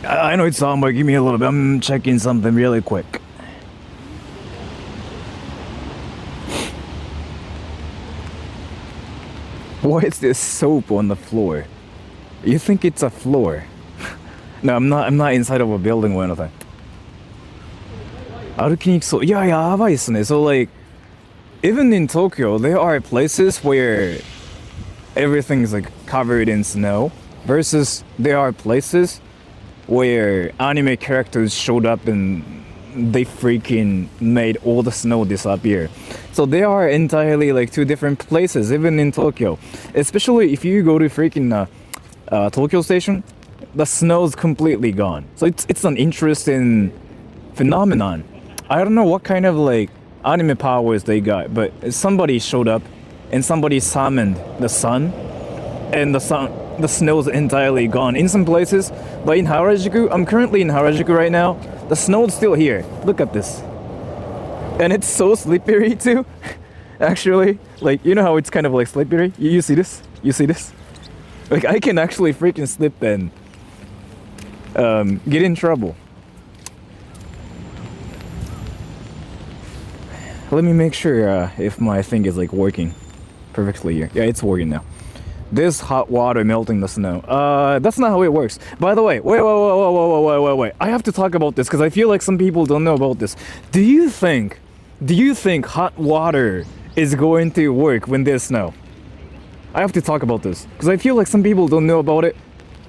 I know it's on, but give me a little bit. I'm checking something really quick. Why is there soap on the floor? You think it's a floor? No, I'm not inside of a building or anything. 歩きにくそう。いや、やばいっすね。So like, even in Tokyo, there are places where everything's like covered in snow, versus there are places where anime characters showed up and they freaking made all the snow disappear. So they are entirely like two different places, even in Tokyo. Especially if you go to freaking Tokyo Station, the snow's completely gone. So it's an interesting phenomenon. I don't know what kind of like anime powers they got, but somebody showed up and somebody summoned the sun, and the snow's entirely gone in some places. But in Harajuku, I'm currently in Harajuku right now, the snow's still here. Look at this. And it's so slippery too. Actually, like, you know how it's kind of like slippery? You see this? You see this? Like, I can actually freaking slip and get in trouble. Let me make sure if my thing is like working perfectly here. Yeah, it's working now. This hot water melting the snow. That's not how it works. By the way, wait. I have to talk about this because I feel like some people don't know about this. Do you think hot water is going to work when there's snow? I have to talk about this because I feel like some people don't know about it.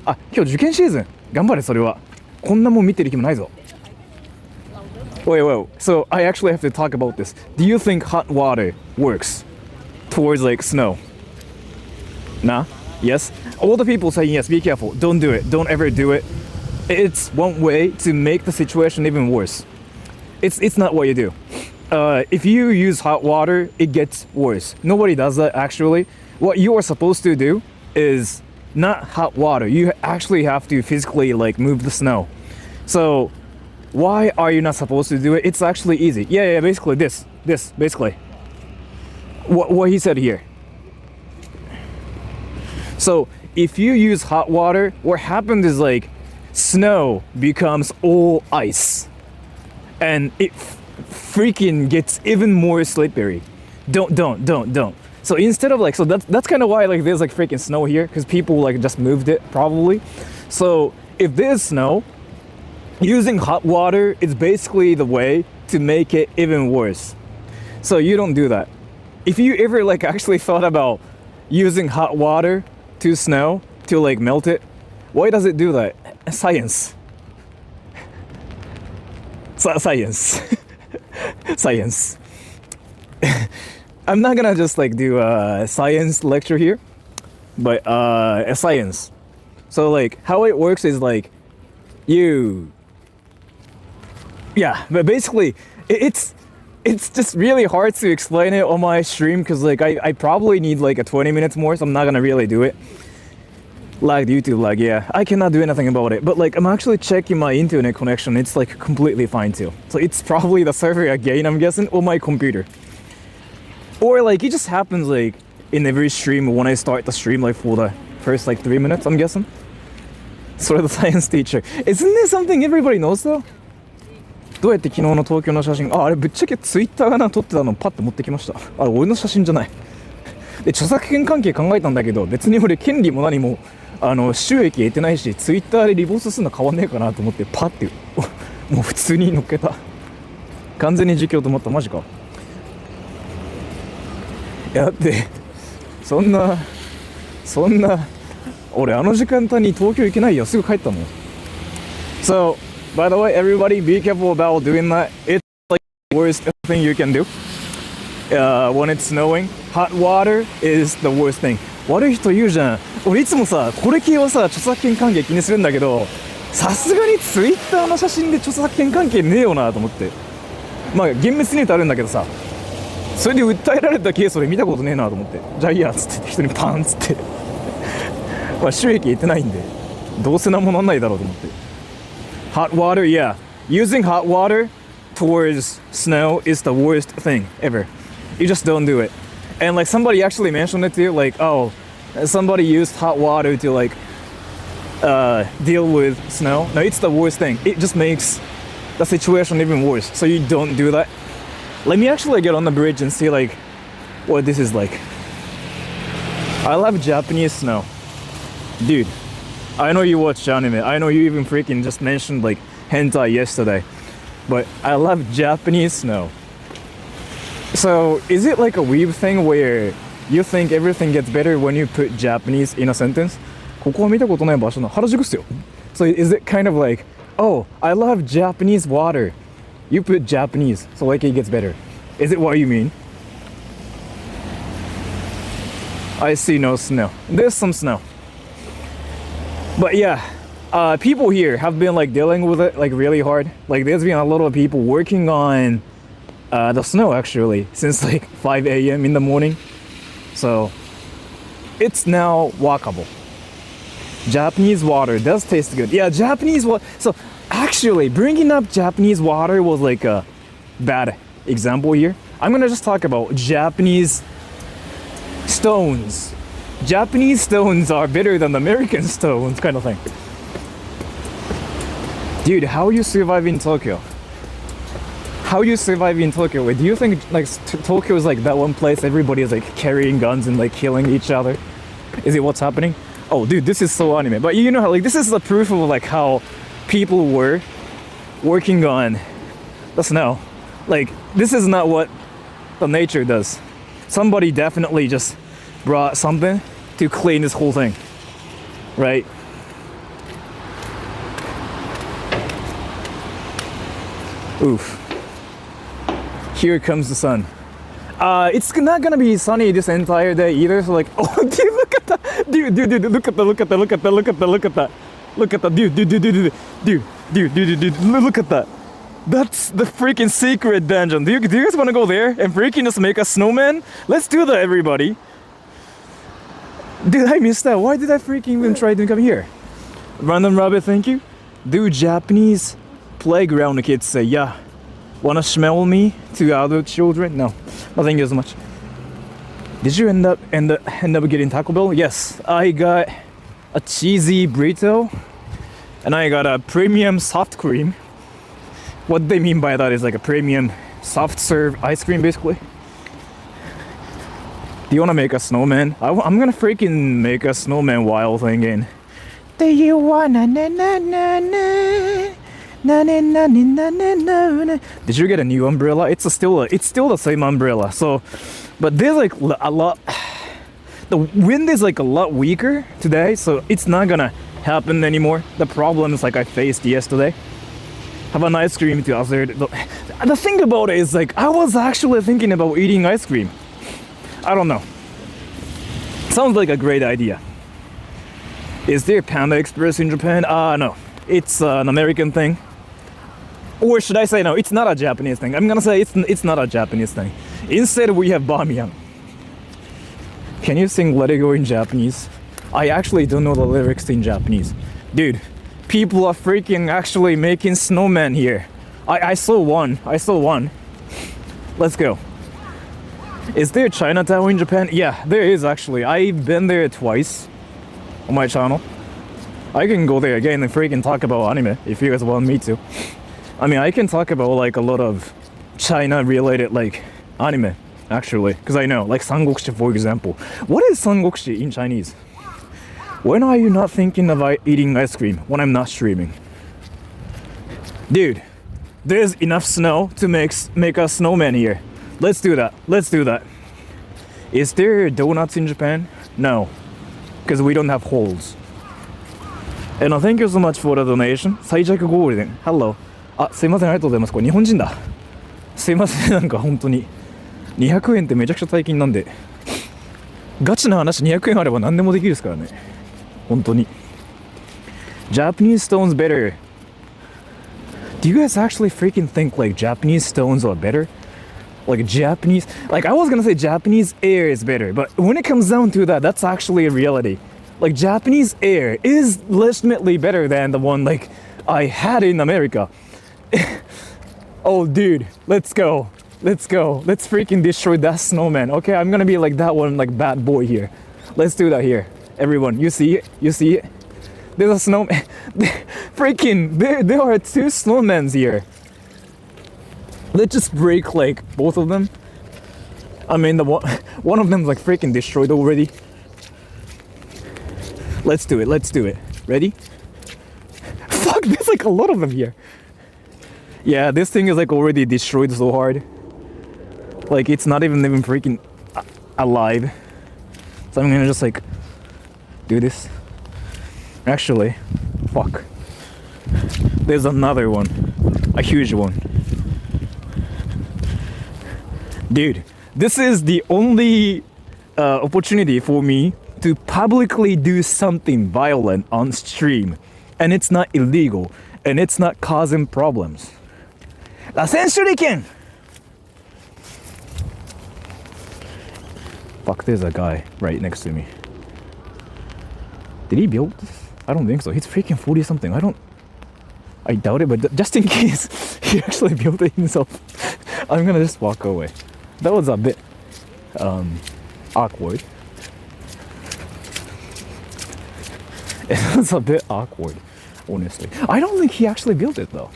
あ、今日受験シーズン。頑張れそれは。こんなもん見てる気もないぞ。Wait. So I actually have to talk about this. Do you think hot water works towards like snow? Nah? Yes? All the people saying yes, be careful. Don't do it. Don't ever do it. It's one way to make the situation even worse. It's not what you do. If you use hot water, it gets worse. Nobody does that actually. What you are supposed to do is not hot water. You actually have to physically like move the snow. So why are you not supposed to do it? It's actually easy. Yeah, basically this, basically. What he said here. So if you use hot water, what happens is like snow becomes all ice. And it freaking gets even more slippery. Don't. So instead of like, so that's kind of why like there's like freaking snow here, because people like just moved it probably. So if there's snow, using hot water is basically the way to make it even worse. So you don't do that. If you ever like actually thought about using hot water to snow to like melt it, why does it do that? Science. Science. Science. I'm not gonna just like do a science lecture here, but a science. So like how it works is like but basically it's just really hard to explain it on my stream because like I probably need like a 20 minutes more, so I'm not gonna really do it. Lagged YouTube lag, yeah. I cannot do anything about it, but like I'm actually checking my internet connection. It's like completely fine too. So it's probably the server again, I'm guessing, or my computer. Or like it just happens like in every stream when I start the stream, like for the first like 3 minutes, I'm guessing. Sort of the science teacher. Isn't there something everybody knows though? どうやって昨日の東京の写真、あれぶっちゃけツイッターがな撮ってたのパッと持ってきました。あれ俺の写真じゃない。で著作権関係考えたんだけど、別に俺権利も何も収益得てないし、ツイッターでリポートするの変わんねえかなと思ってパッてもう普通に乗っけた。完全に実況と思った。マジか。いやだってそんな俺あの時間帯に東京行けないよ。すぐ帰ったもん。So by the way, everybody, be careful about doing that. It's like the worst thing you can do. When it's snowing, hot water is the worst thing. 悪い人言うじゃん。俺いつもさ、これ系はさ、著作権関係気にするんだけど、さすがにツイッターの写真で著作権関係ねえよなと思って。まあ厳密に言うとあるんだけどさ、それで訴えられたケース俺見たことねえなと思って。じゃあいいやっつって人にパンっつって。まあ収益得てないんで、どうせ何もなんないだろうと思って。Hot water, yeah. Using hot water towards snow is the worst thing ever. You just don't do it. And like somebody actually mentioned it to you, like, oh, somebody used hot water to like deal with snow. No, it's the worst thing. It just makes the situation even worse. So you don't do that. Let me actually get on the bridge and see like what this is like. I love Japanese snow. Dude, I know you watch anime. I know you even freaking just mentioned like hentai yesterday. But I love Japanese snow. So is it like a weeb thing where you think everything gets better when you put Japanese in a sentence? ここは見たことない場所の原宿っすよ。So is it kind of like, oh, I love Japanese water. You put Japanese, so like it gets better. Is it what you mean? I see no snow. There's some snow. But yeah, people here have been like dealing with it like really hard. Like there's been a lot of people working on the snow actually since like 5 a.m. in the morning. So it's now walkable. Japanese water does taste good. Yeah, Japanese water. So actually bringing up Japanese water was like a bad example here. I'm gonna just talk about Japanese stones. Japanese stones are better than American stones, kind of thing. Dude, how you survive in Tokyo? How you survive in Tokyo? Wait, do you think like Tokyo is like that one place everybody is like carrying guns and like killing each other? Is it what's happening? Oh, dude, this is so anime. But you know how like this is the proof of like how people were working on the snow. Like this is not what the nature does. Somebody definitely just brought something to clean this whole thing, right? Oof. Here comes the sun. It's not gonna be sunny this entire day either. So like, oh, dude, look at that, dude, look at that, look at that, look at that, look at that, look at that, look at that, dude, look at that. That's the freaking secret dungeon. Do you guys want to go there and freaking just make a snowman? Let's do that, everybody. Dude, I missed that. Why did I freaking even try to come here? Random rabbit, thank you. Do Japanese playground kids say, yeah, wanna smell me to other children? No, thank you so much. Did you end up getting Taco Bell? Yes, I got a cheesy burrito and I got a premium soft cream. What they mean by that is like a premium soft serve ice cream basically. Do you wanna make a snowman? I'm gonna freaking make a snowman while thinking. Do you wanna na na na na na na na na na na? Did you get a new umbrella? It's still the same umbrella. So, but there's like a lot. The wind is like a lot weaker today, so it's not gonna happen anymore. The problems like I faced yesterday. Have an ice cream to other. The thing about it is like I was actually thinking about eating ice cream. I don't know. Sounds like a great idea. Is there Panda Express in Japan? No. It's an American thing. Or should I say no, it's not a Japanese thing. I'm gonna say it's not a Japanese thing. Instead we have bamiyan. Can you sing Let It Go in Japanese? I actually don't know the lyrics in Japanese. Dude, people are freaking actually making snowmen here. I saw one. Let's go. Is there Chinatown in Japan? Yeah, there is actually. I've been there twice on my channel. I can go there again and freaking talk about anime if you guys want me to. I mean, I can talk about like a lot of China related like anime actually, because I know like Sangokushi for example. What is Sangokushi in Chinese? When are you not thinking about eating ice cream when I'm not streaming? Dude, there's enough snow to make a snowman here. Let's do that. Is there donuts in Japan? No, because we don't have holes. And thank you so much for the donation. 最弱ゴールデン Hello. すいません、ありがとうございます。これ日本人だ。すいません、なんか本当に200円ってめちゃくちゃ大金なんで、ガチな話200円あれば何でもできるですからね。本当に。Japanese stones better. Do you guys actually freaking think like Japanese stones are better? Like Japanese, like I was gonna say Japanese air is better, but when it comes down to that, that's actually a reality. Like Japanese air is legitimately better than the one like I had in America. Oh dude, let's go. Let's freaking destroy that snowman. Okay, I'm gonna be like that one, like bad boy here. Let's do that here. Everyone, you see it? There's a snowman. Freaking, there are two snowmans here. Let's just break like both of them. I mean, one of them's like freaking destroyed already. Let's do it. Ready? Fuck, there's like a lot of them here. Yeah, this thing is like already destroyed so hard. Like it's not even freaking alive. So I'm gonna just like do this. Actually, fuck. There's another one. A huge one. Dude, this is the only opportunity for me to publicly do something violent on stream. And it's not illegal. And it's not causing problems. Rasen Shuriken! Fuck, there's a guy right next to me. Did he build this? I don't think so. He's freaking 40 something. I doubt it, but just in case he actually built it himself, I'm gonna just walk away. That was a bit awkward. It was a bit awkward, honestly. I don't think he actually built it though.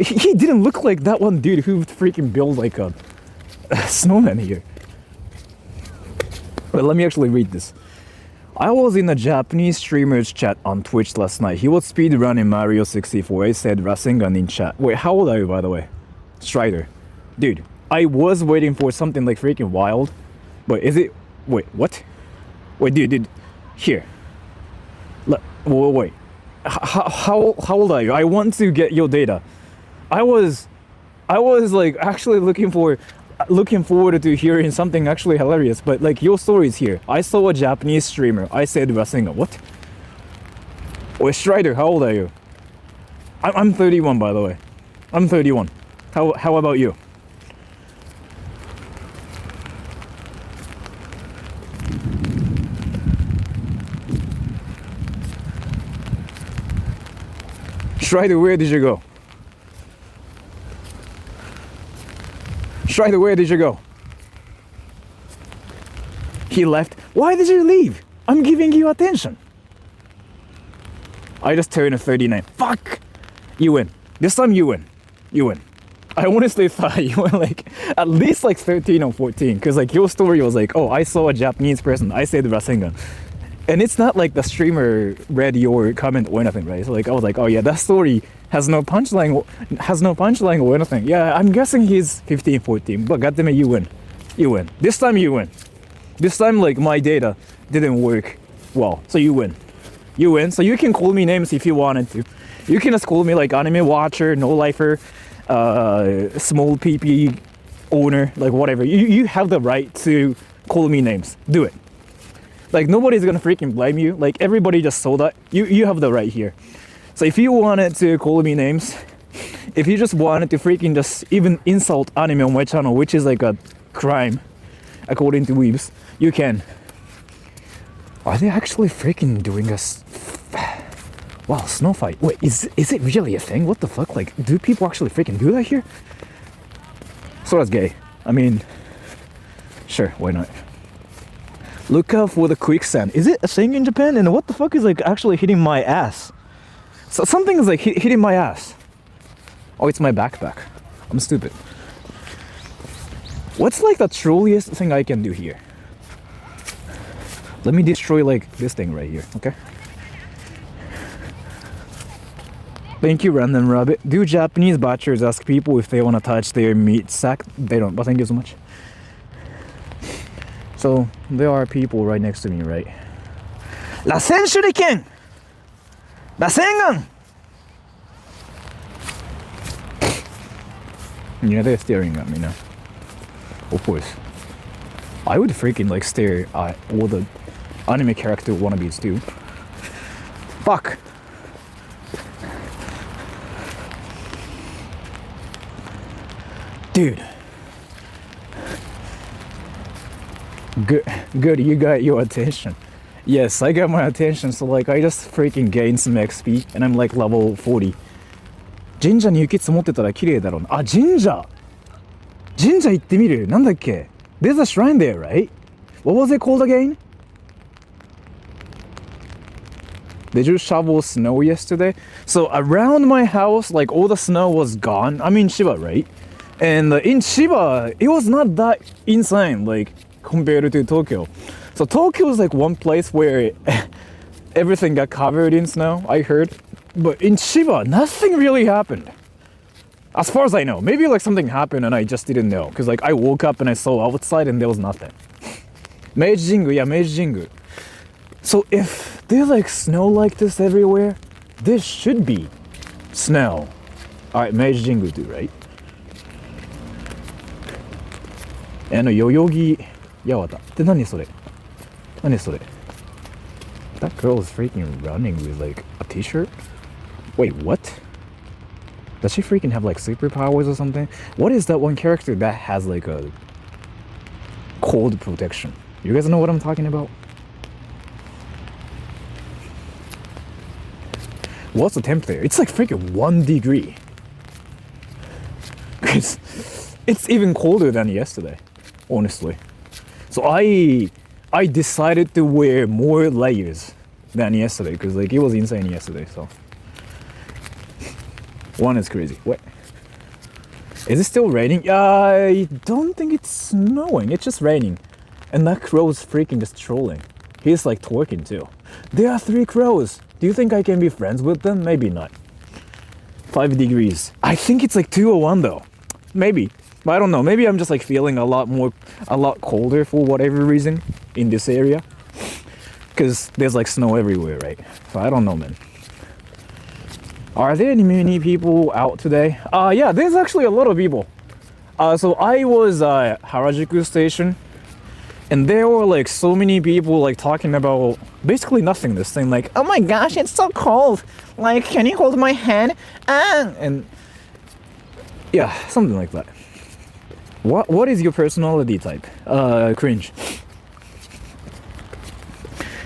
He didn't look like that one dude who freaking built like a snowman here. But let me actually read this. I was in a Japanese streamer's chat on Twitch last night. He was speedrunning Mario 64. I said Rasengan in chat. Wait, how old are you, by the way? Strider. Dude, I was waiting for something like freaking wild. But is it... Wait, what? Wait, dude. Here. Look, wait. How old are you? I want to get your data. I was like actually looking forward to hearing something actually hilarious, but like your story is here. I saw a Japanese streamer. I said Rasengan. What? Wait, Strider, how old are you? I'm 31, by the way. I'm 31. How about you? Strider, where did you go? Strider, where did you go? He left. Why did you leave? I'm giving you attention. I just turned 39. Fuck! You win. This time you win. You win. I honestly thought you were like at least like 13 or 14, because like your story was like, oh, I saw a Japanese person. I said Rasengan. And it's not like the streamer read your comment or anything, right? So like I was like, oh yeah, that story has no punchline or anything. Yeah, I'm guessing he's 15, 14, but goddammit, you win. You win. This time you win. This time like my data didn't work well, so you win. You win, so you can call me names if you wanted to. You can just call me like anime watcher, no lifer, small PP owner, like whatever. You have the right to call me names. Do it. Like nobody's gonna freaking blame you. Like everybody just saw that. You have the right here. So if you wanted to call me names, if you just wanted to freaking just even insult anime on my channel, which is like a crime according to Weebs, you can. Are they actually freaking doing a wow, snow fight? Wait, is it really a thing? What the fuck? Like, do people actually freaking do that here? Sora's gay. I mean, sure, why not? Look out for the quicksand. Is it a thing in Japan? And what the fuck is like actually hitting my ass? So something is like hitting my ass. Oh, it's my backpack. I'm stupid. What's like the trolliest thing I can do here? Let me destroy like this thing right here, okay? Thank you, Random Rabbit. Do Japanese butchers ask people if they want to touch their meat sack? They don't, but thank you so much. So, there are people right next to me, right? Rasen Shuriken! Rasengan! Yeah, they're staring at me now. Of course. I would freaking like stare at all the anime character wannabes too. Fuck! Dude. Good, you got your attention. Yes, I got my attention, so like I just freaking gained some XP and I'm like level 40. 神社に雪積もってたら綺麗だろうな。あ、神社行ってみる。なんだっけ There's a shrine there, right? What was it called again? Did you shovel snow yesterday? So around my house, like all the snow was gone. I'm in Chiba, right? And in Chiba, it was not that insane, like compared to Tokyo. So Tokyo is like one place where everything got covered in snow, I heard. But in Chiba, nothing really happened. As far as I know. Maybe like something happened and I just didn't know. Because like I woke up and I saw outside and there was nothing. Meiji Jingu, yeah, Meiji Jingu. So if there's like snow like this everywhere, there should be snow. Alright, Meiji Jingu too, right? Yoyogi Yawata. って何それ? 何それ? That girl is freaking running with like a t-shirt? Wait, what? Does she freaking have like superpowers or something? What is that one character that has like a cold protection? You guys know what I'm talking about? What's the temp there? It's like freaking 1 degree. It's even colder than yesterday, honestly. So I decided to wear more layers than yesterday because like it was insane yesterday. So one is crazy. What? Is it still raining? I don't think it's snowing. It's just raining. And that crow is freaking just trolling. He's like twerking too. There are 3 crows. Do you think I can be friends with them? Maybe not. 5 degrees. I think it's like 201 though. Maybe. But I don't know. Maybe I'm just like feeling a lot colder for whatever reason in this area. Because there's like snow everywhere, right? So I don't know, man. Are there many people out today? Yeah, there's actually a lot of people. So I was at Harajuku station. And there were like so many people like talking about basically nothing. This thing like, oh my gosh, it's so cold. Like, can you hold my hand? And yeah, something like that. What is your personality type? Cringe.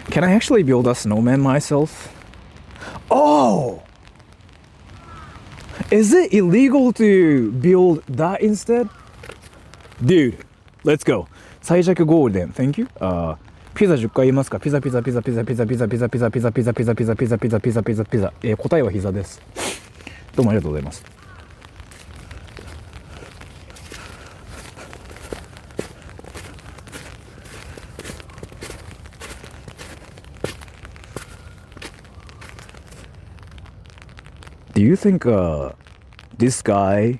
Can I actually build a snowman myself? Oh! Is it illegal to build that instead? Dude, let's go. 最弱ゴールデン Thank you. ピザ10回言いますか？ピザピザピザピザピザピザピザピザピザピザピザピザピザピザピザピザピザ。答えは膝です。どうもありがとうございます。Do you think this guy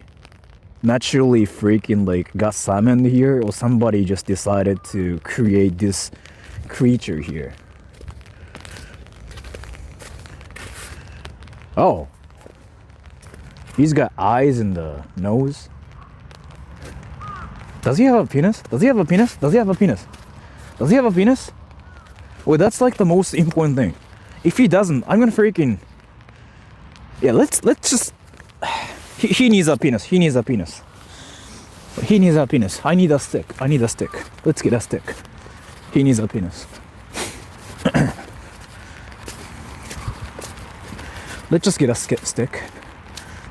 naturally freaking like got summoned here, or somebody just decided to create this creature here? Oh, he's got eyes in the nose. Does he have a penis? Does he have a penis? Does he have a penis? Does he have a penis? Well, that's like the most important thing. If he doesn't, I'm gonna freaking... Yeah, let's just... He needs a penis. He needs a penis. He needs a penis. I need a stick. I need a stick. Let's get a stick. He needs a penis. Let's just get a stick.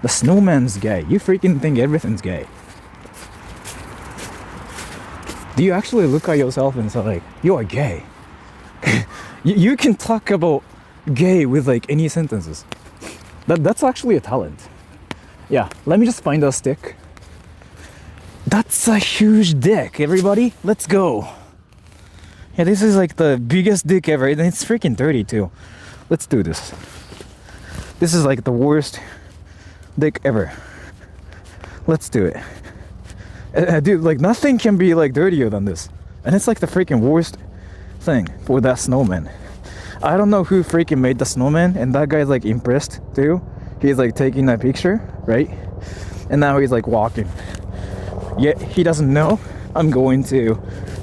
The snowman's gay. You freaking think everything's gay. Do you actually look at yourself and say like, you are gay? You can talk about gay with like any sentences. That's actually a talent. Yeah, let me just find a stick. That's a huge dick, everybody. Let's go. Yeah, this is like the biggest dick ever, and it's freaking dirty too. Let's do this. This is like the worst dick ever. Let's do it. Dude, like nothing can be like dirtier than this. And it's like the freaking worst thing for that snowman. I don't know who freaking made the snowman, and that guy's like impressed too. He's like taking a picture, right? And now he's like walking. Yet he doesn't know I'm going to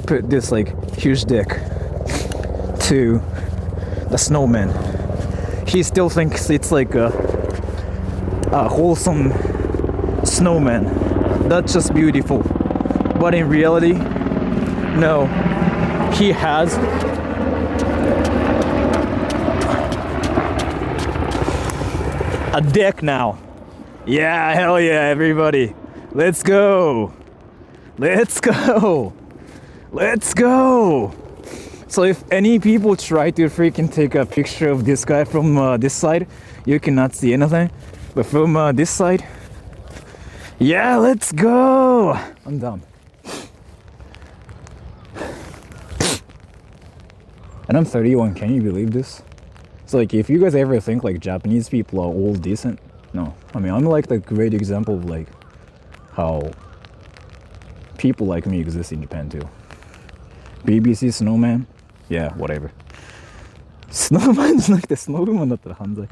put this like huge dick to the snowman. He still thinks it's like a wholesome snowman. That's just beautiful. But in reality, no. He has a dick now. Yeah, hell yeah, everybody. Let's go. Let's go. Let's go. So if any people try to freaking take a picture of this guy from this side, you cannot see anything. But from this side, yeah, let's go. I'm done. And I'm 31. Can you believe this? So like, if you guys ever think like Japanese people are all decent, no. I mean, I'm like the great example of like how people like me exist in Japan too. BBC Snowman? Yeah, whatever. Snowman じゃなくて Snowwoman だったら犯罪。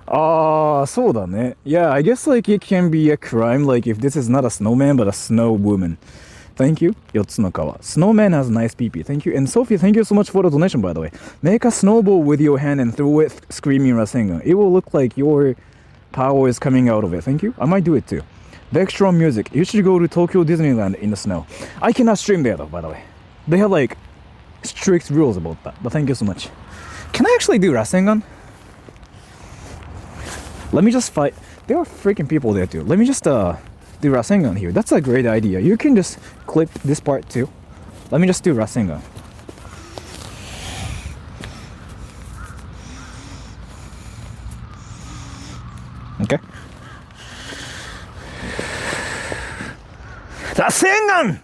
そうだね. Yeah, I guess like it can be a crime like if this is not a snowman but a snow woman. Thank you, Yotsunokawa. Snowman has nice pee-pee. Thank you. And Sophie, thank you so much for the donation, by the way. Make a snowball with your hand and throw it screaming Rasengan. It will look like your power is coming out of it. Thank you. I might do it too. Vextron Music. You should go to Tokyo Disneyland in the snow. I cannot stream there though, by the way. They have like strict rules about that. But thank you so much. Can I actually do Rasengan? Let me just fight. There are freaking people there too. Let me just do Rasengan here. That's a great idea. You can just clip this part too. Let me just do Rasengan. Okay. Rasengan!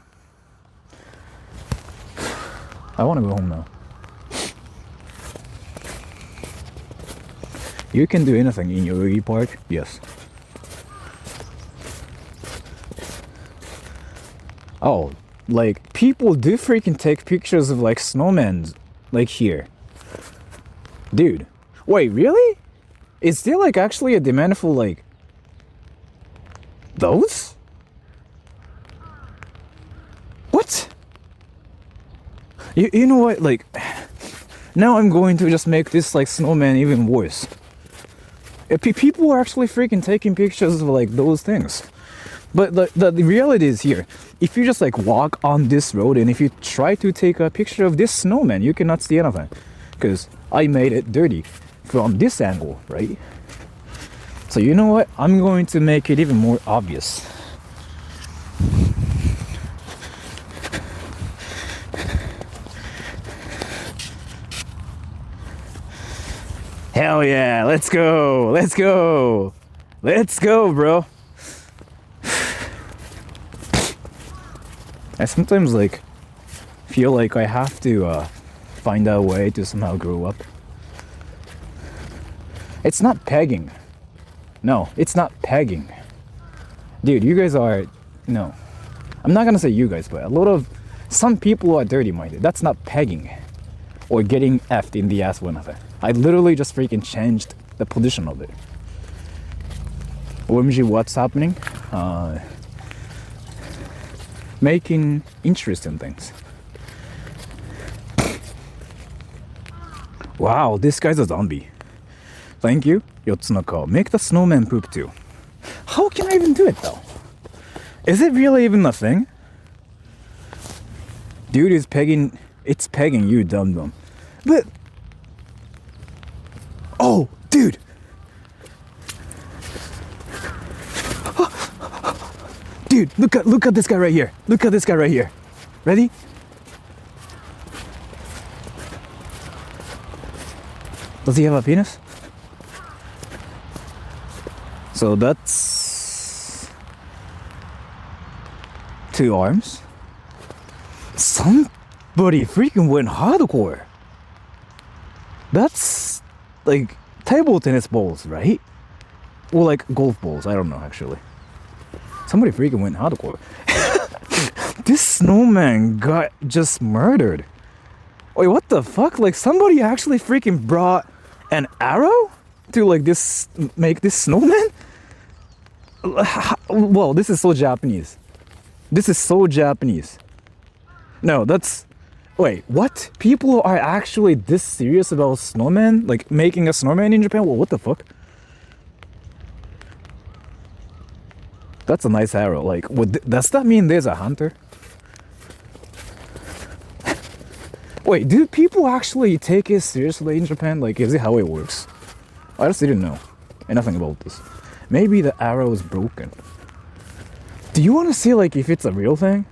I want to go home now. You can do anything in your park? Yes. Oh, like people do freaking take pictures of like snowmen like here. Dude, wait, really? Is there like actually a demand for like those? What? You know what, like now I'm going to just make this like snowman even worse. People are actually freaking taking pictures of like those things. But the reality is here, if you just like walk on this road and if you try to take a picture of this snowman, you cannot see anything. Because I made it dirty from this angle, right? So you know what? I'm going to make it even more obvious. Hell yeah, let's go, let's go, let's go, bro. I sometimes like feel like I have to find a way to somehow grow up. It's not pegging. No, it's not pegging. Dude, you guys are, no. I'm not gonna say you guys, but some people are dirty-minded. That's not pegging or getting effed in the ass or nothing. I literally just freaking changed the position of it. OMG, what's happening? Making interesting things. Wow, this guy's a zombie. Thank you, Yotsunoka. Make the snowman poop too. How can I even do it though? Is it really even a thing? Dude is pegging, it's pegging you, dum-dum. But, oh, dude. Dude, look at this guy right here. Look at this guy right here. Ready? Does he have a penis? So that's 2 arms. Somebody freaking went hardcore. That's like table tennis balls, right? Or like golf balls, I don't know actually. Somebody freaking went hardcore. This snowman got just murdered. Wait, what the fuck? Like somebody actually freaking brought an arrow to like this, make this snowman? Well, this is so Japanese. This is so Japanese. No, that's, wait, what? People are actually this serious about snowman? Like making a snowman in Japan? Well, what the fuck? That's a nice arrow. Like, does that mean there's a hunter? Wait, do people actually take it seriously in Japan? Like, is it how it works? I just didn't know anything about this. Maybe the arrow is broken. Do you want to see, like, if it's a real thing?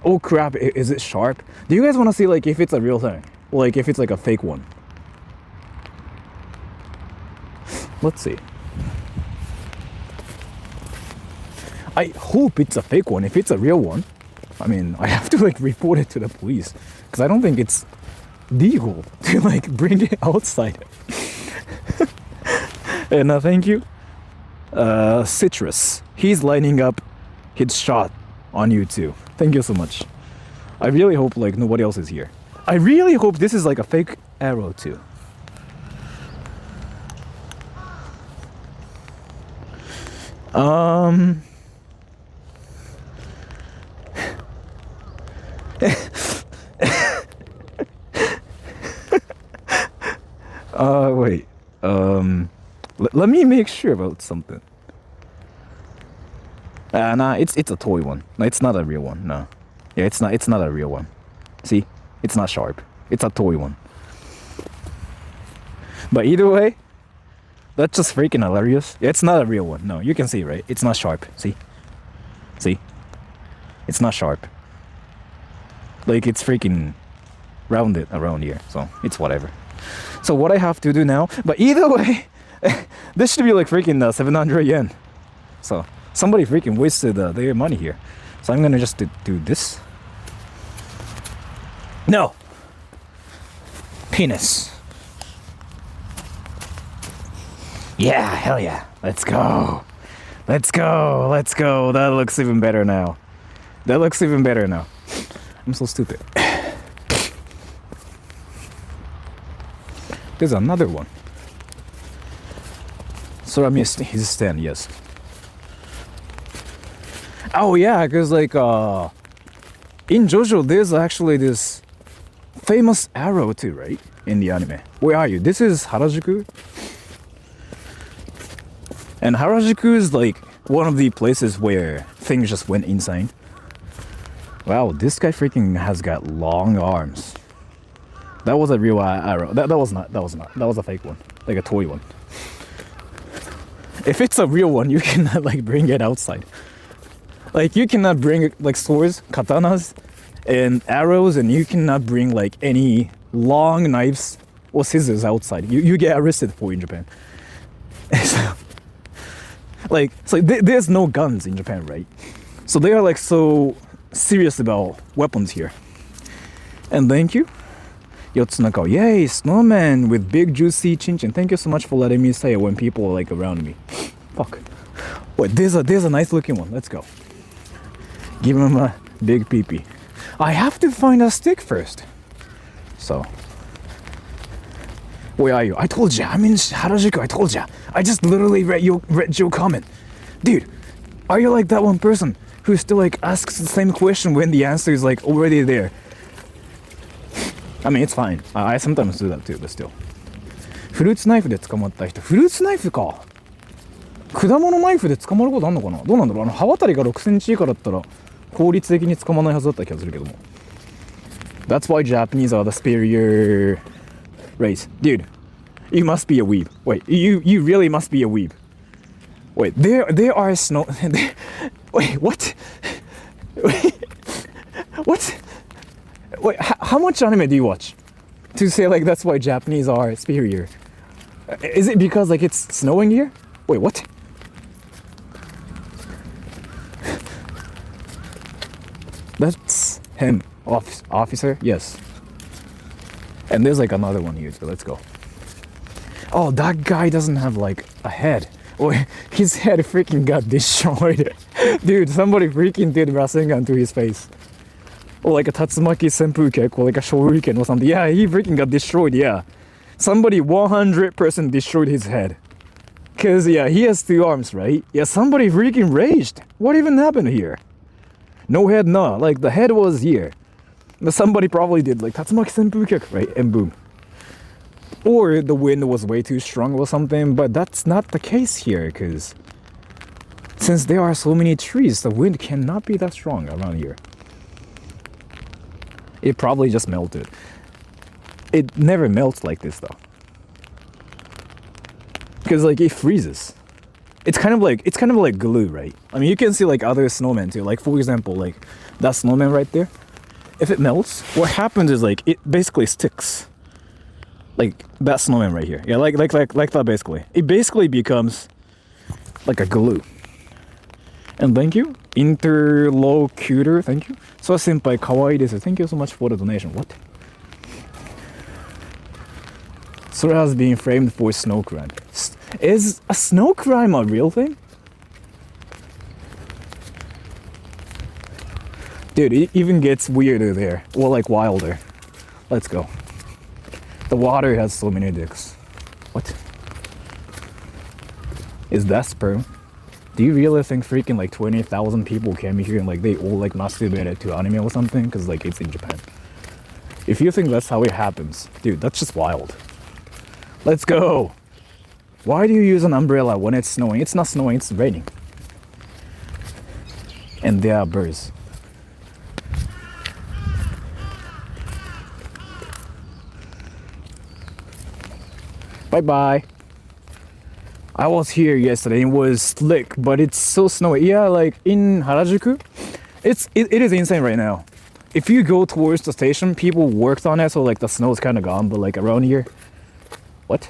Oh crap, is it sharp? Do you guys want to see like if it's a real thing? Like if it's like a fake one? Let's see. I hope it's a fake one. If it's a real one, I mean, I have to like report it to the police because I don't think it's legal to like bring it outside. And thank you. Citrus. He's lining up his shot on you too. Thank you so much. I really hope like nobody else is here. I really hope this is like a fake arrow too. Wait. Let me make sure about something. Nah, it's a toy one. No, it's not a real one. No. Yeah, it's not a real one. See? It's not sharp. It's a toy one. But either way, that's just freaking hilarious. Yeah, it's not a real one. No, you can see, right? It's not sharp. See? See? It's not sharp. Like, it's freaking rounded around here. So, it's whatever. So, what I have to do now... But either way, this should be like freaking 700 yen. So, somebody freaking wasted their money here. So, I'm gonna just do this. No! Penis. Yeah, hell yeah. Let's go. Let's go. Let's go. That looks even better now. That looks even better now. I'm so stupid. There's another one. Sora missed his stand, yes. Oh yeah, because like in JoJo there's actually this famous arrow too, right? In the anime. Where are you? This is Harajuku. And Harajuku is like one of the places where things just went insane. Wow, this guy freaking has got long arms. That was a real arrow. That was not. That was a fake one. Like a toy one. If it's a real one, you cannot like bring it outside. Like you cannot bring like swords, katanas, and arrows, and you cannot bring like any long knives or scissors outside. You get arrested for in Japan. So there's no guns in Japan, right? So they are like so serious about weapons here. And thank you. Yotsunaka, yay, snowman with big juicy chinchin. Thank you so much for letting me say it when people are like around me. Fuck. Wait, there's a nice looking one. Let's go. Give him a big peepee. I have to find a stick first. So. Where are you? I told ya. I'm in Harajuku. I told ya. I just literally read your comment. Dude, are you like that one person who still like asks the same question when the answer is like already there? I mean, it's fine. I sometimes do that too, but still. フルーツナイフで捕まった人。フルーツナイフか。果物ナイフで捕まることあんのかな。どうなんだろう。刃渡りが6センチ以下だったら効率的に捕まらないはずだった気がするけども。That's why Japanese are the superior race. Dude, you must be a weeb. Wait, you really must be a weeb. Wait, there are snow... Wait, what? Wait, what? Wait, how much anime do you watch? To say like that's why Japanese are superior. Is it because like it's snowing here? Wait, what? That's him. Officer? Yes. And there's like another one here, so let's go. Oh, that guy doesn't have like a head. Wait, his head freaking got destroyed. Dude, somebody freaking did Rasengan to his face. Or like a Tatsumaki Senpuken or like a Shoryuken or something. Yeah, he freaking got destroyed, yeah. Somebody 100% destroyed his head. Cause yeah, he has 2 arms, right? Yeah, somebody freaking raged. What even happened here? No head, no. Like the head was here. But somebody probably did like Tatsumaki Senpuken, right? And boom. Or the wind was way too strong or something, but that's not the case here, cause since there are so many trees, the wind cannot be that strong around here. It probably just melted. It never melts like this though. Because like it freezes. it's kind of like glue, right? I mean, you can see like other snowmen too. Like for example, like that snowman right there. If it melts, what happens is like it basically sticks. Like that snowman right here. Yeah, like that basically. It basically becomes like a glue. And thank you, interlocutor. Thank you. So senpai kawaii desu. Thank you so much for the donation. What? Sora has been framed for snow crime. Is a snow crime a real thing? Dude, it even gets weirder there. Or like wilder. Let's go. The water has so many dicks. What? Is that sperm? Do you really think freaking like 20,000 people came here and like they all like masturbated to anime or something? Cause like it's in Japan. If you think that's how it happens, dude, that's just wild. Let's go. Why do you use an umbrella when it's snowing? It's not snowing, it's raining. And there are birds. Bye-bye. I was here yesterday. It was slick, but it's so snowy. Yeah, like in Harajuku, it is insane right now. If you go towards the station, people worked on it, so like the snow is kind of gone. But like around here, what?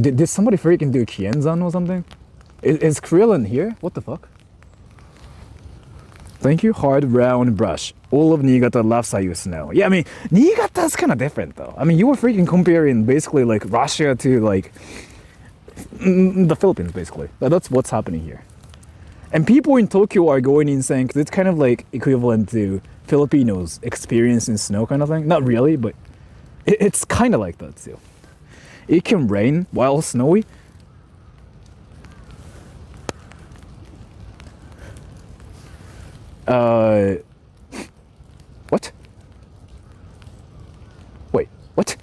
Did somebody freaking do Kienzan or something? Is Krillin here? What the fuck? Thank you, hard round brush. All of Niigata loves Sayu snow. Yeah, I mean, Niigata's kind of different though. I mean, you were freaking comparing basically like Russia to like the Philippines basically. That's what's happening here. And people in Tokyo are going insane because it's kind of like equivalent to Filipinos experiencing snow kind of thing. Not really, but it's kind of like that too. It can rain while snowy. What? Wait, what?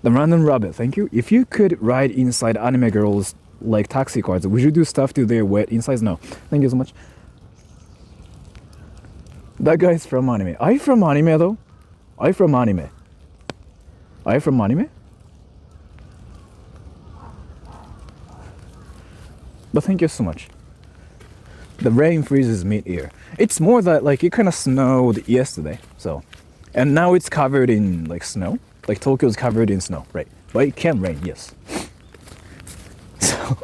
The random rabbit, thank you. If you could ride inside anime girls like taxi cars, would you do stuff to their wet insides? No. Thank you so much. That guy's from anime. Are you from anime though? Are you from anime? Are you from anime? But thank you so much. The rain freezes mid-ear. It's more that like it kind of snowed yesterday, so, and now it's covered in like snow. Like Tokyo's covered in snow, right? But it can rain, yes. So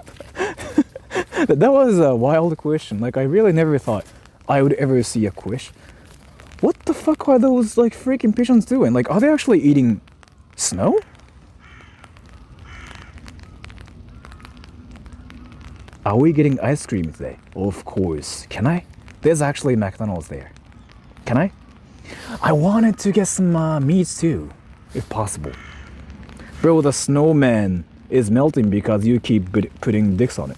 that was a wild question. Like I really never thought I would ever see a question. What the fuck are those like freaking pigeons doing? Like, are they actually eating snow? Are we getting ice cream today? Of course. Can I? There's actually McDonald's there. Can I? I wanted to get some meats too, if possible. Bro, the snowman is melting because you keep putting dicks on it.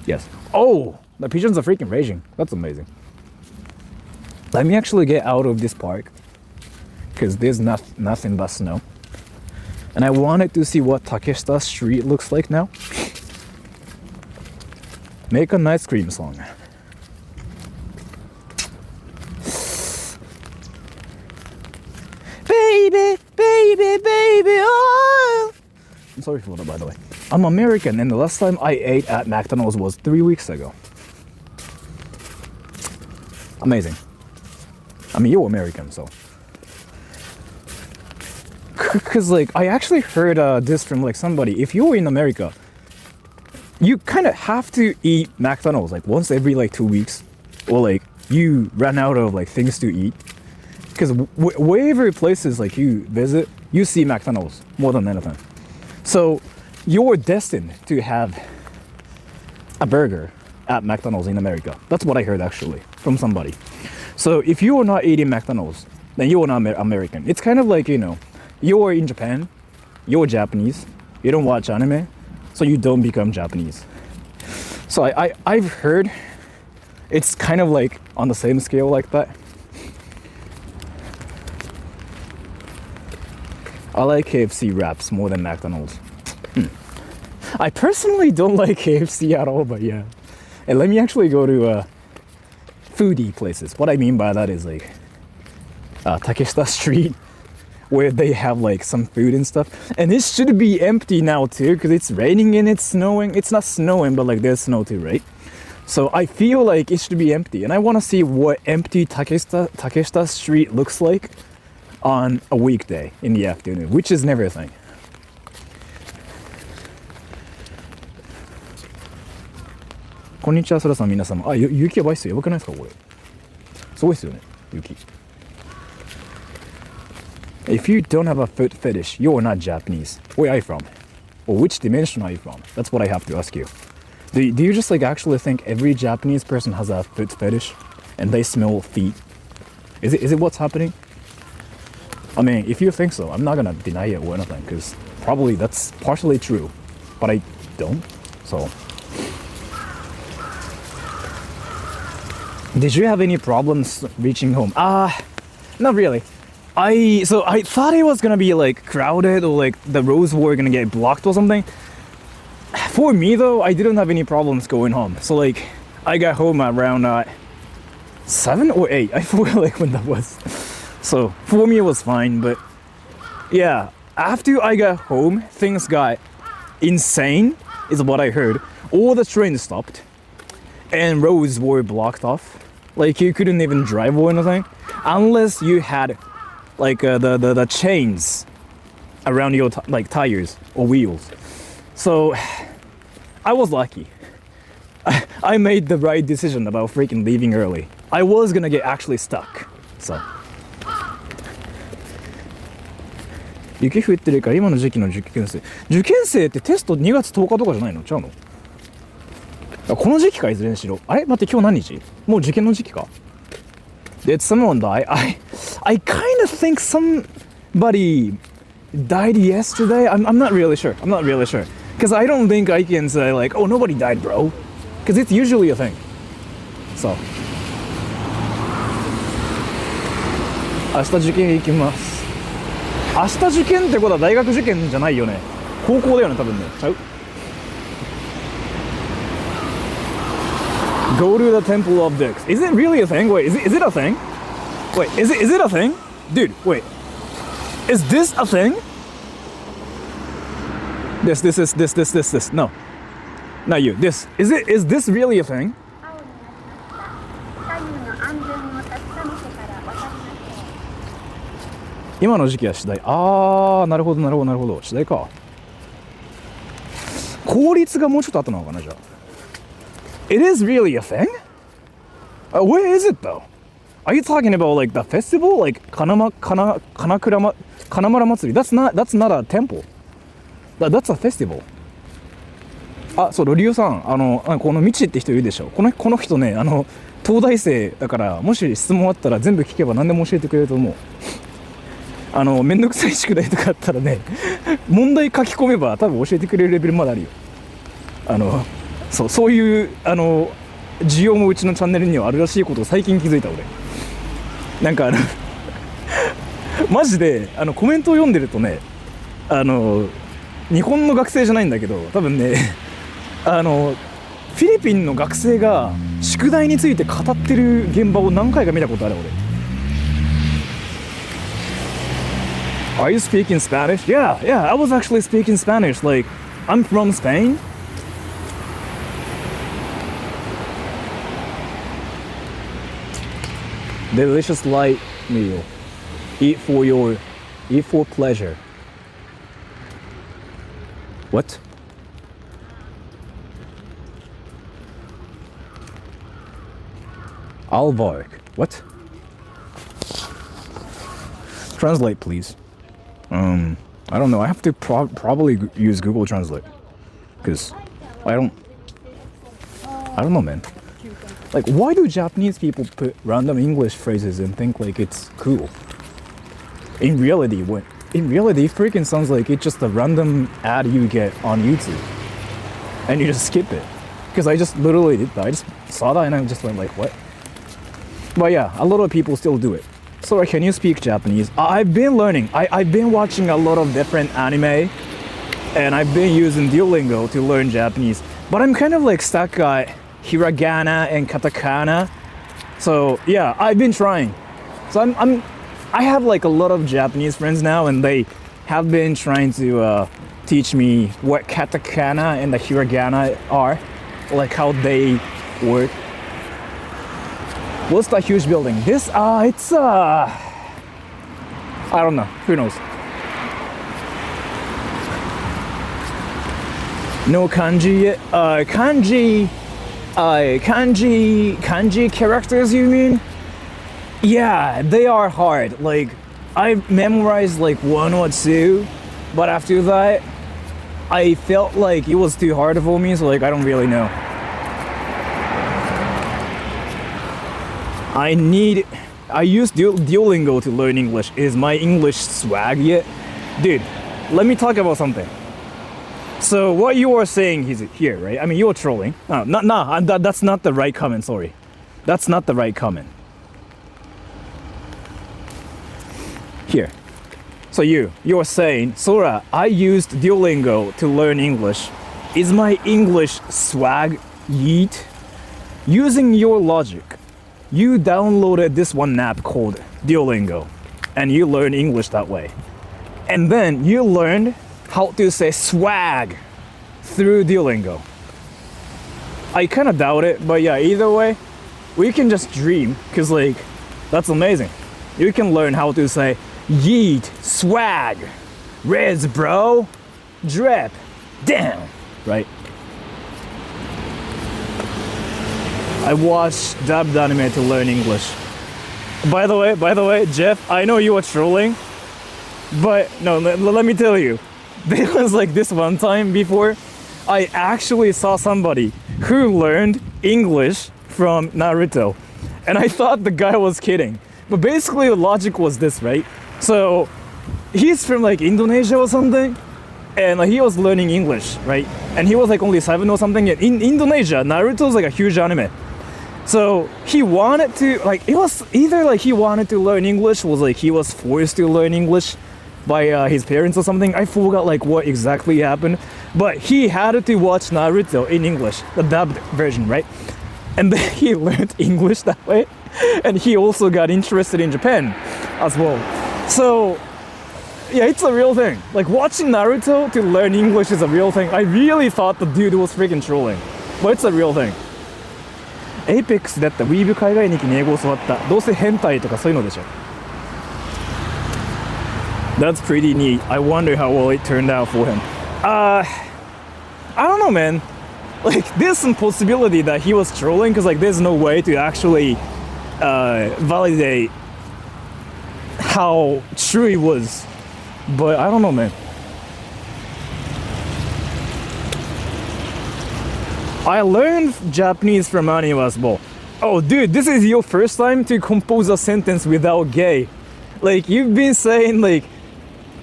Yes. Oh, the pigeons are freaking raging. That's amazing. Let me actually get out of this park because there's nothing but snow. And I wanted to see what Takeshita Street looks like now. Make an ice cream song. Baby, baby, baby, oh. I'm sorry for that, by the way. I'm American, and the last time I ate at McDonald's was 3 weeks ago. Amazing. I mean, you're American, so. Cause like, I actually heard this from like somebody. If you're in America, you kind of have to eat McDonald's like once every like 2 weeks, or like you run out of like things to eat. Because wherever places like you visit, you see McDonald's more than anything. So you're destined to have a burger at McDonald's in America. That's what I heard actually from somebody. So if you are not eating McDonald's, then you are not American. It's kind of like, you know, you're in Japan, you're Japanese, you don't watch anime, so you don't become Japanese. So I've heard it's kind of like on the same scale like that. I like KFC wraps more than McDonald's. I personally don't like KFC at all, but yeah. And let me actually go to foodie places. What I mean by that is like Takeshita Street, where they have like some food and stuff, and it should be empty now too because it's raining and it's snowing. It's not snowing, but like there's snow too, right? So I feel like it should be empty, and I want to see what empty Takeshita Street looks like on a weekday in the afternoon, which is never a thing. こんにちは、そらさん、皆様。あ、雪やばいっすよ。やばくないですか、これ。すごいっすよね、雪。If you don't have a foot fetish, you're not Japanese. Where are you from? Or which dimension are you from? That's what I have to ask you. Do you just like actually think every Japanese person has a foot fetish and they smell feet? Is it what's happening? I mean, if you think so, I'm not gonna deny it or anything, because probably that's partially true, but I don't. So, did you have any problems reaching home? Not really. I thought it was gonna be like crowded or like the roads were gonna get blocked or something. For me though, I didn't have any problems going home. So like, I got home around 7 or 8. I forget like when that was. So for me it was fine, but yeah, after I got home, things got insane, is what I heard. All the trains stopped and roads were blocked off. Like you couldn't even drive or anything unless you had like the chains around your like tires or wheels. So I was lucky. I made the right decision about freaking leaving early. I was gonna get actually stuck. So 雪降ってるから今の時期の受験生ってテスト2月10日とかじゃないの？ちゃうの？この時期か、いずれにしろ。あれ待って、今日何日？もう受験の時期か？ Did someone die? I kind of think somebody died yesterday. I'm not really sure. Because I don't think I can say like, oh, nobody died, bro. Because it's usually a thing. So. 明日受験行きます。明日受験ってことは大学受験じゃないよね。高校だよね、多分ね。ちゃう？ Go to the Temple of Dicks. Is it really a thing? Wait, is it a thing? Wait, is it a thing? Dude, wait. Is this a thing? This. No. Not you. This. Is this really a thing? 今の時期は次第。なるほど。次第か。効率がもうちょっと後なのかな、じゃあ。It is really a thing? Where is it though? Are you talking about like the festival? Like Kanamara Matsuri? That's not a temple. That's a festival. そう、リュウさん、この道って人いるでしょ。この人ね、東大生だから、もし質問あったら全部聞けば何でも教えてくれると思う。めんどくさい宿題とかあったらね、問題書き込めば多分教えてくれるレベルまであるよ。そういう需要もうちのチャンネルにはあるらしいことを最近気づいた俺。なんかマジでコメントを読んでるとね、日本の学生じゃないんだけど、多分ねフィリピンの学生が宿題について語ってる現場を何回か見たことある俺。Are you speaking Spanish? Yeah, I was actually speaking Spanish. Like, I'm from Spain. Delicious light meal. Eat for pleasure. What? Alvark. What? Translate, please. I don't know. I have to probably use Google Translate, because I don't know, man. Like, why do Japanese people put random English phrases and think like it's cool? In reality, it freaking sounds like it's just a random ad you get on YouTube, and you just skip it. Because I just literally did that. I just saw that and I just went like, what? But yeah, a lot of people still do it. Sora, can you speak Japanese? I've been learning. I've been watching a lot of different anime, and I've been using Duolingo to learn Japanese. But I'm kind of like stuck at hiragana and katakana. So yeah, I've been trying. So I have like a lot of Japanese friends now, and they have been trying to teach me what katakana and the hiragana are, like how they work. What's that huge building? This it's I don't know. Who knows? No kanji yet. Kanji characters, you mean? Yeah, they are hard. Like, I memorized like one or two, but after that, I felt like it was too hard for me, so like I don't really know. I use Duolingo to learn English. Is my English swag yet? Dude, let me talk about something. So what you are saying is here, right? I mean, you're trolling. That's not the right comment, sorry. That's not the right comment. Here. So you're saying, Sora, I used Duolingo to learn English. Is my English swag yeet? Using your logic, you downloaded this one app called Duolingo, and you learn English that way. And then you learned how to say swag through Duolingo. I kind of doubt it, but yeah, either way, we can just dream, because like, that's amazing. You can learn how to say yeet, swag, Riz bro, drip, damn, right? I watched dubbed anime to learn English. By the way, Jeff, I know you were trolling, but no, let me tell you, there was like this one time before, I actually saw somebody who learned English from Naruto, and I thought the guy was kidding. But basically the logic was this, right? So he's from like Indonesia or something, and like, he was learning English, right? And he was like only 7 or something. In Indonesia, Naruto is like a huge anime. So he wanted to, like, it was either like he wanted to learn English, was like he was forced to learn English by his parents or something. I forgot like what exactly happened, but he had to watch Naruto in English, the dubbed version, right? And then he learned English that way, and he also got interested in Japan as well. So yeah, it's a real thing. Like, watching Naruto to learn English is a real thing. I really thought the dude was freaking trolling, but it's a real thing. エイペックスだったウィーブ海外日記に英語を教わった。どうせ変態とかそういうのでしょ。That's pretty neat. I wonder how well it turned out for him. I don't know, man. Like, there's some possibility that he was trolling, because like there's no way to actually validate how true it was. But I don't know, man. I learned Japanese from anime as well. Oh, dude, this is your first time to compose a sentence without gay. Like, you've been saying like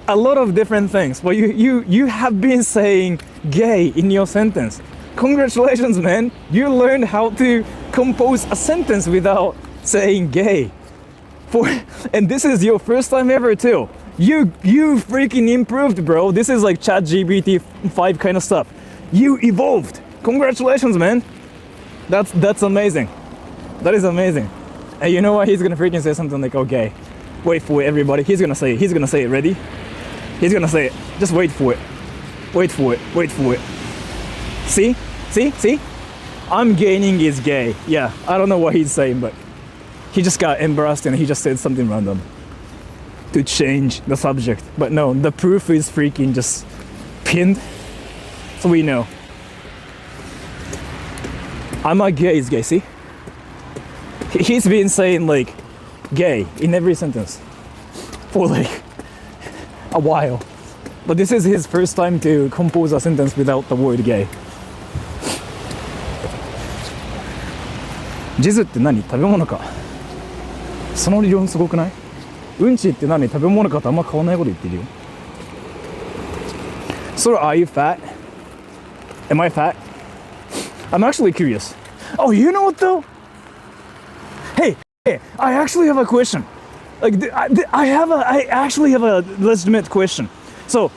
a lot of different things, but you have been saying gay in your sentence. Congratulations, man. You learned how to compose a sentence without saying gay. And this is your first time ever too. You freaking improved, bro. This is like ChatGPT 5 kind of stuff. You evolved. Congratulations, man. That's amazing. That is amazing. And you know what? He's gonna freaking say something like, okay, wait for it, everybody. He's gonna say it. Ready? He's gonna say it. Just wait for it. Wait for it. See? I'm gaining is gay. Yeah, I don't know what he's saying, but he just got embarrassed and he just said something random to change the subject. But no, the proof is freaking just pinned, so we know. I'm not gay is gay, see? He's been saying like gay in every sentence for like a while. But this is his first time to compose a sentence without the word gay. ジズって何？食べ物か。その理論すごくない？うんちって何？食べ物かとあんま変わんないこと言ってるよ。So are you fat? Am I fat? I'm actually curious. Oh, you know what though? Hey, I actually have a question. Like, I actually have a legitimate question. So,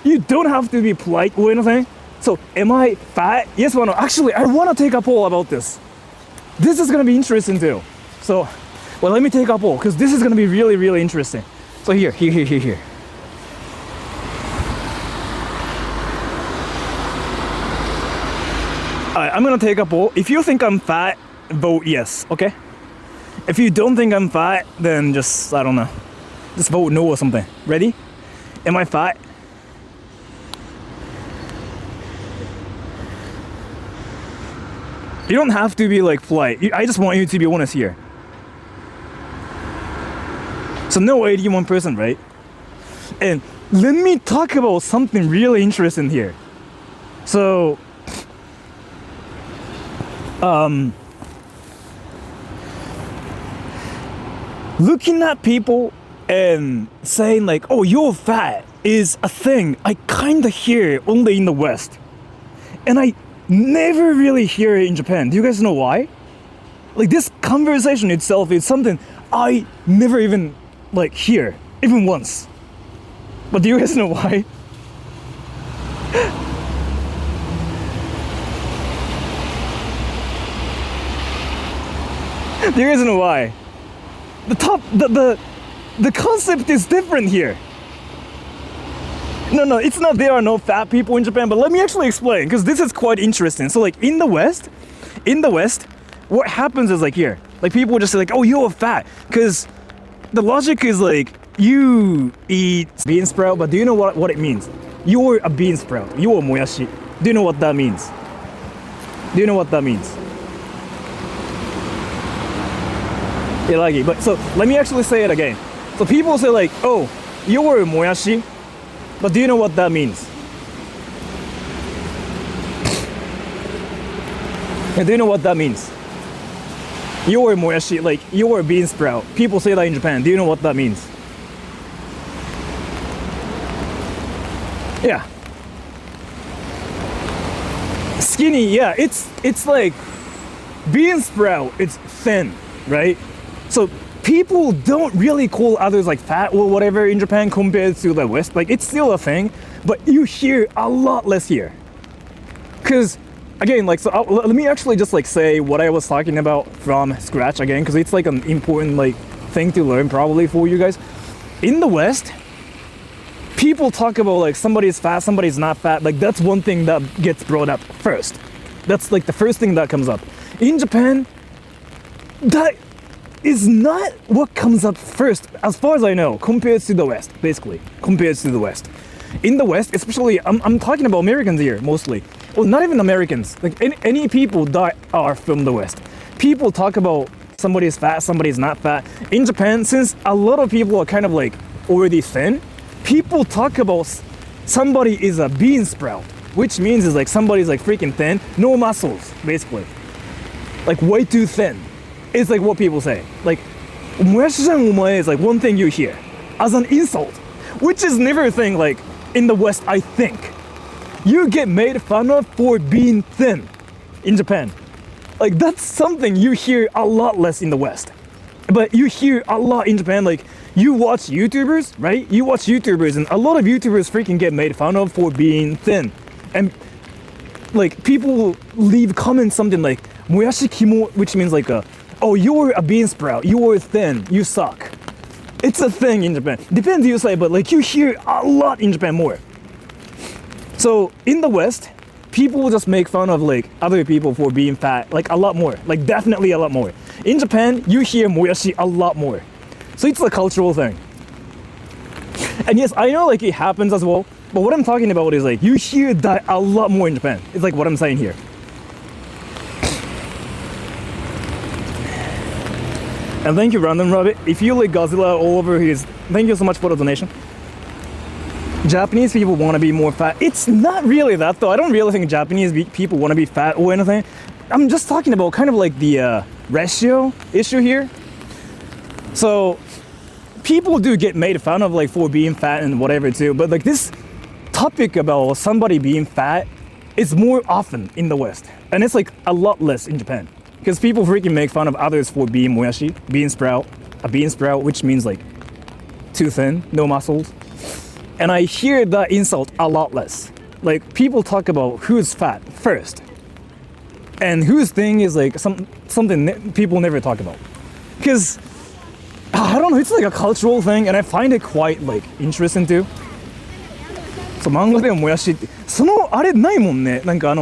you don't have to be polite or anything. So, am I fat? Yes or no? Actually, I want to take a poll about this. This is gonna be interesting too. So, Well, let me take a poll because this is gonna be really, really interesting. So here. Alright, I'm gonna take a poll. If you think I'm fat, vote yes, okay? If you don't think I'm fat, then just, I don't know. Just vote no or something. Ready? Am I fat? You don't have to be like polite. I just want you to be honest here. So no 81%, right? And let me talk about something really interesting here. So, looking at people and saying like, oh, you're fat is a thing I kinda hear only in the West. And I never really hear it in Japan. Do you guys know why? Like this conversation itself is something I never even like hear, even once. But do you guys know why? Do you guys know why? The concept is different here. No, it's not there are no fat people in Japan, but let me actually explain, because this is quite interesting. So like in the West, what happens is like here, like people just say like, oh, you're fat, because the logic is like, you eat bean sprout, but do you know what it means? You're a bean sprout, you're moyashi. Do you know what that means? Do you know what that means? Iragi. But so let me actually say it again. So people say like, oh, you're moyashi, but do you know what that means? And do you know what that means? You're moyashi, like you're a bean sprout. People say that in Japan. Do you know what that means? Yeah. Skinny, yeah, it's like bean sprout, it's thin, right? So people don't really call others like fat or whatever in Japan compared to the West. Like it's still a thing, but you hear a lot less here. Cause again, like, so let me actually just like say what I was talking about from scratch again, cause it's like an important like thing to learn probably for you guys. In the West, people talk about like somebody's fat, somebody's not fat. Like that's one thing that gets brought up first. That's like the first thing that comes up. In Japan, that is not what comes up first, as far as I know, compared to the West, basically, compared to the West. In the West, especially, I'm talking about Americans here, mostly. Well, not even Americans, like any people that are from the West. People talk about somebody's fat, somebody's not fat. In Japan, since a lot of people are kind of like already thin, people talk about somebody is a bean sprout, which means is like somebody's like freaking thin, no muscles, basically. Like way too thin. It's like what people say. Like, moyashi-chan omae is like one thing you hear as an insult, which is never a thing like in the West, I think. You get made fun of for being thin in Japan. Like that's something you hear a lot less in the West. But you hear a lot in Japan, like you watch YouTubers, right? You watch YouTubers and a lot of YouTubers freaking get made fun of for being thin. And like people will leave comments something like, moyashi kimo, which means like oh, you're a bean sprout, you're thin, you suck. It's a thing in Japan. Depends you say, but like you hear a lot in Japan more. So in the West, people will just make fun of like other people for being fat, like a lot more, like definitely a lot more. In Japan, you hear moyashi a lot more. So it's a cultural thing. And yes, I know like it happens as well, but what I'm talking about is like you hear that a lot more in Japan. It's like what I'm saying here. And thank you, Random Rabbit. If you like Godzilla all over his, thank you so much for the donation. Japanese people want to be more fat. It's not really that though. I don't really think Japanese people want to be fat or anything. I'm just talking about kind of like the ratio issue here. So people do get made fun of like for being fat and whatever too. But like this topic about somebody being fat is more often in the West. And it's like a lot less in Japan. Because people freaking make fun of others for being moyashi, bean sprout, a bean sprout, which means like too thin, no muscles. And I hear that insult a lot less. Like people talk about who's fat first. And whose thing is like something people never talk about. Because I don't know, it's like a cultural thing and I find it quite like interesting too. そう漫画でももやしってそのあれないもんねなんか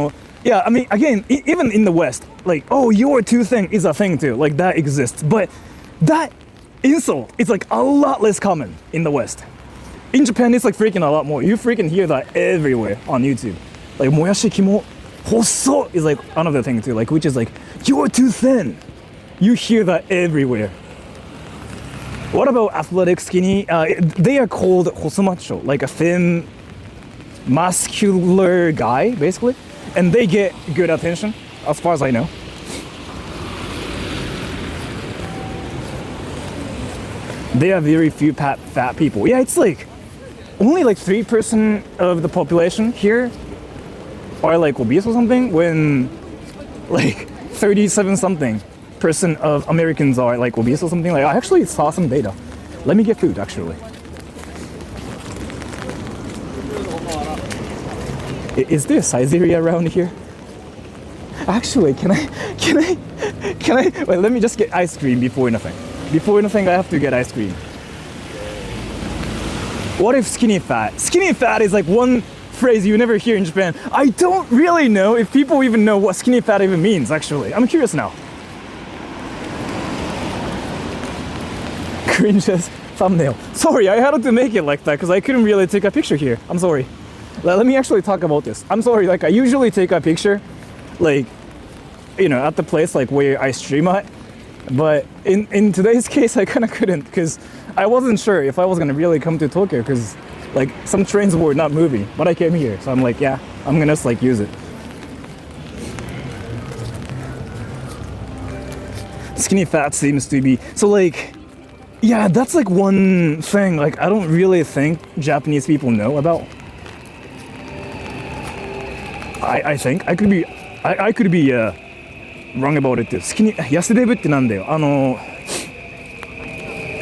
Yeah, I mean, again, even in the West, like, oh, your two thing is a thing too, like that exists. But that insult is like a lot less common in the West. In Japan, it's like freaking a lot more. You freaking hear that everywhere on YouTube. Like, moyashi kimo hosso is like another thing too, like, which is like, you're too thin. You hear that everywhere. What about athletic skinny? They are called hosomacho, like a thin, muscular guy, basically. And they get good attention, as far as I know. They are very few fat people. Yeah, it's like only like 3% of the population here are like obese or something, when like 37 something % of Americans are like obese or something. Like I actually saw some data. Let me get food actually. Is there a Saizeriya around here? Actually, can I, wait, let me just get ice cream before anything. Before anything, I have to get ice cream. What if skinny fat? Skinny fat is like one phrase you never hear in Japan. I don't really know if people even know what skinny fat even means, actually. I'm curious now. Cringes thumbnail. Sorry, I had to make it like that because I couldn't really take a picture here. I'm sorry. Let me actually talk about this. I'm sorry, like I usually take a picture, like, you know, at the place like where I stream at. But in today's case, I kind of couldn't because I wasn't sure if I was gonna really come to Tokyo because like some trains were not moving. But I came here, so I'm like, yeah, I'm gonna just like use it. Skinny fat seems to be so like, yeah, that's like one thing like I don't really think Japanese people know about. I think I could be wrong about it too. Skinny 痩せデブってなんだよ。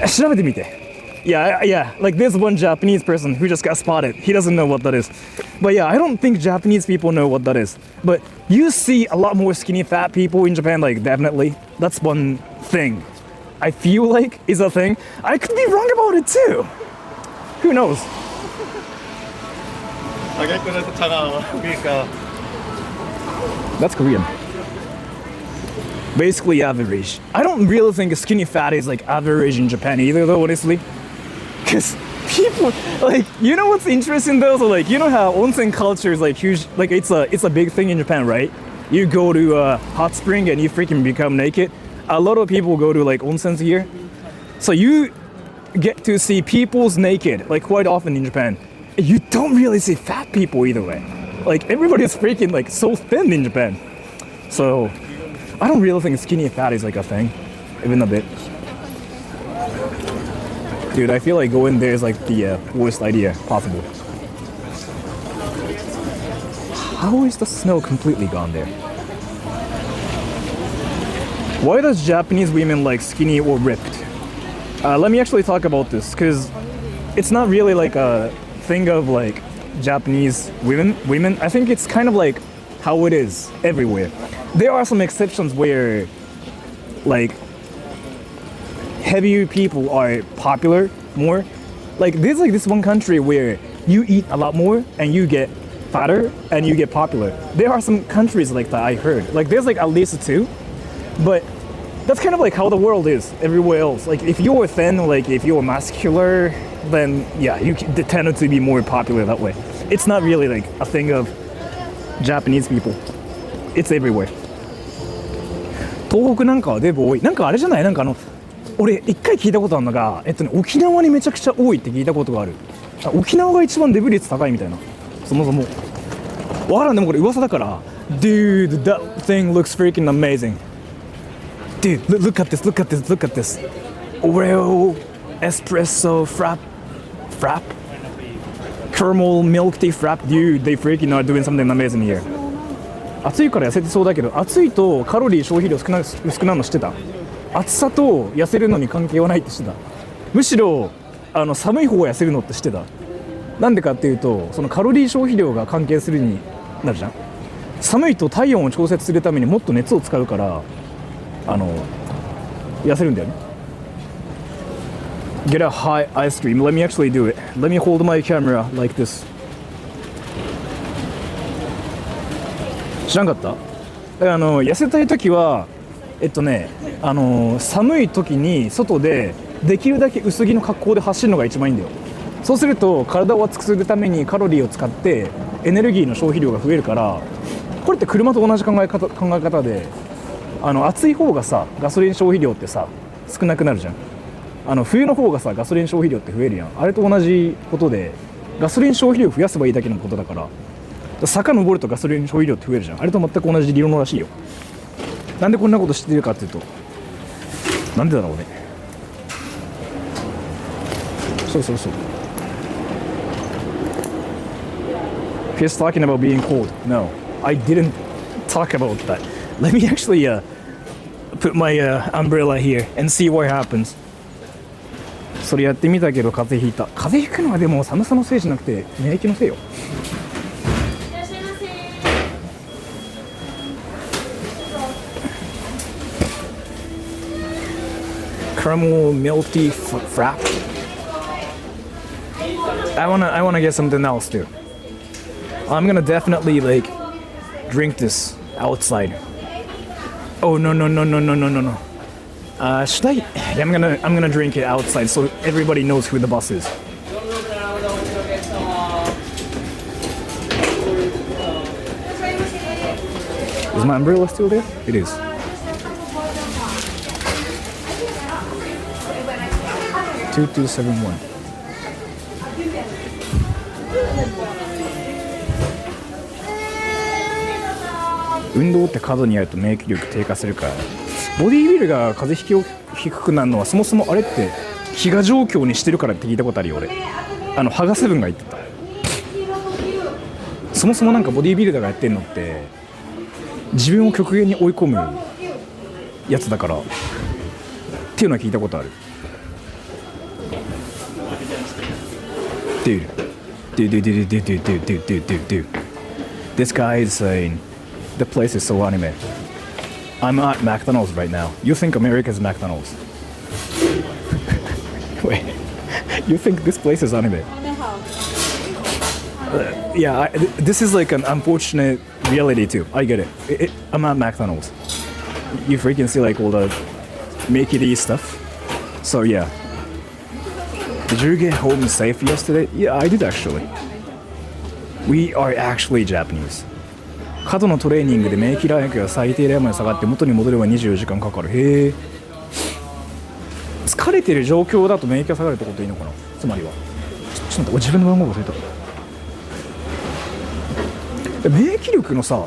調べてみて。Yeah, like there's one Japanese person who just got spotted. He doesn't know what that is. But yeah, I don't think Japanese people know what that is. But you see a lot more skinny fat people in Japan, like definitely. That's one thing. I feel like is a thing. I could be wrong about it too. Who knows? That's Korean. Basically average. I don't really think skinny fat is like average in Japan either though, honestly. Because people, like, you know what's interesting though? So like, you know how onsen culture is like huge, like it's a big thing in Japan, right? You go to a hot spring and you freaking become naked. A lot of people go to like onsens here. So you get to see people's naked, like quite often in Japan. You don't really see fat people either way. Like everybody's freaking like so thin in Japan. So I don't really think skinny fat is like a thing, even a bit. Dude, I feel like going there is like the worst idea possible. How is the snow completely gone there? Why does Japanese women like skinny or ripped? Let me actually talk about this, because it's not really like a thing of like Japanese women. I think it's kind of like how it is everywhere. There are some exceptions where like heavier people are popular more. Like there's like this one country where you eat a lot more and you get fatter and you get popular. There are some countries like that I heard. Like there's like at least two, but that's kind of like how the world is everywhere else. Like if you're thin, like if you're muscular, then yeah, you tend to be more popular that way. It's not really like a thing of Japanese people. It's everywhere. 東北なんかはデブ多い。なんかあれじゃない？なんか俺一回聞いたことあるのが、沖縄にめちゃくちゃ多いって聞いたことがある。沖縄が一番デブ率高いみたいな。そもそも。わからんでもこれ噂だから。Dude, that thing looks freaking amazing. Dude, look at this, look at this, look at this. Oreo, espresso, frap, caramel milk tea frap. Dude, they freaking are doing something amazing here. 暑いから痩せてそうだけど、暑いとカロリー消費量薄くなるの知ってた？暑さと痩せるのに関係はないって知ってた？むしろ寒い方が痩せるのって知ってた？なんでかっていうと、そのカロリー消費量が関係するになるじゃん。寒いと体温を調節するためにもっと熱を使うから痩せるんだよね。get a hot ice cream. Let me actually do it. Let me hold my camera like this. 知らんかった？痩せたい時は寒い時に外でできるだけ薄着の格好で走るのが一番いいんだよ。そうすると体を熱くするためにカロリーを使ってエネルギーの消費量が増えるから、これって車と同じ考え方で、暑い方がさガソリン消費量ってさ少なくなるじゃん。冬の方がさガソリン消費量って増えるやん。あれと同じことでガソリン消費量を増やせばいいだけのことだから、坂登るとガソリン消費量って増えるじゃん。あれと全く同じ理論らしいよ。なんでこんなこと知ってるかっていうと、なんでだろうね。そう。He's talking about being cold. No, I didn't talk about that. Let me actually put my umbrella here and see what happens. それやってみたけど風邪ひいた。風邪ひくのはでも寒さのせいじゃなくて免疫のせいよ。いらっしゃいませ。Caramel milky frap. I wanna get something else too. I'm gonna definitely drink this outside. Oh no. Should I? Yeah, I'm gonna drink it outside so everybody knows who the boss is. Is my umbrella still there? It is. Two 271. 運動って過度にやると免疫力低下するから、ボディービルが風邪ひくくなるのはそもそもあれって飢餓状況にしてるからって聞いたことあるよ俺。ハガセブンが言ってた。そもそもなんかボディービルダーがやってるのって自分を極限に追い込むやつだからっていうのは聞いたことある。Dude. This guy is saying the place is so anime. I'm at McDonald's right now. You think America's McDonald's? Wait, you think this place is anime? Yeah, this is like an unfortunate reality too. I get it. I'm at McDonald's. You freaking see like all the make-it-eat stuff. So yeah. Did you get home safe yesterday? Yeah, I did actually. We are actually Japanese. 過度のトレーニングで免疫力が最低レベルまで下がって元に戻れば24時間かかる。へえ。疲れてる状況だと免疫が下がるってことでいいのかな。つまりはちょっと待って、自分の番号忘れた。免疫力のさ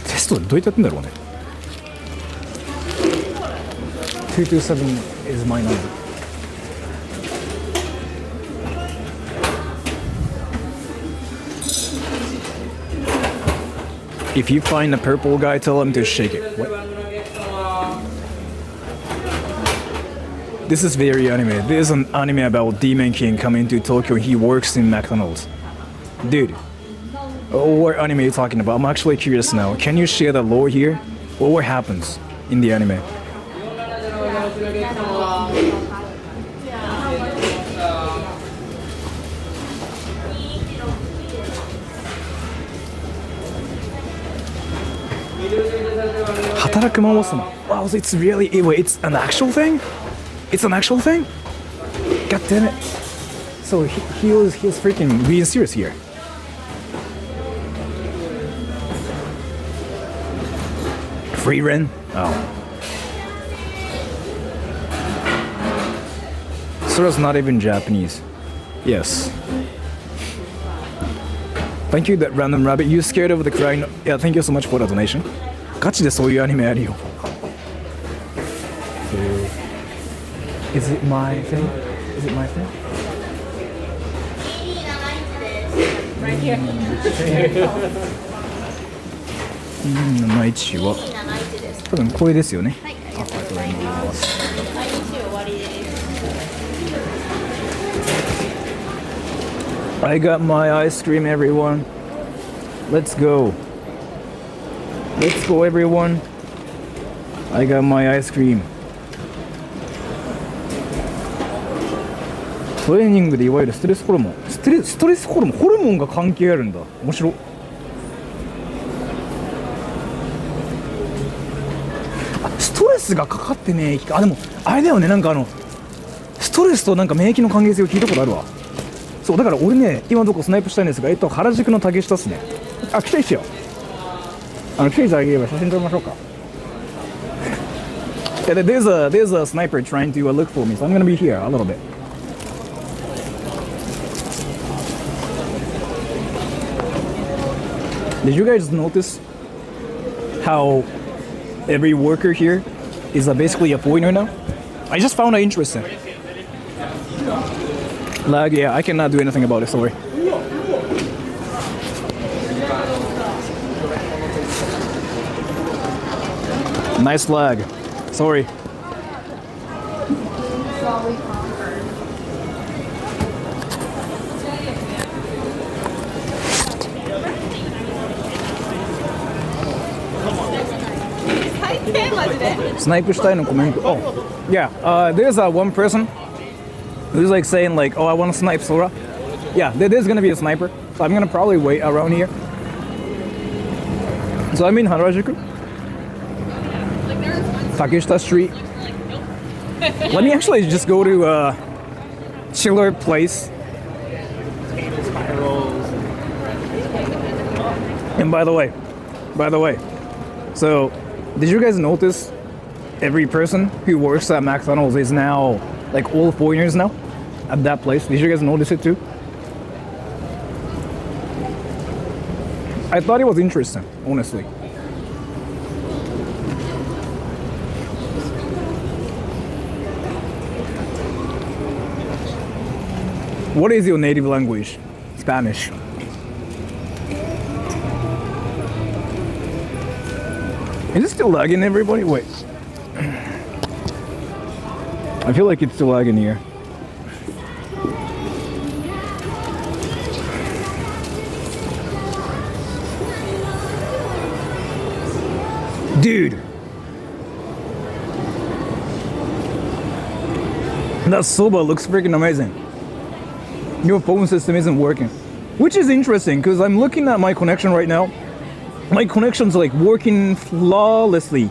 テストでどうやってやってんだろうね。227 is my number. If you find a purple guy, tell him to shake it. What? This is very anime. This is an anime about Demon King coming to Tokyo. He works in McDonald's. Dude, what anime are you talking about? I'm actually curious now. Can you share the lore here? What happens in the anime? Wow, it's really wait, it's an actual thing? It's an actual thing? God damn it. So he was freaking being serious here. Free Ren? Oh. Sora's not even Japanese. Yes. Thank you, that random rabbit. You scared of the crying? Yeah, thank you so much for the donation. ガチでそういうアニメあるよ。Is it my thing? Is it my thing? Right here. 生一は多分これですよね。はい、ありがとうございます。毎日終わりです。I got my ice cream, everyone. Let's go. Let's go, everyone. I got my ice cream. トレーニングでいわゆるストレスホルモンストレスホルモンが関係あるんだ。面白い。ストレスがかかってねえ。でもあれだよね、なんかストレスとなんか免疫の関係性を聞いたことあるわ。そうだから俺ね、今のとこスナイプしたいんですが、原宿の竹下っすね。来たいっすよ。来ていただければ写真撮りましょうか。Yeah, there's a sniper trying to look for me, so I'm gonna be here a little bit. Did you guys notice how every worker here is basically a foreigner now? I just found it interesting. Lag, yeah, I cannot do anything about it, sorry. Nice lag. Sorry. Sniperしたいのコメント。Oh, yeah. There's one person who's like saying like, oh, I want to snipe Sora. Yeah, there's gonna be a sniper. So I'm gonna probably wait around here. So I'm in Harajuku. Takeshita Street. Let me actually just go to a chiller place. And by the way, so did you guys notice every person who works at McDonald's is now like all foreigners now at that place? Did you guys notice it too? I thought it was interesting, honestly. What is your native language? Spanish. Is it still lagging, everybody? Wait. I feel like it's still lagging here. Dude! That soba looks freaking amazing. Your phone system isn't working. Which is interesting, because I'm looking at my connection right now. My connection's like working flawlessly.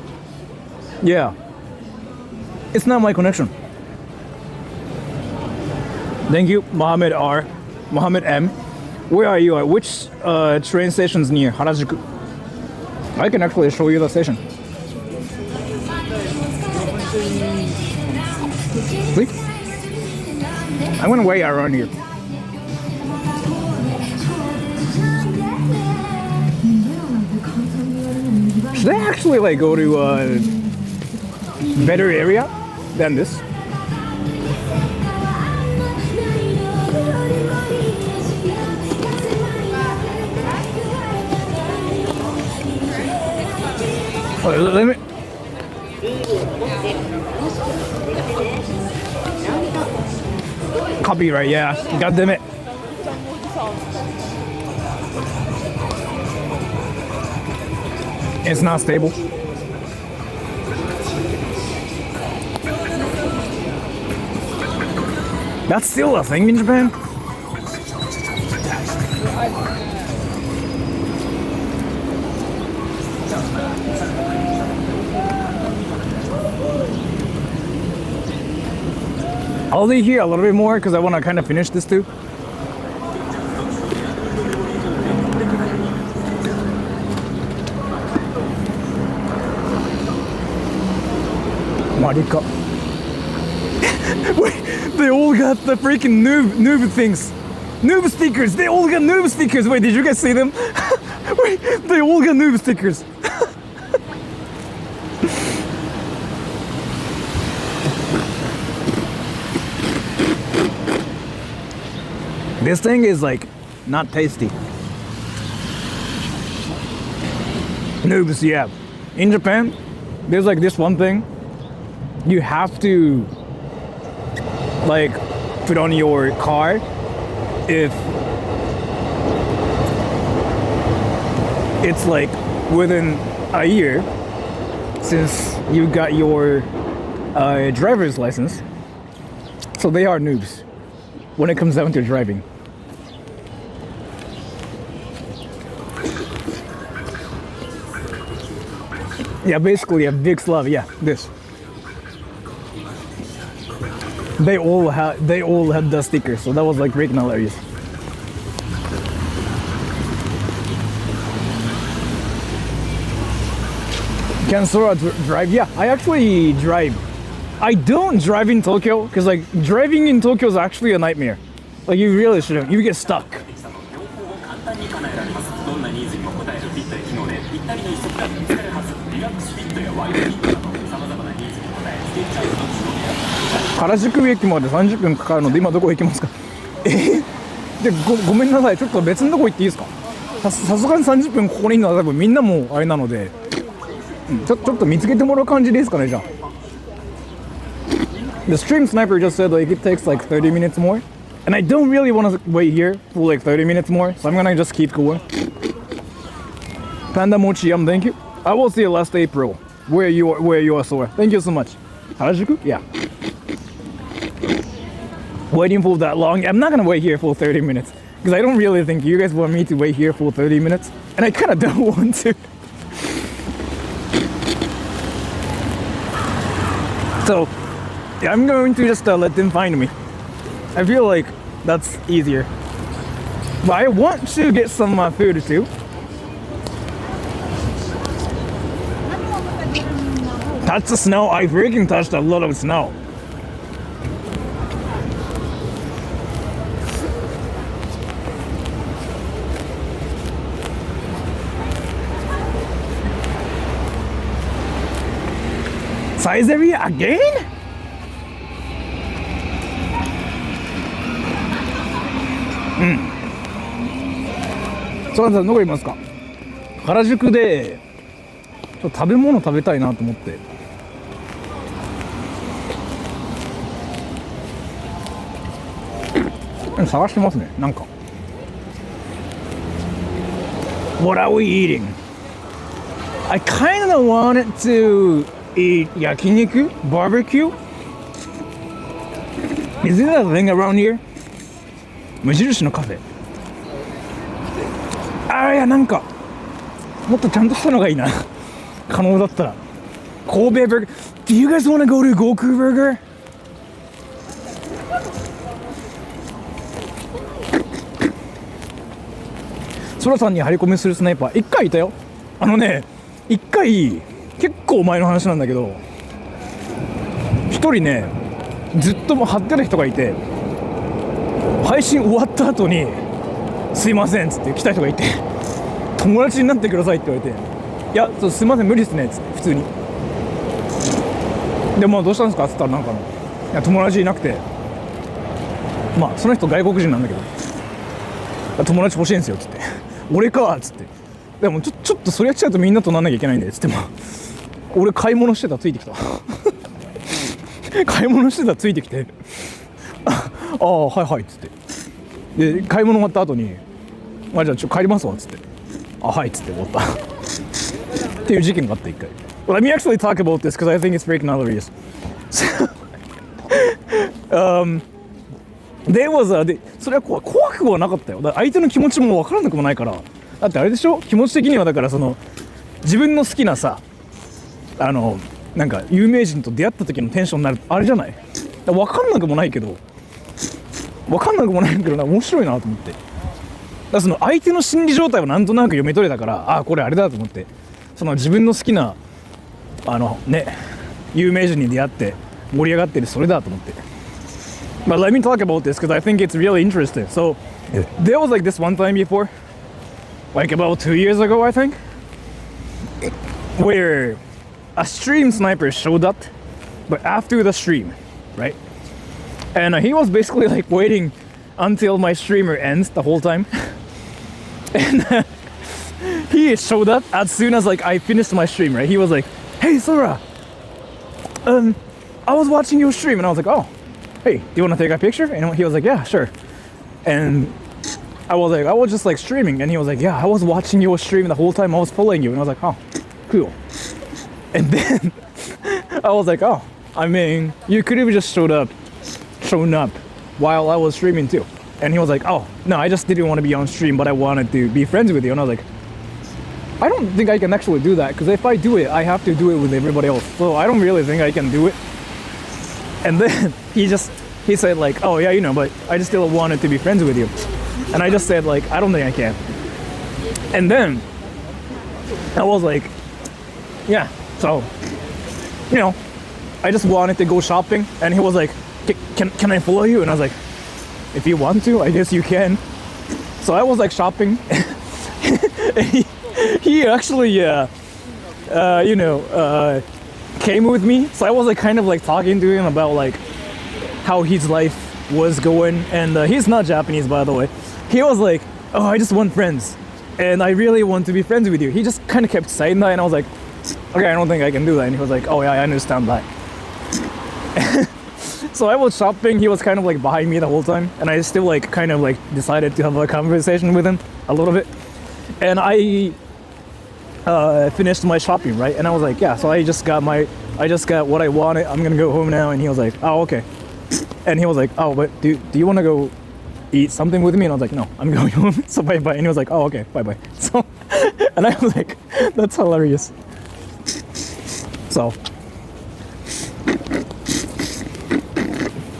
Yeah. It's not my connection. Thank you, Mohammed R. Mohammed M. Where are you at? Which train station's near Harajuku? I can actually show you the station. Please? I'm gonna wait around here. Should I actually like go to a better area than this? Let me. Copyright, yeah. God damn it. It's not stable. That's still a thing in Japan? I'll be here a little bit more because I want to kind of finish this too. Marika. Wait, they all got the freaking noob things. Noob stickers. They all got noob stickers. Wait, did you guys see them? Wait, they all got noob stickers. This thing is like not tasty. Noobs, yeah. In Japan, there's like this one thing you have to like put on your car if it's like within a year since you got your driver's license. So they are noobs. when it comes down to driving. Yeah, basically a big slab. Yeah, this. They all had the sticker, so that was like freaking hilarious. Can Sora drive? Yeah, I actually drive. I don't drive in Tokyo because like driving in Tokyo is actually a nightmare. Like you really shouldn't. You get stuck. 原宿駅まで30分かかるので今どこ行きますか？で ごめんなさい、ちょっと別のとこ行っていいですか？さすがに30分ここにいるのは多分みんなもあれなので、ちょっと見つけてもらう感じでいいですかね、じゃあ。The stream sniper just said like it takes like 30 minutes more, and I don't really want to wait here for like 30 minutes more, so I'm gonna just keep going. Panda Mochi, thank you. I will see you last April. Where you are, Sora. Thank you so much. Harajuku? Yeah. Waiting for that long. I'm not gonna wait here for 30 minutes because I don't really think you guys want me to wait here for 30 minutes, and I kind of don't want to. So, yeah, I'm going to just let them find me. I feel like that's easier. But I want to get some food too. Touch the snow. I freaking touched a lot of snow. Size area again?ソラさんどこいますか？原宿でちょっと食べ物食べたいなと思って。探してますね、なんか。What are we eating? I kind of wanted to eat 焼肉 barbecue. Is it a thing around here? 無印のカフェ。いやなんかもっとちゃんとしたのがいいな。可能だったら。神戸バーガー。Do you guys want to go to Goku Burger? ソラさんに張り込みするスナイパー1回いたよ。1回結構前の話なんだけど、1人ねずっと張ってた人がいて、配信終わった後にすいませんっつって来た人がいて、友達になってくださいって言われて、いやすいません無理ですねっつって普通に。でどうしたんですかっつったらなんかいや友達いなくて、その人外国人なんだけど友達欲しいんですよっつって、俺かっつって、でもちょっとそれやっちゃうとみんなとなんなきゃいけないんでっつっても、俺買い物してたらついてきた買い物してたらついてきてはいはいっつって、で買い物終わった後にじゃあ帰りますわっつって、はいっつって終わったっていう事件があって1回。Let me actually talk about this because I think it's freaking hilarious. There was a それは怖くはなかったよ。だから相手の気持ちも分からなくもないから。だってあれでしょ、気持ち的には。だから自分の好きなさ、なんか有名人と出会った時のテンションになるあれじゃない。分かんなくもないけど面白いなと思って。だから相手の心理状態をなんとなく読み取れたから、これあれだと思って、自分の好きな有名人に出会って盛り上がってるそれだと思って。But let me talk about this because I think it's really interesting. So there was like this one time before, like about 2 years ago, I think, where a stream sniper showed up, but after the stream, right? And he was basically like waiting until my streamer ends the whole time. And he showed up as soon as like I finished my stream, right? He was like, "Hey Sora, I was watching your stream," and I was like, "Oh, hey, do you want to take a picture?" And he was like, "Yeah, sure." And I was like, I was just like streaming, and he was like, "Yeah, I was watching your stream the whole time. I was following you." And I was like, "Oh, cool." And then I was like, "Oh, I mean, you could have just shown up while I was streaming too. And he was like, oh, no, I just didn't want to be on stream, but I wanted to be friends with you. And I was like, I don't think I can actually do that, because if I do it, I have to do it with everybody else. So I don't really think I can do it. And then he said like, oh yeah, but I just still wanted to be friends with you. And I just said like, I don't think I can. And then I was like, yeah, so, I just wanted to go shopping. And he was like, can I follow you? And I was like, if you want to, I guess you can. So I was like shopping. he actually, came with me. So I was like kind of like talking to him about like how his life was going. And he's not Japanese, by the way. He was like, oh, I just want friends. And I really want to be friends with you. He just kind of kept saying that. And I was like, okay, I don't think I can do that. And he was like, oh yeah, I understand that. So I was shopping, he was kind of like behind me the whole time, and I still like kind of like decided to have a conversation with him a little bit. And I finished my shopping, right? And I was like, yeah, so I just got what I wanted. I'm gonna go home now. And he was like, oh, okay. And he was like, oh, but do you want to go eat something with me? And I was like, no, I'm going home. So bye bye. And he was like, oh, okay, bye bye. So, and I was like, that's hilarious. So.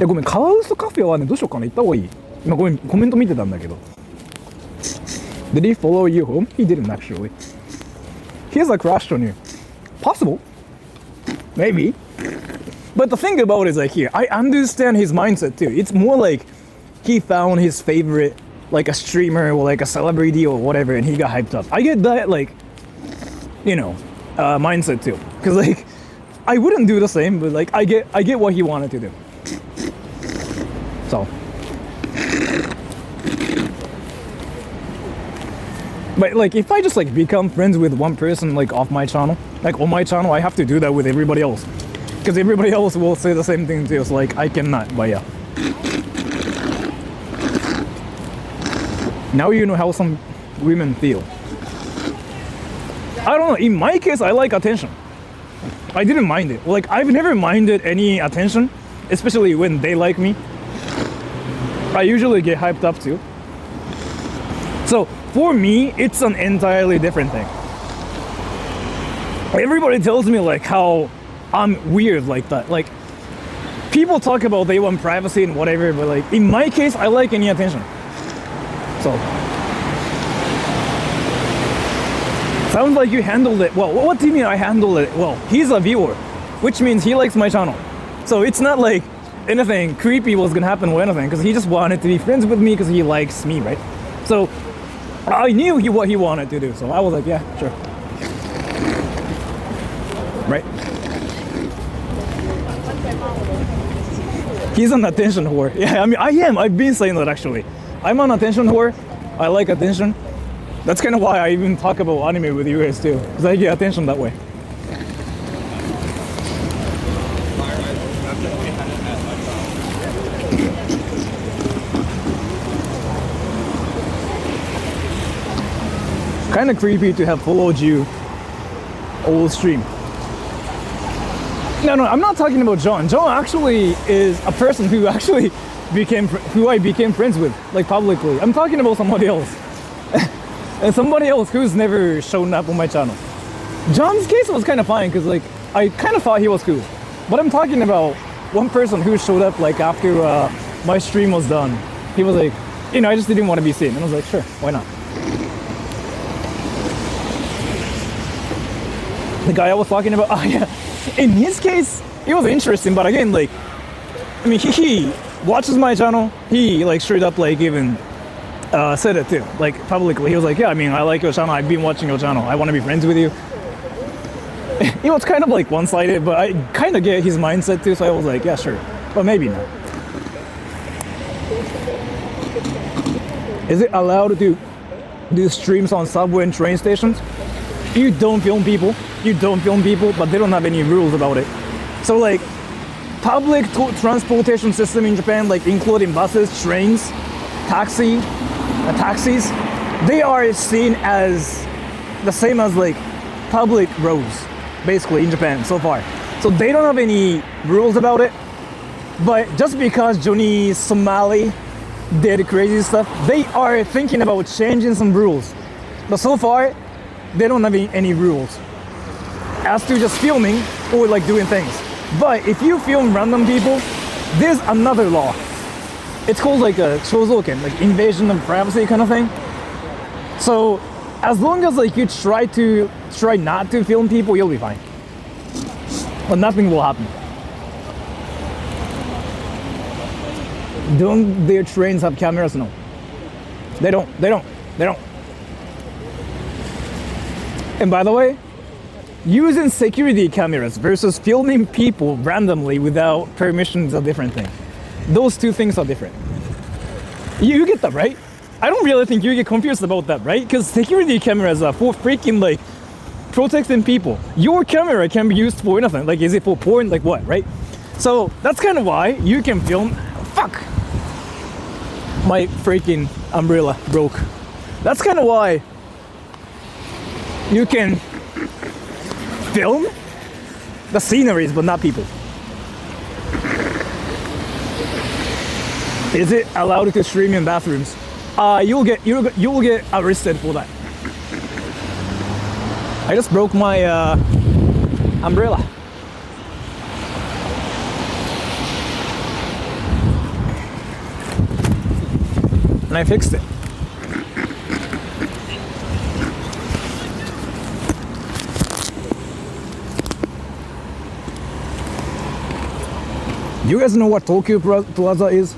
ごめん、カワウソカフェはね、どうしようかな、行った方がいい。今ごめん、コメント見てたんだけど。Did he follow you home? He didn't actually. He has a crush on you. Possible. Maybe. But the thing about it is like here, I understand his mindset too. It's more like he found his favorite, like a streamer or like a celebrity or whatever, and he got hyped up. I get that, like, mindset too. Because like, I wouldn't do the same, but like, I get what he wanted to do. So, but like if I just like become friends with one person like off my channel, like on my channel, I have to do that with everybody else, because everybody else will say the same thing too. So like I cannot. But yeah, now you know how some women feel. I don't know. In my case, I like attention. I didn't mind it. Like I've never minded any attention, especially when they like me. I usually get hyped up too. So for me, it's an entirely different thing. Everybody tells me like how I'm weird like that. Like people talk about they want privacy and whatever, but like in my case, I like any attention. So sounds like you handled it well. What do you mean I handled it well? He's a viewer, which means he likes my channel. So it's not like anything creepy was gonna happen or anything, because he just wanted to be friends with me because he likes me, right? So I knew what he wanted to do, so I was like, yeah, sure. Right? He's an attention whore. Yeah, I mean, I am. I've been saying that actually. I'm an attention whore. I like attention. That's kind of why I even talk about anime with you guys too, because I get attention that way. Kind of creepy to have followed you all stream. No, I'm not talking about John. John actually is a person who actually who I became friends with, like publicly. I'm talking about somebody else. And somebody else who's never shown up on my channel. John's case was kind of fine because like I kind of thought he was cool. But I'm talking about one person who showed up like after my stream was done. He was like, I just didn't want to be seen. And I was like, sure, why not? The guy I was talking about, oh yeah, in his case, it was interesting, but again, like, I mean, he watches my channel, he like straight up like even said it too, like publicly. He was like, yeah, I mean, I like your channel, I've been watching your channel, I want to be friends with you. It was kind of like one-sided, but I kind of get his mindset too, so I was like, yeah, sure, but maybe not. Is it allowed to do streams on subway and train stations? You don't film people, but they don't have any rules about it. So like, public transportation system in Japan, like including buses, trains, taxis, they are seen as the same as like public roads, basically in Japan so far. So they don't have any rules about it. But just because Johnny Somali did crazy stuff, they are thinking about changing some rules. But so far, they don't have any rules as to just filming or like doing things. But if you film random people, there's another law. It's called like a 肖像権, like invasion of privacy kind of thing. So as long as like you try not to film people, you'll be fine. But nothing will happen. Don't their trains have cameras? No. They don't. And by the way, using security cameras versus filming people randomly without permission is a different thing. Those two things are different. You get that, right? I don't really think you get confused about that, right? Because security cameras are for freaking like protecting people. Your camera can be used for anything. Like, is it for porn? Like what, right? So that's kind of why you can film. Fuck! My freaking umbrella broke. That's kind of why you can film the sceneries but not people. Is it allowed to stream in bathrooms? You'll get arrested for that. I just broke my umbrella. And I fixed it. Do you guys know what Tokyo Plaza is?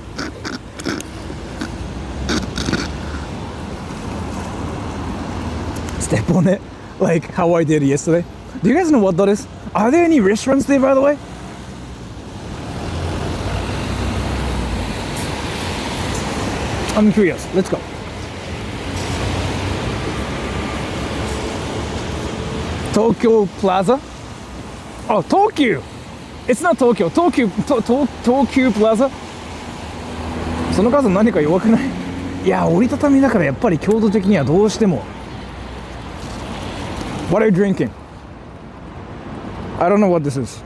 Step on it, like how I did yesterday. Do you guys know what that is? Are there any restaurants there, by the way? I'm curious. Let's go. Tokyo Plaza? Oh, Tokyo! It's not Tokyo. Tokyo Plaza? その数何か弱くない？いや、折りたたみだからやっぱり強度的にはどうしても。What are you drinking? I don't know what this is.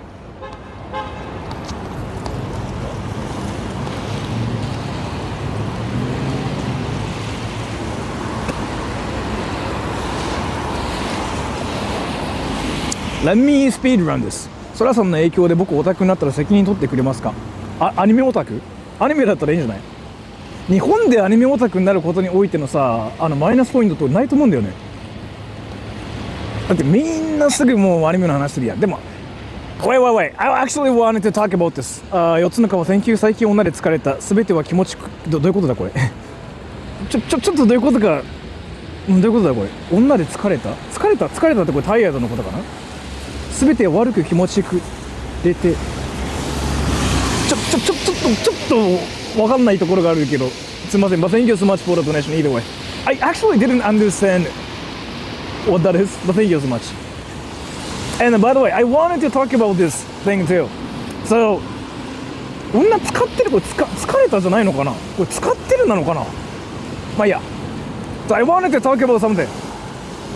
Let me speedrun this. ソラさんの影響で僕オタクになったら責任取ってくれますか？アニメオタク？アニメだったらいいんじゃない？日本でアニメオタクになることにおいてのさ、マイナスポイントとないと思うんだよね。だってみんなすぐもうアニメの話するやん。でも Wait. I actually wanted to talk about this. 4つの顔 Thank you 最近女で疲れた。すべては気持ちどういうことだこれちょっとどういうことか。どういうことだこれ。女で疲れたってこれタイヤードのことかな。すべて悪く気持ちくれてちょっとわかんないところがあるけどすいません。But thank you so much for the donation either way. I actually didn't understand what that is, but thank you so much. And by the way, I wanted to talk about this thing too. So 女使ってるこれ疲れたじゃないのかな、これ使ってるなのかな、まあいいや。So I wanted to talk about something.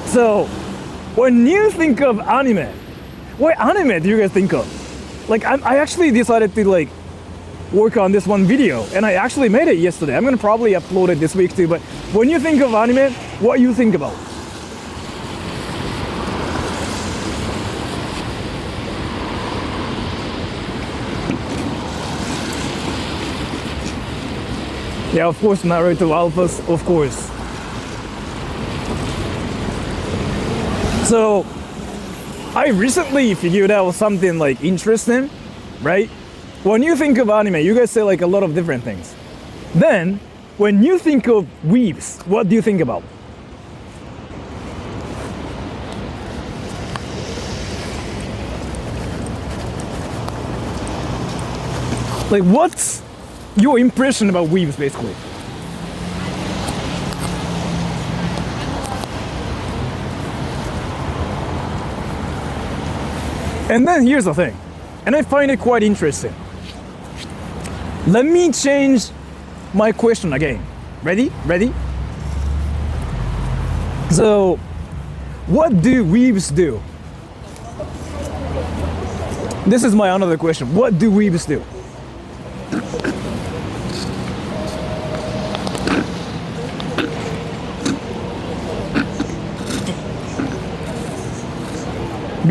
So when you think of anime, what anime do you guys think of? Like I actually decided to like work on this one video and I actually made it yesterday. I'm gonna probably upload it this week too, but when you think of anime, what do you think about? Yeah, of course, Naruto Alphas, of course. So I recently figured out something like interesting, right? When you think of anime, you guys say like a lot of different things. Then, when you think of weebs, what do you think about? Like, what's your impression about weebs, basically? And then here's the thing, and I find it quite interesting. Let me change my question again. Ready? So, what do weebs do? This is my another question. What do weebs do?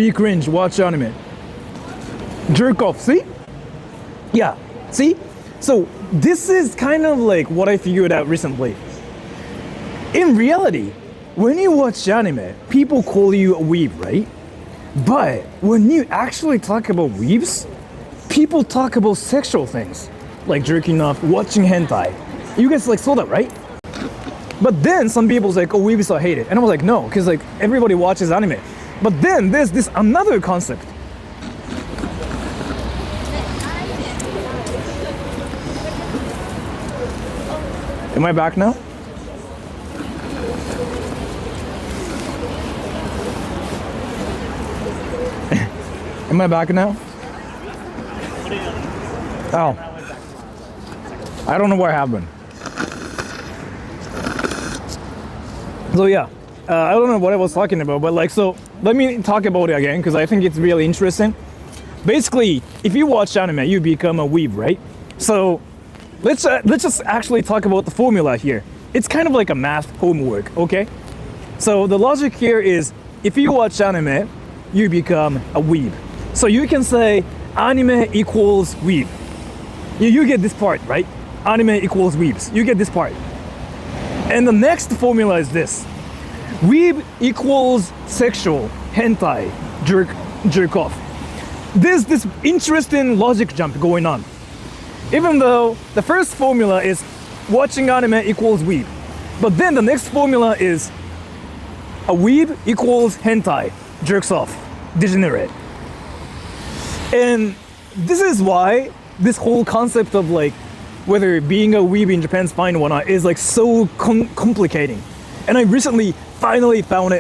Be cringe, watch anime. Jerk off, see? Yeah, see? So this is kind of like what I figured out recently. In reality, when you watch anime, people call you a weeb, right? But when you actually talk about weebs, people talk about sexual things, like jerking off, watching hentai. You guys like saw that, right? But then some people's like, oh, weebs are hated. And I was like, no, because like everybody watches anime. But then there's this another concept. Am I back now? Am I back now? Oh. I don't know what happened. So yeah, I don't know what I was talking about, but like, so let me talk about it again because I think it's really interesting. Basically, if you watch anime, you become a weeb, right? So let's just actually talk about the formula here. It's kind of like a math homework, okay? So the logic here is, if you watch anime, you become a weeb. So you can say anime equals weeb. You get this part, right? Anime equals weebs. You get this part. And the next formula is this. Weeb equals sexual, hentai, jerk off. There's this interesting logic jump going on. Even though the first formula is watching anime equals weeb. But then the next formula is a weeb equals hentai, jerks off, degenerate. And this is why this whole concept of like whether being a weeb in Japan's fine or whatnot is like so complicating. And I recently finally found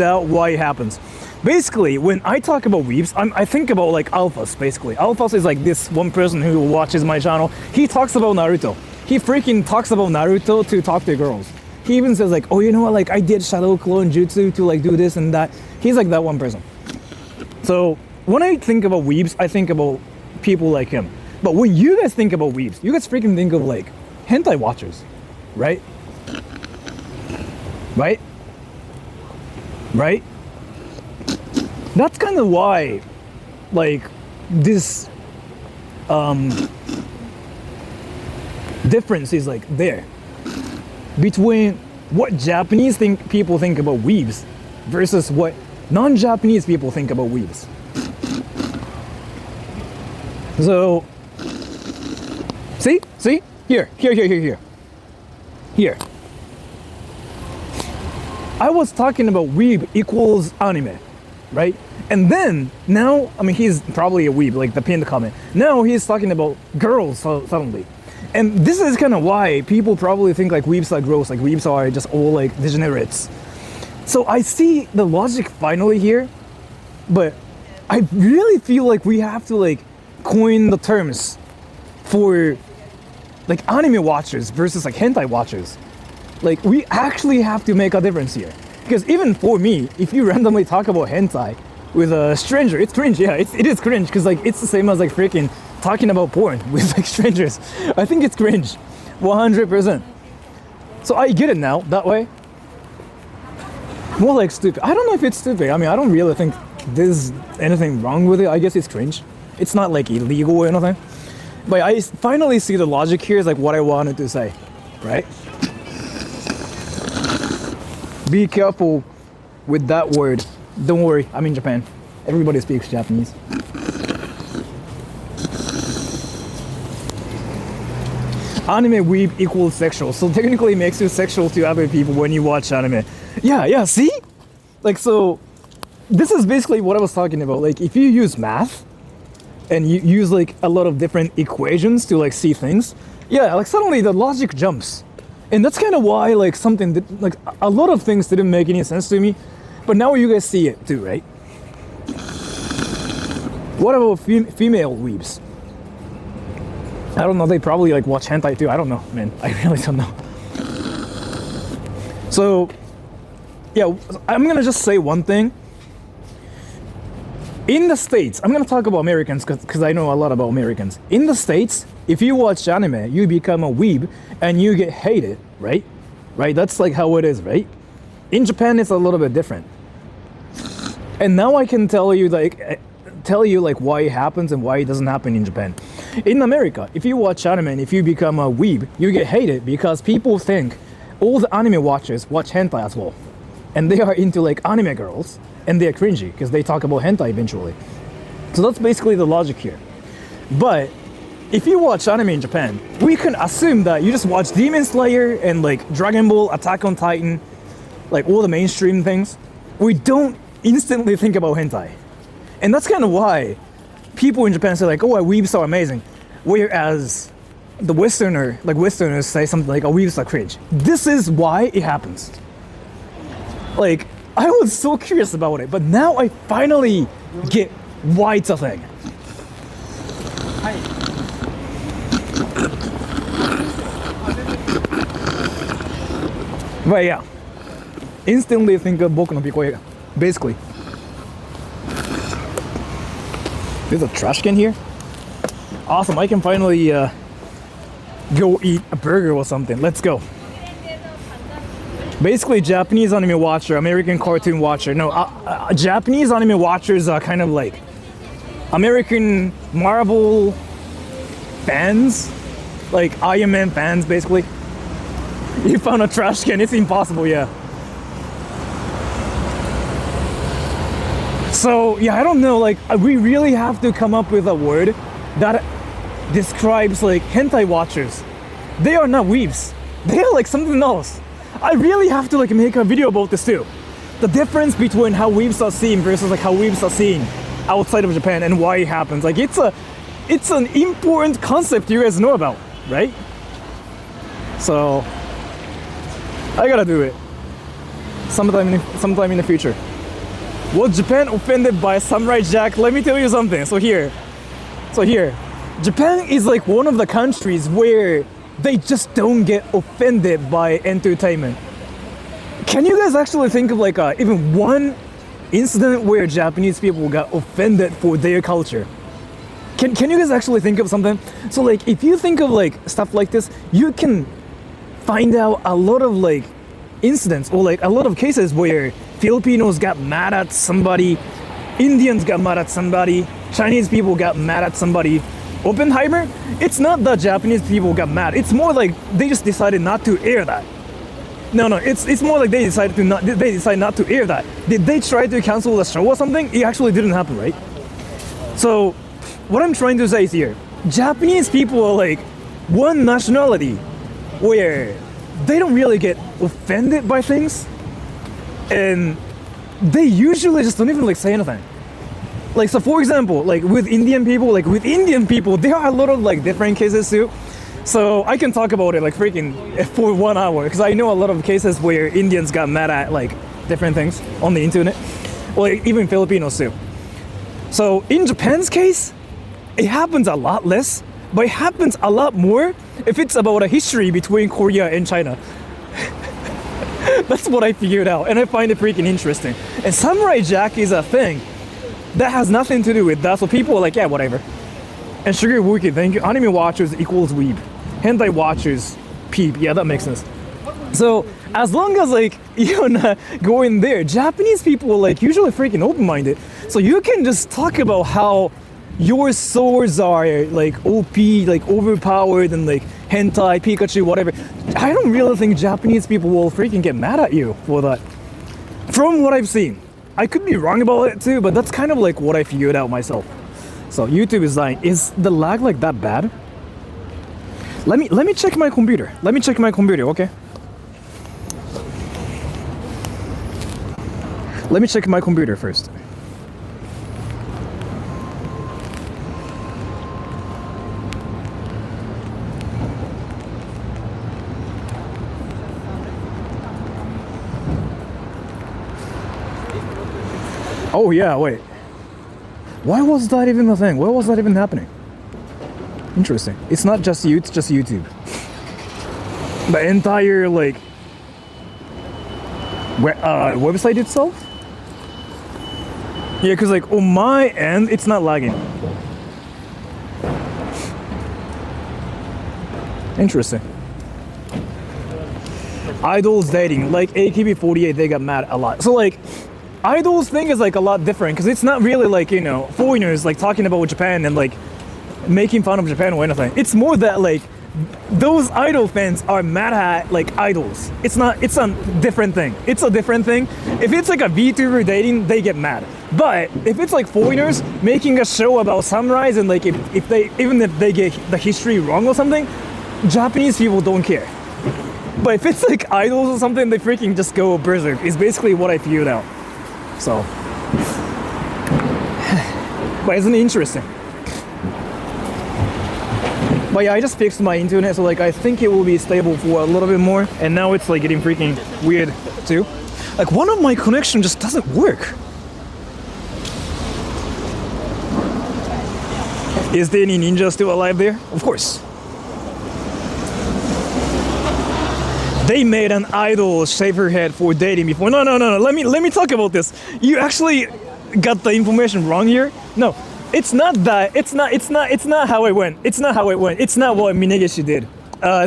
out why it happens. Basically, when I talk about weebs, I think about like alphas, basically. Alphas is like this one person who watches my channel. He talks about Naruto. He freaking talks about Naruto to talk to girls. He even says like, oh, you know what, like I did Shadow Clone Jutsu to like do this and that. He's like that one person. So when I think about weebs, I think about people like him. But when you guys think about weebs, you guys freaking think of like hentai watchers, right? Right? Right? That's kind of why, like, this difference is like there between what Japanese people think about weebs versus what non-Japanese people think about weebs. So, see, here. I was talking about weeb equals anime, right? And then now, I mean, he's probably a weeb, like the pinned comment. Now he's talking about girls suddenly. And this is kind of why people probably think like weebs are gross, like weebs are just all like degenerates. So I see the logic finally here, but I really feel like we have to like coin the terms for like anime watchers versus like hentai watchers. Like we actually have to make a difference here. Because even for me, if you randomly talk about hentai with a stranger, it's cringe. Yeah, it is cringe because like it's the same as like freaking talking about porn with like strangers. I think it's cringe, 100%. So I get it now that way. More like stupid. I don't know if it's stupid. I mean, I don't really think there's anything wrong with it. I guess it's cringe. It's not like illegal or anything. But I finally see the logic here is like what I wanted to say, right? Be careful with that word. Don't worry, I'm in Japan. Everybody speaks Japanese. Anime weeb equals sexual. So technically it makes you sexual to other people when you watch anime. Yeah, see? Like, so this is basically what I was talking about. Like, if you use math and you use like a lot of different equations to like see things, yeah, like suddenly the logic jumps. And that's kind of why like like a lot of things didn't make any sense to me, but now you guys see it too, right? What about female weebs? I don't know, they probably like watch hentai too. I don't know, man. I really don't know. So, yeah, I'm gonna just say one thing. In the States, I'm gonna talk about Americans because I know a lot about Americans. In the States, if you watch anime, you become a weeb and you get hated, right? Right? That's like how it is, right? In Japan, it's a little bit different. And now I can tell you like why it happens and why it doesn't happen in Japan. In America, if you watch anime and if you become a weeb, you get hated because people think all the anime watchers watch hentai as well. And they are into like anime girls and they're cringy because they talk about hentai eventually. So that's basically the logic here. But if you watch anime in Japan, we can assume that you just watch Demon Slayer and like Dragon Ball, Attack on Titan, like all the mainstream things. We don't instantly think about hentai. And that's kind of why people in Japan say like, oh, weebs are amazing. Whereas the Westerners say something like, oh, weebs are cringe. This is why it happens. Like, I was so curious about it, but now I finally get why it's a thing. But yeah, instantly think of Boku no Pico Eiga, basically. There's a trash can here? Awesome, I can finally go eat a burger or something. Let's go. Basically, Japanese anime watcher, American cartoon watcher. No, Japanese anime watchers are kind of like American Marvel fans, like Iron Man fans, basically. You found a trash can, it's impossible, yeah. So, yeah, I don't know, like, we really have to come up with a word that describes, like, hentai watchers. They are not weebs. They are, like, something else. I really have to, like, make a video about this, too. The difference between how weebs are seen versus, like, how weebs are seen outside of Japan and why it happens. Like, it's an important concept you guys know about, right? So, I gotta do it. Sometime in the future. Was Japan offended by Samurai Jack? Let me tell you something. So here, Japan is like one of the countries where they just don't get offended by entertainment. Can you guys actually think of like even one incident where Japanese people got offended for their culture? Can you guys actually think of something? So like if you think of like stuff like this, you can find out a lot of like incidents or like a lot of cases where Filipinos got mad at somebody, Indians got mad at somebody, Chinese people got mad at somebody. Oppenheimer, it's not that Japanese people got mad. It's more like they just decided not to air that. No, it's more like they decided not to air that. Did they try to cancel the show or something? It actually didn't happen, right? So, what I'm trying to say is here, Japanese people are like one nationality where they don't really get offended by things, and they usually just don't even like say anything. Like, so for example, like with Indian people, there are a lot of like different cases too. So I can talk about it like freaking for 1 hour because I know a lot of cases where Indians got mad at like different things on the internet, or like, even Filipinos too. So in Japan's case, it happens a lot less, but it happens a lot more if it's about a history between Korea and China. That's what I figured out, and I find it freaking interesting. And Samurai Jack is a thing that has nothing to do with that, so people are like, yeah, whatever. And Sugar Wookie, thank you. Anime watchers equals weeb. Hentai watchers, peep. Yeah, that makes sense. So, as long as like you're not going there, Japanese people are like usually freaking open-minded. So you can just talk about how your swords are like OP, like overpowered, and like hentai, Pikachu, whatever. I don't really think Japanese people will freaking get mad at you for that. From what I've seen. I could be wrong about it too, but that's kind of like what I figured out myself. So YouTube is like, is the lag like that bad? Let me check my computer. Okay? Let me check my computer first. Oh yeah, wait. Why was that even a thing? Why was that even happening? Interesting. It's not just you, it's just YouTube. The entire like website itself? Yeah, because like on my end, it's not lagging. Interesting. Idols dating, like AKB48, they got mad a lot. So like, idols thing is like a lot different because it's not really like, you know, foreigners like talking about Japan and like making fun of Japan or anything. It's more that like those idol fans are mad at like idols. It's a different thing. It's a different thing. If it's like a VTuber dating, they get mad. But if it's like foreigners making a show about samurais and like if they get the history wrong or something, Japanese people don't care. But if it's like idols or something, they freaking just go berserk. Is basically what I figured out. So, but isn't it interesting? But yeah, I just fixed my internet, so like I think it will be stable for a little bit more. And now it's like getting freaking weird too. Like one of my connection just doesn't work. Is there any ninja still alive there? Of course. They made an idol shave her head for dating before. No. Let me talk about this. You actually got the information wrong here. No. It's not that. It's not how it went. It's not how it went. It's not what Minegishi did.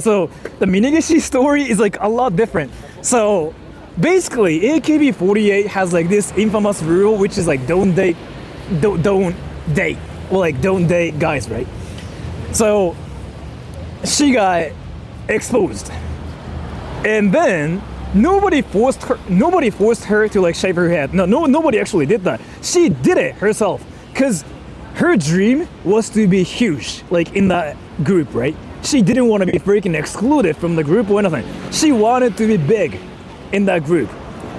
So the Minegishi story is like a lot different. So basically, AKB48 has like this infamous rule, which is like don't date, well, like don't date guys, right? So she got exposed, and then nobody forced her to like shave her head. Nobody actually did that. She did it herself, cause her dream was to be huge, like in that group, right? She didn't want to be freaking excluded from the group or anything. She wanted to be big in that group.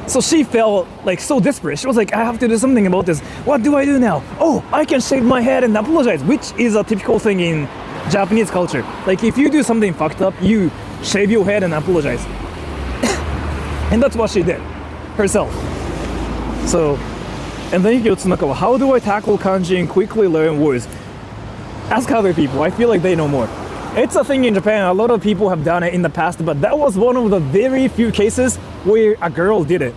So she felt like so desperate. She was like, I have to do something about this. What do I do now? Oh, I can shave my head and apologize, which is a typical thing in Japanese culture. Like if you do something fucked up, you shave your head and apologize. And that's what she did herself. So, and then Yuki Tsunakawa, how do I tackle kanji and quickly learn words? Ask other people. I feel like they know more. It's a thing in Japan. A lot of people have done it in the past, but that was one of the very few cases where a girl did it.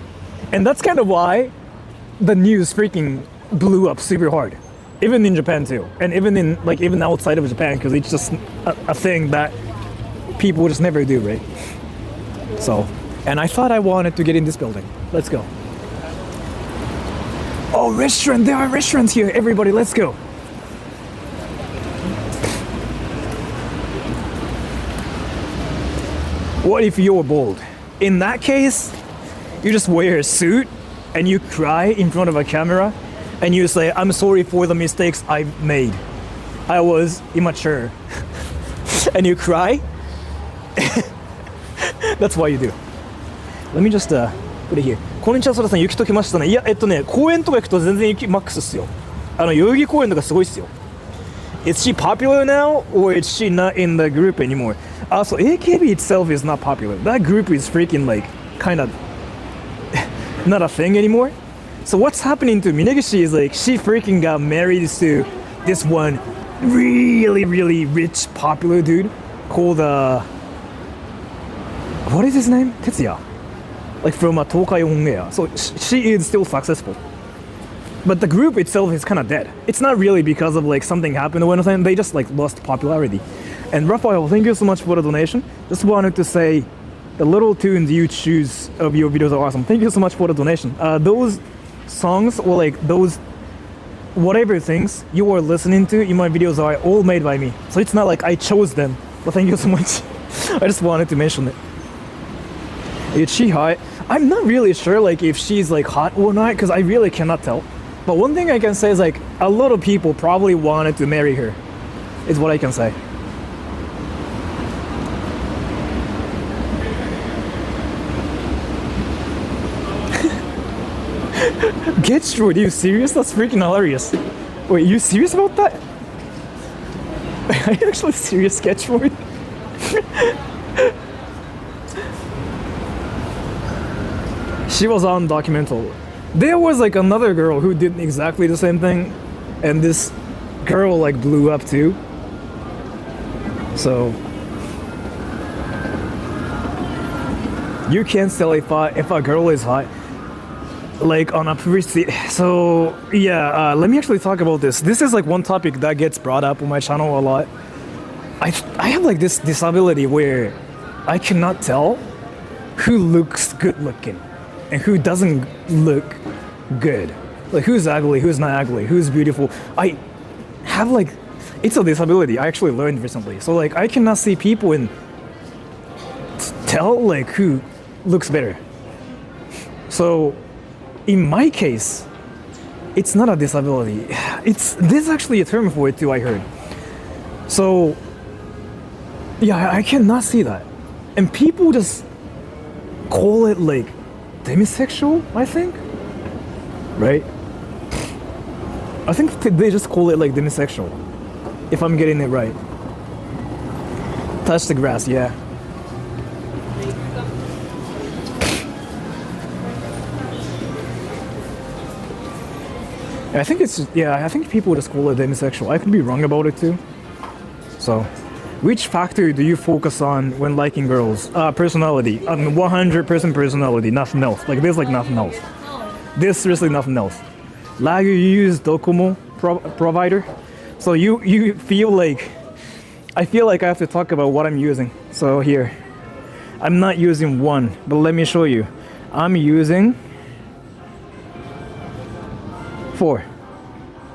And that's kind of why the news freaking blew up super hard. Even in Japan too. And even outside of Japan, because it's just a thing that people just never do, right? So, and I thought I wanted to get in this building. Let's go. Oh, restaurant! There are restaurants here. Everybody, let's go. What if you're bald? In that case, you just wear a suit and you cry in front of a camera and you say, I'm sorry for the mistakes I made. I was immature. And you cry. That's what you do. Let me just put it here. こんにちは、ソラさん、雪解けましたね。いや、公園とか行くと全然雪マックスっすよ。代々木公園とかすごいっすよ。Is she popular now, or is she not in the group anymore? So AKB itself is not popular. That group is freaking like kind of not a thing anymore. So what's happening to Minegishi is like she freaking got married to this one really, really rich, popular dude called what is his name? Tetsuya. Like from Tokai Onkei. So she is still successful. But the group itself is kind of dead. It's not really because of like something happened or anything. They just like lost popularity. And Raphael, thank you so much for the donation. Just wanted to say the little tunes you choose of your videos are awesome. Thank you so much for the donation. Those songs or like those whatever things you are listening to in my videos are all made by me. So it's not like I chose them. But thank you so much. I just wanted to mention it. Is she hot? I'm not really sure like if she's like hot or not because I really cannot tell. But one thing I can say is like a lot of people probably wanted to marry her. Is what I can say. Get destroyed, are you serious? That's freaking hilarious. Wait, you serious about that? Are you actually serious, get destroyed? She was on documental. There was like another girl who did exactly the same thing, and this girl like blew up too. So you can't tell if a girl is hot like on a previous. So yeah, let me actually talk about this. This is like one topic that gets brought up on my channel a lot. I have like this disability where I cannot tell who looks good looking and who doesn't look good. Like who's ugly, who's not ugly, who's beautiful. I have like, it's a disability I actually learned recently. So like I cannot see people and tell like who looks better. So in my case, it's not a disability. There's actually a term for it too, I heard. So yeah, I cannot see that. And people just call it like demisexual, I think. Right? I think they just call it like demisexual, if I'm getting it right. Touch the grass, yeah. I think I think people just call it demisexual. I could be wrong about it too. So, which factor do you focus on when liking girls? Personality. 100% personality, nothing else. Like there's like nothing else. There's seriously nothing else. Like you use Docomo provider, so you feel like, I feel like I have to talk about what I'm using. So here, I'm not using one, but let me show you. I'm using 4.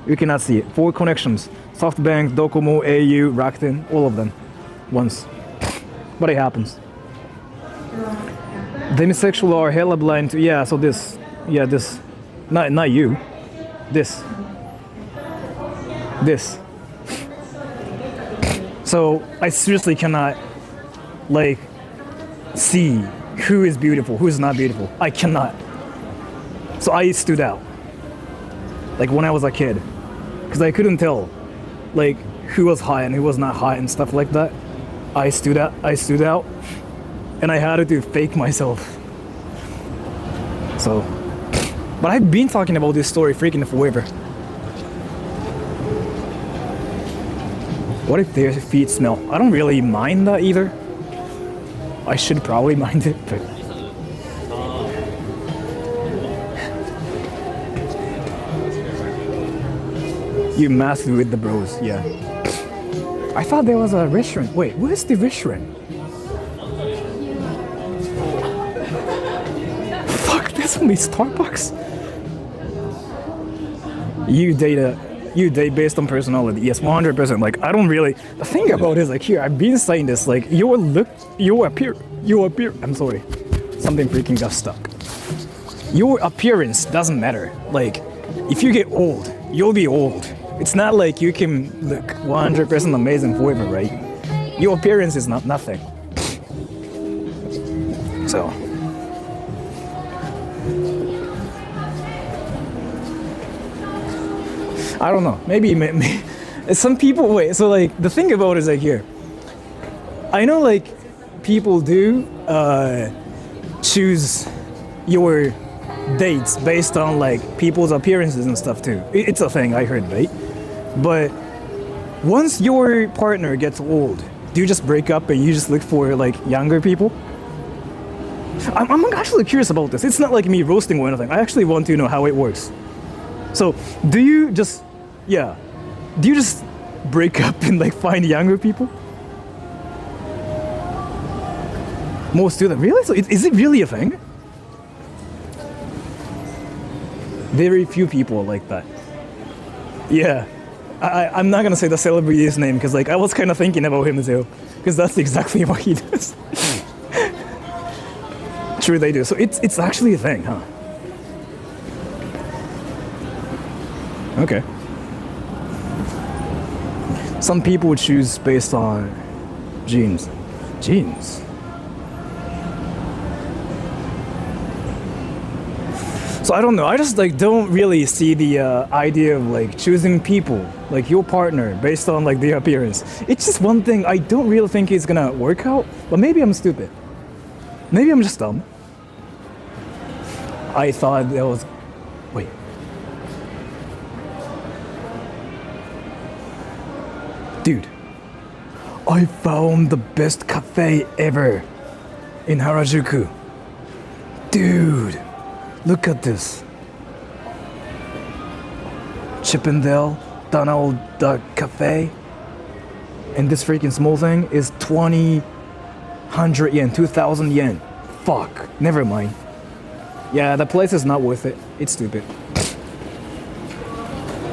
You cannot see it. 4 connections. SoftBank, Docomo, AU, Rakuten, all of them. Once. But it happens. Demisexual are hella blind to, yeah, so this. Yeah, this. Not you. This. So I seriously cannot like see who is beautiful, who is not beautiful. I cannot. So I stood out. Like when I was a kid, because I couldn't tell like who was hot and who was not hot and stuff like that. I stood out, and I had to fake myself. So, but I've been talking about this story freaking forever. What if their feet smell? I don't really mind that either. I should probably mind it, but you masked with the bros, yeah. I thought there was a restaurant. Wait, where's the restaurant? Fuck, there's only Starbucks. You date based on personality. Yes, 100%. Like I don't really. The thing about it is like here, I've been saying this. Like your appear. I'm sorry, something freaking got stuck. Your appearance doesn't matter. Like if you get old, you'll be old. It's not like you can look 100% amazing forever, right? Your appearance is nothing. So. I don't know. Maybe some people. Wait. So like the thing about it is like here. I know like people do choose your dates based on like people's appearances and stuff too. It's a thing I heard, right? But once your partner gets old, do you just break up and you just look for like younger people? I'm actually curious about this. It's not like me roasting or anything. I actually want to know how it works. So do you just break up and like find younger people? Most do that. Really? So is it really a thing? Very few people are like that. Yeah. I'm not gonna say the celebrity's name because like I was kind of thinking about him too, because that's exactly what he does. True, they do. So it's actually a thing, huh? Okay. Some people choose based on genes. Genes. So I don't know. I just like don't really see the idea of like choosing people, like your partner, based on like their appearance. It's just one thing I don't really think is gonna work out. But maybe I'm stupid. Maybe I'm just dumb. I thought there was. Wait. Dude, I found the best cafe ever in Harajuku. Dude. Look at this. Chippendale Donald Duck Cafe. And this freaking small thing is 2,100 yen, 2,000 yen. Fuck, never mind. Yeah, the place is not worth it. It's stupid.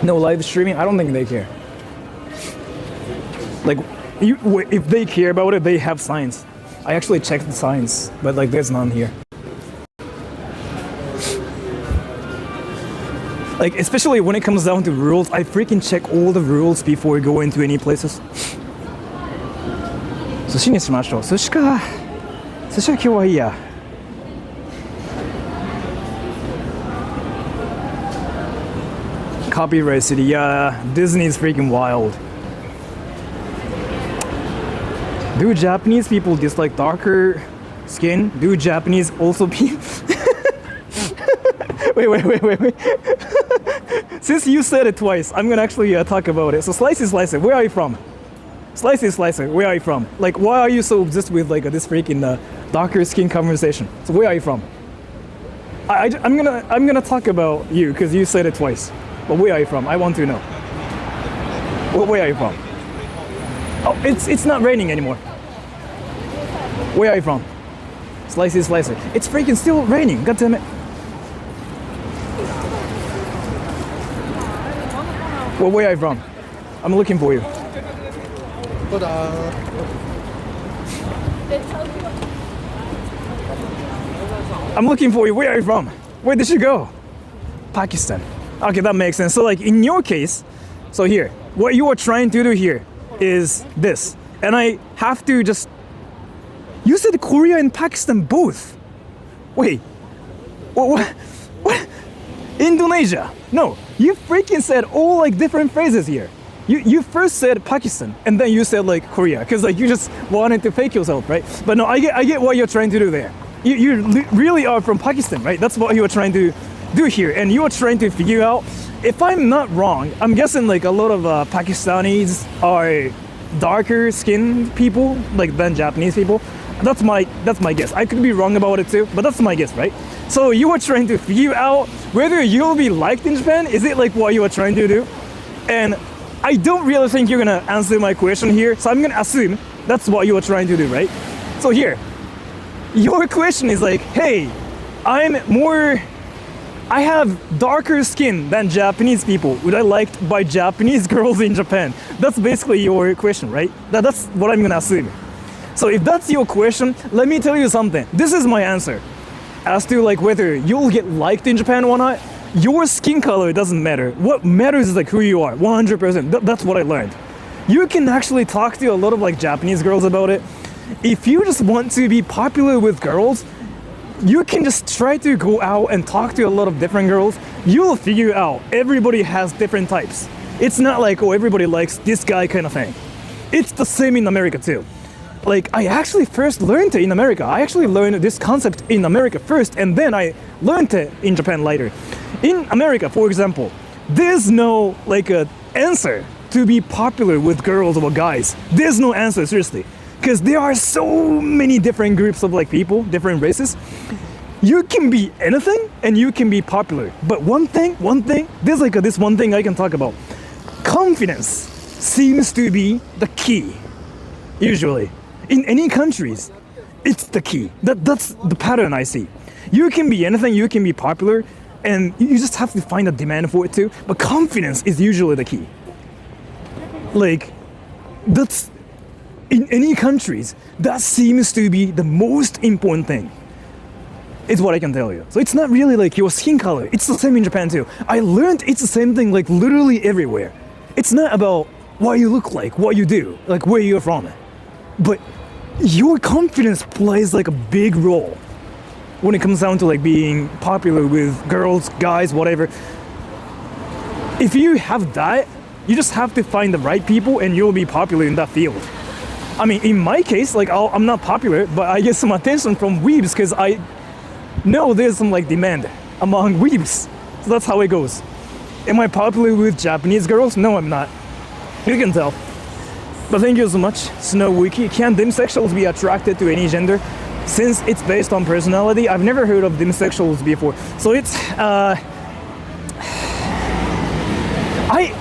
No live streaming? I don't think they care. Like, if they care about it, they have signs. I actually checked the signs, but like there's none here. Like, especially when it comes down to rules, I freaking check all the rules before going to any places. 寿司にしましょう。寿司か。寿司は今日はいいや。Copyright City, yeah, Disney's freaking wild. Do Japanese people dislike darker skin? Do Japanese also be... wait. Since you said it twice, I'm gonna actually talk about it. So Slice, where are you from? Slice, where are you from? Like, why are you so obsessed with like this freaking darker skin conversation? So where are you from? I'm gonna talk about you because you said it twice. But where are you from? I want to know. Where are you from? Oh, it's not raining anymore. Where are you from? Slice. It's freaking still raining. God damn it. Well, where are you from? I'm looking for you. I'm looking for you. Where are you from? Where did you go? Pakistan. Okay, that makes sense. So like in your case, so here, what you are trying to do here is this. And I have to just... You said Korea and Pakistan both. Wait. What? Indonesia. No, you freaking said all like different phrases here. You first said Pakistan and then you said like Korea because like you just wanted to fake yourself, right? But no, I get what you're trying to do there. You really are from Pakistan, right? That's what you are trying to do here, and you are trying to figure out. If I'm not wrong, I'm guessing like a lot of Pakistanis are darker skinned people like than Japanese people. That's my guess. I could be wrong about it too, but that's my guess, right? So you are trying to figure out whether you'll be liked in Japan. Is it like what you are trying to do? And I don't really think you're gonna answer my question here, so I'm gonna assume that's what you are trying to do, right? So here, your question is like, hey, I have darker skin than Japanese people. Would I liked by Japanese girls in Japan? That's basically your question, right? That's what I'm gonna assume. So if that's your question, let me tell you something. This is my answer. As to like whether you'll get liked in Japan or not, your skin color doesn't matter. What matters is like who you are, 100%. That's what I learned. You can actually talk to a lot of like Japanese girls about it. If you just want to be popular with girls, you can just try to go out and talk to a lot of different girls. You'll figure out everybody has different types. It's not like, oh, everybody likes this guy kind of thing. It's the same in America too. Like, I actually first learned it in America. I actually learned this concept in America first, and then I learned it in Japan later. In America, for example, there's no like answer to be popular with girls or guys. There's no answer, seriously. Because there are so many different groups of like people, different races. You can be anything and you can be popular. But one thing, there's like this one thing I can talk about. Confidence seems to be the key, usually. In any countries, it's the key. That's the pattern I see. You can be anything, you can be popular, and you just have to find a demand for it too. But confidence is usually the key. Like, that's... In any countries, that seems to be the most important thing. It's what I can tell you. So it's not really like your skin color. It's the same in Japan too. I learned it's the same thing like literally everywhere. It's not about what you look like, what you do, like where you're from. But your confidence plays like a big role when it comes down to like being popular with girls, guys, whatever. If you have that, you just have to find the right people and you'll be popular in that field. I mean, in my case, like I'm not popular, but I get some attention from weebs because I know there's some like demand among weebs. So that's how it goes. Am I popular with Japanese girls? No, I'm not. You can tell. But thank you so much, Snow Wiki. Can demisexuals be attracted to any gender? Since it's based on personality, I've never heard of demisexuals before. So it's, I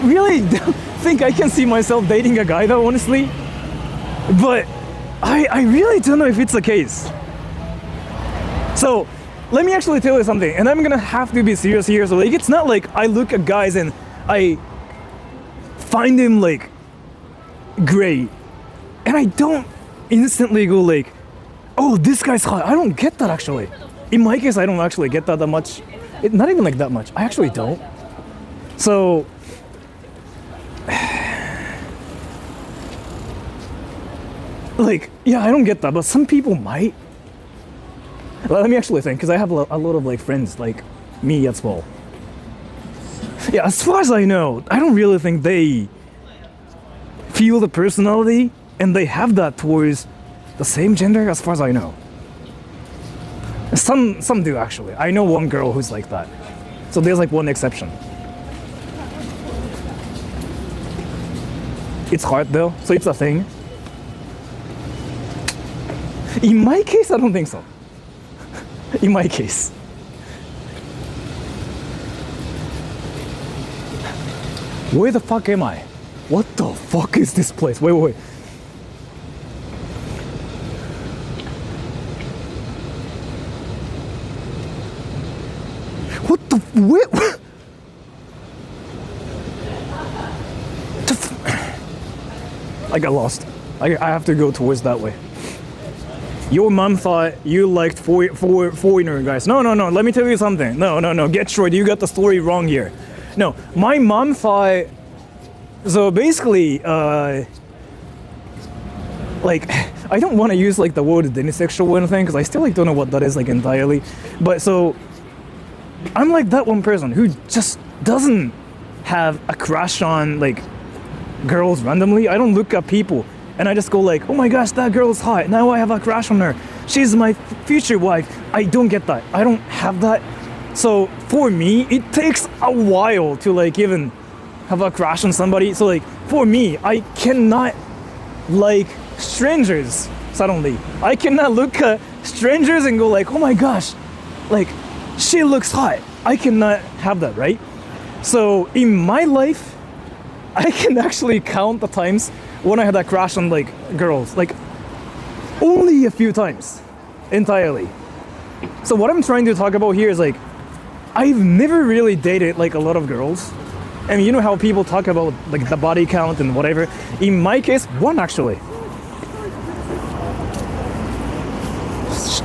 really don't think I can see myself dating a guy though, honestly. But I really don't know if it's the case. So let me actually tell you something, and I'm gonna have to be serious here. So like, it's not like I look at guys and I find him like great, and I don't instantly go like, oh, this guy's hot. I don't get that actually. In my case, I don't actually get that much. Not even like that much. I actually don't. So like, yeah, I don't get that, but some people might. Well, let me actually think, because I have a lot of like friends like me as well. Yeah, as far as I know, I don't really think they feel the personality and they have that towards the same gender, as far as I know. Some do actually. I know one girl who's like that. So there's like one exception. It's hard though, so it's a thing. In my case, I don't think so. In my case. Where the fuck am I? What the fuck is this place? Wait. What the... Where... I got lost. I have to go towards that way. Your mom thought you liked foreigner guys. No. Let me tell you something. No. Get straight. You got the story wrong here. No, my mom thought. So basically, like, I don't want to use like the word demisexual or anything because I still like don't know what that is like entirely. But so, I'm like that one person who just doesn't have a crush on like girls randomly. I don't look at people. And I just go like, oh my gosh, that girl's hot. Now I have a crush on her. She's my future wife. I don't get that. I don't have that. So for me, it takes a while to like even have a crush on somebody. So like for me, I cannot like strangers suddenly. I cannot look at strangers and go like, oh my gosh, like she looks hot. I cannot have that, right? So in my life, I can actually count the times when I had a crush on like girls, like only a few times entirely. So what I'm trying to talk about here is like, I've never really dated like a lot of girls. I mean, you know how people talk about like the body count and whatever. In my case, one actually.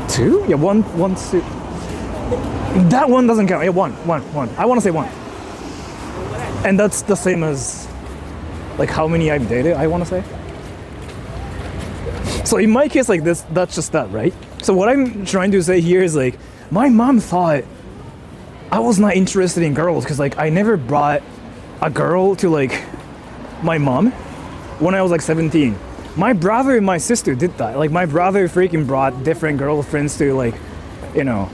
Two? Yeah, one, two. That one doesn't count. Yeah, one. I want to say one. And that's the same as like how many I've dated, I want to say. So in my case like this, that's just that, right? So what I'm trying to say here is like, my mom thought I was not interested in girls because like I never brought a girl to like my mom when I was like 17. My brother and my sister did that. Like my brother freaking brought different girlfriends to like, you know,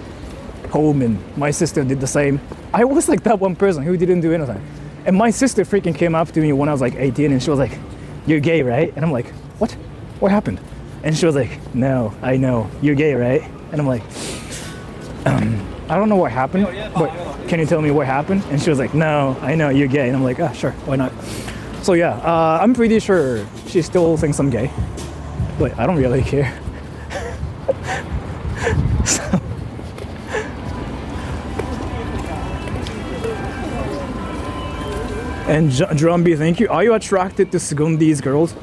home, and my sister did the same. I was like that one person who didn't do anything. And my sister freaking came up to me when I was like 18 and she was like, you're gay, right? And I'm like, what? What happened? And she was like, no, I know, you're gay, right? And I'm like, I don't know what happened, but can you tell me what happened? And she was like, no, I know, you're gay. And I'm like, ah, sure, why not? So yeah, I'm pretty sure she still thinks I'm gay, but I don't really care. So. And Drumby, thank you. Are you attracted to Sgondi's girls?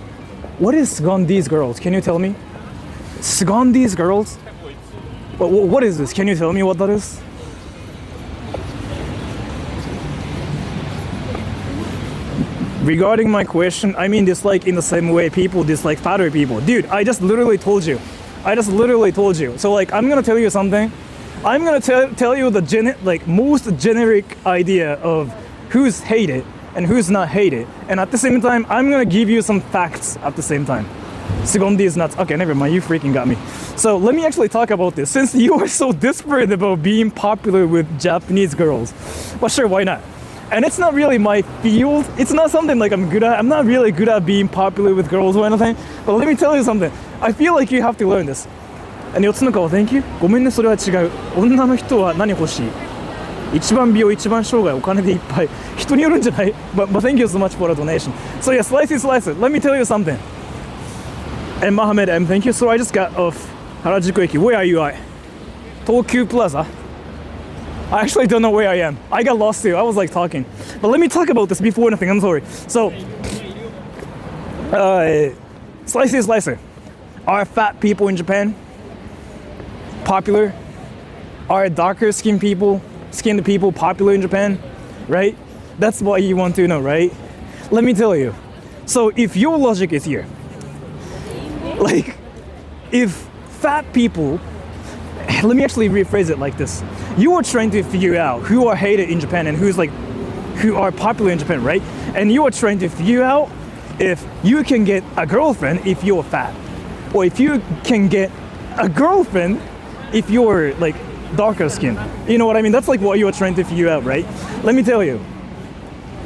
What is Sgondi's girls? Can you tell me? Sgondi's girls? What is this? Can you tell me what that is? Regarding my question, I mean dislike in the same way people dislike fatter people. Dude, I just literally told you. So like, I'm gonna tell you something. I'm gonna tell you the most generic idea of who's hated and who's not hated. And at the same time, I'm gonna give you some facts at the same time. Segondi is nuts. Okay, never mind, you freaking got me. So let me actually talk about this. Since you are so desperate about being popular with Japanese girls, well sure, why not? And it's not really my field. It's not something like I'm good at. I'm not really good at being popular with girls or anything. But let me tell you something. I feel like you have to learn this. And 4つの顔 thank you. ごめんね、それは違う。女の人は何欲しい？一番美容、一番生涯、お金でいっぱい。人によるんじゃない？ but thank you so much for the donation. So yeah, slice it. Let me tell you something. And Mohammed M, thank you. So I just got off Harajuku Eki. Where are you at? Tokyu Plaza. I actually don't know where I am. I got lost too. I was like talking. But let me talk about this before anything. I'm sorry. So Slicer. Are fat people in Japan popular? Are darker skinned people popular in Japan? Right? That's what you want to know, right? Let me tell you. So if your logic is here, like, if fat people, let me actually rephrase it like this. You are trying to figure out who are hated in Japan and who are popular in Japan, right? And you are trying to figure out if you can get a girlfriend if you're fat, or if you can get a girlfriend if you're like darker skin. You know what I mean? That's like what you are trying to figure out, right? Let me tell you,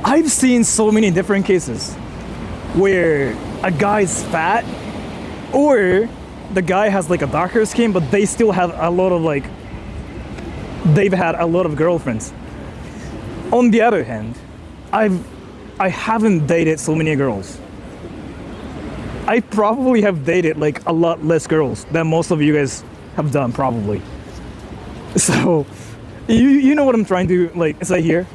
I've seen so many different cases where a guy's fat or the guy has like a darker skin, but they still have a lot of they've had a lot of girlfriends. On the other hand, I haven't dated so many girls. I probably have dated like a lot less girls than most of you guys have done, probably. So, you know what I'm trying to like say here?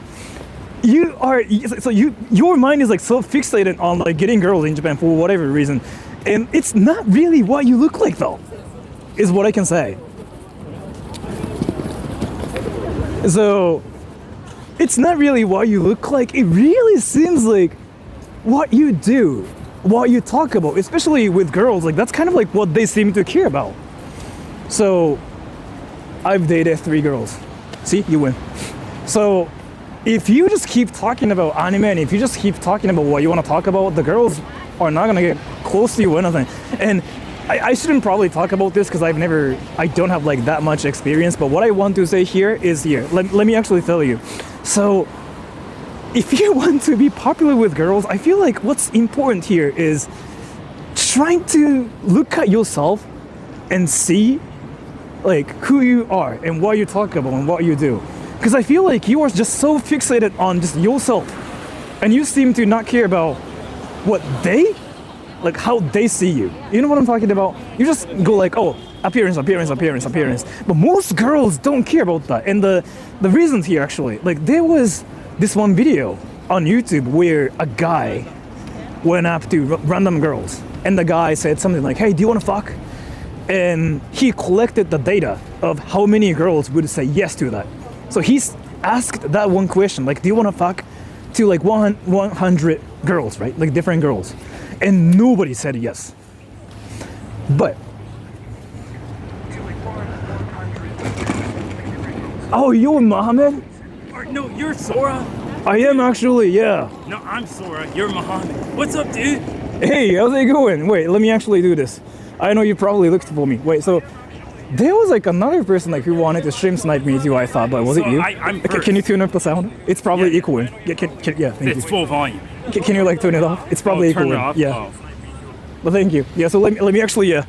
Your mind is like so fixated on like getting girls in Japan for whatever reason, and it's not really what you look like though, is what I can say. So, it's not really what you look like. It really seems like what you do, what you talk about, especially with girls, like that's kind of like what they seem to care about. So, I've dated 3 girls. See, you win. So, if you just keep talking about anime and if you just keep talking about what you want to talk about, the girls are not gonna get close to you or anything. And I shouldn't probably talk about this because I don't have like that much experience, but what I want to say here is here. Let me actually tell you. So, if you want to be popular with girls, I feel like what's important here is trying to look at yourself and see like who you are and what you talk about and what you do. Because I feel like you are just so fixated on just yourself and you seem to not care about what like how they see you. You know what I'm talking about? You just go like, oh, appearance. But most girls don't care about that. And the reason here actually, like there was this one video on YouTube where a guy went up to random girls and the guy said something like, hey, do you want to fuck? And he collected the data of how many girls would say yes to that. So he's asked that one question, like, do you want to fuck, to like 100 girls, right? Like different girls. And nobody said yes. But oh, you're Mohammed? No, you're Sora. I am actually, yeah. No, I'm Sora. You're Muhammad. What's up, dude? Hey, how's it going? Wait, let me actually do this. I know you probably looked for me. Wait, so there was like another person like who wanted to stream snipe me too, I thought, but was it you? I'm Okay, can you tune up the sound? It's probably equal. Yeah, thank It's you. full volume. Can you like turn it off? It's probably equal. Turn it off? Yeah. Oh. But thank you. Yeah, so let me actually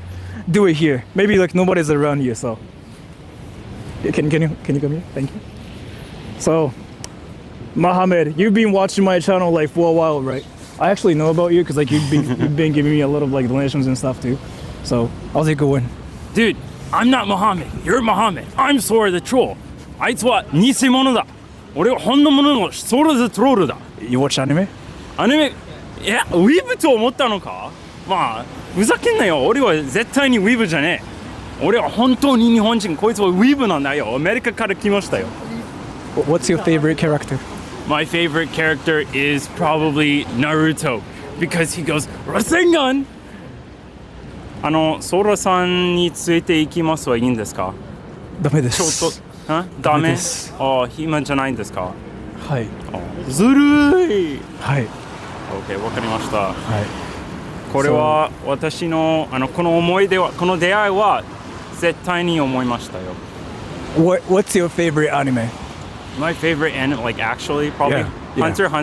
do it here. Maybe like nobody's around you, so. Yeah, can you come here? Thank you. So, Mohammed, you've been watching my channel like for a while, right? I actually know about you because like you've been giving me a lot of like donations and stuff too. So, how's it going? Dude, I'm not Muhammad. You're Muhammad. I'm Sora the troll. あいつは偽物だ。俺は本物のソラthe troll だ。You watch anime? アニメ、いや、ウィブと思ったのか？まあ、ふざけんなよ。俺は絶対にウィブじゃねえ。俺は本当に日本人。こいつはウィブなんだよ。アメリカから来ましたよ。What's your favorite character? My favorite character is probably Naruto because he goes Rasengan. ソラさんについていきますはいいんですか？ダメでちょす。っと、ダメ？です。あ、暇じゃないんですか？はい。ずるい。はい。OK、わかりました。はい。これは私のこの思い出はこの出会いは絶対に思いましたよ。What's your favorite anime? My favorite anime, like actually, probably Yeah. Hunter x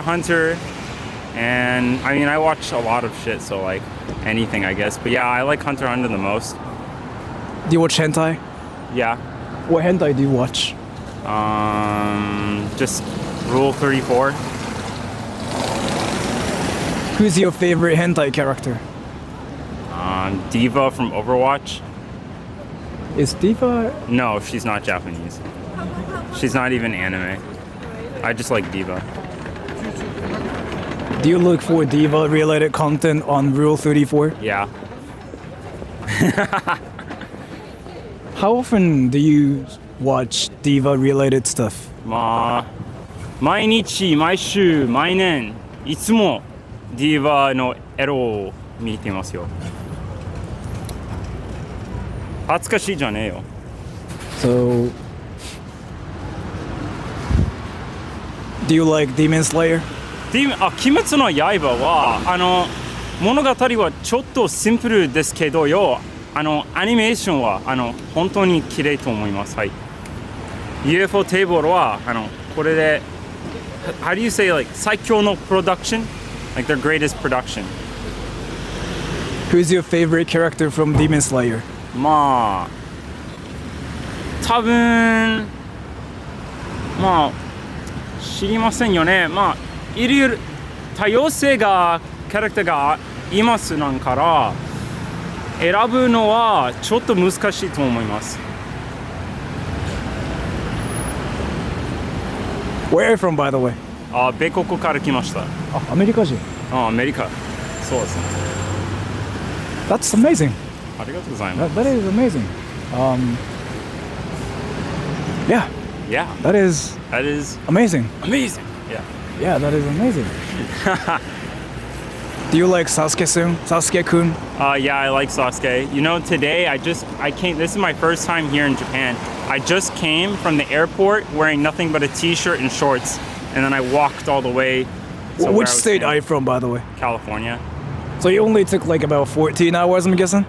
Hunter, and I mean I watch a lot of shit, so like anything I guess. But yeah, I like Hunter x Hunter the most. Do you watch hentai? Yeah. What hentai do you watch? Just Rule 34. Who's your favorite hentai character? Diva from Overwatch. Is Diva? No, she's not Japanese. She's not even anime. I just like Diva. Do you look for diva-related content on Rule 34? Yeah. How often do you watch diva-related stuff? まあ毎日毎週毎年いつもディーバのエロを見てますよ。恥ずかしいじゃねえよ。 So, do you like Demon Slayer? 鬼滅の刃は物語はちょっとシンプルですけどよ、アニメーションは本当に綺麗と思います。はい。UFO テーブルはこれで How do you say like 最強のプロダクション Like their greatest production. Who's your favorite character from Demon Slayer? まあ多分まあ知りませんよね。まあいろいろ多様性がキャラクターがいますなんから選ぶのはちょっと難しいと思います。 Where are you from, by the way? 米国から来ました。アメリカ人。アメリカ。そうですね。 That's amazing. ありがとうございます。 That is amazing. Yeah, Yeah, that is that is amazing. amazing. Yeah. Yeah, that is amazing. Do you like Sasuke-kun? Yeah, I like Sasuke. You know, today I came, this is my first time here in Japan. I just came from the airport wearing nothing but a t-shirt and shorts, and then I walked all the way to where Which I was state staying. are you from, by the way? California. So you only took like about 14 hours, I'm guessing?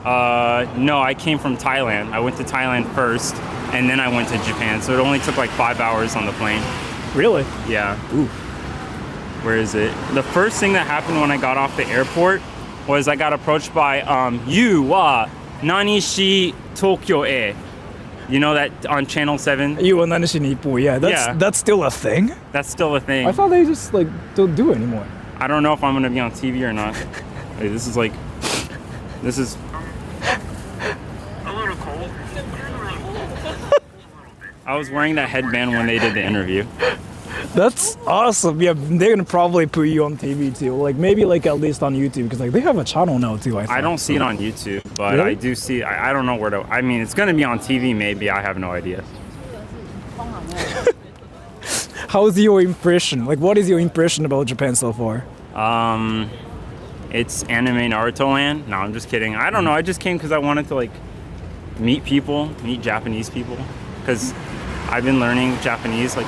No, I came from Thailand. I went to Thailand first, and then I went to Japan. So it only took like 5 hours on the plane. Really? Yeah. Ooh. Where is it? The first thing that happened when I got off the airport was I got approached by you wa nani shi Tokyo e. You know that on Channel 7? You and Nanishi Nippo, yeah. That's still a thing? That's still a thing. I thought they just like don't do it anymore. I don't know if I'm gonna be on TV or not. Hey, this is a little cold. I was wearing that headband when they did the interview. That's awesome. Yeah, they're gonna probably put you on TV too. Like maybe like at least on YouTube because like they have a channel now too. I don't see it on YouTube, but Really? I do see. I don't know where to. I mean, it's gonna be on TV. Maybe I have no idea. How's your impression? Like, what is your impression about Japan so far? It's anime Naruto land. No, I'm just kidding. I don't know. I just came because I wanted to like meet Japanese people, because I've been learning Japanese. Like,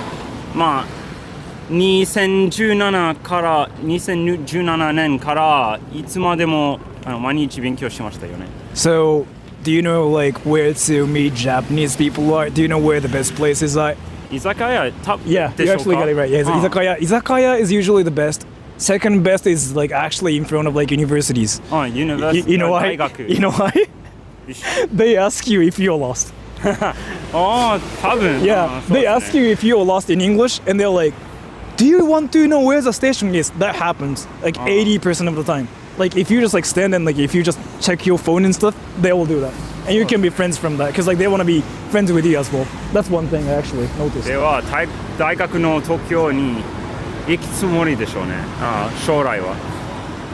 2017から2017年からいつまでも毎日勉強しましたよね。 So, do you know like where to meet Japanese people are? Do you know where the best places are? 居酒屋 Yeah, you actually got it right. Yeah, izakaya. Izakaya is usually the best. Second best is like actually in front of like universities. University. You know why? 大学。 You know why? They ask you if you're lost. 多分。 Yeah, they ask you if you're lost in English, and they're like, "Do you want to know where the station is?" That happens like 80% of the time. Like if you just like stand and like if you just check your phone and stuff, they will do that, and you can be friends from that because like they want to be friends with you as well. That's one thing I actually noticed. では大学の東京に行くつもりでしょうね。将来は。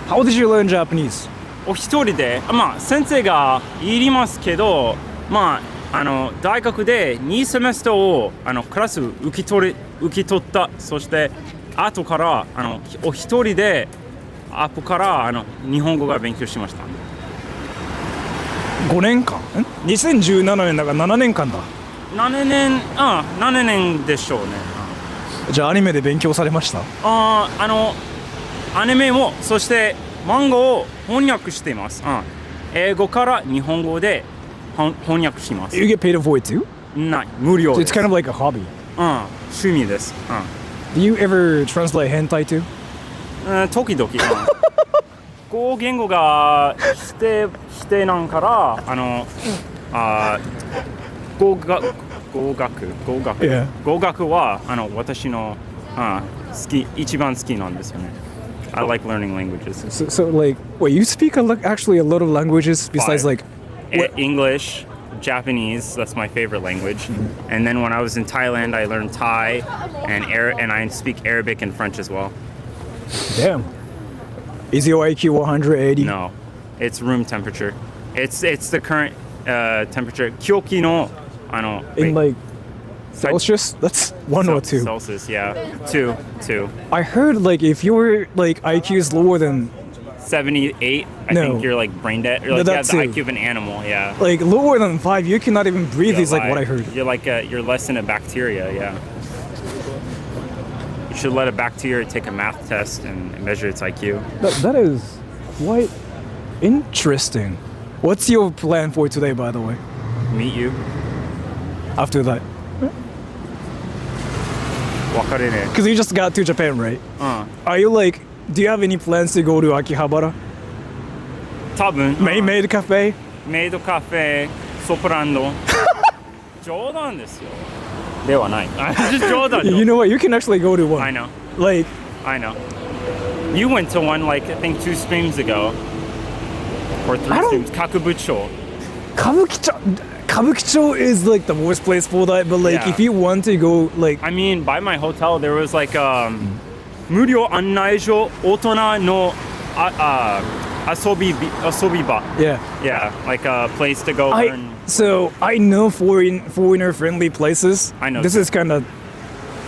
How did you learn Japanese? お一人で、先生がいりますけど、大学で2セメスターをクラス受け取った。そして後からお一人で後から日本語が勉強しました。 5年間2017年だから7年間だ。 7年でしょうね。じゃあアニメで勉強されました？アニメもそして漫画を翻訳しています。英語から日本語で翻訳します。 You get paid for it too? ない、無料 So で it's す。 kind of like a hobby. 趣味です。Do you ever translate hentai too? 時々。語言語が否定なんから語学 Yeah. 語学は私の一番好きなんですよね。I like learning languages. So like, wait, you speak actually a lot of languages besides Five. like English, Japanese, that's my favorite language. And then when I was in Thailand, I learned Thai and I speak Arabic and French as well. Damn. Is your IQ 180? No, it's room temperature. It's the current temperature. Kyoki no, In like Celsius? That's 1 or 2. Celsius, yeah. 2. I heard like if your like IQ is lower than 78, I No. think you're like brain dead. Or like No, you have that's the it. IQ of an animal, yeah. like lower than 5, you cannot even breathe. You're Is like what I alive. heard. You're like you're less than a bacteria, yeah. You should let a bacteria take a math test and measure its IQ. That is quite interesting. What's your plan for today, by the way? Meet you. After that, Wakarene. because you just got to Japan, right? Are you like? Do you have any plans to go to Akihabara? 多分 Maid Cafe? メイドカフェ、ソプランド。冗談ですよ。ではない。冗談。 You know what? You can actually go to one. I know. Like, I know. You went to one like I think 2 streams ago. Or 3 I don't- streams. Kakubucho. Kabukicho is like the worst place for that. But like, Yeah. if you want to go, like, I mean, by my hotel there was like 無料案内所大人の遊び場. yeah. Yeah, like a place to go learn. So I know foreigner friendly places. I know This too. is kind of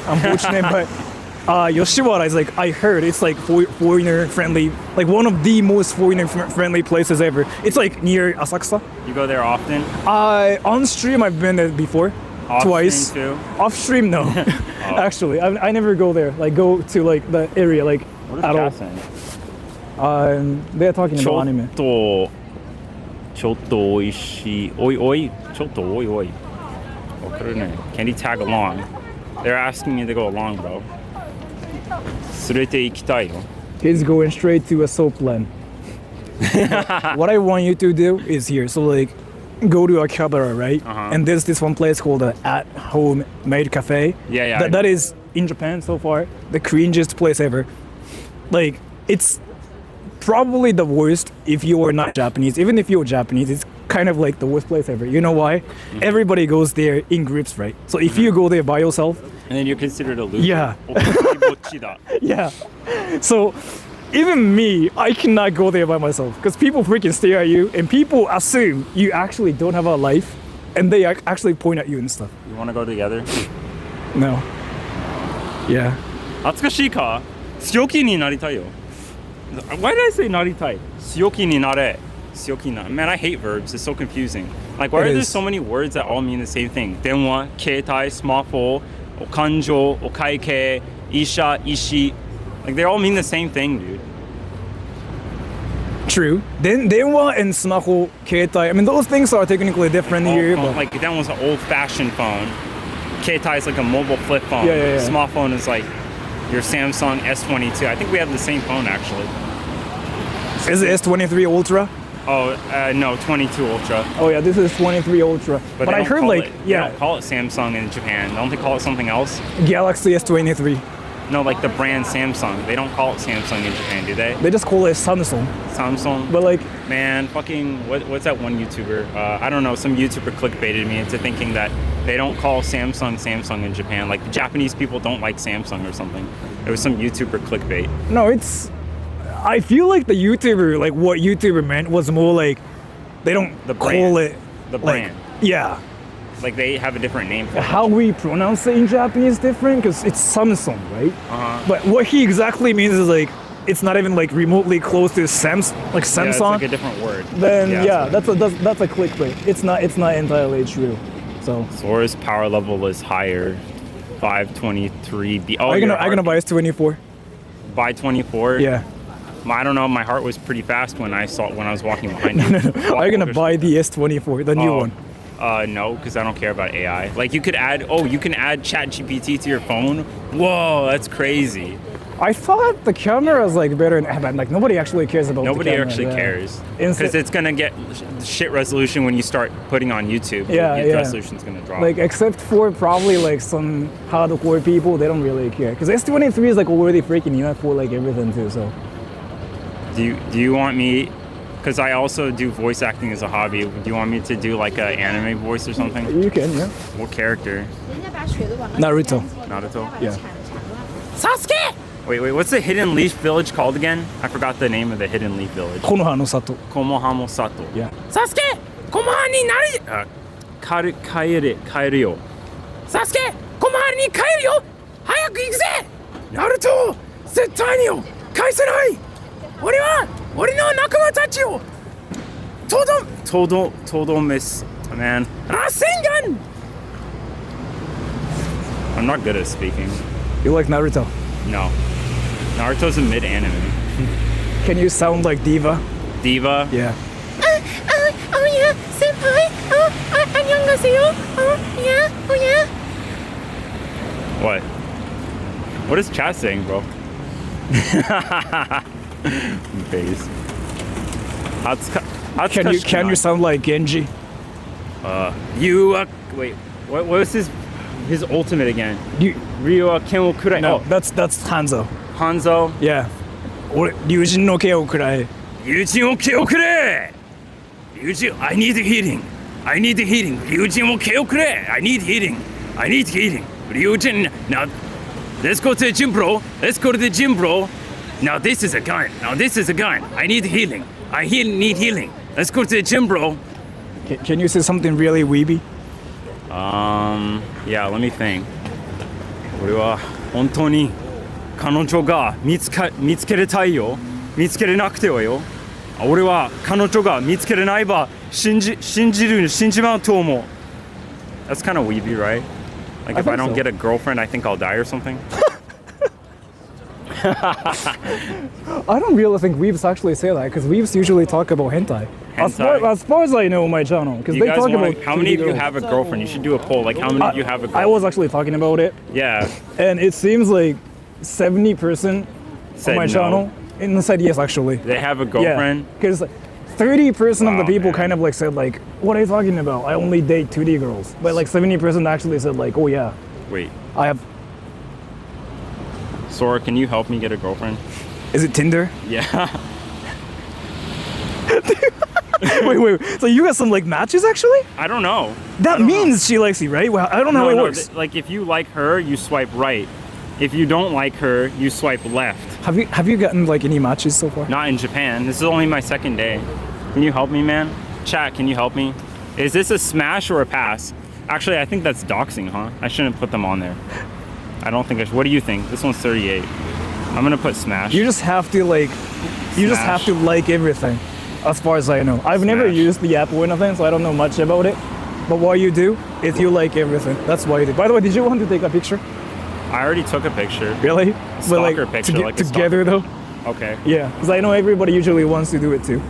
unfortunate, but Yoshiwara is like, I heard it's like foreigner friendly, like one of the most foreigner friendly places ever. It's like near Asakusa. You go there often? On stream I've been there before. Off Twice. stream too? Off stream, no. Actually, I never go there. Like go to like the area, like What is at all. that saying? They're talking about anime. ちょっとおいしい。おいおい。ちょっとおいおい。わかるね。Can you tag along? They're asking me to go along, bro. 連れて行きたいよ。 He's going straight to a soap land. What I want you to do is here. So like, go to Akihabara, right? And there's this one place called the At-Home Maid Cafe. Yeah. That is in Japan so far the cringiest place ever. Like, it's probably the worst if you are not Japanese. Even if you're Japanese, it's kind of like the worst place ever. You know why? Everybody goes there in groups, right? So if you go there by yourself, And then you're considered a loser. Yeah. おっぱいぼっちだ。 yeah. So even me, I cannot go there by myself because people freaking stare at you and people assume you actually don't have a life and they actually point at you and stuff. You want to go together? No. Yeah. 懐かしいか強気になりたいよ。Why did I say なりたい強気になれ。強気になれ。Man, I hate verbs. It's so confusing. Like, why It are there is. so many words that all mean the same thing? 電話、携帯、スマホ、お感情、お会計、医者、医師。Like, they all mean the same thing, dude. True. Then denwa and smaho, keitai. I mean, those things are technically different here. Phone, But like, that one's an old-fashioned phone. Keitai is like a mobile flip phone. Yeah. Smartphone is like your Samsung S22. I think we have the same phone, actually. is it S23 Ultra? Oh, no, 22 Ultra. Oh yeah, this is 23 Ultra. But But they I don't heard call like they don't call it Samsung in Japan. Don't they call it something else? Galaxy S23. No, like the brand Samsung. They don't call it Samsung in Japan, do they? They just call it Samsung. Samsung. But like, Man, fucking what's that one YouTuber? I don't know. Some YouTuber clickbaited me into thinking that they don't call Samsung in Japan. Like the Japanese people don't like Samsung or something. It was some YouTuber clickbait. no, it's. I feel like the YouTuber, like what YouTuber meant was more like they don't The call brand. it The like, brand. Yeah. Like they have a different name for it. How we pronounce it in Japanese is different because it's Samsung, right? But what he exactly means is like it's not even like remotely close to Samsung. Yeah, it's Samsung. like a different word. Then yeah, it's that's a clickbait. It's not entirely true. So Sora's power level is higher. 523B. Oh, I'm your gonna heart- buy S24. By 24. Yeah. I don't know. My heart was pretty fast when I was walking behind you. I'm gonna buy the S24, the new one. No, because I don't care about AI. Like you can add ChatGPT to your phone. Whoa, that's crazy. I thought the camera was like better, but like nobody actually cares about. Nobody the camera, actually yeah. cares Instead- because it's gonna get shit resolution when you start putting on YouTube. Yeah, the yeah. resolution's gonna drop. Like except for probably like some hardcore people, they don't really care because S23 is like already freaking enough for like everything too. So do you want me? Because I also do voice acting as a hobby. Do you want me to do like an anime voice or something? you can, yeah. What character? Naruto. Naruto. Yeah. Sasuke! Wait, what's the Hidden Leaf Village called again? I forgot the name of the Hidden Leaf Village. 木の葉の里。 Komohamo Sato. Yeah. Sasuke! Komoha ni nari... 帰るよ。Sasuke! Komoha ni 帰るよ早く行くぜナルト絶対によ返せない俺は俺の仲間たちをとどめす man. Rasengan! I'm not good at speaking. You like Naruto? No. Naruto's a mid-anime. Can you sound like Diva? Diva? Yeah. Oh yeah, senpai. 안녕하세요. Oh yeah. What? What is chat saying, bro? Base. Can you sound like Genji? Wait, what was his ultimate again? You, Ryu Ken wo kurai. no, Oh, that's Hanzo. Hanzo. Yeah. 俺、竜神の剣をくらえ。竜神を毛をくれ竜神 I need healing竜神を毛をくれ I need healing 竜神 now let's go to the gym bro now this is a gun I need healing need healing let's go to the gym bro Can you say something really weeby? Yeah, let me think 俺は本当に彼女が見つけれたいよ見つけれなくてはよ俺は彼女が見つけれないば信じまうと思う That's kind of weeby, right? Like if I don't get a girlfriend, I think I'll die or something? I don't really think weebs actually say that because weebs usually talk about hentai. As far as I know on my channel, because You they guys talk wanna, about how many of you girls. have a girlfriend? You should do a poll. Like how many of you have a girlfriend? I was actually talking about it, Yeah. and it seems like 70% Said on my no. channel said yes actually. They have a girlfriend? Because 30% of Wow, the people man. kind of like said like, what are you talking about? I only date 2D girls. But like 70% actually said like, oh yeah, Wait. I have. Sora, can you help me get a girlfriend? Is it Tinder? Yeah. wait. So you got some like matches actually? I don't know. That means she likes you, right? Well, I don't know how it works. Like if you like her, you swipe right. If you don't like her, you swipe left. Have you gotten like any matches so far? Not in Japan. This is only my second day. Can you help me, man? Chat, can you help me? Is this a smash or a pass? Actually, I think that's doxing, huh? I shouldn't put them on there. I don't think I should. What do you think? This one's 38. I'm gonna put smash. You just have to like, you just have to like everything, as far as I know. I've never used the app or anything, so I don't know much about it. But what you do is you like everything. That's why you do. By the way, did you want to take a picture? I already took a picture. Really? Stalker picture, like a together though? Okay. Yeah, because I know everybody usually wants to do it too.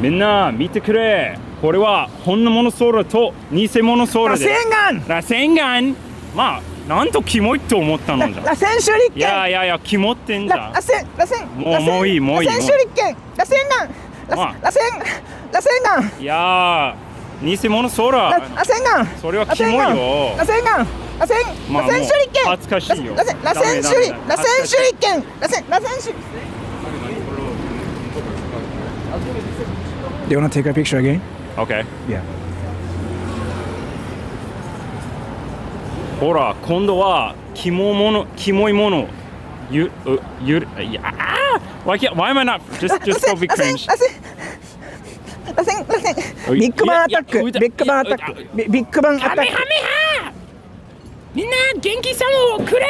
みんな見てくれ。これは本物ソーラと偽物ソーラで。螺旋丸。まあなんとキモいと思ったのじゃん。螺旋手裏剣。いやキモってんじゃん。螺旋。もういい。螺旋手裏剣。螺旋丸。螺旋丸。いや偽物ソーラ。螺旋丸。それはキモいよ。螺旋丸。螺旋手裏剣。恥ずかしいよ。螺旋手裏剣。螺旋手。Do you want to take a picture again? Okay. Yeah. ほら今度はキモいもの。Why am I not just don't be cringe? ビッグバンアタック。ビッグバンアタック。ビッグバンアタック。カメハメハ。みんな元気さをくれ。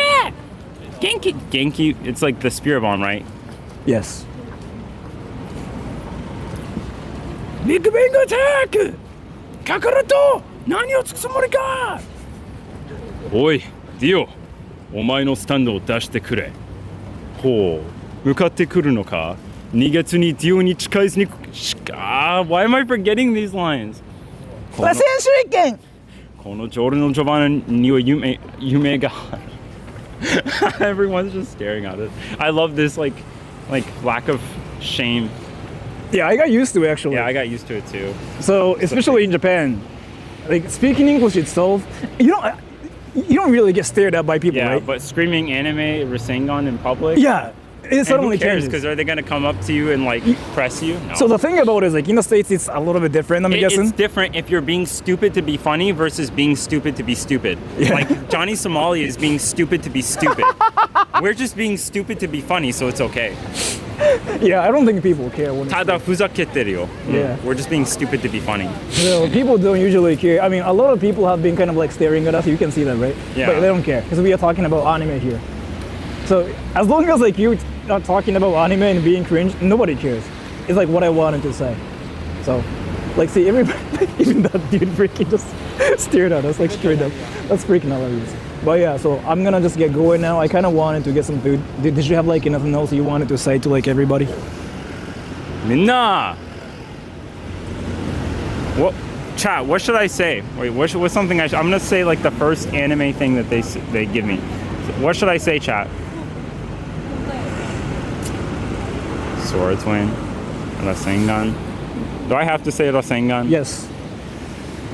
元気。It's like the spear bomb, right? Yes. ビッグバンアタック。カカロト何をつくつもりか。おいディオ、お前のスタンドを出してくれ。ほう、向かってくるのか。2月にディオに近いずに。Why am I forgetting these lines? 螺旋手裏剣。このジョルの序盤には夢が。Everyone's just staring at it. I love this like lack of shame. Yeah, I got used to it actually. Yeah, I got used to it too. So especially in Japan, like speaking English itself, you don't really get stared at by people, Yeah, right? but screaming anime Rasengan in public. Yeah, it suddenly cares? changes. Because are they gonna come up to you and like press you? No. So the thing about it is like in the States it's a little bit different, I'm guessing. It's different if you're being stupid to be funny versus being stupid to be stupid. Yeah. Like Johnny Somali is being stupid to be stupid. We're just being stupid to be funny, so it's okay. Yeah, I don't think people care when it's ただふざけてるよ. Yeah. We're just being stupid to be funny. No, people don't usually care. I mean, a lot of people have been kind of like staring at us. You can see that, right? Yeah. But they don't care because we are talking about anime here. So as long as like you are talking about anime and being cringe, nobody cares. It's like what I wanted to say. So, like, see, everybody, even that dude freaking just stared at us like straight up. That's freaking hilarious. But yeah, so I'm gonna just get going now. I kind of wanted to get some food. Did you have like anything else you wanted to say to like everybody? みんな! What, chat, what should I say? Wait, what's something I'm gonna say like the first anime thing that they give me. What should I say, chat? Sora Twin, Rasengan. Do I have to say Rasengan? Yes.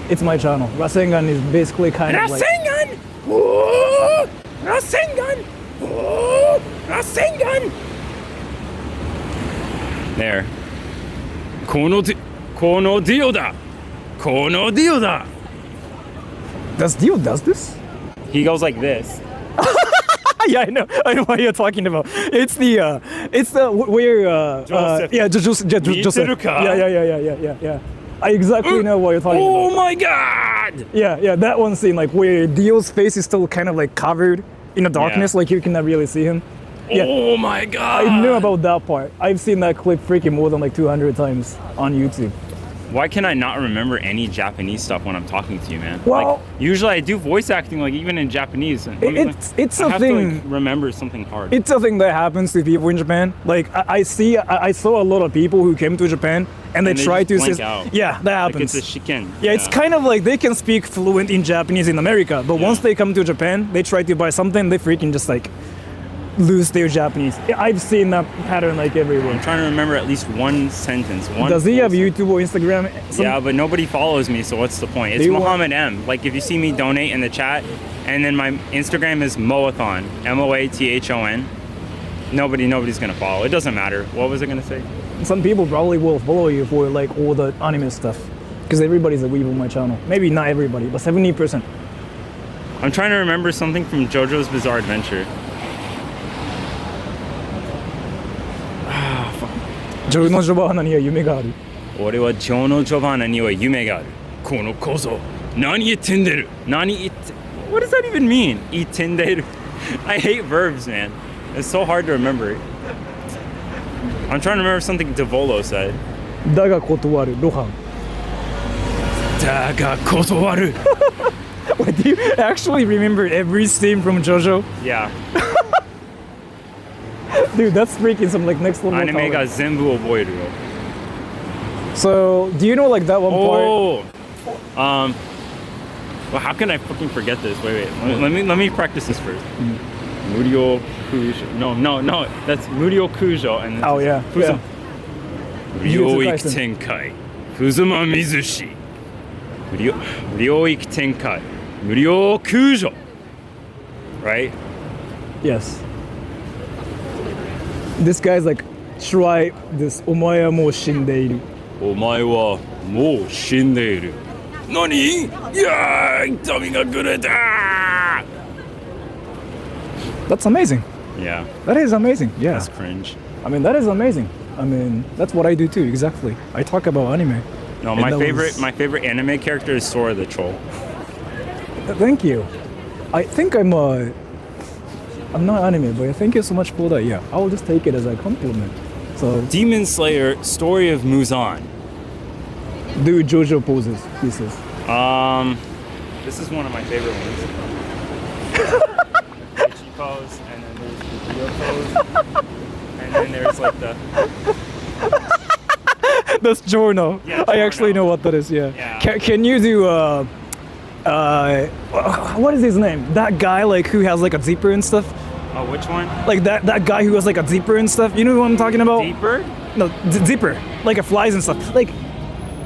It's my channel. Rasengan is basically kind of like... Rasengan! Oh! Rasengan! Oh! Rasengan! There. このディオだ! このディオだ! Dio does this? He goes like this. Yeah, I know what you're talking about. It's the where Joseph. yeah, Joseph. Yeah. I exactly know what you're talking Oh about. my god! Yeah, that one scene like where Dio's face is still kind of like covered in the darkness, like you cannot really see him. Yeah, Oh my god! I knew about that part. I've seen that clip freaking more than like 200 times on YouTube. Why can I not remember any Japanese stuff when I'm talking to you, man? Well- like, usually I do voice acting, like even in Japanese. And It's I a have thing. to like, remember something hard. It's a thing that happens to people in Japan. Like I saw a lot of people who came to Japan and they And they try just to blank out. Yeah, that like happens. it's a shiken. Yeah, it's kind of like they can speak fluent in Japanese in America, but once they come to Japan, they try to buy something, they freaking just like lose their Japanese. I've seen that pattern like everywhere. I'm trying to remember at least one sentence. Does he have YouTube or Instagram? Yeah, but nobody follows me, so what's the point? It's Do you want- Muhammad M. Like if you see me donate in the chat, and then my Instagram is Moathon, Moathon. Nobody's gonna follow. It doesn't matter. What was I gonna say? Some people probably will follow you for like all the anime stuff, because everybody's a weeb on my channel. Maybe not everybody, but 70%. I'm trying to remember something from JoJo's Bizarre Adventure. ジョルノ・ジョバーナには夢がある。俺はジョのジョバーナには夢がある。この小僧、何言ってんでる? What does that even mean? 言ってんでる. I hate verbs, man. It's so hard to remember. I'm trying to remember something Devolo said. だが断る、ロハン。だが断る. Wait, do you actually remember every scene from JoJo? Yeah. Dude, that's freaking some like next level アニメが talent. 全部覚えるよ. So, do you know like that one part? Oh. Well, how can I fucking forget this? Wait. Let me practice this first. Murio Kujo. No. That's Murio Kujo. And Oh yeah. Yeah. Ryoik Tenkai. Fuzuma Mizushi. Ryoik Tenkai. Murio Kujo. Right? Yes. This guy's like, try this. お前はもう死んでいる。お前はもう死んでいる。何? いやー、痛みがくれた! That's amazing. Yeah, That is amazing. Yeah. that's cringe. I mean, that is amazing. I mean, that's what I do too. Exactly. I talk about anime. No, And my that my favorite anime character is Sora the Troll. Thank you. I think I'm not anime, but thank you so much for that. Yeah, I'll just take it as a compliment. So, Demon Slayer, Story of Muzan. do JoJo poses, he says. This is one of my favorite ones. Ichi pose, and then there's the Rio pose, and then there's like the. That's Giorno. Yeah, I actually Giorno. know what that is. Yeah. Yeah. Can you do what is his name? That guy like who has like a zipper and stuff. Oh, which one? Like that guy who has like a zipper and stuff. You know what I'm talking about? Deeper? No, zipper. Like a flies and stuff. Like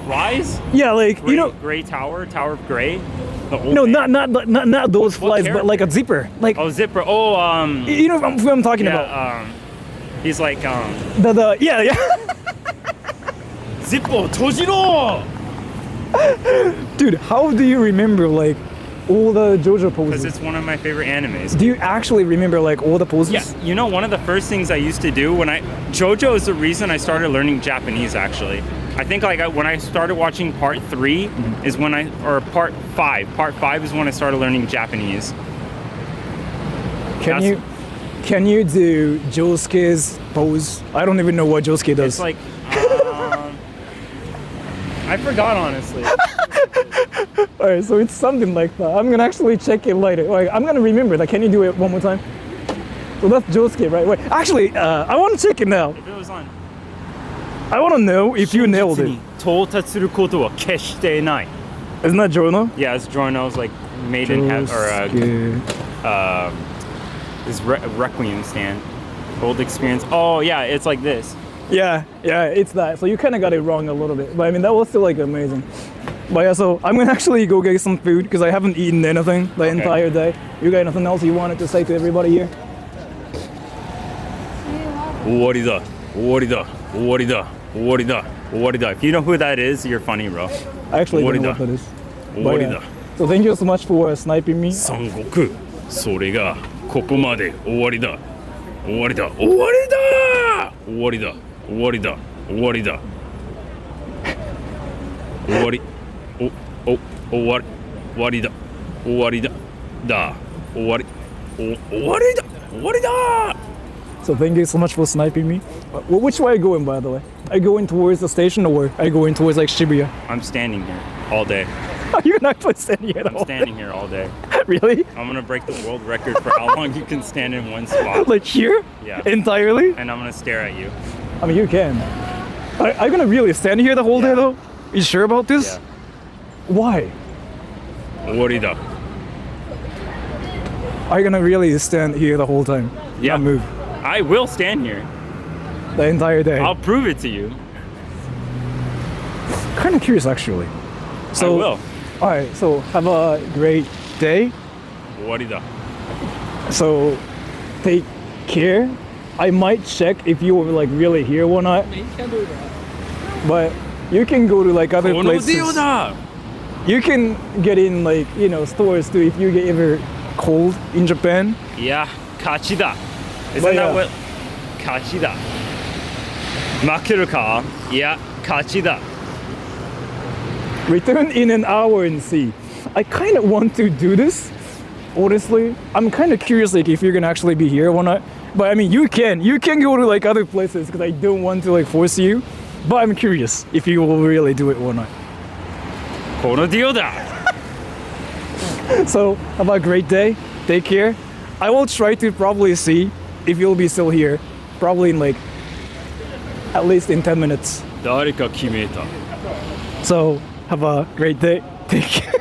Rise? yeah, like Gray, you know. Gray Tower, Tower of Gray. The old No, man. not those What flies, but like a zipper. Like Oh, Zipper. Oh, you know who I'm talking about. He's like, yeah. Zippo Tojiro! Dude, how do you remember like all the JoJo Because poses? it's one of my favorite animes. Do you actually remember like all the poses? Yeah, you know, one of the first things I used to do JoJo is the reason I started learning Japanese, actually. I think like when I started watching part 3 is when or part 5 is when I started learning Japanese. Can you do Josuke's pose? I don't even know what Josuke does. It's like, I forgot, honestly. Alright, so it's something like that. I'm gonna actually check it later. Like, I'm gonna remember that. Can you do it one more time? So that's Josuke, right? Wait, actually, I want to check it now. If it was on. I want to know if you nailed it. 到達することは決してない Isn't that Giorno? Yeah, it's Giorno's like made in heaven, or his Requiem stand. Old experience. Oh yeah, it's like this. Yeah, it's that. So you kind of got it wrong a little bit, but I mean that was still like amazing. But yeah, so I'm gonna actually go get some food because I haven't eaten anything the entire day. You got anything else you wanted to say to everybody here? 終わりだ If you know who that is, you're funny, bro. I actually don't know what that is. But yeah. So thank you so much for sniping me. 三国それがここまで終わりだ終わりだ終わりだ So thank you so much for sniping me. Which way are you going, by the way? Are you going towards the station or are you going towards like Shibuya? I'm standing here all day. You're not standing here at I'm all. standing here all day. Really? I'm gonna break the world record for how long you can stand in one spot. Like here? Yeah. Entirely? And I'm gonna stare at you. I mean, you can. Are you gonna really stand here the whole day though? You sure about this? Yeah. Why? 終わりだ Are you gonna really stand here the whole time? Yeah. Not move I will stand here. the entire day. I'll prove it to you. Kind of curious actually. So, I will. All right. So have a great day. 終わりだ So take care. I might check if you were like really here or not. You can't do that. But you can go to like other このディオ places. だ You can get in like stores too if you get ever cold in Japan. いや勝ちだ Isn't But that yeah. what 勝ちだ負けるかいや勝ちだ Return in an hour and see. I kind of want to do this. Honestly, I'm kind of curious like if you're gonna actually be here or not. But I mean, you can go to like other places because I don't want to like force you. But I'm curious if you will really do it or not. このディオだ So have a great day. Take care. I will try to probably see if you'll be still here. Probably in like at least in 10 minutes. 誰か決めた So have a great day. Take care.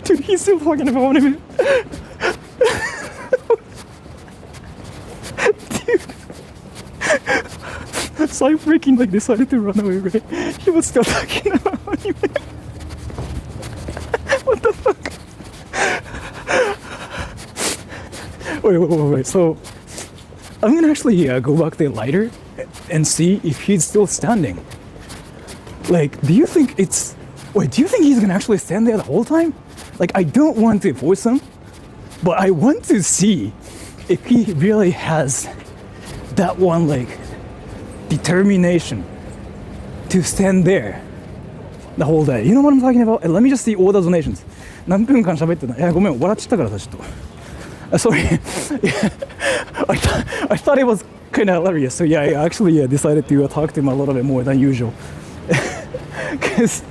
Dude, he's still talking about him. Dude. So I freaking like decided to run away, right? He was still talking about him. What the fuck? Wait. So I'm gonna actually go back there later and see if he's still standing. Like, do you think he's gonna actually stand there the whole time? Like, I don't want to force him, but I want to see if he really has that one, like, determination to stand there the whole day. You know what I'm talking about? And let me just see all the donations. 何分間喋ってた？いや、ごめん、笑っちゃったからさ、ちょっと。Sorry. I thought it was kind of hilarious. So yeah, I actually decided to talk to him a little bit more than usual. Because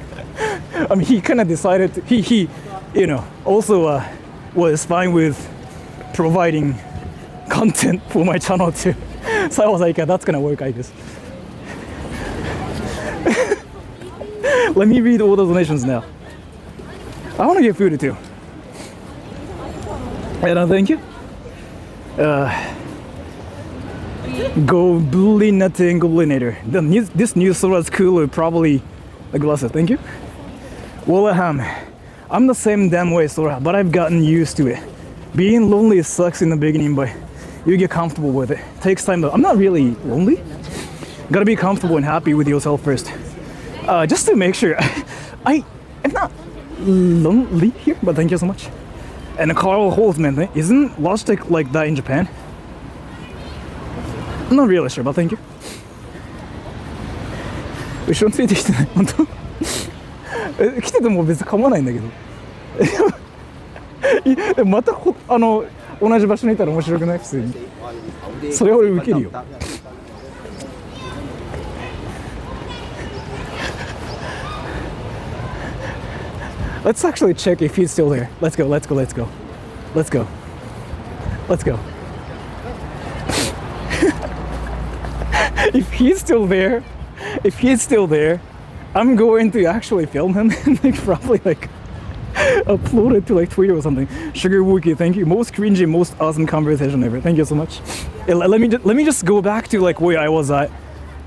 I mean, he kind of decided he also was fine with providing content for my channel too. So I was like, that's gonna work, I guess. Let me read all the donations now. I want to get food too. And thank you. Goblinator, Goblinator. This new Sora's cooler, probably the glasses. Thank you. Wallaham. I'm the same damn way, Sora, but I've gotten used to it. Being lonely sucks in the beginning, but you get comfortable with it. Takes time though. I'm not really lonely. Gotta be comfortable and happy with yourself first. Just to make sure, I am not lonely here, but thank you so much. And Carl Holtzman, isn't Logitech like that in Japan? I'm not really sure, but thank you. 後ろについてきてない本当来てても別に構わないんだけどでもまた同じ場所にいたら面白くない普通にそれは俺受けるよLet's actually check if he's still there. Let's go. If he's still there, I'm going to actually film him and probably upload it to Twitter or something. Sugar Wookie, thank you. Most cringy, most awesome conversation ever. Thank you so much. Let me just go back to where I was at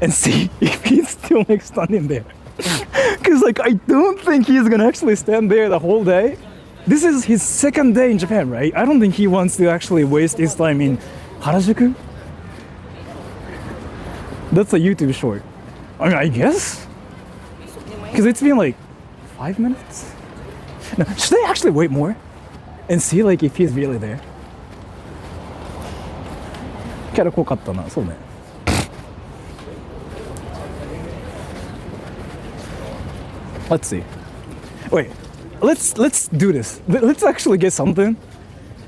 and see if he's still standing there. Because I don't think he's gonna actually stand there the whole day. This is his second day in Japan, right? I don't think he wants to actually waste his time in Harajuku. That's a YouTube short. I mean, I guess? Because it's been 5 minutes? No, should I actually wait more? And see if he's really there? キャラ濃かったな、そうね。Let's see. Wait, let's do this. Let's actually get something,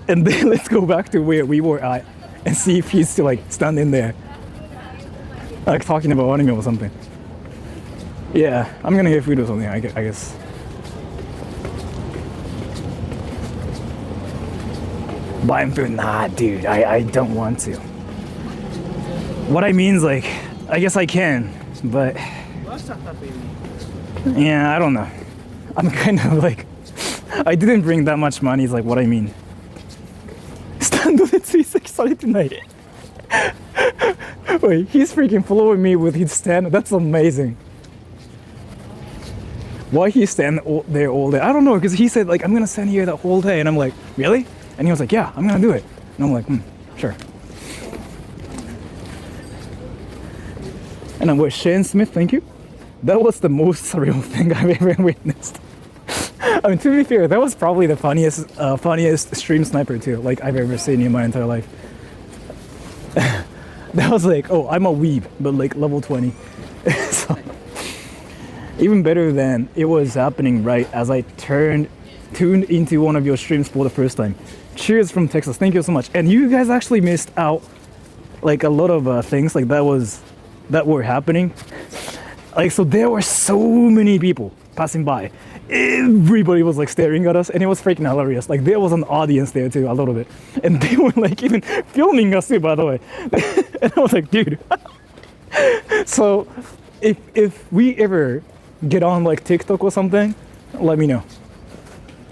and then let's go back to where we were at and see if he's still standing there, talking about anime or something. Yeah, I'm gonna get food or something. I guess. Buying food? Nah, dude. I don't want to. What I mean is I guess I can, but. Yeah, I don't know. I'm kind of I didn't bring that much money is what I mean. スタンドで追跡されてない Wait, he's freaking following me with his stand? That's amazing. Why he stand there all day? I don't know, because he said I'm gonna stand here the whole day, and I'm like, really? And he was like, yeah, I'm gonna do it. And I'm like, sure. And I'm with Shane Smith, thank you. That was the most surreal thing I've ever witnessed. I mean, to be fair, that was probably the funniest stream sniper too, I've ever seen in my entire life. That was oh, I'm a weeb, but level 20. So, even better than it was happening right as I tuned into one of your streams for the first time. Cheers from Texas, thank you so much. And you guys actually missed out a lot of things that were happening. So there were so many people passing by. Everybody was staring at us, and it was freaking hilarious. There was an audience there too, a little bit, and they were even filming us too, by the way. And I was like, dude. So if we ever get on TikTok or something, let me know.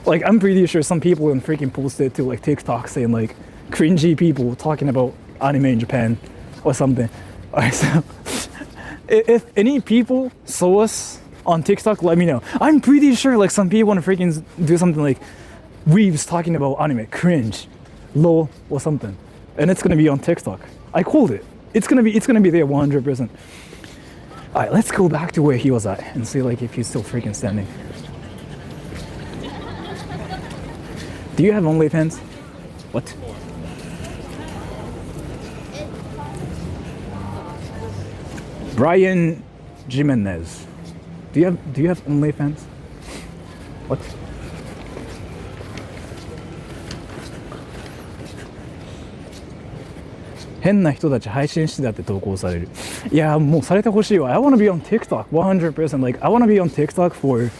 I'm pretty sure some people in freaking posted to TikTok saying cringy people talking about anime in Japan or something. Alright, so if any people saw us on TikTok, let me know. I'm pretty sure some people want to freaking do something weebs talking about anime, cringe, lol or something, and it's gonna be on TikTok. I called it. It's gonna be there 100%. Alright, let's go back to where he was at and see if he's still freaking standing. Do you have OnlyFans? What? Brian Jimenez. Do you have OnlyFans? What? "変な人たち配信してたって投稿される。いや、もうされてほしいわ。I wanna be on TikTok 100%. I wanna be on TikTok for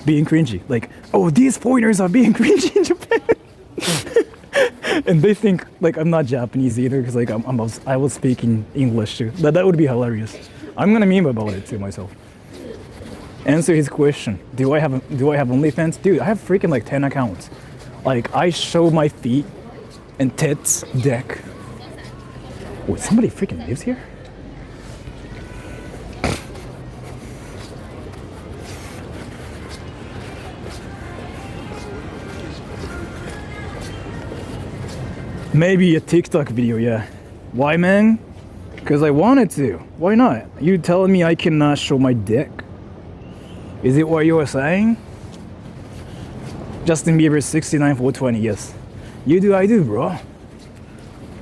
being cringy. Oh, these foreigners are being cringy in Japan. And they think I'm not Japanese either because I was speaking English too. That would be hilarious. I'm gonna meme about it to myself. Answer his question. Do I have OnlyFans? Dude, I have freaking 10 accounts. I show my feet and tits, dick. Wait, somebody freaking lives here? Maybe a TikTok video, yeah. Why, man? Because I wanted to. Why not? You telling me I cannot show my dick? Is it what you were saying? Justin Bieber 69 420, yes. You do, I do, bro.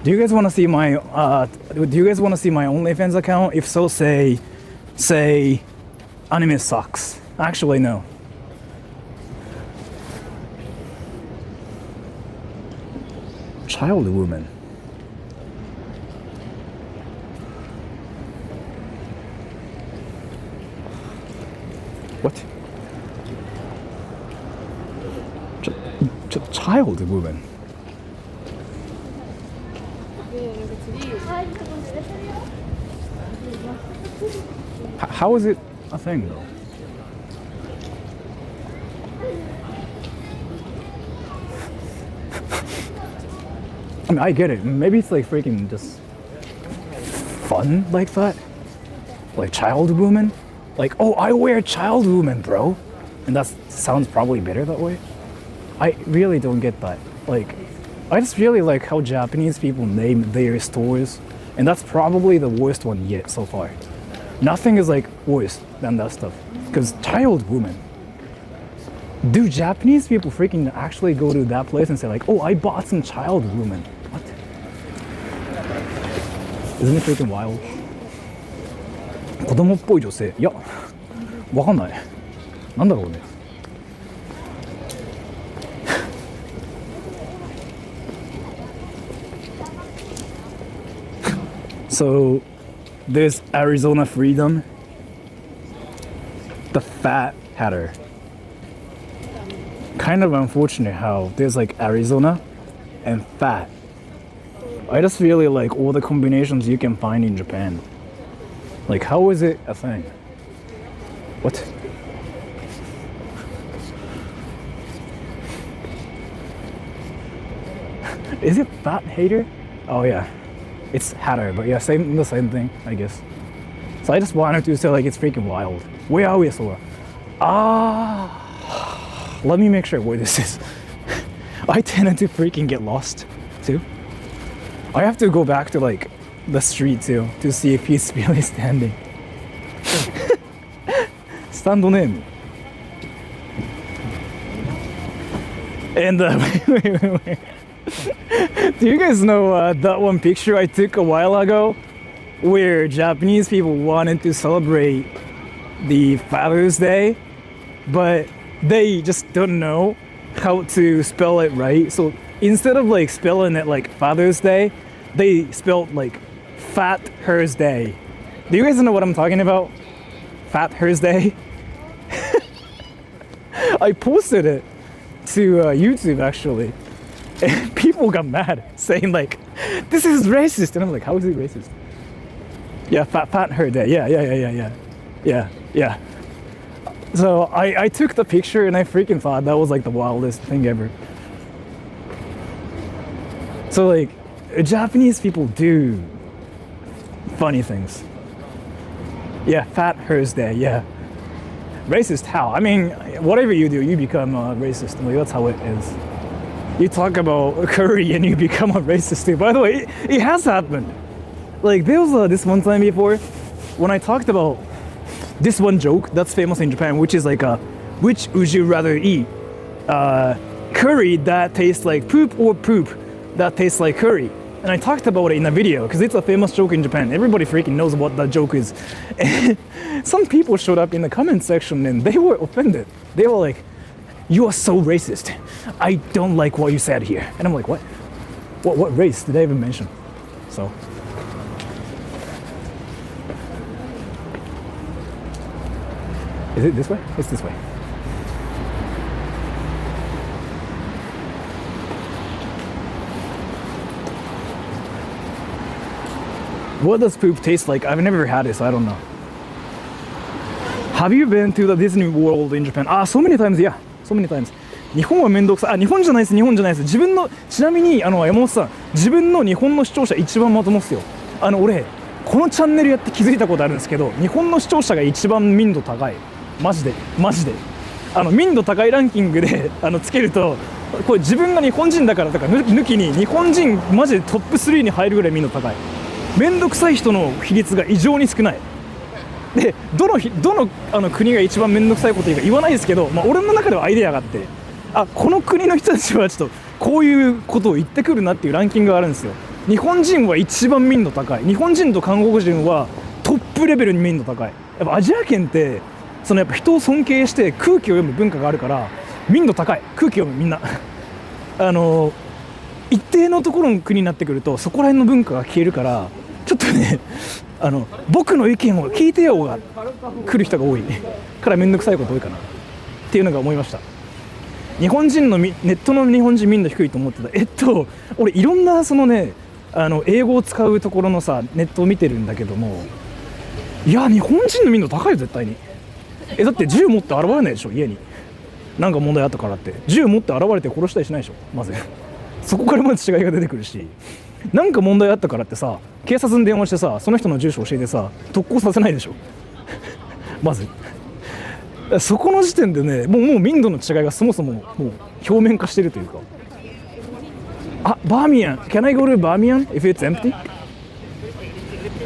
Do you guys want to see my OnlyFans account? If so, say anime sucks. Actually, no. Child woman. What? Child woman. How is it a thing though? I mean, I get it. Maybe it's like freaking just fun like that. Like child woman. Like, oh, I wear child woman, bro. And that sounds probably better that way. I really don't get that. Like, I just really like how Japanese people name their stores. And that's probably the worst one yet so far. Nothing is like worse than that stuff. Because child woman. Do Japanese people freaking actually go to that place and say like, oh, I bought some child woman? What? Isn't it freaking wild? 子供っぽい女性。いや、わかんない。なんだろうね。So, there's Arizona Freedom, the Fat Hatter. Kind of unfortunate how there's like Arizona and fat. I just really like all the combinations you can find in Japan. Like, how is it a thing? What? Is it Fat Hater? Oh yeah. It's Hatter, but yeah, the same thing, I guess. So I just wanted to say like it's freaking wild. Where are we, Sora? Let me make sure where this is. I tended to freaking get lost too. I have to go back to like the street too to see if he's really standing. Stand name. And wait. Do you guys know that one picture I took a while ago where Japanese people wanted to celebrate the Father's Day, but they just don't know how to spell it right. So instead of like spelling it like Father's Day, they spelled like Fat Hers Day. Do you guys know what I'm talking about? Fat Hers Day? I posted it to YouTube actually. And people got mad saying like, this is racist. And I'm like, how is it racist? Yeah, fat her day. Yeah. So I took the picture and I freaking thought that was like the wildest thing ever. So like, Japanese people do funny things. Yeah, fat hers day, yeah. Racist how? I mean, whatever you do, you become racist. Like, that's how it is. You talk about curry and you become a racist too. By the way, it has happened. Like there was this one time before when I talked about this one joke that's famous in Japan, which is like which would you rather eat? Curry that tastes like poop or poop that tastes like curry? And I talked about it in a video because it's a famous joke in Japan. Everybody freaking knows what that joke is. And some people showed up in the comment section and they were offended. They were like, you are so racist. I don't like what you said here. And I'm like, what? What race did I even mention? So. Is it this way? It's this way. What does poop taste like? I've never had it, so I don't know. Have you been to the Disney World in Japan? So many times, yeah. So many times. 日本はめんどくさい。日本じゃないです。自分の、ちなみに、山本さん、自分の日本の視聴者一番まともっすよ。俺、このチャンネルやって気づいたことあるんですけど、日本の視聴者が一番民度高い。マジで。民度高いランキングで、つけると、これ自分が日本人だからとか抜きに日本人マジでトップ3に入るぐらい民度高い。めんどくさい人の比率が異常に少ない。でどの国が一番めんどくさいこと言うか言わないですけど、俺の中ではアイデアがあって、この国の人たちはちょっとこういうことを言ってくるなっていうランキングがあるんですよ。日本人は一番民度高い。日本人と韓国人はトップレベルに民度高い。やっぱアジア圏ってやっぱ人を尊敬して空気を読む文化があるから民度高い。空気読むみんな一定のところの国になってくるとそこら辺の文化が消えるから、ちょっとね僕の意見を聞いてよが来る人が多いからめんどくさいこと多いかなっていうのが思いました。日本人のネットの日本人民度低いと思ってた。俺いろんな英語を使うところのネットを見てるんだけども、いや日本人の民度高いよ絶対に。だって銃持って現れないでしょ、家になんか問題あったからって銃持って現れて殺したりしないでしょ。まずそこからまず違いが出てくるし、なんか問題あったからって警察に電話してその人の住所教えて特攻させないでしょまずそこの時点でね、もう民度の違いがそもそももう表面化してるというか。バーミヤン Can I go to バーミヤン if it's empty?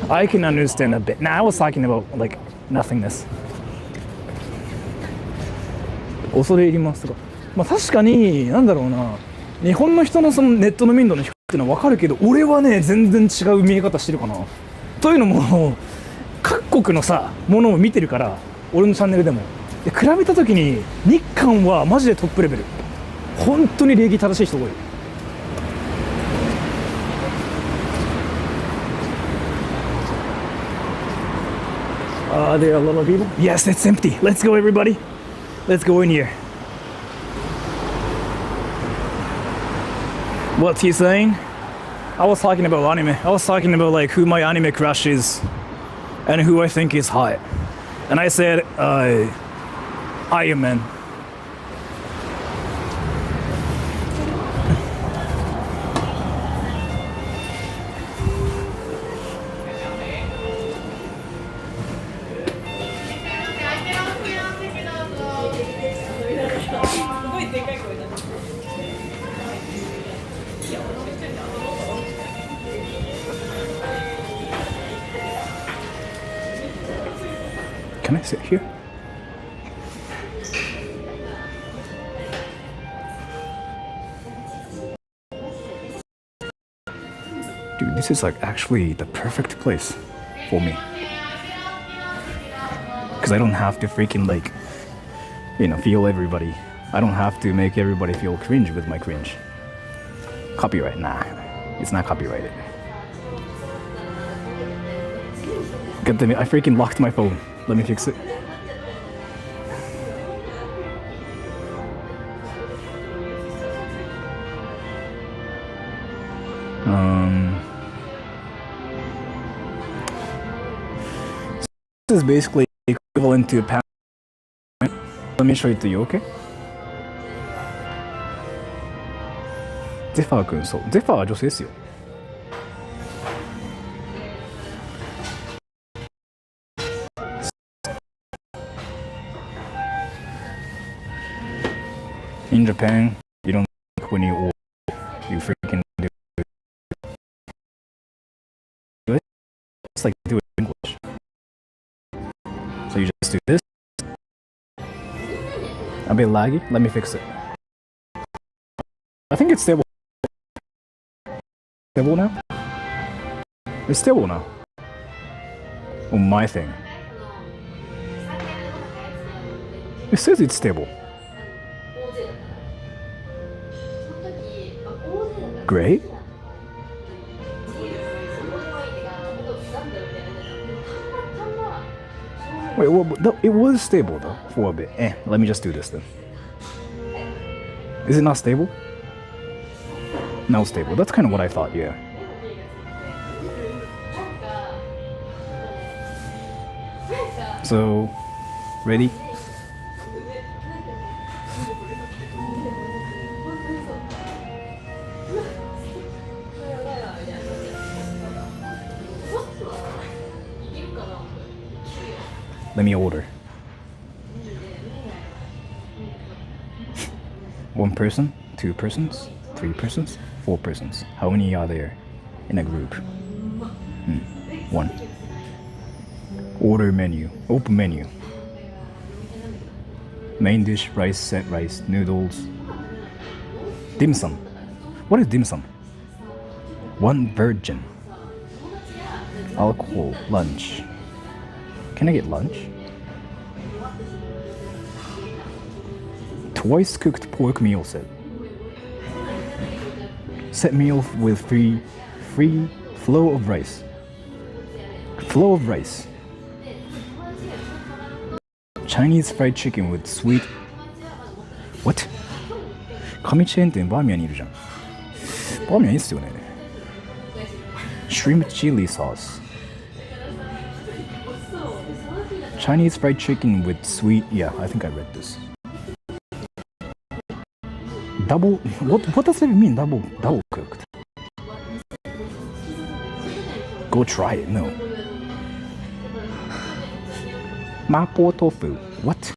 I can understand a bit. Nah, I was talking about like nothingness. 恐れ入りますとか。確かになんだろうな、日本の人のそのネットの民度の低いっていうのは分かるけど、俺はね全然違う見え方してるかな。というのも各国のものを見てるから、俺のチャンネルでも比べた時に日韓はマジでトップレベル。本当に礼儀正しい人多い。There are a lot of people. Yes, it's empty. Let's go, everybody. Let's go in here. What's he saying? I was talking about anime. I was talking about like who my anime crush is and who I think is hot. And I said, Iron Man. Can I sit here? Dude, this is like actually the perfect place for me. Because I don't have to freaking like, feel everybody. I don't have to make everybody feel cringe with my cringe. Copyright? Nah, it's not copyrighted. God damn it, I freaking locked my phone. Let me fix it. This is basically equivalent to a pound. Let me show it to you, okay? ゼファー君、そう。ゼファーは女性ですよ。In Japan, you don't think when you freaking do it. It's like do it in English. So you just do this. A bit laggy. Let me fix it. I think it's stable. Stable now? It's stable now. On my thing. It says it's stable. Great. Wait, it was stable though for a bit. Let me just do this then. Is it not stable? Now stable. That's kind of what I thought, yeah. So, ready? Let me order. One person, 2 persons, 3 persons, 4 persons. How many are there in a group? 1. Order menu. Open menu. Main dish, rice, set rice, noodles. Dim sum. What is dim sum? 1 virgin. Alcohol. Lunch. Can I get lunch? Twice cooked pork meal set. Set meal with free flow of rice. Flow of rice. Chinese fried chicken with sweet. What? 紙チェーン店バーミヤンにいるじゃん。バーミヤンいいっすよね。Shrimp chili sauce. Chinese fried chicken with sweet. Yeah, I think I read this. Double. What does it mean? Double cooked. Go try it. No. Mapo tofu. What?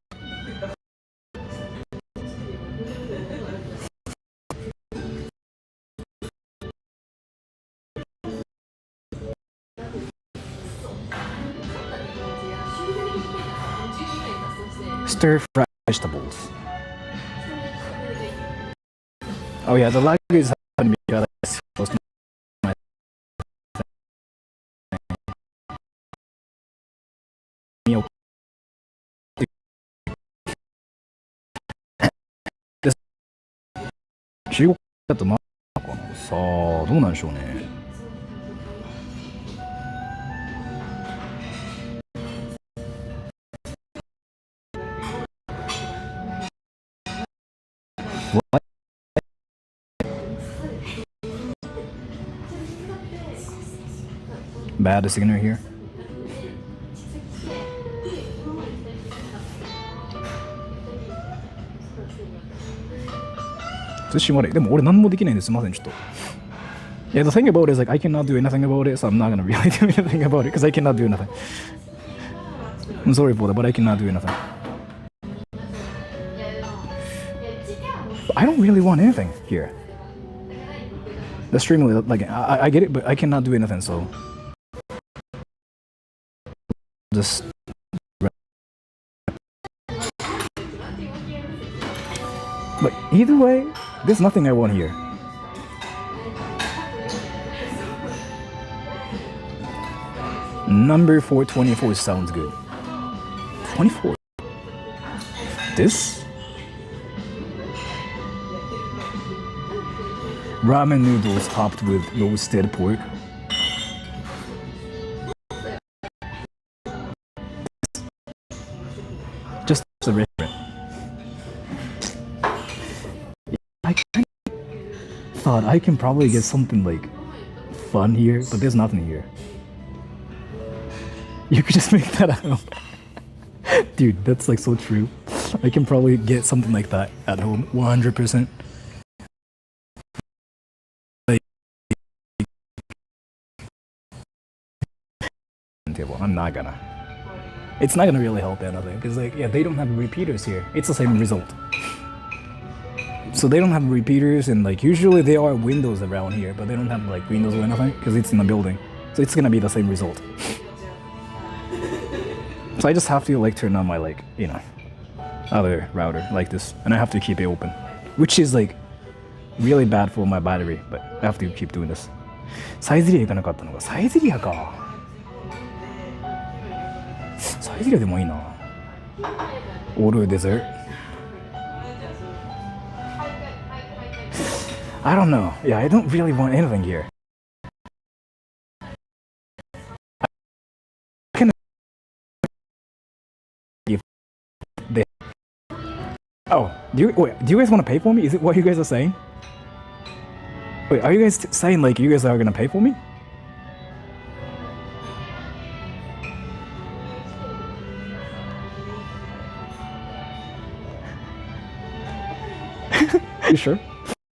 Stir-fried vegetables. Oh yeah, the lag is happening because I close to my meal. This 中国だとまあかな。さあどうなんでしょうね。Bad signal here. 寿司まででも俺何もできないんです。すみませんちょっと。Yeah, the thing about it is like I cannot do anything about it, so I'm not gonna really do anything about it because I cannot do nothing. I'm sorry for that, but I cannot do anything. But I don't really want anything here. The stream, like I get it, but I cannot do anything. So just. But either way, there's nothing I want here. Number 424 sounds good. 24. This? Ramen noodles topped with roasted pork. Just a restaurant. I kind of thought I can probably get something like fun here, but there's nothing here. You could just make that at home. Dude, that's like so true. I can probably get something like that at home, 100%. I'm not gonna. It's not gonna really help anything because, like, yeah, they don't have repeaters here. It's the same result. So they don't have repeaters, and like usually there are windows around here, but they don't have like windows or anything because it's in a building. So it's gonna be the same result. So I just have to like turn on my like, you know, other router like this, and I have to keep it open, which is like really bad for my battery, but I have to keep doing this. サイゼリア行かなかったのか。サイゼリアか。サイゼリアでもいいな。Order dessert. I don't know. Yeah, I don't really want anything here. Oh, do you guys want to pay for me? Is it what you guys are saying? Wait, are you guys saying like you guys are gonna pay for me? You sure?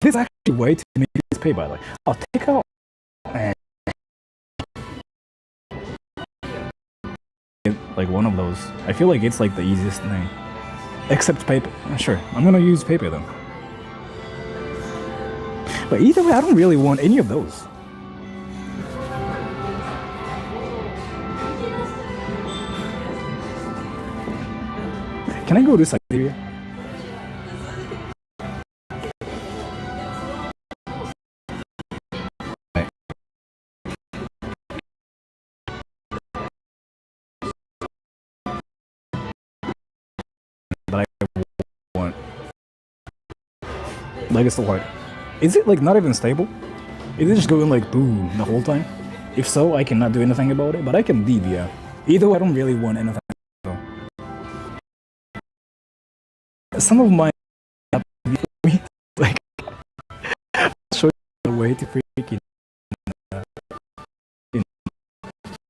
There's actually a way to make you guys pay, by the way. I'll take out. Like one of those. I feel like it's like the easiest thing. Except paper. Sure, I'm gonna use paper then. But either way, I don't really want any of those. Can I go to Siberia? That I want. Like it's so hard. Is it like not even stable? Is it just going like boom the whole time? If so, I cannot do anything about it, but I can leave, yeah. Either way, I don't really want anything. So. Some of my like show you the way to freaking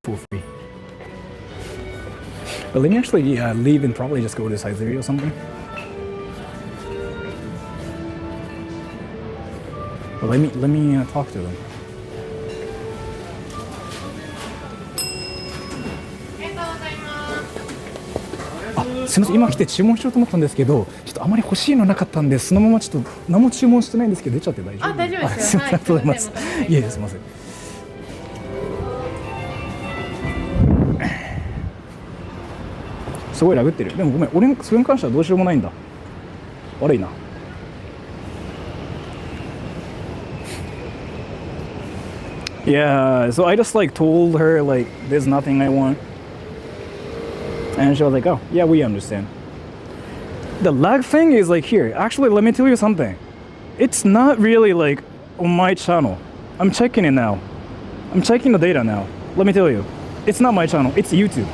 for free. But let me actually leave and probably just go to Siberia or something. But let me talk to them. あ、すみません、今来て注文しようと思ったんですけど、ちょっとあまり欲しいのなかったんで、そのままちょっと何も注文してないんですけど出ちゃって大丈夫？あ、大丈夫ですよ。すみません、ありがとうございます。いえいえ、すみません。すごいラグってる。でもごめん、俺それに関してはどうしようもないんだ。悪いな。Yeah, so I just like told her like there's nothing I want. And she was like, oh, yeah, we understand. The lag thing is like here. Actually, let me tell you something. It's not really like on my channel. I'm checking it now. I'm checking the data now. Let me tell you. It's not my channel. It's YouTube.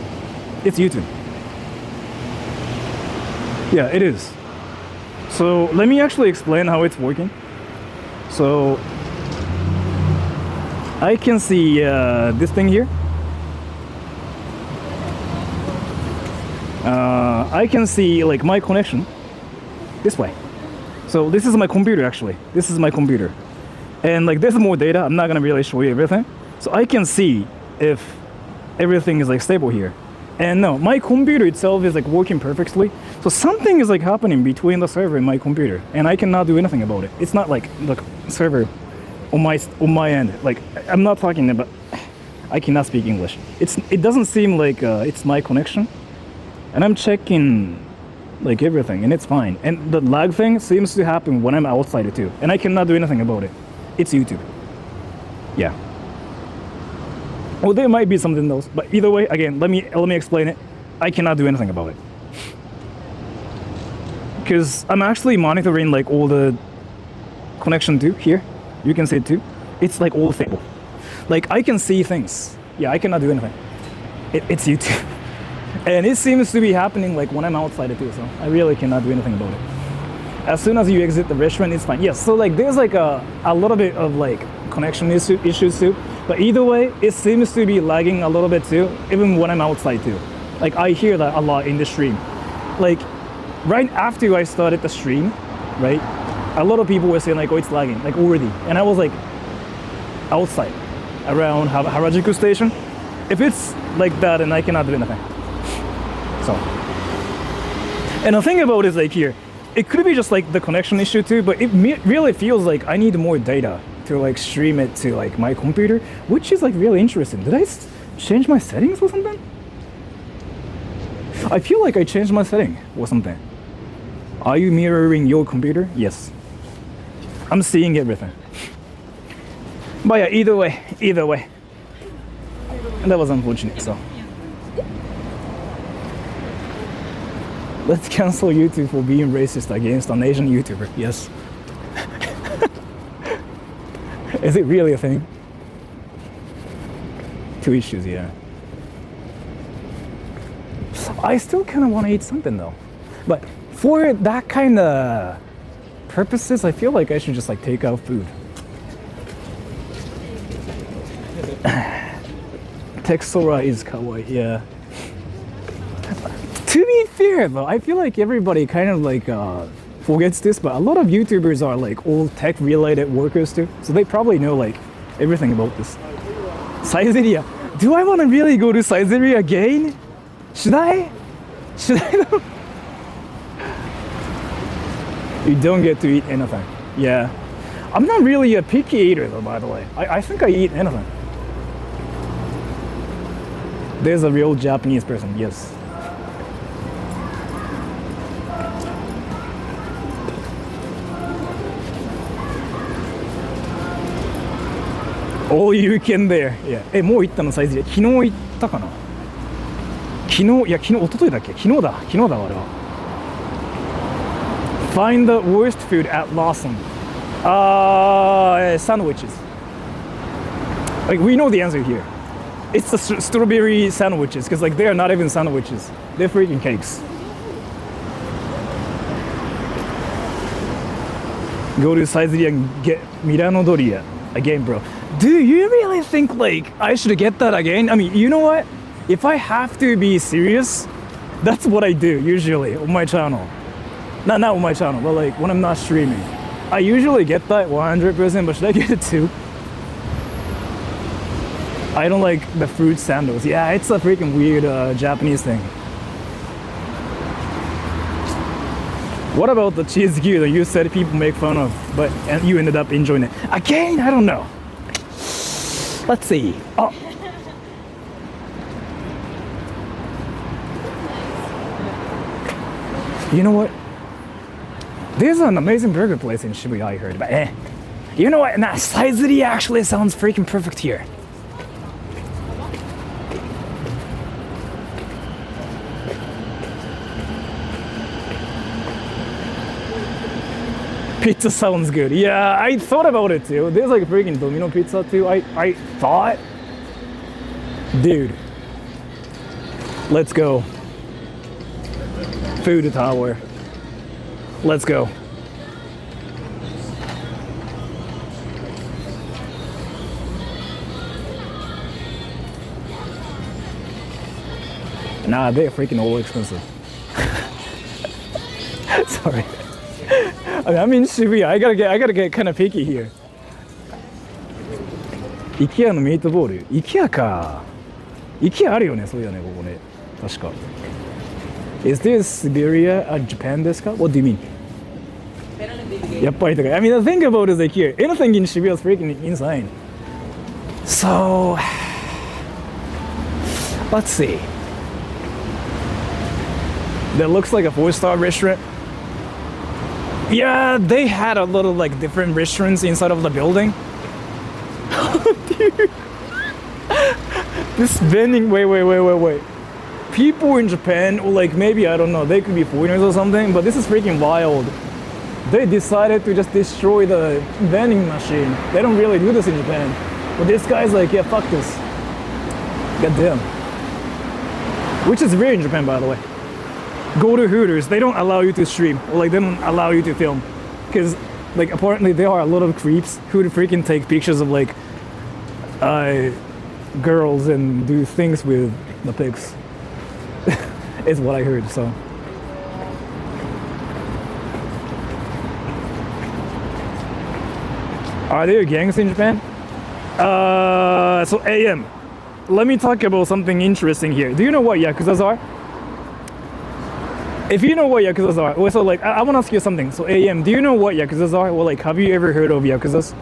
It's YouTube. Yeah, it is. So let me actually explain how it's working. So I can see this thing here. I can see like my connection this way. So this is my computer actually. This is my computer. And like there's more data. I'm not gonna really show you everything. So I can see if everything is like stable here. And no, my computer itself is like working perfectly. So something is like happening between the server and my computer, and I cannot do anything about it. It's not like the server on my end. Like I'm not talking about. I cannot speak English. It doesn't seem like it's my connection, and I'm checking like everything, and it's fine. And the lag thing seems to happen when I'm outside too, and I cannot do anything about it. It's YouTube. Yeah. Well, there might be something else, but either way, again, let me explain it. I cannot do anything about it because I'm actually monitoring like all the connection too here. You can see it too. It's like all stable. Like I can see things. Yeah, I cannot do anything. It's YouTube, and it seems to be happening like when I'm outside too. So I really cannot do anything about it. As soon as you exit the restaurant, it's fine. Yes. So like there's like a little bit of like connection issues too. But either way, it seems to be lagging a little bit too, even when I'm outside too. Like I hear that a lot in the stream. Like right after I started the stream, right? A lot of people were saying like, oh, it's lagging, like already. And I was like outside around Harajuku station. If it's like that, then I cannot do anything. So. And the thing about it is like here, it could be just like the connection issue too, but it really feels like I need more data to like stream it to like my computer, which is like really interesting. Did I change my settings or something? I feel like I changed my setting or something. Are you mirroring your computer? Yes. I'm seeing everything. But yeah, either way. And that was unfortunate, so. Let's cancel YouTube for being racist against an Asian YouTuber. Yes. Is it really a thing? 2 issues, yeah. I still kind of want to eat something though. But for that kind of purposes, I feel like I should just like take out food. Text Sora is kawaii, yeah. To be fair though, I feel like everybody kind of like forgets this, but a lot of YouTubers are like all tech related workers too, so they probably know like everything about this. Siberia. Do I want to really go to Siberia again? Should I? You don't get to eat anything. Yeah. I'm not really a picky eater though, by the way. I think I eat anything. There's a real Japanese person, yes. All you can there. Yeah. もう行ったのサイズで。昨日行ったかな。昨日、いや昨日、一昨日だっけ。昨日だ、あれは。Find the worst food at Lawson. Sandwiches. Like we know the answer here. It's the strawberry sandwiches, because like they are not even sandwiches. They're freaking cakes. Go to Saizeria and get Milano Doria again, bro. Do you really think like I should get that again? I mean, you know what? If I have to be serious, that's what I do usually on my channel. Not on my channel, but like when I'm not streaming. I usually get that 100%, but should I get it too? I don't like the fruit sandals. Yeah, it's a freaking weird Japanese thing. What about the cheese gear that you said people make fun of, but and you ended up enjoying it? Again, I don't know. Let's see. Oh. You know what? There's an amazing burger place in Shibuya I heard, but you know what? Nah, Saizeria actually sounds freaking perfect here. Pizza sounds good. Yeah, I thought about it too. There's like freaking Domino Pizza too. I thought, dude, let's go. Food tower. Let's go. Nah, they're freaking all expensive. Sorry. I mean, I'm in Shibuya. I gotta get kind of picky here. IKEA のミートボール。IKEA か。IKEA あるよね、そうだよね、ここね。確か。Is this Siberia Japan ですか? What do you mean? やっぱり高い。I mean, the thing about it is IKEA. Anything in Shibuya is freaking insane. So, let's see. That looks like a 4-star restaurant. Yeah, they had a little like different restaurants inside of the building. Dude. This vending, wait. People in Japan, or like maybe, I don't know, they could be foreigners or something, but this is freaking wild. They decided to just destroy the vending machine. They don't really do this in Japan. But this guy's like, yeah, fuck this. Goddamn. Which is rare in Japan, by the way. Go to Hooters, they don't allow you to stream, or like they don't allow you to film. Because like apparently there are a lot of creeps who freaking take pictures of like girls and do things with the pics. Is what I heard, so. Are there gangs in Japan? So AM. Let me talk about something interesting here. Do you know what Yakuzas are? If you know what Yakuzas are, well, so like, I want to ask you something. So AM, do you know what Yakuzas are? Well, like, have you ever heard of Yakuzas?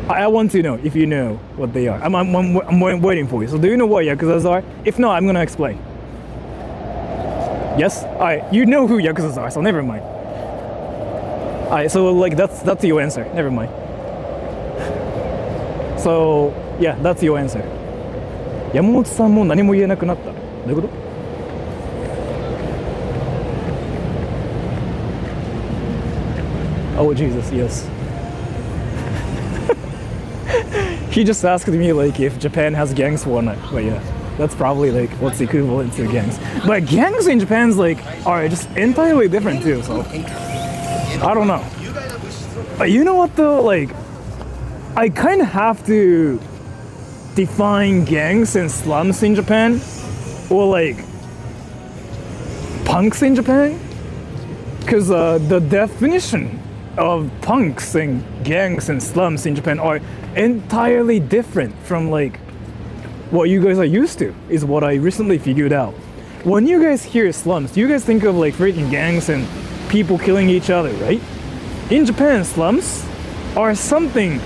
I want to know if you know what they are. I'm waiting for you. So do you know what Yakuzas are? If not, I'm going to explain. Yes? Alright, you know who Yakuzas are, so never mind. Alright, so like, that's your answer. Never mind. So, yeah, that's your answer. 山本さんも何も言えなくなった。どういうこと? Oh Jesus, yes. He just asked me like if Japan has gangs or not. But yeah, that's probably like what's the equivalent to gangs. But gangs in Japan's like are just entirely different too. So I don't know. But you know what though? Like I kind of have to define gangs and slums in Japan, or like punks in Japan, because the definition of punks and gangs and slums in Japan are entirely different from like what you guys are used to, is what I recently figured out. When you guys hear slums, you guys think of like freaking gangs and people killing each other, right? In Japan, slums are something.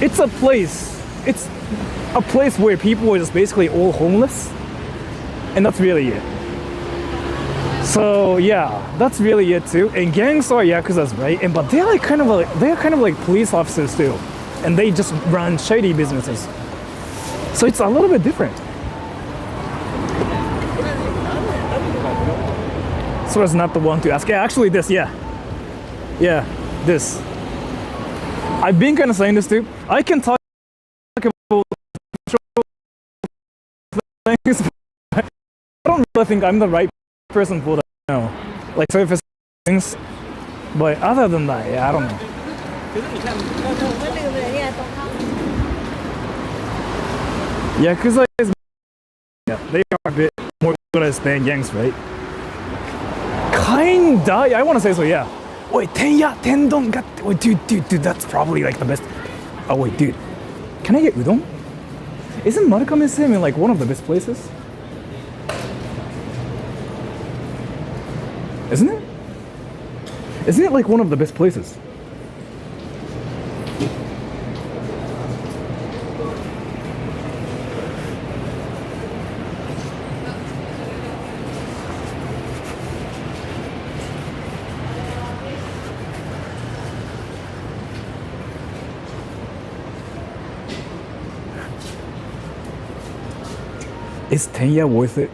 It's a place. It's a place where people are just basically all homeless, and that's really it. So yeah, that's really it too. And gangs are yakuzas, right? And but they're like kind of like police officers too, and they just run shady businesses. So it's a little bit different. Sora's not the one to ask. Yeah, actually this, yeah, this. I've been kind of saying this too. I can talk about things, but I don't really think I'm the right person for that. No, like surface things. But other than that, yeah, I don't know. Yakuza is, yeah, they are a bit more organized than gangs, right? Kinda, yeah, I want to say so, yeah. Wait, tendon got. Wait, dude, that's probably like the best. Oh wait, dude, can I get udon? Isn't Marukame Seimen like one of the best places? Isn't it? Isn't it like one of the best places? Is Tenya worth it?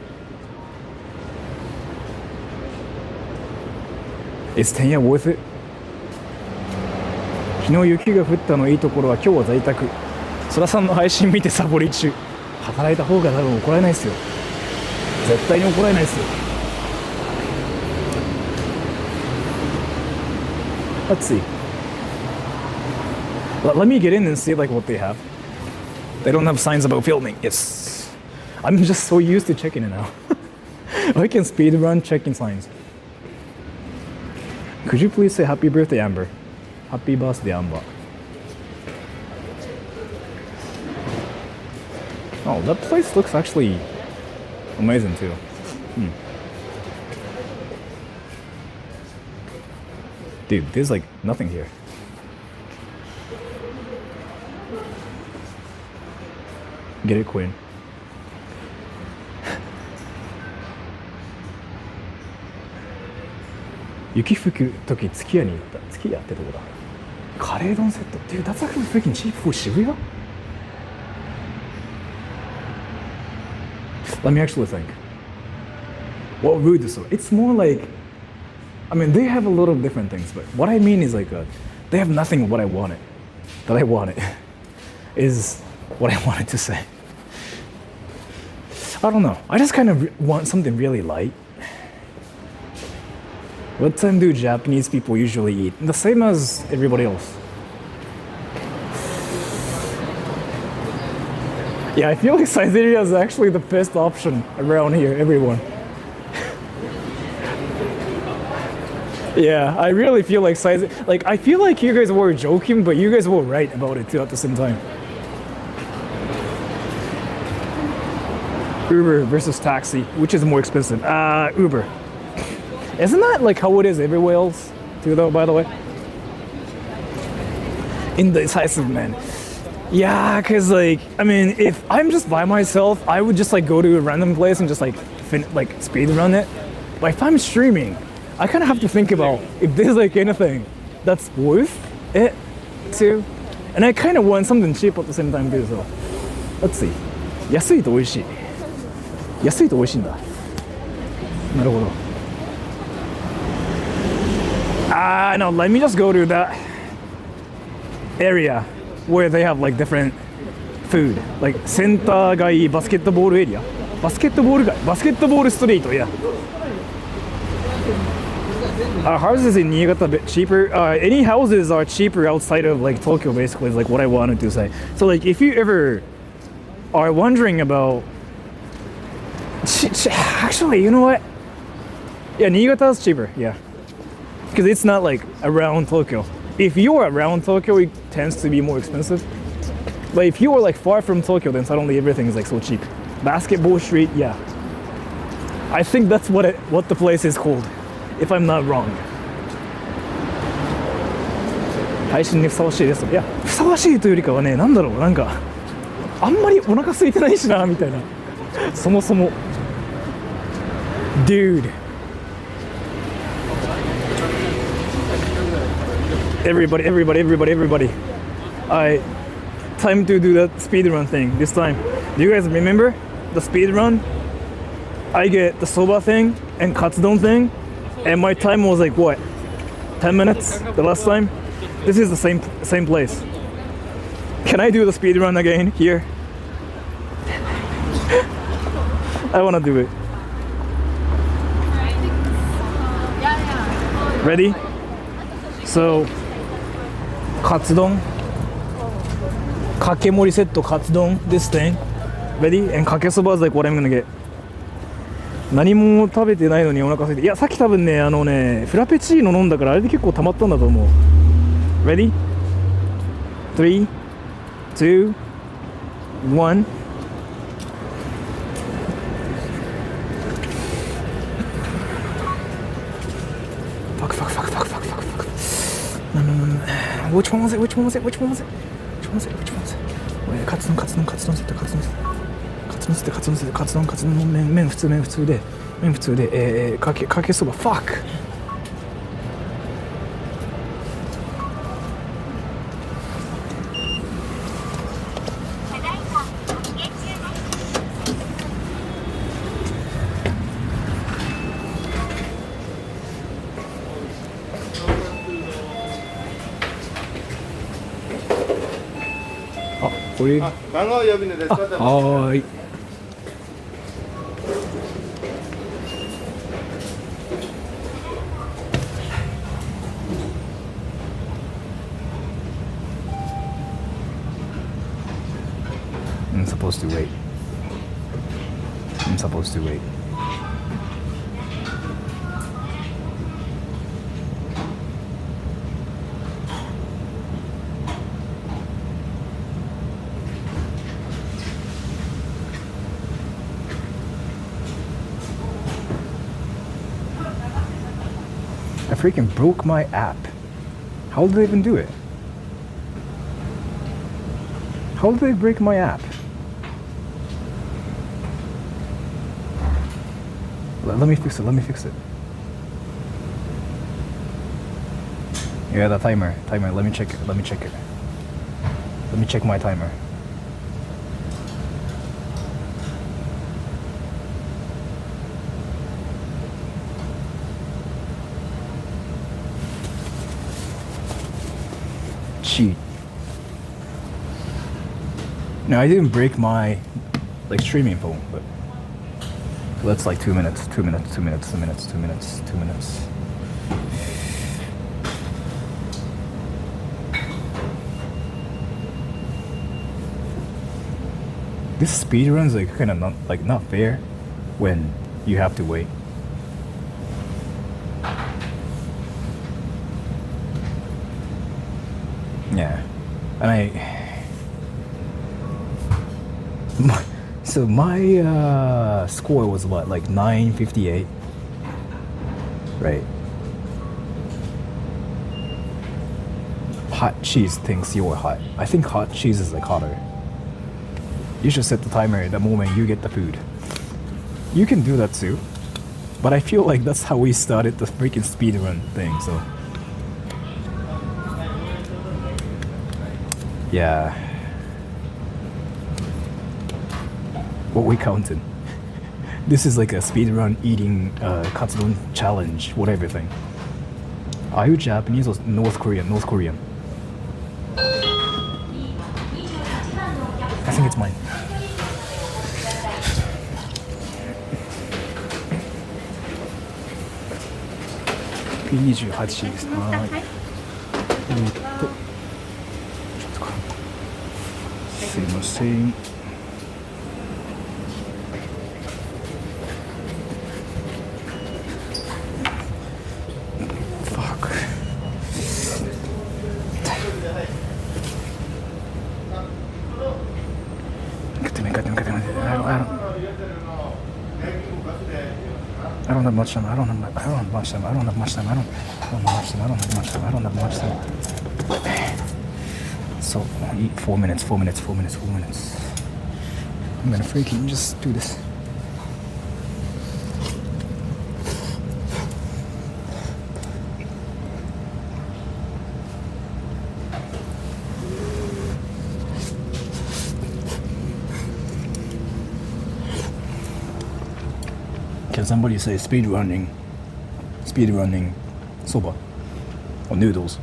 Is Tenya worth it? 昨日雪が降ったのいいところは今日は在宅。そらさんの配信見てサボり中。働いた方が多分怒られないですよ。絶対に怒られないですよ。Let's see. Let me get in and see like what they have. They don't have signs about filming. Yes. I'm just so used to checking it now. I can speed run checking signs. Could you please say happy birthday, Amber? Happy birthday, Amber. Oh, that place looks actually amazing too. Dude, there's like nothing here. Get it, Queen. Yuki 吹く時月屋に行った。月屋ってとこだ。カレー丼セット。Dude, that's actually freaking cheap for Shibuya? Let me actually think. What would this? It's more like, I mean, they have a lot of different things, but what I mean is like, they have nothing of what I wanted. That I wanted is what I wanted to say. I don't know. I just kind of want something really light. What time do Japanese people usually eat? The same as everybody else. Yeah, I feel like Saizeriya is actually the best option around here, everyone. Yeah, I really feel like Saizeriya. Like, I feel like you guys were joking, but you guys were right about it too at the same time. Uber versus taxi, which is more expensive? Uber. Isn't that like how it is everywhere else too though, by the way? Indecisive, man. Yeah, cause like, I mean, if I'm just by myself, I would just like go to a random place and just like speed run it. But if I'm streaming, I kind of have to think about if there's like anything that's worth it too. And I kind of want something cheap at the same time too, so. Let's see. 安いと美味しい。安いと美味しいんだ。なるほど。No, let me just go to that area where they have like different food. Like center 街、バスケットボールエリア。バスケットボール街、バスケットボールストリート、yeah. Houses in Niigata a bit cheaper. Any houses are cheaper outside of like Tokyo, basically, is like what I wanted to say. So like if you ever are wondering about, actually, you know what? Yeah, Niigata is cheaper, yeah. Because it's not like around Tokyo. If you are around Tokyo, it tends to be more expensive. But if you are like far from Tokyo, then suddenly everything is like so cheap. Basketball Street, yeah. I think that's what the place is called, if I'm not wrong. 配信にふさわしいです。いや、ふさわしいというよりかはね、なんだろう、なんかあんまりお腹空いてないしなみたいな。そもそも Dude, everybody. I time to do that speed run thing this time. Do you guys remember the speed run? I get the soba thing and katsudon thing, and my time was like what? 10 minutes the last time? This is the same place. Can I do the speed run again here? I wanna do it. Ready? So, katsudon, kakemori set katsudon, this thing. Ready? And kakesoba is like what I'm gonna get. 何も食べてないのにお腹空いて、いやさっき多分ねフラペチーノ飲んだからあれで結構溜まったんだと思う。 Ready? 3, 2, 1. Fuck. No. Which one was it? Wait,カツ丼セット、カツ丼麺普通でかけそば fuck。 あ、これ番号呼びのですか？はーい。I'm supposed to wait. I freaking broke my app. How did they even do it? How did they break my app? Let me fix it. Yeah, the timer. Let me check it. Let me check my timer. Cheat. No, I didn't break my streaming phone, but that's like 2 minutes. This speed run is kind of not fair when you have to wait. Yeah, and my score was what, like 958, right? Hot cheese thinks you're hot. I think hot cheese is like hotter. You should set the timer the moment you get the food. You can do that too, but I feel like that's how we started the freaking speedrun thing, so yeah. What we counted. This is like a speedrun eating katsudon challenge, whatever thing. Are you Japanese or North Korean? I think it's mine. P28 です。はい。ちょっとすいません。I don't have much time. I don't have much time. So, 4 minutes, 4 minutes, 4 minutes, 4 minutes. I'm gonna freaking just do this. Can somebody say speed running soba or noodles?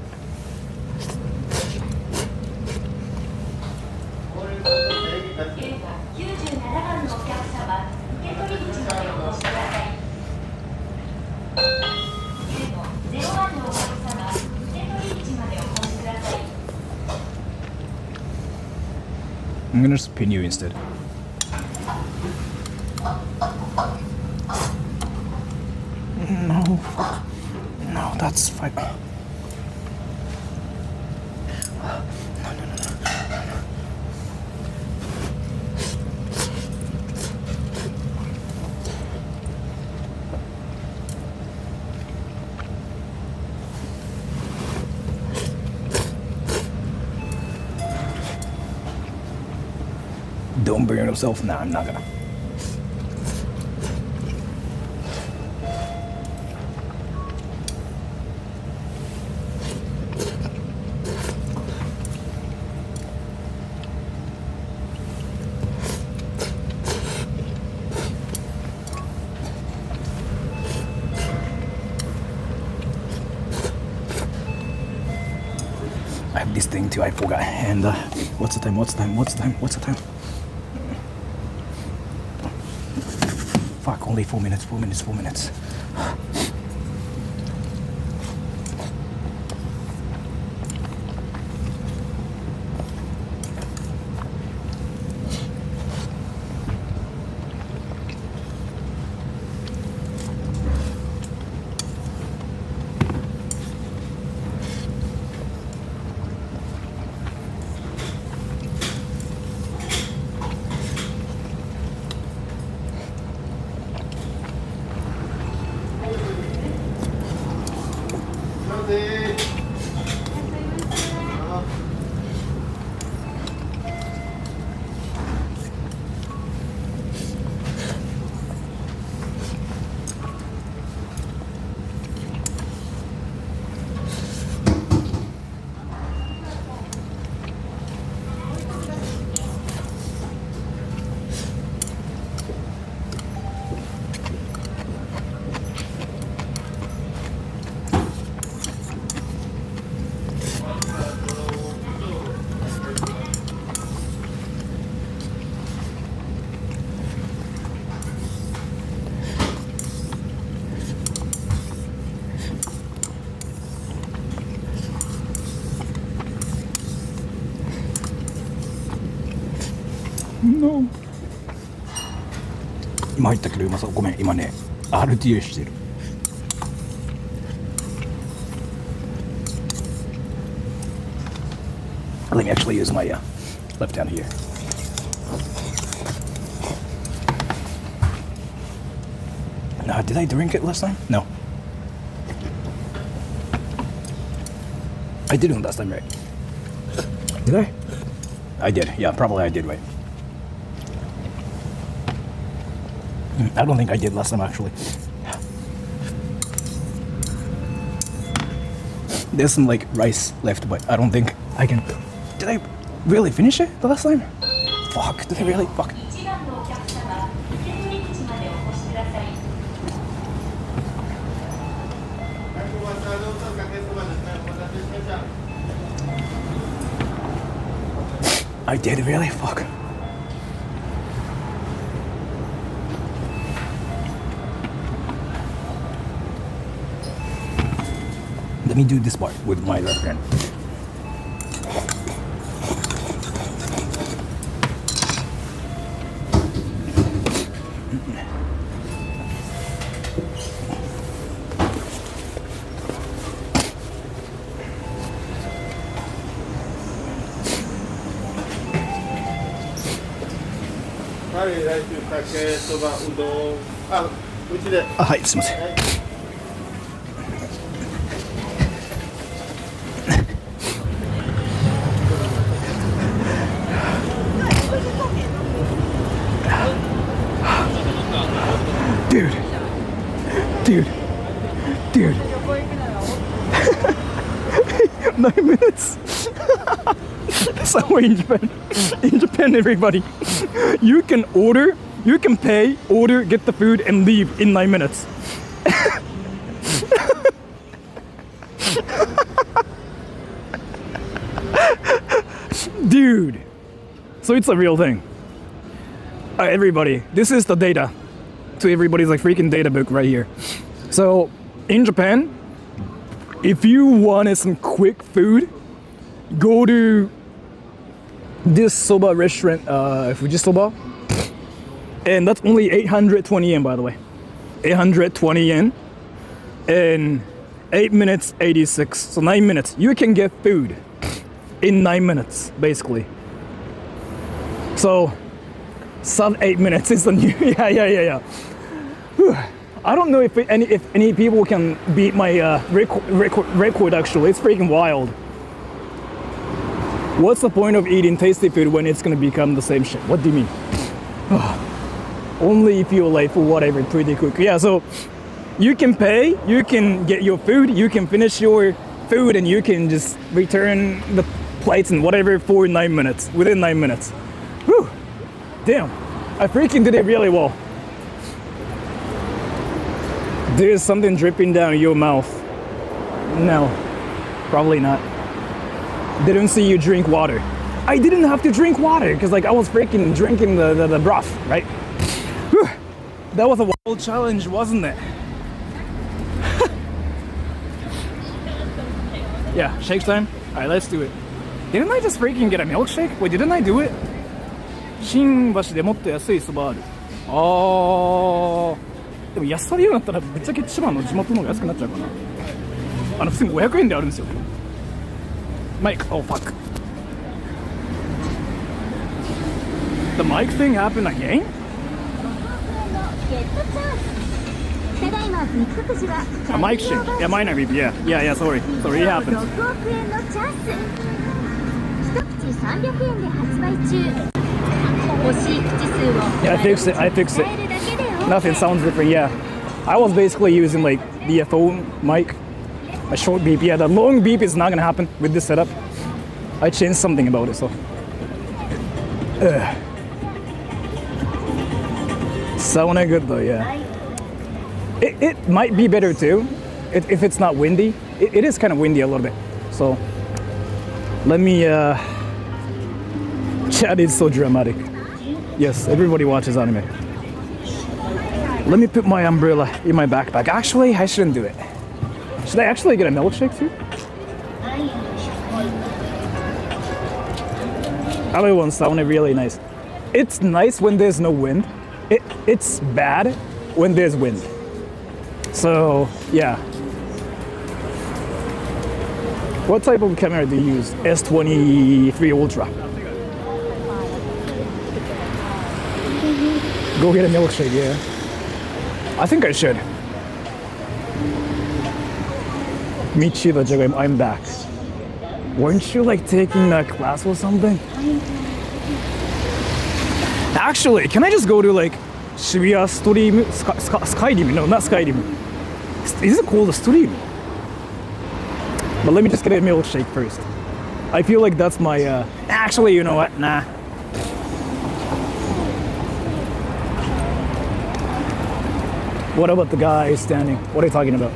I'm gonna just pin you instead. No, that's fine. Don't burn yourself. Nah, I'm not gonna. I have this thing too, I forgot. And what's the time? Fuck, only 4 minutes. No. 今入ったけどうまそう。ごめん、今ね RTA してる。Let me actually use my left hand here. Did I drink it last time? No. I didn't last time, right? Did I? I did. Yeah, probably I did, right? I don't think I did last time, actually. There's some like rice left, but I don't think I can. Did I really finish it the last time? Fuck, did I really? Fuck. I did really? Fuck. Let me do this part with my left hand. Hi, すみません。Somewhere in Japan. In Japan, everybody. You can order, you can pay, order, get the food, and leave in 9 minutes. Dude. So it's a real thing. Everybody, this is the data. To everybody's like freaking data book right here. So in Japan, if you wanted some quick food, go to this soba restaurant, Fujisoba, and that's only 820 yen, by the way. 820 yen, and 8 minutes 86. So 9 minutes. You can get food in 9 minutes, basically. So sub 8 minutes is the new. Yeah. Whew. I don't know if any people can beat my record. Actually, it's freaking wild. What's the point of eating tasty food when it's gonna become the same shit? What do you mean? Only if you're late for whatever, pretty quick. Yeah, so you can pay, you can get your food, you can finish your food, and you can just return the plates and whatever for 9 minutes, within 9 minutes. Whew. Damn, I freaking did it really well. There's something dripping down your mouth. No, probably not. Didn't see you drink water. I didn't have to drink water because like I was freaking drinking the broth, right? Whew. That was a wild challenge, wasn't it? Yeah, shake time. All right, let's do it. Didn't I just freaking get a milkshake? Wait, didn't I do it? 新橋でもっと安いそばある。でも安さで言うんだったらぶっちゃけ千葉の地元の方が安くなっちゃうかな。普通に500円であるんですよ。Mike, oh fuck. The mic thing happened again? A mic shake. Yeah, mine are beep. Yeah, sorry, it happened. Yeah, I fixed it. Nothing sounds different, yeah. I was basically using like the phone mic, a short beep. Yeah, the long beep is not gonna happen with this setup. I changed something about it, so. Sounded good though, yeah. It might be better too, if it's not windy. It is kind of windy a little bit, so. Let me, Chad is so dramatic. Yes, everybody watches anime. Let me put my umbrella in my backpack. Actually, I shouldn't do it. Should I actually get a milkshake too? Other ones sounded really nice. It's nice when there's no wind. It's bad when there's wind. So, yeah. What type of camera do you use? S23 Ultra. Go get a milkshake, yeah. I think I should. Michiba Jagam, I'm back. Weren't you like taking a class or something? Actually, can I just go to like Shibuya Stream, Skyrim? No, not Skyrim. Is it called a stream? But let me just get a milkshake first. I feel like that's my, actually, you know what? Nah. What about the guy standing? What are you talking about?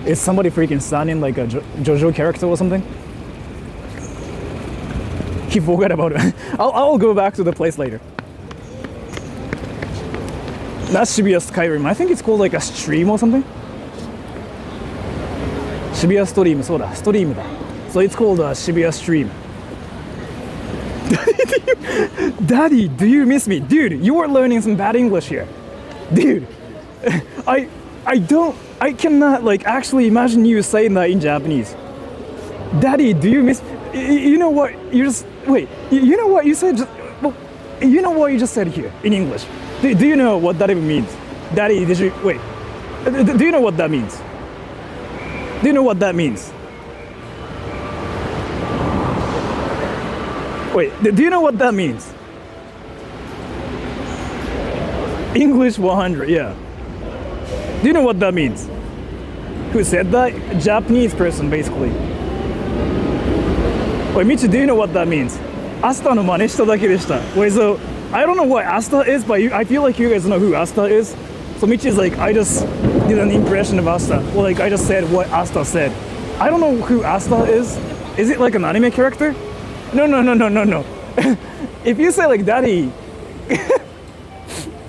Is somebody freaking standing like a JoJo character or something? He forgot about it. I'll go back to the place later. That's Shibuya Skyrim. I think it's called like a stream or something. Shibuya Stream, so da, stream da. So it's called Shibuya Stream. Daddy, do you miss me? Dude, you are learning some bad English here. Dude, I cannot like actually imagine you saying that in Japanese. Daddy, do you miss, you know what, you just, wait, you know what you said, well, you know what you just said here in English. Do you know what that even means? Daddy, did you, wait, do you know what that means? Do you know what that means? Wait, do you know what that means? English 100, yeah. Do you know what that means? Who said that? A Japanese person, basically. Wait, Michi, do you know what that means? Asta の真似しただけでした。Wait, so I don't know what Asta is, but I feel like you guys know who Asta is. So Michi is like, I just did an impression of Asta. Well, like I just said what Asta said. I don't know who Asta is. Is it like an anime character? No. If you say like daddy,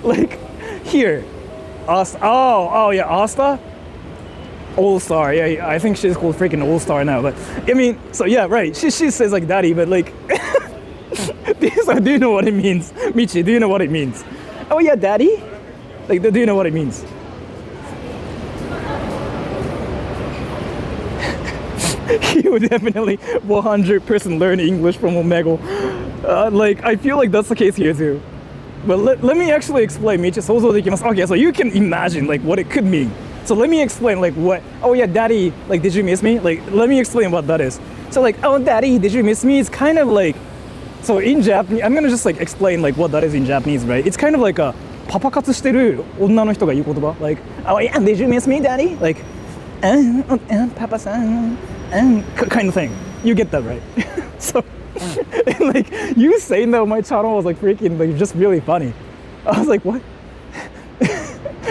like here, Asta. Oh yeah, Asta. All Star. Yeah, I think she's called freaking All Star now. But I mean, so yeah, right. She says like daddy, but like, so do you know what it means, Michi? Do you know what it means? Oh yeah, daddy. Like, do you know what it means? He would definitely 100% learn English from Omegle. Like, I feel like that's the case here too. But let me actually explain, Michi. Okay, so you can imagine like what it could mean. So let me explain like what, oh yeah, daddy, like did you miss me? Like, let me explain what that is. So like, oh daddy, did you miss me? It's kind of like, so in Japanese, I'm gonna just like explain like what that is in Japanese, right? It's kind of like a パパ活してる女の人が言う言葉 like, oh yeah, did you miss me, daddy? Like, Papa san, kind of thing. You get that, right? So, and like, you saying that on my channel was like freaking, like, just really funny. I was like, what?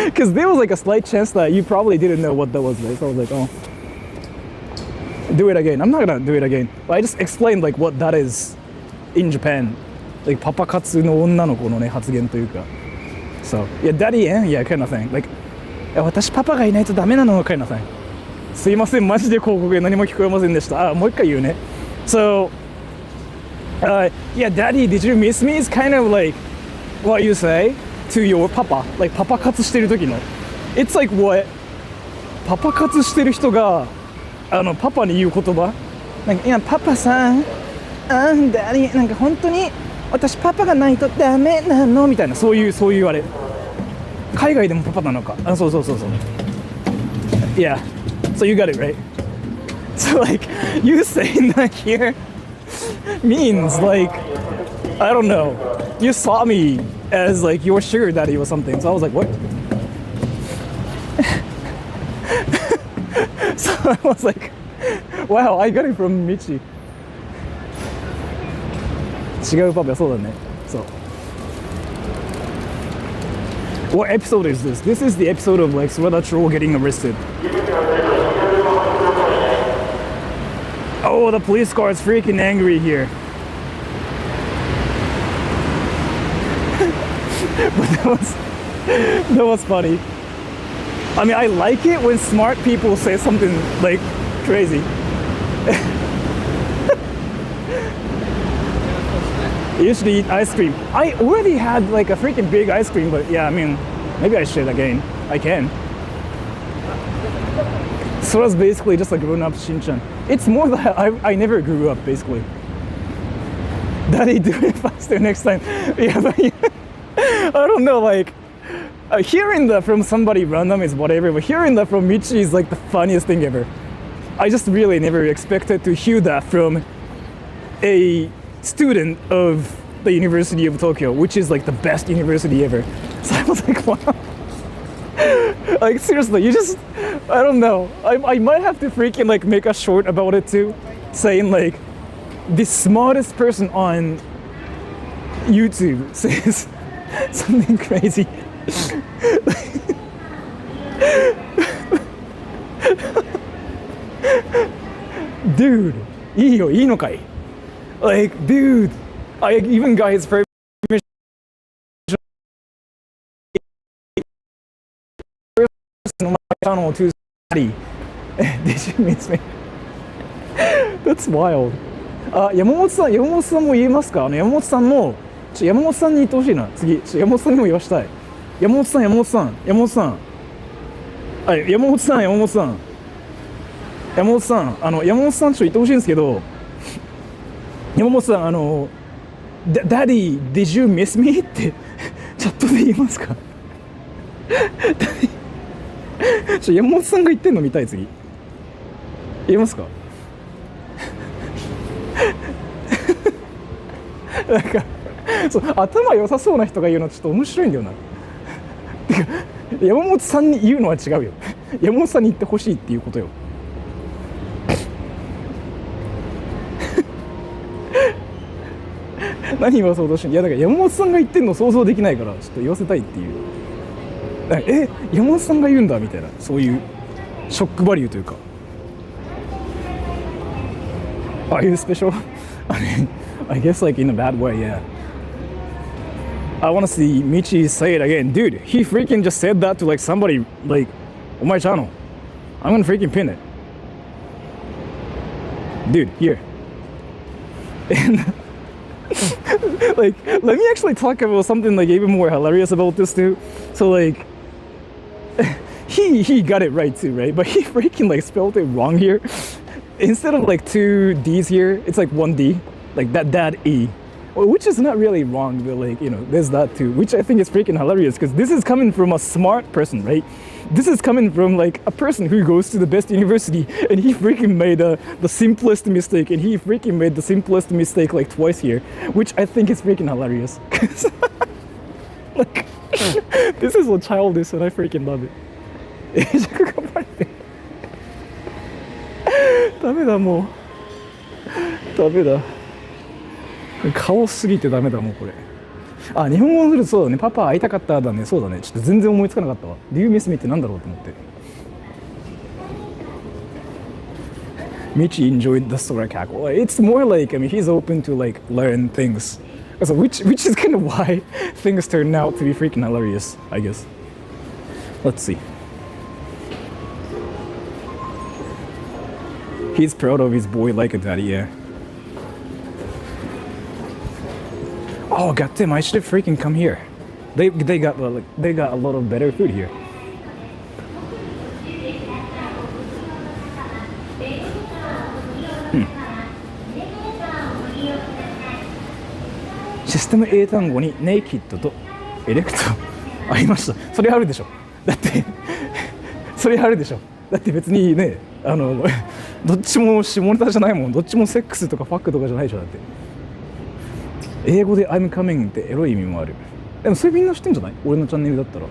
Because there was like a slight chance that you probably didn't know what that was, right? So I was like, oh. Do it again. I'm not gonna do it again. But I just explained like what that is in Japan. Like, パパ活の女の子のね、発言というか。So, yeah, daddy, yeah, kind of thing. Like, 私パパがいないとダメなの kind of thing. すいません、マジで広告で何も聞こえませんでした。あ、もう一回言うね。So, yeah, daddy, did you miss me? Is kind of like what you say to your papa. Like, パパ活してる時の。It's like what? パパ活してる人が、パパに言う言葉。なんか、いや、パパさん、daddy、なんか本当に、私パパがないとダメなのみたいな、そういうあれ。海外でもパパなのか。あ、そう。Yeah. So you got it, right? So like, you saying that here means like, I don't know. You saw me as like your sugar daddy or something. So I was like, what? So I was like, wow, I got it from Michi. 違うパパ、そうだね。そう。What episode is this? This is the episode of like Sora Troll getting arrested. Oh, the police car is freaking angry here. But that was funny. I mean, I like it when smart people say something like crazy. I used to eat ice cream. I already had like a freaking big ice cream, but yeah, I mean, maybe I should again. I can. Sora's basically just a grown-up Shin-chan. It's more that I never grew up, basically. Daddy, do it faster next time. Yeah, but yeah, I don't know, like, hearing that from somebody random is whatever, but hearing that from Michi is like the funniest thing ever. I just really never expected to hear that from a student of the University of Tokyo, which is like the best university ever. So I was like, wow. Like seriously, you just, I don't know. I might have to freaking like make a short about it too, saying like the smartest person on YouTube says something crazy. Dude, いいよ、いいのかい? Like, dude, I even got his permission on my channel to study. Did you miss me? That's wild. 山本さんも言えますか？山本さんも、山本さんに言ってほしいな。次、山本さんにも言わしたい。山本さん。はい、山本さん。山本さん、山本さんちょっと言ってほしいんですけど、山本さん、Daddy, did you miss me? ってチャットで言いますか？山本さんが言ってんの見たい。次言えますか？なんかそう頭良さそうな人が言うのちょっと面白いんだよな。てか山本さんに言うのは違うよ。山本さんに言ってほしいっていうことよ。何言わそうとしてんの。いやだから山本さんが言ってんの想像できないからちょっと言わせたいっていう。山本さんが言うんだみたいな、そういうショックバリューというか。Are you special? I mean, I guess like in a bad way, yeah. I want to see Michi say it again. Dude, he freaking just said that to like somebody like on my channel. I'm gonna freaking pin it. Dude, here. And like, let me actually talk about something like even more hilarious about this too. So like, he got it right too, right? But he freaking like spelled it wrong here. Instead of like 2 D's here, it's like 1 D, like that E. Which is not really wrong, but like, you know, there's that too, which I think is freaking hilarious because this is coming from a smart person, right? This is coming from like a person who goes to the best university and he freaking made the simplest mistake, and he freaking made the simplest mistake like twice here, which I think is freaking hilarious. Like, this is so childish and I freaking love it. ダメだもう。ダメだ。顔すぎてダメだもうこれ。あ、日本語するとそうだね。パパ会いたかっただね。そうだね。ちょっと全然思いつかなかったわ。Do you miss meってなんだろうと思って。Michi enjoyed the Sora cackle. It's more like, I mean, he's open to like learn things. So which is kind of why things turn out to be freaking hilarious, I guess. Let's see. He's proud of his boy like a daddy, yeah. Oh goddamn! I should have freaking come here. They got a lot of better food here. System 英単語にネイキッドとエレクトありました。それあるでしょ。だってそれあるでしょ。だって別にね、どっちも下ネタじゃないもん。どっちもセックスとかファックとかじゃないでしょ。だって英語で I'm coming ってエロい意味もある。でもそれみんな知ってんじゃない？俺のチャンネルだったら。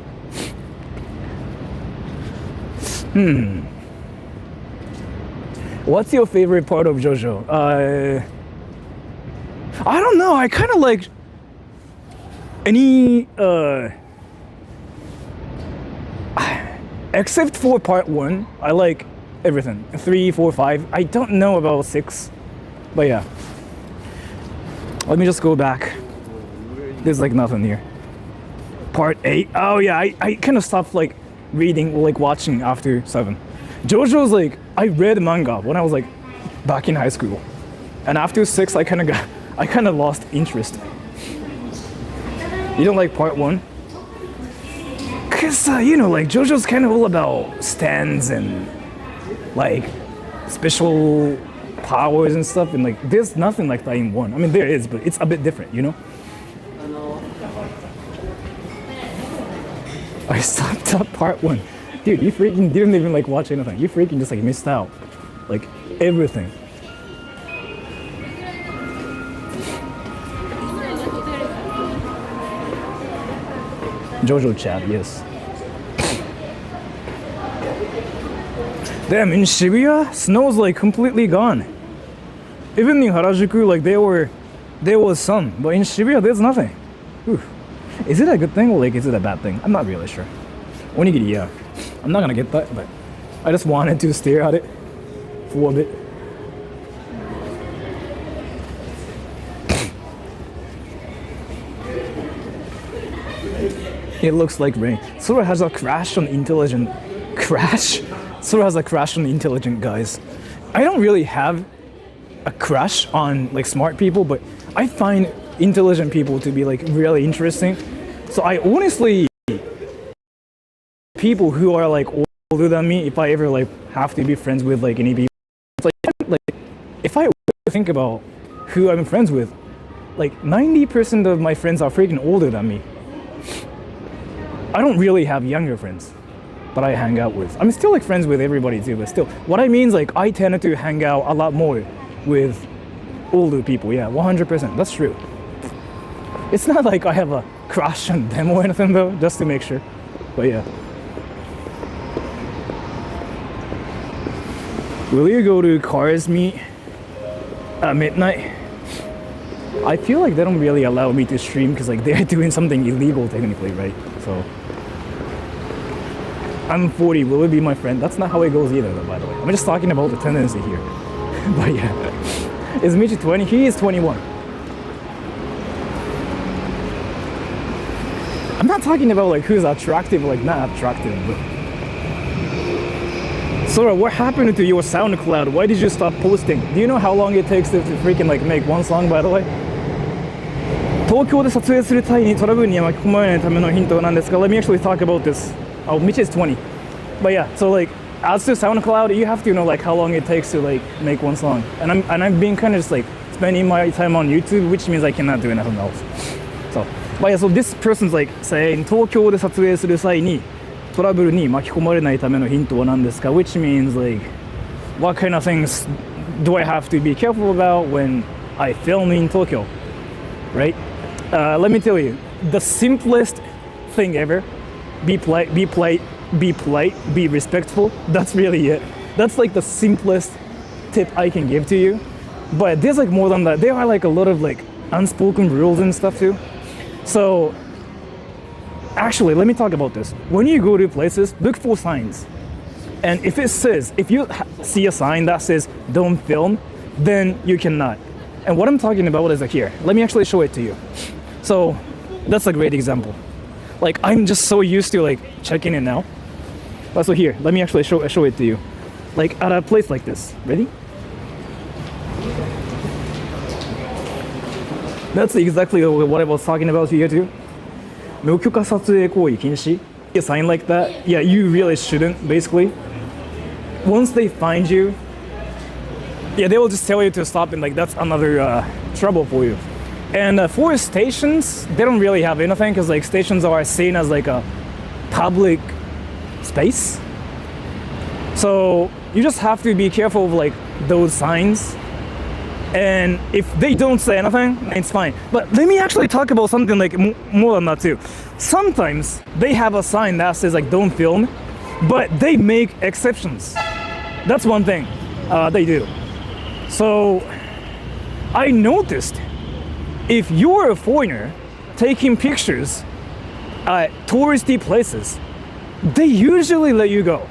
What's your favorite part of JoJo? I don't know. I kind of like any except for part 1. I like everything. 3, 4, 5. I don't know about 6, but yeah. Let me just go back. There's like nothing here. Part 8. Oh yeah, I kind of stopped like reading, like watching after 7. JoJo's like, I read manga when I was like back in high school, and after 6 I kind of lost interest. You don't like part 1? Cause you know, like JoJo's kind of all about stands and like special powers and stuff, and like there's nothing like that in 1. I mean there is, but it's a bit different, you know? I stopped at part 1. Dude, you freaking didn't even like watch anything. You freaking just like missed out. Like everything. JoJo chat, yes. Damn, in Shibuya, snow's like completely gone. Even in Harajuku, like there was sun, but in Shibuya there's nothing. Whew. Is it a good thing or like is it a bad thing? I'm not really sure. Onigiri, yeah. I'm not gonna get that, but I just wanted to stare at it for a bit. It looks like rain. Sora has a crash on intelligent Sora has a crash on intelligent guys. I don't really have a crush on like smart people, but I find intelligent people to be like really interesting. So I honestly, people who are like older than me, if I ever like have to be friends with like any people, it's like if I think about who I'm friends with, like 90% of my friends are freaking older than me. I don't really have younger friends that I hang out with. I'm still like friends with everybody too, but still, what I mean is like I tend to hang out a lot more with older people. Yeah, 100%. That's true. It's not like I have a crush on them or anything though, just to make sure. But yeah. Will you go to Cars meet at midnight? I feel like they don't really allow me to stream because like they're doing something illegal technically, right? So I'm 40. Will it be my friend? That's not how it goes either, though. By the way, I'm just talking about the tendency here. But yeah, is Michi 20? He is 21. I'm not talking about like who's attractive, like not attractive, but Sora, what happened to your SoundCloud? Why did you stop posting? Do you know how long it takes to freaking like make one song, by the way? 東京で撮影する際にトラブルに巻き込まれないためのヒントなんですが Let me actually talk about this. Oh, Michi is 20. But yeah, so like as to SoundCloud, you have to know like how long it takes to like make one song. And I've been kind of just like spending my time on YouTube, which means I cannot do anything else. So, but yeah, so this person's like saying 東京で撮影する際にトラブルに巻き込まれないためのヒントは何ですか which means like what kind of things do I have to be careful about when I film in Tokyo, right? Let me tell you, the simplest thing ever, be polite, be respectful. That's really it. That's like the simplest tip I can give to you. But there's like more than that. There are like a lot of like unspoken rules and stuff too. So actually, let me talk about this. When you go to places, look for signs. And if you see a sign that says don't film, then you cannot. And what I'm talking about is like here. Let me actually show it to you. So that's a great example. Like I'm just so used to like checking it now. So here, let me actually show it to you. Like at a place like this. Ready? That's exactly what I was talking about here too. 無許可撮影行為禁止 A sign like that, yeah, you really shouldn't, basically. Once they find you, yeah, they will just tell you to stop and like that's another trouble for you. And for stations, they don't really have anything because like stations are seen as like a public space. So you just have to be careful of like those signs. And if they don't say anything, it's fine. But let me actually talk about something like more than that too. Sometimes they have a sign that says like don't film, but they make exceptions. That's one thing they do. So I noticed if you're a foreigner taking pictures at touristy places, they usually let you go.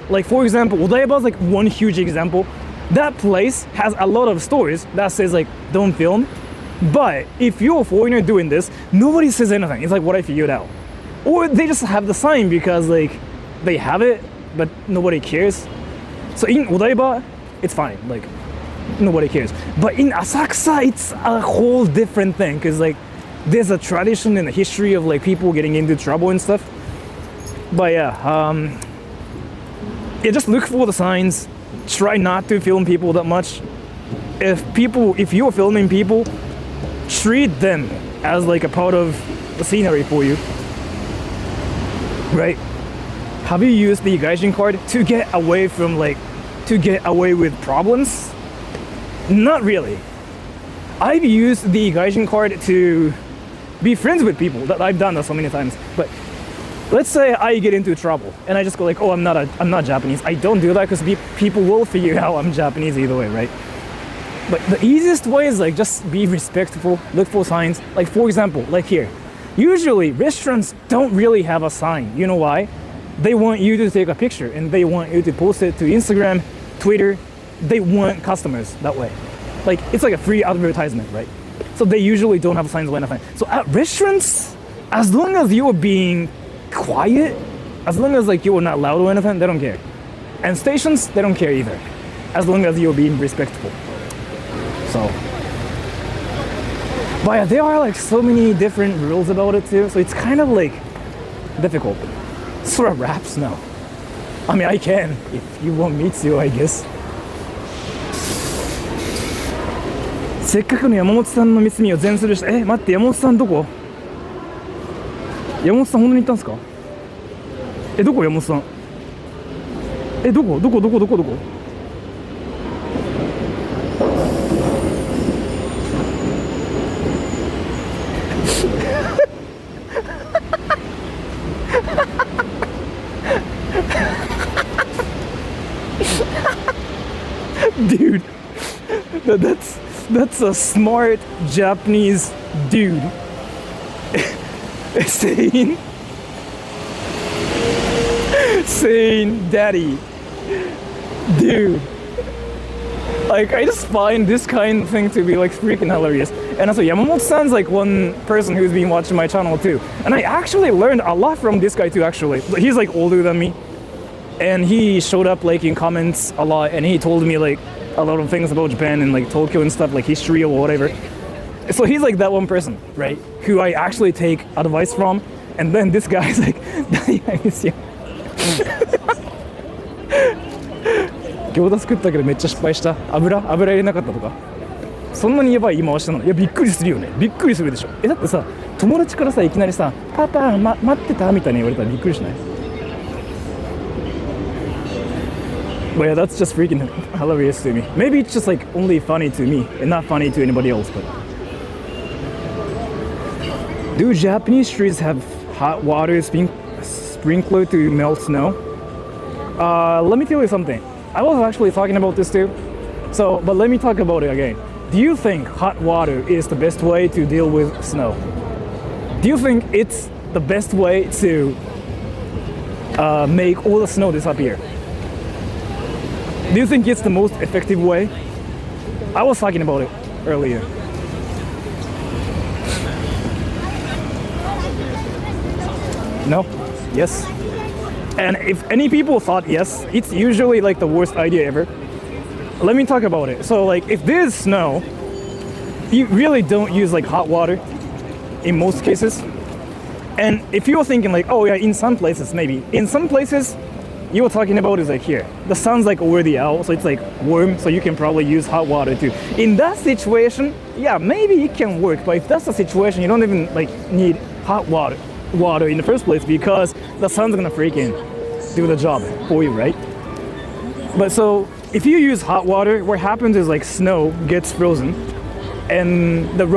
Like for example, Odaiba is like one huge example. That place has a lot of stores that says like don't film, but if you're a foreigner doing this, nobody says anything. It's like what I figured out. Or they just have the sign because like they have it, but nobody cares. So in Odaiba, it's fine, like nobody cares. But in Asakusa, it's a whole different thing because like there's a tradition and a history of like people getting into trouble and stuff. But yeah, just look for the signs. Try not to film people that much. If you're filming people, treat them as like a part of the scenery for you. Right? Have you used the gaijin card to get away with problems? Not really. I've used the gaijin card to be friends with people. That I've done that so many times. But let's say I get into trouble and I just go like, oh, I'm not Japanese. I don't do that because people will figure out I'm Japanese either way, right? But the easiest way is like just be respectful, look for signs. Like for example, like here, usually restaurants don't really have a sign. You know why? They want you to take a picture and they want you to post it to Instagram, Twitter. They want customers that way. Like it's like a free advertisement, right? So they usually don't have signs or anything. So at restaurants, as long as you're being quiet, as long as like you're not loud or anything, they don't care. And stations, they don't care either, as long as you're being respectful. So, but yeah, there are like so many different rules about it too, so it's kind of like difficult. Sora raps now. I mean, I can if you want me to, I guess. せっかくの山本さんの見つみを全スルーして、待って、山本さんどこ？山本さん本当に行ったんですか？どこ山本さん？どこDude, That's a smart Japanese dude saying daddy, dude. Like, I just find this kind of thing to be like freaking hilarious. And also Yamamoto-san's like one person who's been watching my channel too. And I actually learned a lot from this guy too, actually. He's like older than me. And he showed up like in comments a lot, and he told me like a lot of things about Japan and like Tokyo and stuff, like history or whatever. So he's like that one person, right? Who I actually take advice from. And then this guy's like, daddy, I miss you. 餃子作ったけどめっちゃ失敗した。油入れなかったとか。そんなにやばい言い回しなの？いや、びっくりするよね。びっくりするでしょ。だってさ、友達からさ、いきなりさ、パパ、待ってたみたいに言われたらびっくりしない？ But yeah, that's just freaking hilarious to me. Maybe it's just like only funny to me and not funny to anybody else, but... Do Japanese streets have hot water sprinkler to melt snow? Let me tell you something. I was actually talking about this too. So, but let me talk about it again. Do you think hot water is the best way to deal with snow? Do you think it's the best way to make all the snow disappear? Do you think it's the most effective way? I was talking about it earlier. No? Yes? And if any people thought yes, it's usually like the worst idea ever. Let me talk about it. So like if there's snow, you really don't use like hot water in most cases. And if you're thinking like, oh yeah, in some places maybe. In some places, you were talking about is like here. The sun's like already out, so it's like warm, so you can probably use hot water too. In that situation, yeah, maybe it can work. But if that's the situation, you don't even like need hot water in the first place because the sun's gonna freaking do the job for you, right? But so if you use hot water, what happens is like snow gets frozen and the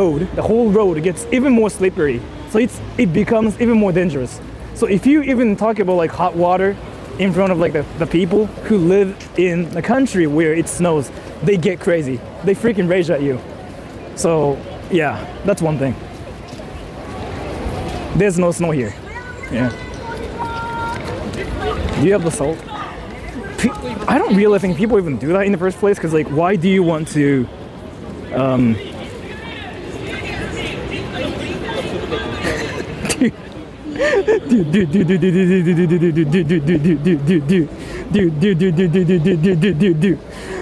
whole road gets even more slippery. So it becomes even more dangerous. So if you even talk about like hot water in front of like the people who live in the country where it snows, they get crazy. They freaking rage at you. So yeah, that's one thing. There's no snow here. Yeah. Do you have the salt? I don't really think people even do that in the first place, because like, why do you want to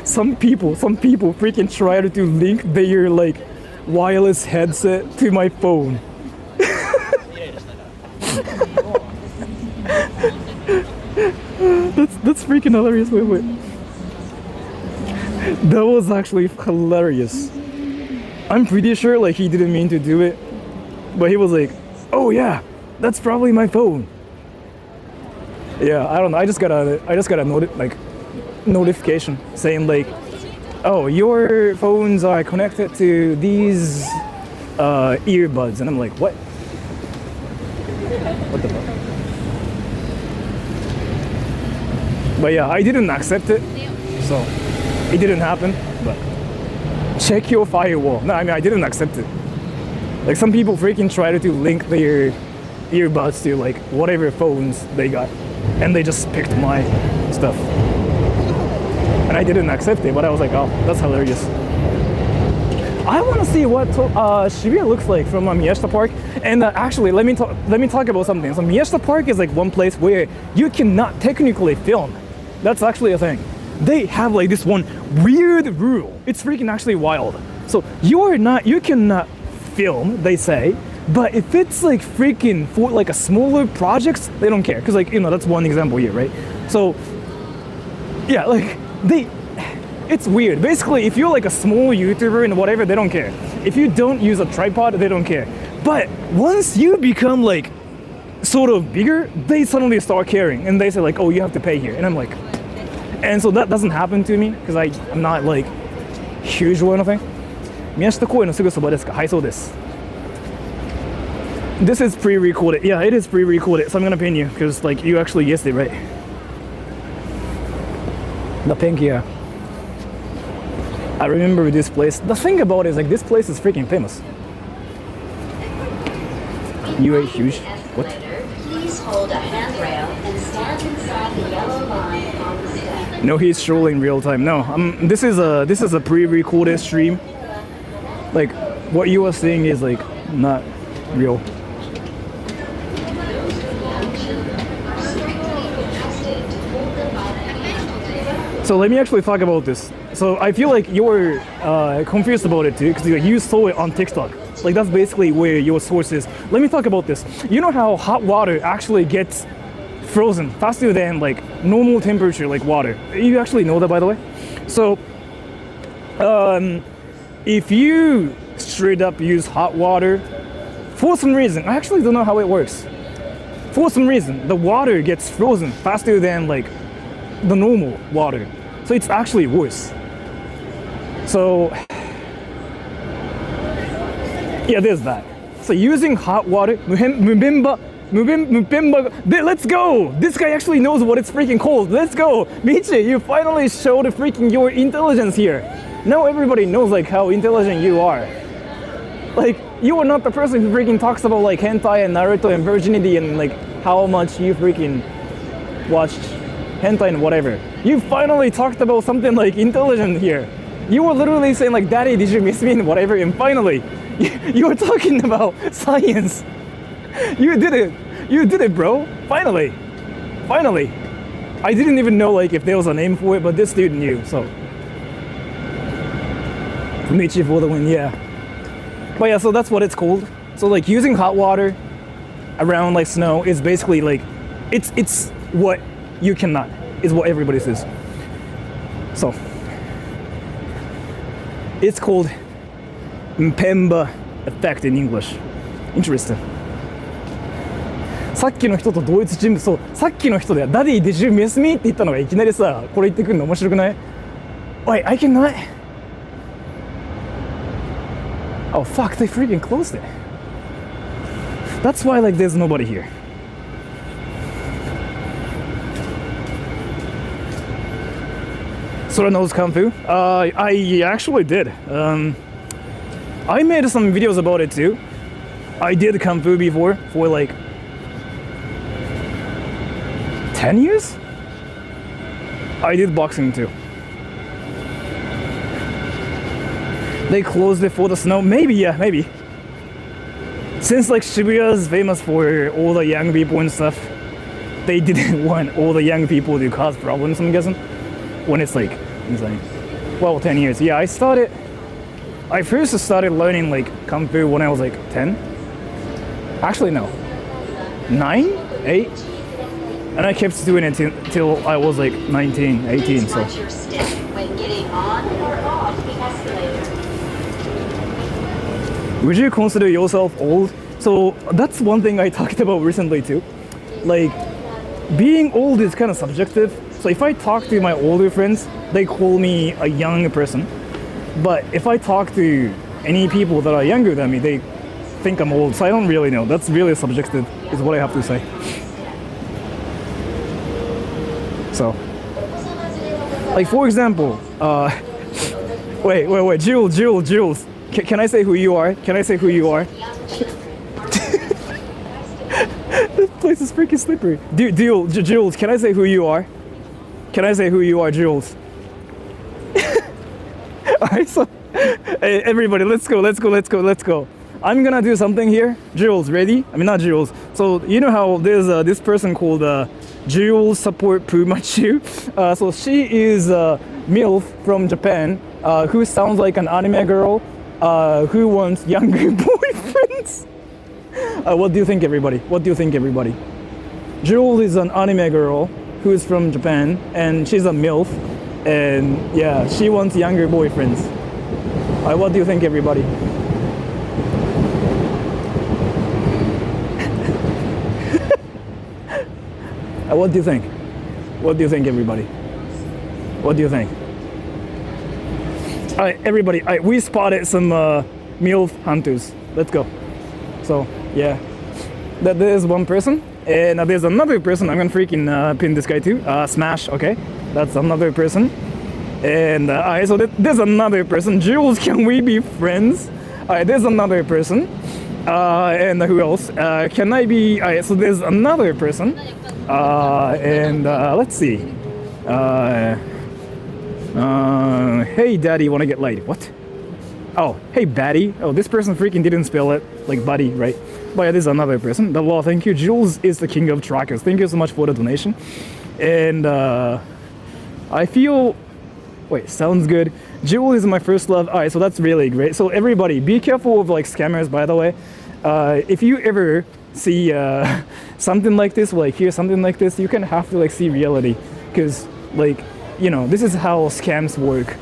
Some people freaking try to link their like wireless headset to my phone. That's freaking hilarious. Wait. That was actually hilarious. I'm pretty sure like he didn't mean to do it, but he was like, "Oh yeah, that's probably my phone." Yeah, I don't know. I just got a notification saying like, "Oh, your phones are connected to these earbuds," and I'm like, "What? What the fuck?" But yeah, I didn't accept it, so it didn't happen. But check your firewall. No, I mean I didn't accept it. Like some people freaking try to link their earbuds to like whatever phones they got, and they just picked my stuff. And I didn't accept it, but I was like, oh, that's hilarious. I want to see what Shibuya looks like from Miyashita Park. And actually, let me talk about something. So Miyashita Park is like one place where you cannot technically film. That's actually a thing. They have like this one weird rule. It's freaking actually wild. So you cannot film, they say, but if it's like freaking for like a smaller projects, they don't care. Cause like, you know, that's one example here, right? So yeah, like it's weird. Basically, if you're like a small YouTuber and whatever, they don't care. If you don't use a tripod, they don't care. But once you become like sort of bigger, they suddenly start caring and they say like, oh, you have to pay here. And I'm like, and so that doesn't happen to me because I'm not like huge or anything. 宮下公園のすぐそばですか？はい、そうです。This is pre-recorded. Yeah, it is pre-recorded. So I'm gonna pin you because like you actually guessed it right. The pink, yeah. I remember this place. The thing about it is like this place is freaking famous. You are huge. What? Please hold a handrail and stand inside the yellow line on the step. No, he's strolling real time. No, this is a pre-recorded stream. Like what you are seeing is like not real. So let me actually talk about this. So I feel like you were confused about it too, because you saw it on TikTok. Like that's basically where your source is. Let me talk about this. You know how hot water actually gets frozen faster than like normal temperature, like water. You actually know that, by the way. So if you straight up use hot water, for some reason, I actually don't know how it works. For some reason, the water gets frozen faster than like the normal water. So it's actually worse. So yeah, there's that. So using hot water, let's go! This guy actually knows what it's freaking called. Let's go! Michi, you finally showed freaking your intelligence here. Now everybody knows like how intelligent you are. Like, you are not the person who freaking talks about like hentai and Naruto and virginity and like how much you freaking watched hentai and whatever. You finally talked about something like intelligent here. You were literally saying like, Daddy, did you miss me and whatever, and finally, you were talking about science. You did it, bro. Finally. I didn't even know like if there was a name for it, but this dude knew, so. Michi for the win, yeah. But yeah, so that's what it's called. So like using hot water around like snow is basically like, it's what you cannot, is what everybody says. So, it's called Mpemba effect in English. Interesting. さっきの人と同一人物、そう、さっきの人で Daddy, did you miss me? って言ったのがいきなりさ、これ言ってくるの面白くない? Wait, I cannot. Oh fuck, they freaking closed it. That's why like there's nobody here. Sora knows Kung Fu? I actually did. I made some videos about it too. I did Kung Fu before for like 10 years? I did boxing too. They closed it for the snow. Maybe, yeah, maybe. Since like Shibuya is famous for all the young people and stuff, they didn't want all the young people to cause problems, I'm guessing. When it's like, well, 10 years. Yeah, I first started learning like Kung Fu when I was like 10. Actually, no. 9? 8? And I kept doing it till I was like 19, 18, so. Watch your step when getting on or off the escalator. Would you consider yourself old? So that's one thing I talked about recently too. Like, being old is kind of subjective. So if I talk to my older friends, they call me a young person. But if I talk to any people that are younger than me, they think I'm old. So I don't really know. That's really subjective, is what I have to say. So, like for example, wait, Jules. Can I say who you are? This place is freaking slippery. Jules, can I say who you are? Jules? Alright, so hey, everybody, let's go. I'm gonna do something here. Jules, ready? I mean, not Jules. So you know how there's this person called Jules Support Pumachu. So she is MILF from Japan, who sounds like an anime girl, who wants younger boyfriends. What do you think, everybody? Jules is an anime girl who is from Japan, and she's a MILF, and yeah, she wants younger boyfriends. What do you think, everybody? What do you think? Everybody? What do you think? Alright, everybody, we spotted some MILF hunters. Let's go. So, yeah. There's one person, and there's another person. I'm gonna freaking pin this guy too. Smash, okay. That's another person. And alright, so there's another person. Jules, can we be friends? Alright, there's another person. And who else? Can I be? Alright, so there's another person. And let's see. Hey, daddy, wanna get laid? What? Oh, hey, baddie. Oh, this person freaking didn't spell it like buddy, right? But yeah, this is another person. The law, thank you. Jules is the king of trackers. Thank you so much for the donation. And I feel. Wait, sounds good. Jewel is my first love. Alright, so that's really great. So everybody, be careful of like scammers, by the way. If you ever see something like this, or like hear something like this, you kind of have to like see reality. Because like, you know, this is how scams work.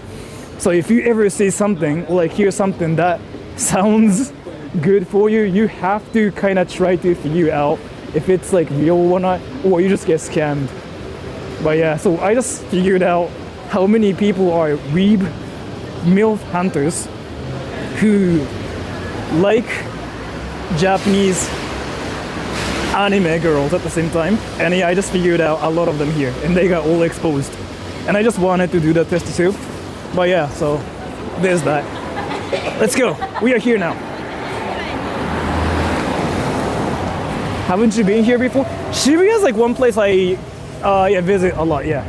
So if you ever see something, or like hear something that sounds good for you, you have to kind of try to figure out if it's like real or not, or you just get scammed. But yeah, so I just figured out how many people are weeb MILF hunters who like Japanese anime girls at the same time. And yeah, I just figured out a lot of them here, and they got all exposed. And I just wanted to do that test too. But yeah, so there's that. Let's go. We are here now. Haven't you been here before? Shibuya is like one place I visit a lot, yeah.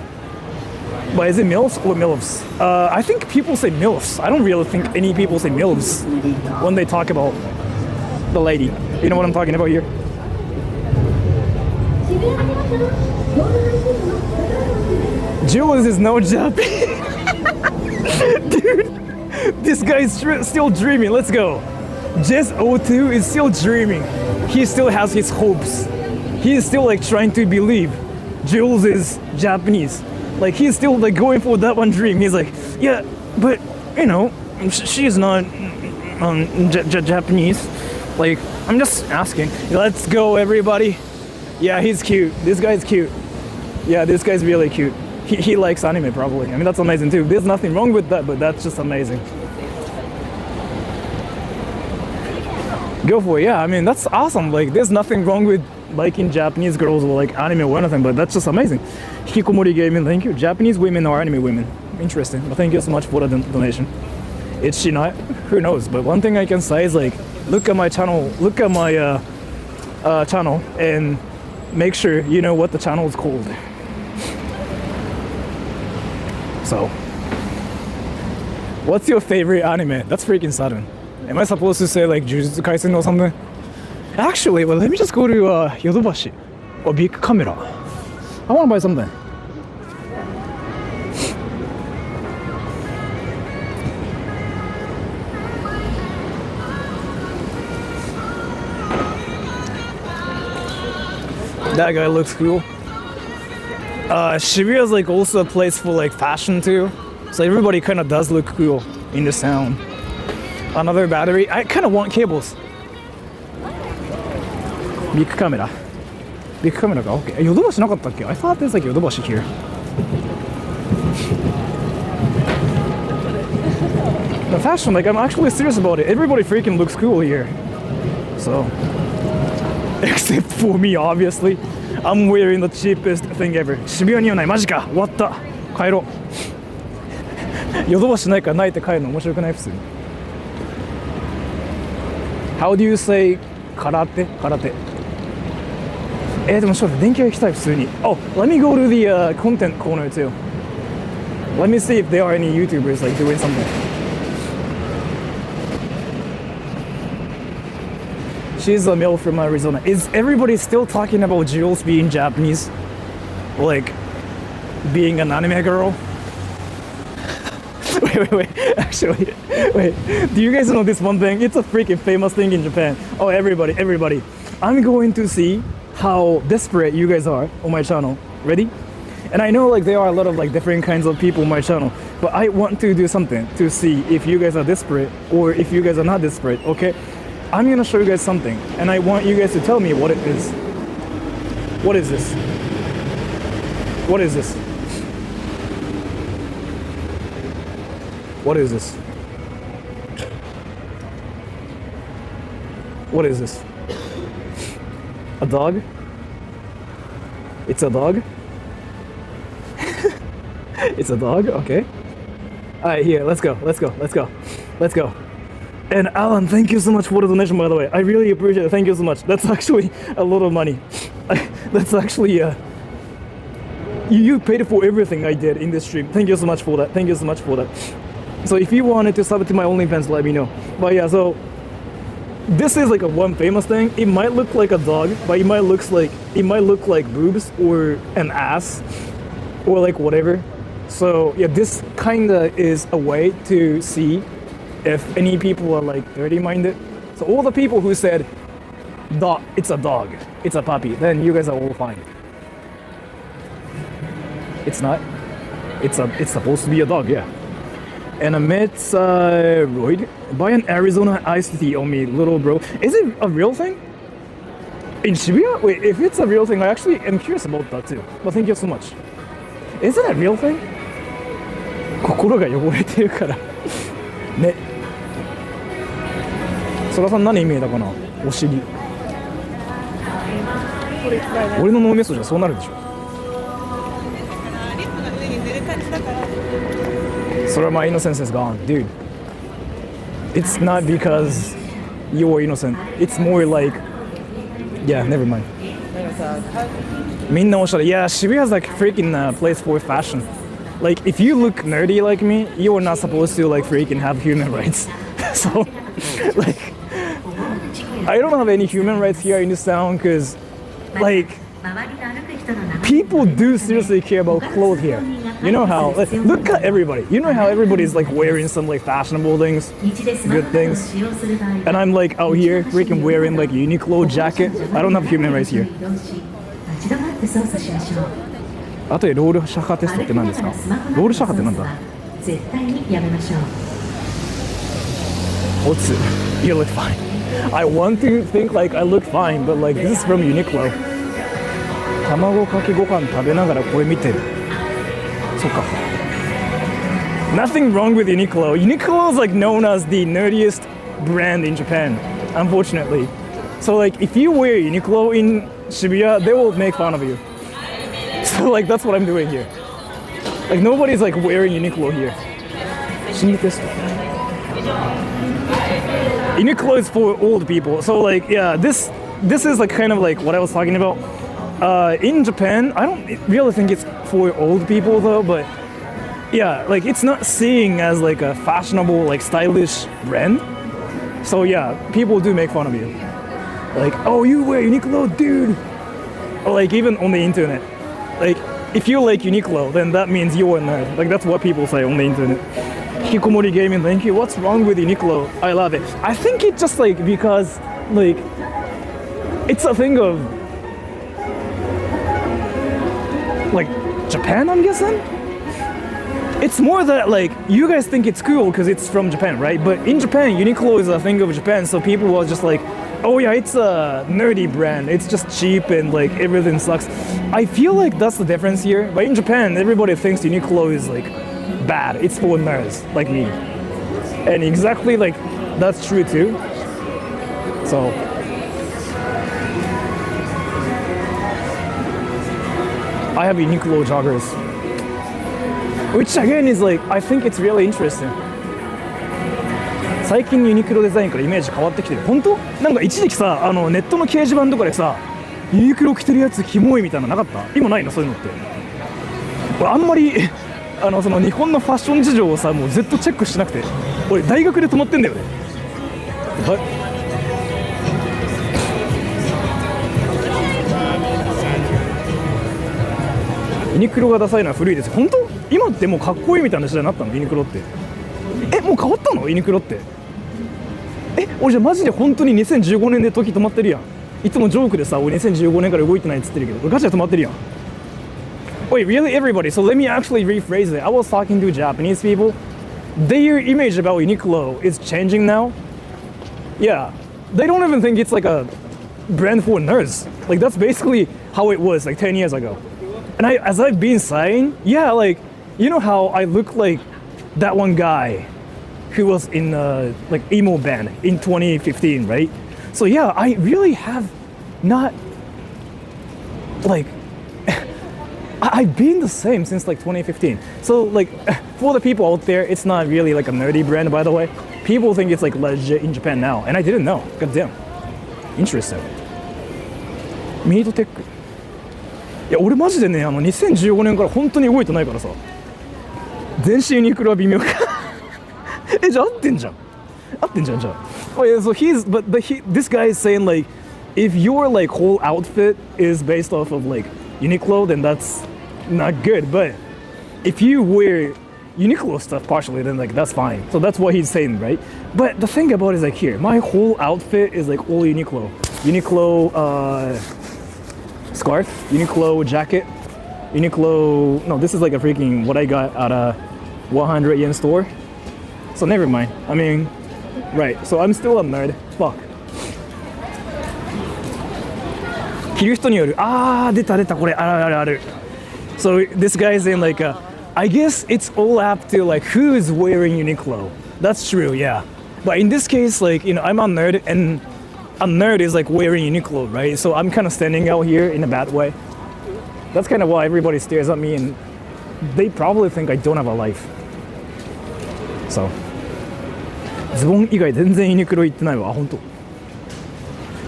But is it MILFs or MILFs? I think people say MILFs. I don't really think any people say MILFs when they talk about the lady. You know what I'm talking about here? Jules is no Japanese. Dude, this guy's still dreaming. Let's go. Jess02 is still dreaming. He still has his hopes. He is still like trying to believe Jules is Japanese. Like he's still like going for that one dream. He's like, yeah, but you know, she's not Japanese. Like, I'm just asking. Let's go, everybody. Yeah, he's cute. This guy's cute. Yeah, this guy's really cute. He likes anime probably. I mean, that's amazing too. There's nothing wrong with that, but that's just amazing. Go for it. Yeah, I mean, that's awesome. Like, there's nothing wrong with liking Japanese girls or like anime or anything, but that's just amazing. Hikikomori Gaming, thank you. Japanese women or anime women? Interesting. But thank you so much for the donation. Is she not? Who knows? But one thing I can say is like, look at my channel. Look at my channel and make sure you know what the channel is called. So, what's your favorite anime? That's freaking sudden. Am I supposed to say like Jujutsu Kaisen or something? Actually, well, let me just go to Yodobashi or Big Camera. I want to buy something. That guy looks cool. Shibuya is like also a place for like fashion too. So everybody kind of does look cool in this town. Another battery. I kind of want cables. Big camera. Big camera が OK。ヨドバシなかったっけ? I thought there's like ヨドバシ here. The fashion, like I'm actually serious about it. Everybody freaking looks cool here. So, except for me, obviously. I'm wearing the cheapest thing ever. 渋谷にはない。マジか。終わった。帰ろう。ヨドバシないからないって帰るの面白くない普通に。How do you say 空手？空手。でもちょっと電気屋行きたい普通に。Oh, let me go to the content corner too. Let me see if there are any YouTubers like doing something. She's a MILF from Arizona. Is everybody still talking about Jules being Japanese? Like, being an anime girl? Wait. Actually, wait. Do you guys know this one thing? It's a freaking famous thing in Japan. Oh, everybody. I'm going to see how desperate you guys are on my channel. Ready? And I know like there are a lot of like different kinds of people on my channel, but I want to do something to see if you guys are desperate or if you guys are not desperate, okay? I'm gonna show you guys something, and I want you guys to tell me what it is. What is this? What is this? What is this? What is this? A dog? It's a dog? It's a dog? Okay. Alright, here, let's go. And Alan, thank you so much for the donation, by the way. I really appreciate it. Thank you so much. That's actually a lot of money. That's actually, you paid for everything I did in this stream. Thank you so much for that. So if you wanted to sub to my OnlyFans, let me know. But yeah, so this is like a one famous thing. It might look like a dog, but it might look like boobs or an ass or like whatever. So yeah, this kinda is a way to see if any people are like dirty-minded. So all the people who said, it's a dog, it's a puppy, then you guys are all fine. It's not. It's supposed to be a dog, yeah. And Amit's Royd, buy an Arizona iced tea on me, little bro. Is it a real thing? In Shibuya? Wait, if it's a real thing, I actually am curious about that too. But thank you so much. Is it a real thing? 心が汚れてるからね。そらさん何見えたかな。お尻。俺の脳みそじゃそうなるでしょ。それはmy innocence is gone, dude. It's not because you're innocent. It's more like, yeah, never mind. みんなおしゃれ。Yeah, Shibuya is like freaking place for fashion. Like, if you look nerdy like me, you are not supposed to like freaking have human rights. So, like, I don't have any human rights here in this town because, like, people do seriously care about clothes here. You know how, like, look at everybody. You know how everybody's like wearing some like fashionable things, good things. And I'm like out here freaking wearing like Uniqlo jacket. I don't have human rights here. あとでロールシャカテストって何ですか？ロールシャカってなんだ？絶対にやめましょう。What's it? You look fine. I want to think like I look fine, but like this is from Uniqlo. 卵かけご飯食べながらこれ見てる。そっか。Nothing wrong with Uniqlo. Uniqlo is like known as the nerdiest brand in Japan, unfortunately. So like if you wear Uniqlo in Shibuya, they will make fun of you. So like that's what I'm doing here. Like nobody's like wearing Uniqlo here. Uniqlo is for old people. So like yeah, this is like kind of like what I was talking about. In Japan, I don't really think it's for old people though, but yeah, like it's not seen as like a fashionable, like stylish brand. So yeah, people do make fun of you. Like, oh, you wear Uniqlo, dude. Or like even on the internet. Like, if you like Uniqlo, then that means you're a nerd. Like, that's what people say on the internet. Hikikomori Gaming, thank you. What's wrong with Uniqlo? I love it. I think it's just like because, like, it's a thing of, like, Japan, I'm guessing? It's more that, like, you guys think it's cool because it's from Japan, right? But in Japan, Uniqlo is a thing of Japan, so people are just like, oh yeah, it's a nerdy brand. It's just cheap and like everything sucks. I feel like that's the difference here. But in Japan, everybody thinks Uniqlo is like bad. It's for nerds like me. And exactly like that's true too. So I have Uniqlo joggers. Which again is like, I think it's really interesting. 最近ユニクロデザインからイメージ変わってきてる。本当？なんか一時期さ、ネットの掲示板とかでさ、ユニクロ着てるやつキモいみたいなのなかった？今ないのそういうのって。俺あんまりその日本のファッション事情をさ、もうずっとチェックしなくて、俺大学で泊まってんだよね。ユニクロがダサいのは古いです。本当？今ってもうかっこいいみたいな時代になったのユニクロって。もう変わったのユニクロって。俺じゃマジで本当に2015年で時止まってるやん。いつもジョークでさ、俺2015年から動いてないっつってるけど、俺ガチで止まってるやん。Wait, really everybody? So let me actually rephrase it. I was talking to Japanese people. Their image about Uniqlo is changing now. Yeah, they don't even think it's like a brand for nerds. Like that's basically how it was like 10 years ago. And as I've been saying, yeah, like, you know how I look like that one guy who was in like emo band in 2015, right? So yeah, I really have not like I've been the same since like 2015. So like, for the people out there, it's not really like a nerdy brand, by the way. People think it's like legit in Japan now, and I didn't know. God damn. Interesting. ミートテック。いや、俺マジでね、2015年から本当に動いてないからさ。電子ユニクロは微妙か。じゃあ合ってんじゃん。合ってんじゃん、じゃあ。Oh, yeah, so this guy is saying like, if your like whole outfit is based off of like Uniqlo, then that's not good. But if you wear Uniqlo stuff partially, then like that's fine. So that's what he's saying, right? But the thing about it is like here, my whole outfit is like all Uniqlo. Uniqlo scarf, Uniqlo jacket, Uniqlo. No, this is like a freaking what I got at a 100 yen store. So never mind. I mean, right. So I'm still a nerd. Fuck. 着る人による。出たこれある。So this guy is saying like, I guess it's all up to like who is wearing Uniqlo. That's true, yeah. But in this case, like, you know, I'm a nerd, and a nerd is like wearing Uniqlo, right? So I'm kind of standing out here in a bad way. That's kind of why everybody stares at me, and they probably think I don't have a life. So ズボン以外全然ユニクロ行ってないわ。本当。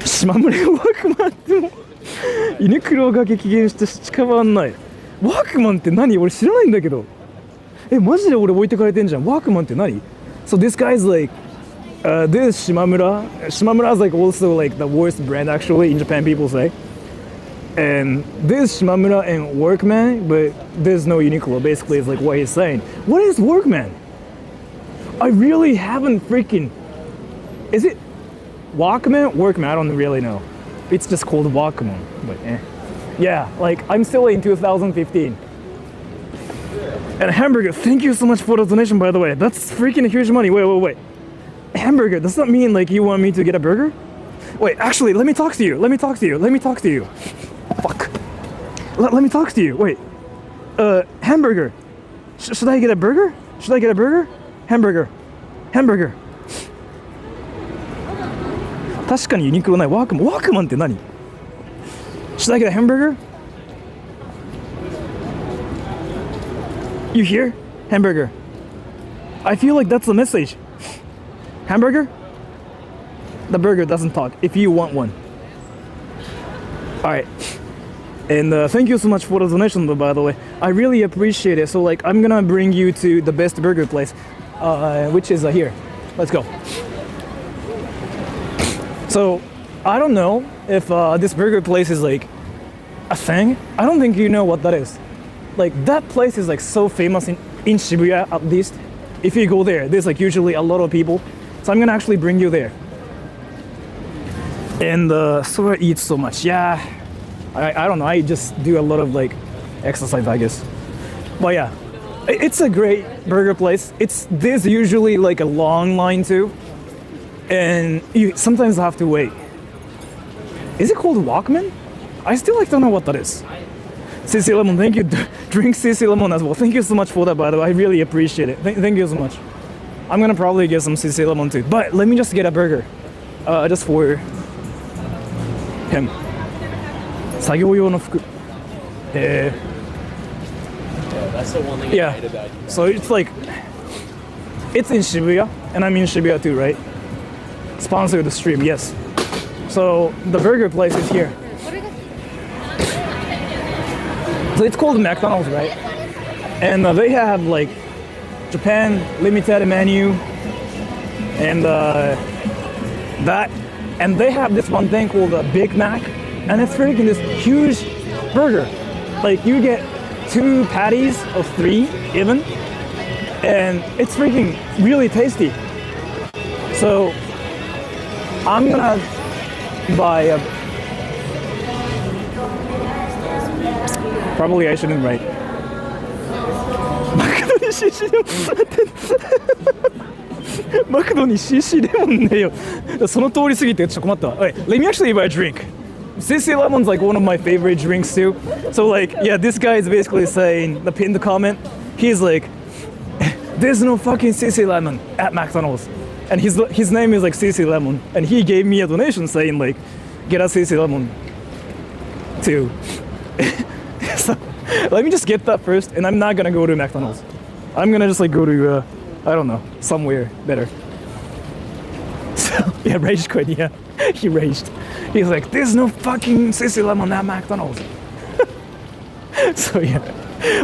島村がワークマンってもユニクロが激減して近場んない。ワークマンって何？俺知らないんだけど。マジで俺置いてかれてんじゃん。ワークマンって何？ So this guy's like, this Shimamura. Shimamura is like also like the worst brand actually in Japan, people say. And this Shimamura and Workman, but there's no Uniqlo. Basically, is like what he's saying. What is Workman? I really haven't freaking. Is it Walkman? Workman? I don't really know. It's just called Walkman, but yeah, like I'm still in 2015. And hamburger, thank you so much for the donation, by the way. That's freaking huge money. Wait. Hamburger, does that mean like you want me to get a burger? Wait, actually, let me talk to you. Fuck. Let me talk to you. Wait. Hamburger. Should I get a burger? Hamburger. 確かにユニクロない。ワークマンって何？ Should I get a hamburger? You hear? Hamburger. I feel like that's the message. Hamburger? The burger doesn't talk if you want one. Alright. And thank you so much for the donation, by the way. I really appreciate it. So like I'm gonna bring you to the best burger place, which is here. Let's go. So I don't know if this burger place is like a thing. I don't think you know what that is. Like that place is like so famous in Shibuya, at least. If you go there, there's like usually a lot of people. So I'm gonna actually bring you there. And Sora eats so much. Yeah, I don't know. I just do a lot of like exercise, I guess. But yeah, it's a great burger place. There's usually like a long line too. And you sometimes have to wait. Is it called Walkman? I still like don't know what that is. CC Lemon, thank you. Drink CC Lemon as well. Thank you so much for that, by the way. I really appreciate it. Thank you so much. I'm gonna probably get some CC Lemon too. But let me just get a burger. Just for him. 作業用の服。That's the one thing I hate about you. So it's like, it's in Shibuya, and I'm in Shibuya too, right? Sponsor the stream, yes. So the burger place is here. So it's called McDonald's, right? And they have like Japan limited menu, and that, and they have this one thing called a Big Mac, and it's freaking this huge burger. Like you get 2 patties of 3 even, and it's freaking really tasty. So I'm gonna buy a. Probably I shouldn't write. マクドに CC レモンねえよ。その通り過ぎてちょっと困ったわ。Wait, let me actually buy a drink. CC lemon's like one of my favorite drinks too. So like, yeah, this guy is basically saying, the pinned comment, he's like, there's no fucking CC lemon at McDonald's. And his name is like CC Lemon. And he gave me a donation saying like, get a CC lemon too. So let me just get that first, and I'm not gonna go to McDonald's. I'm gonna just like go to I don't know, somewhere better. So yeah, rage quit. Yeah, he raged. He's like, there's no fucking sissy lemon at McDonald's. So yeah,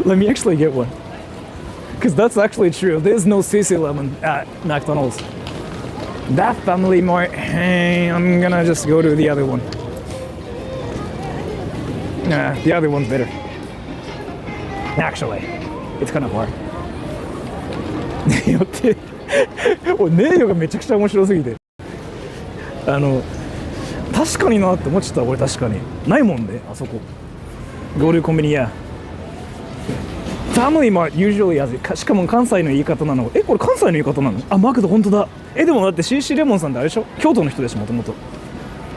let me actually get one, because that's actually true. There's no sissy lemon at McDonald's. That Family Mart, hey, I'm gonna just go to the other one. Nah, the other one's better. Actually, it's kind of far. よってネイヨがめちゃくちゃ面白すぎて、確かになって思っちゃった。俺確かにないもんね、あそこ。ゴールコンビニや。Family Mart usually has it。しかも関西の言い方なの。これ関西の言い方なの？あ、マクド本当だ。でもだって CC レモンさんってあれでしょ？京都の人でしょ、もともと。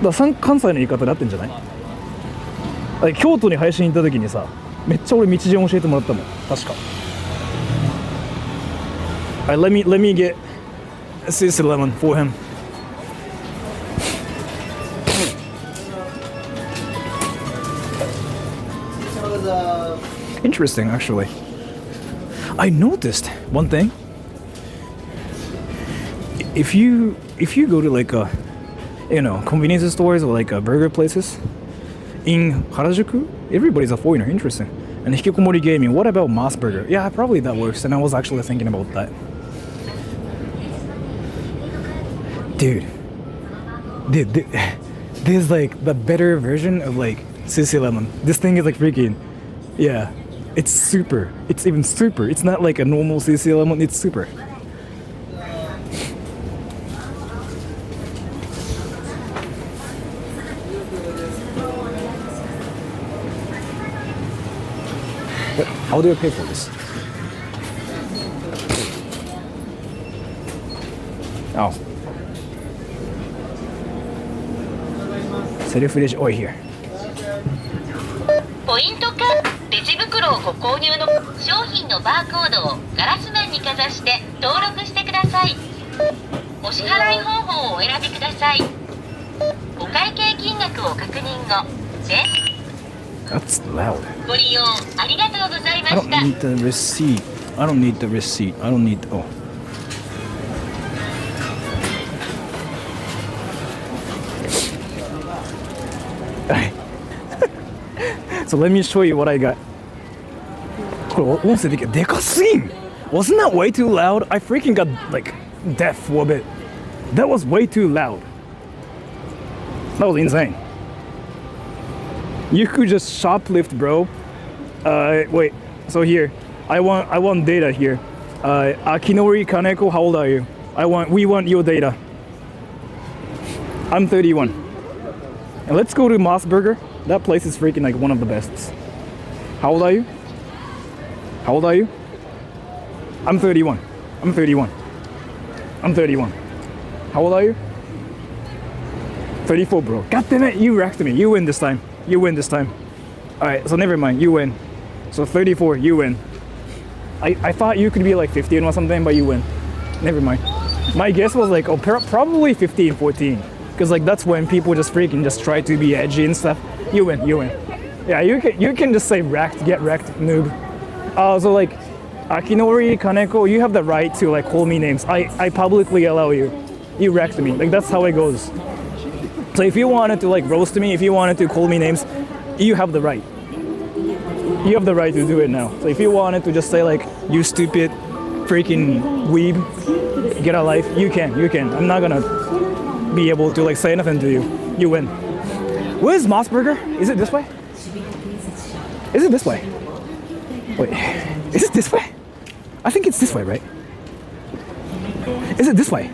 だから関西の言い方で合ってんじゃない？京都に配信行った時にさ、めっちゃ俺道順教えてもらったもん、確か。Let me get a sissy lemon for him. Interesting, actually. I noticed one thing. If you go to like a, convenience stores or like burger places in Harajuku, everybody's a foreigner. Interesting. And hikikomori gaming. What about mass burger? Yeah, probably that works. And I was actually thinking about that. Dude, there's like the better version of like sissy lemon. This thing is like freaking, yeah, it's super. It's even super. It's not like a normal sissy lemon. It's super. But how do I pay for this? Oh. セルフレジ、おい here。ポイントかレジ袋をご購入の商品のバーコードをガラス面にかざして登録してください。お支払い方法をお選びください。お会計金額を確認後で That's loud. ご利用ありがとうございま I した。 don't need the receipt. I don't need the receipt. I don't need. Oh. So let me show you what I got. これ音声でかすぎん Wasn't that way too loud? I freaking got like deaf for a bit. That was way too loud. That was insane. You could just shoplift, bro. Wait. So here, I want data here. Akinori Kaneko, how old are you? We want your data. I'm 31. And let's go to Moss Burger. That place is freaking like one of the best. How old are you? How old are you? I'm 31. I'm 31. I'm 31. How old are you? 34, bro. God damn it, you wrecked me. You win this time. You win this time. Alright, so never mind. You win. So 34, you win. I thought you could be like 15 or something, but you win. Never mind. My guess was like, probably 15, 14. Because like that's when people just freaking just try to be edgy and stuff. You win, you win. Yeah, you can just say wrecked, get wrecked, noob. So like, Akinori, Kaneko, you have the right to like call me names. I publicly allow you. You wrecked me. Like that's how it goes. So if you wanted to like roast me, if you wanted to call me names, you have the right. You have the right to do it now. So if you wanted to just say like, you stupid freaking weeb, get a life, you can. I'm not gonna be able to like say anything to you. You win. Where's Moss Burger? Is it this way? Is it this way? Wait, is it this way? I think it's this way, right? Is it this way?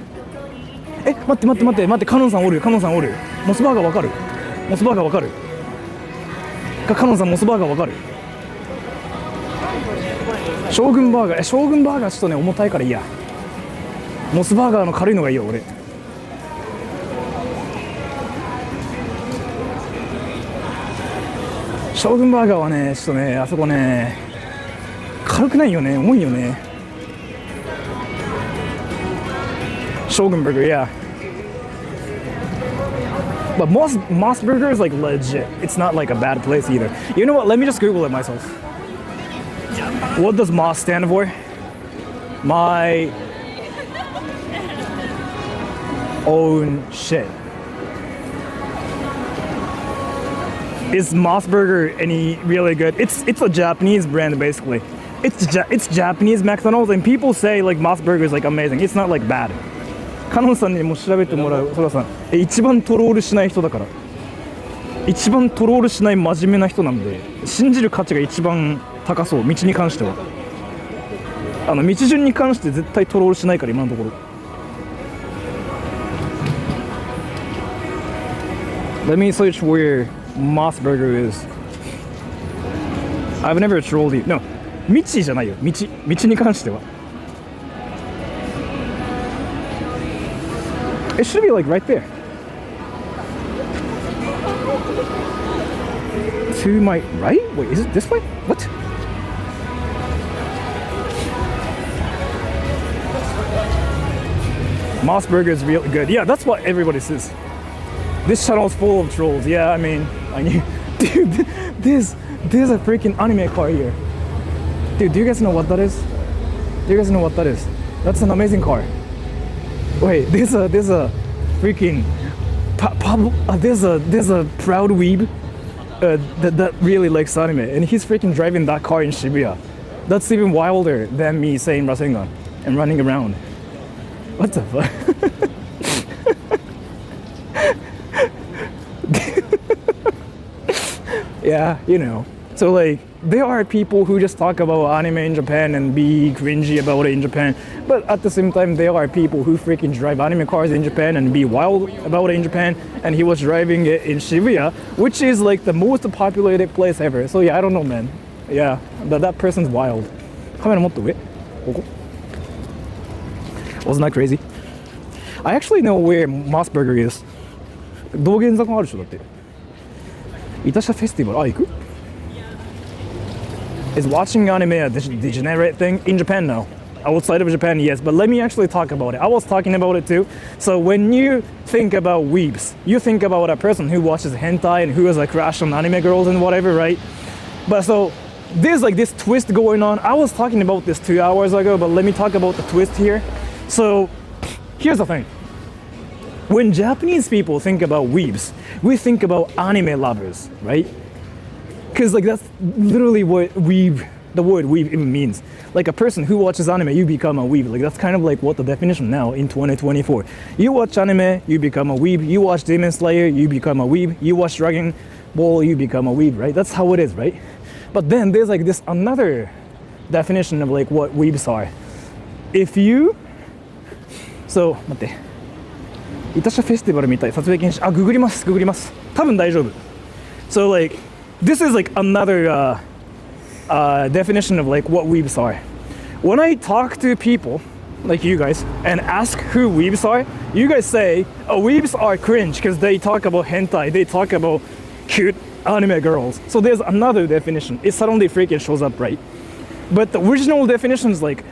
待ってカノンさんおるモスバーガーわかるカノンさんモスバーガーわかる将軍バーガーちょっとね重たいからいいやモスバーガーの軽いのがいいよ俺将軍バーガーはねちょっとねあそこね軽くないよね重いよね将軍バーガーいや But Moss Burger is like legit. It's not like a bad place either. You know what? Let me just Google it myself. What does Moss stand for? My own shit. Is Moss Burger any really good? It's a Japanese brand basically. It's Japanese McDonald's and people say like Moss Burger is like amazing. It's not like bad. カノンさんにも調べてもらう。ソラさん、一番トロールしない人だから。一番トロールしない真面目な人なんで、信じる価値が一番高そう。道に関しては。道順に関して絶対トロールしないから今のところ。Let me search where Moss Burger is. I've never trolled you. No, 道じゃないよ。道に関しては。It should be like right there. To my right? Wait, is it this way? What? Moss Burger is really good. Yeah, that's what everybody says. This channel is full of trolls. Yeah, I mean, I knew. Dude, there's a freaking anime car here. Dude, do you guys know what that is? Do you guys know what that is? That's an amazing car. Wait, there's a freaking there's a proud weeb that really likes anime, and he's freaking driving that car in Shibuya. That's even wilder than me saying Rasengan and running around. What the fuck? Yeah, you know. So like, there are people who just talk about anime in Japan and be cringy about it in Japan, but at the same time there are people who freaking drive anime cars in Japan and be wild about it in Japan, and he was driving it in Shibuya, which is like the most populated place ever. So yeah, I don't know, man. Yeah, that person's wild. カメラもっと上？ここ? Wasn't that crazy? I actually know where Moss Burger is. 道玄坂あるでしょだって。イタシャフェスティバル、あ、行く? Is watching anime a degenerate thing? In Japan, no. Outside of Japan, yes. But let me actually talk about it. I was talking about it too. So when you think about weebs, you think about a person who watches hentai and who has a crush on anime girls and whatever, right? But so there's like this twist going on. I was talking about this 2 hours ago, but let me talk about the twist here. So here's the thing. When Japanese people think about weebs, we think about anime lovers, right? Because like that's literally what the word weeb even means. Like a person who watches anime, you become a weeb. Like that's kind of like what the definition now in 2024. You watch anime, you become a weeb. You watch Demon Slayer, you become a weeb. You watch Dragon Ball, you become a weeb, right? That's how it is, right? But then there's like this another definition of like what weebs are. If you... So, 待って。イタシャフェスティバルみたい。撮影禁止。あ、ググります。多分大丈夫。So like, this is like another definition of like what weebs are. When I talk to people like you guys and ask who weebs are, you guys say, oh, weebs are cringe because they talk about hentai, they talk about cute anime girls. So there's another definition. It suddenly freaking shows up, right? But the original definition is like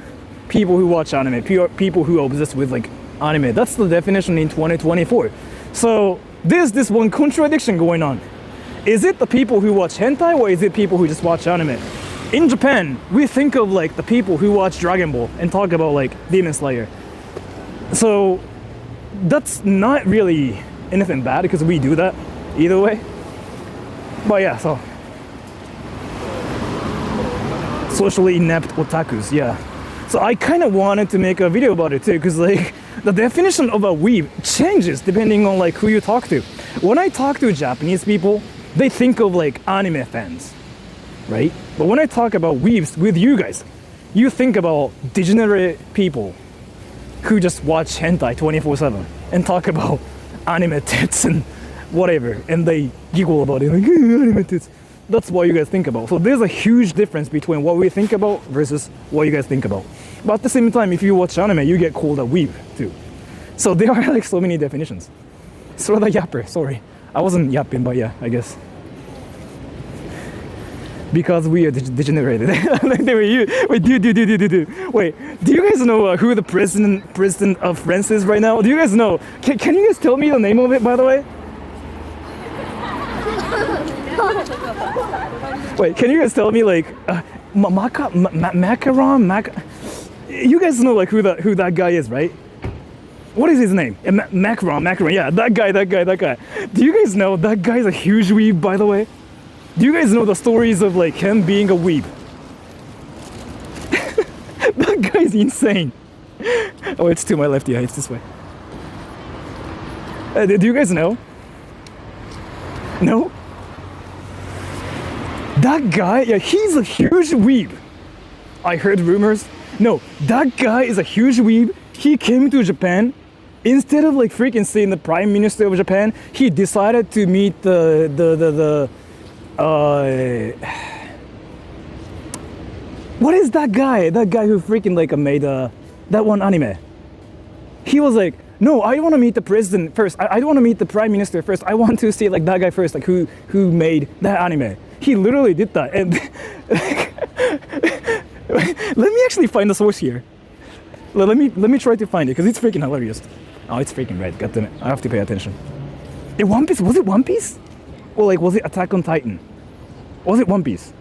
people who watch anime, people who are obsessed with like anime. That's the definition in 2024. So there's this one contradiction going on. Is it the people who watch hentai or is it people who just watch anime? In Japan, we think of like the people who watch Dragon Ball and talk about like Demon Slayer. So that's not really anything bad because we do that either way. But yeah, so socially inept otakus, yeah. So I kind of wanted to make a video about it too because like the definition of a weeb changes depending on like who you talk to. When I talk to Japanese people, they think of like anime fans, right? But when I talk about weebs with you guys, you think about degenerate people who just watch hentai 24/7 and talk about anime tits and whatever, and they giggle about it like anime tits. That's what you guys think about. So there's a huge difference between what we think about versus what you guys think about. But at the same time, if you watch anime, you get called a weeb too. So there are like so many definitions. Sora the yapper, sorry. I wasn't yapping, but yeah, I guess. Because we are degenerated. Like they were you. Wait, Wait, do you guys know who the president of France is right now? Do you guys know? Can you guys tell me the name of it, by the way? Wait, can you guys tell me like macaron? You guys know like who that guy is, right? What is his name? Macaron. Yeah, that guy. Do you guys know that guy's a huge weeb, by the way? Do you guys know the stories of like him being a weeb? That guy's insane. Oh, it's to my left. Yeah, it's this way. Do you guys know? No? That guy, yeah, he's a huge weeb. I heard rumors. No, that guy is a huge weeb. He came to Japan. Instead of like freaking seeing the Prime Minister of Japan, he decided to meet what is that guy? That guy who freaking like made that one anime. He was like, no, I want to meet the president first. I don't want to meet the prime minister first. I want to see like that guy first, like who made that anime. He literally did that. And let me actually find the source here. Let me try to find it because it's freaking hilarious. Oh, it's freaking red. God damn it! I have to pay attention. One Piece? Was it One Piece? Or like was it Attack on Titan? Was it One Piece?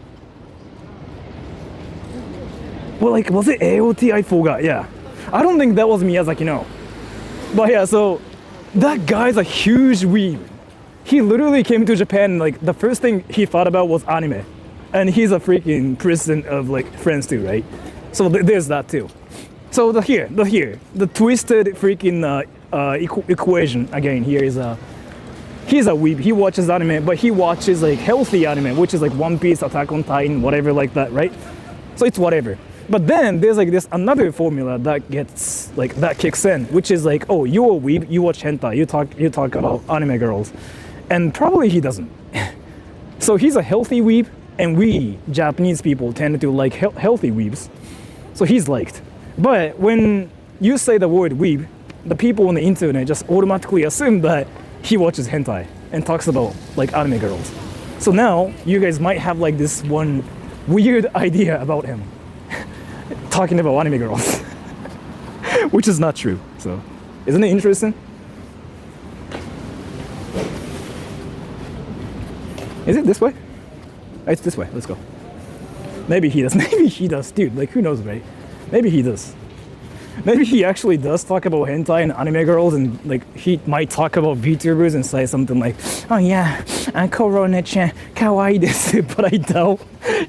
Well, like was it AOT? I forgot. Yeah, I don't think that was Miyazaki. No. But yeah, so that guy's a huge weeb. He literally came to Japan and like the first thing he thought about was anime. And he's a freaking president of like France too, right? So there's that too. So the twisted freaking equation again here is he's a weeb. He watches anime, but he watches like healthy anime, which is like One Piece, Attack on Titan, whatever like that, right? So it's whatever. But then there's like this another formula that gets like that kicks in, which is like, oh, you're a weeb, you watch hentai, you talk about anime girls, and probably he doesn't. So he's a healthy weeb, and we Japanese people tend to like healthy weebs, so he's liked. But when you say the word weeb, the people on the internet just automatically assume that he watches hentai and talks about like anime girls. So now you guys might have like this one weird idea about him. Talking about anime girls, which is not true. So, isn't it interesting? Is it this way? It's this way. Let's go. Maybe he does. Maybe he does, dude. Like, who knows, right? Maybe he does. Maybe he actually does talk about hentai and anime girls, and like he might talk about VTubers and say something like, "Oh yeah, Korone-chan, kawaii desu," but I doubt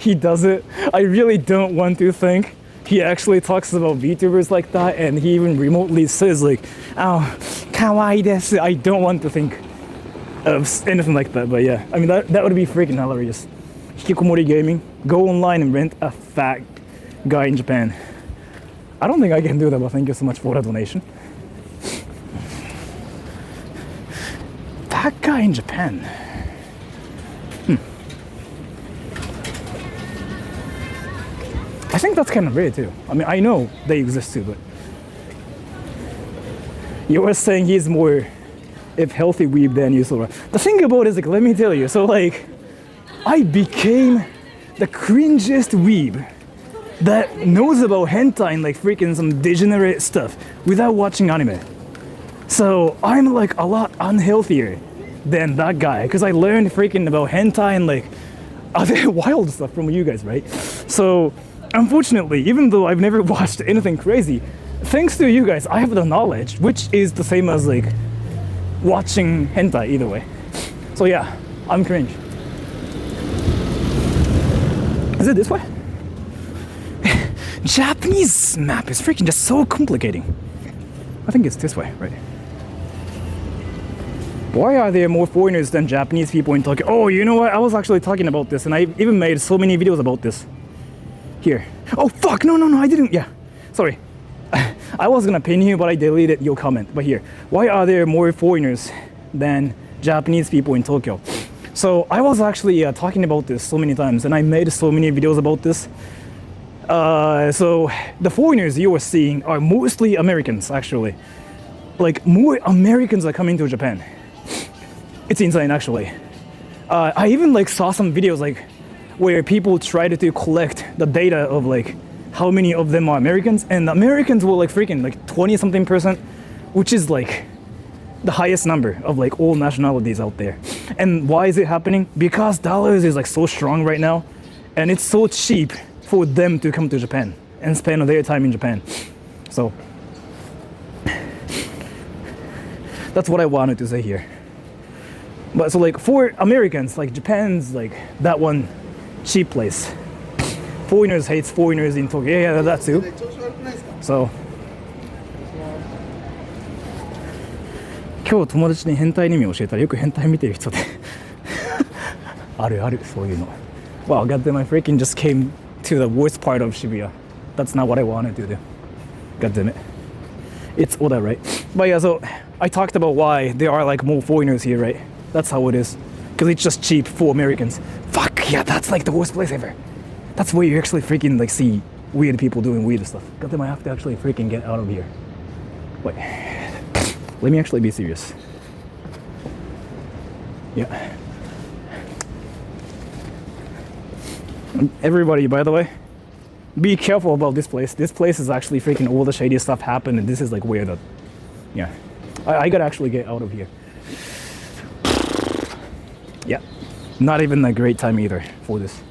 he does it. I really don't want to think he actually talks about VTubers like that, and he even remotely says like, "Oh, kawaii desu." I don't want to think of anything like that, but yeah, I mean that would be freaking hilarious. Hikikomori gaming, go online and rent a fat guy in Japan. I don't think I can do that, but thank you so much for the donation. That guy in Japan. I think that's kind of rare too. I mean, I know they exist too, but you were saying he's more if healthy weeb than you, Sora. The thing about it is, like, let me tell you, so like, I became the cringiest weeb that knows about hentai and like freaking some degenerate stuff without watching anime. So I'm like a lot unhealthier than that guy because I learned freaking about hentai and like other wild stuff from you guys, right? So unfortunately, even though I've never watched anything crazy, thanks to you guys, I have the knowledge, which is the same as like watching hentai either way. So yeah, I'm cringe. Is it this way? Japanese map is freaking just so complicating. I think it's this way, right? Why are there more foreigners than Japanese people in Tokyo? Oh, you know what? I was actually talking about this, and I even made so many videos about this. Here. Oh, fuck! No, I didn't. Yeah. Sorry. I was gonna pin you, but I deleted your comment. But here. Why are there more foreigners than Japanese people in Tokyo? So I was actually talking about this so many times, and I made so many videos about this. So the foreigners you were seeing are mostly Americans, actually. Like, more Americans are coming to Japan. It's insane, actually. I even like saw some videos like where people tried to collect the data of like how many of them are Americans, and the Americans were like freaking like 20-something%, which is like the highest number of like all nationalities out there. And why is it happening? Because dollars is like so strong right now, and it's so cheap for them to come to Japan and spend their time in Japan. So that's what I wanted to say here. But so like for Americans, like Japan's like that one cheap place. Foreigners hates foreigners in Tokyo. Yeah, that too. So 今日友達に変態アニメ教えたらよく変態見てる人であるあるそういうの。Wow, goddamn, I freaking just came to the worst part of Shibuya. That's not what I wanted to do. Goddamn it. It's Oda, right? But yeah, so I talked about why there are like more foreigners here, right? That's how it is. Because it's just cheap for Americans. Fuck, yeah, that's like the worst place ever. That's where you actually freaking like see weird people doing weird stuff. Goddamn, I have to actually freaking get out of here. Wait. Let me actually be serious. Yeah. Everybody, by the way, be careful about this place. This place is actually freaking all the shady stuff happened, and this is like where the, yeah. I gotta actually get out of here. Yeah. Not even a great time either for this.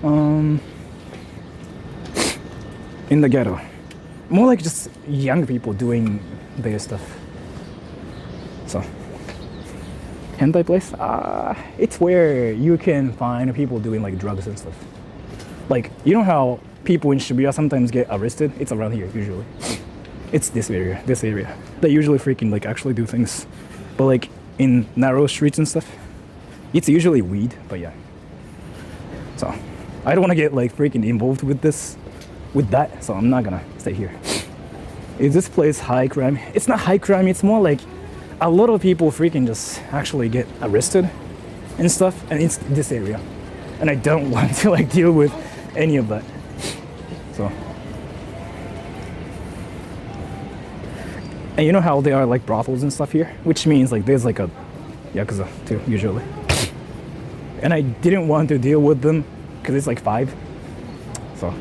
In the ghetto. More like just young people doing their stuff. So, hentai place? It's where you can find people doing like drugs and stuff. Like, you know how people in Shibuya sometimes get arrested? It's around here usually. It's this area. They usually freaking like actually do things. But like in narrow streets and stuff, it's usually weed, but yeah. So, I don't want to get like freaking involved with that, so I'm not gonna stay here. Is this place high crime? It's not high crime, it's more like a lot of people freaking just actually get arrested and stuff, and it's this area. And I don't want to like deal with any of that. So. And you know how there are like brothels and stuff here? Which means like there's like a Yakuza too, usually. And I didn't want to deal with them because it's like 5. So.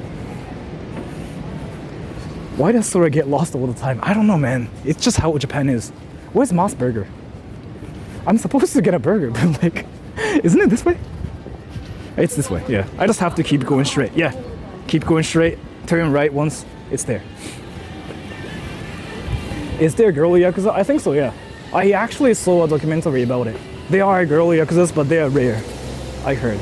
Why does Sora get lost all the time? I don't know, man. It's just how Japan is. Where's Moss Burger? I'm supposed to get a burger, but like, isn't it this way? It's this way, yeah. I just have to keep going straight, yeah. Keep going straight, turn right once, it's there. Is there girly Yakuza? I think so, yeah. I actually saw a documentary about it. There are girly Yakuzas, but they are rare, I heard.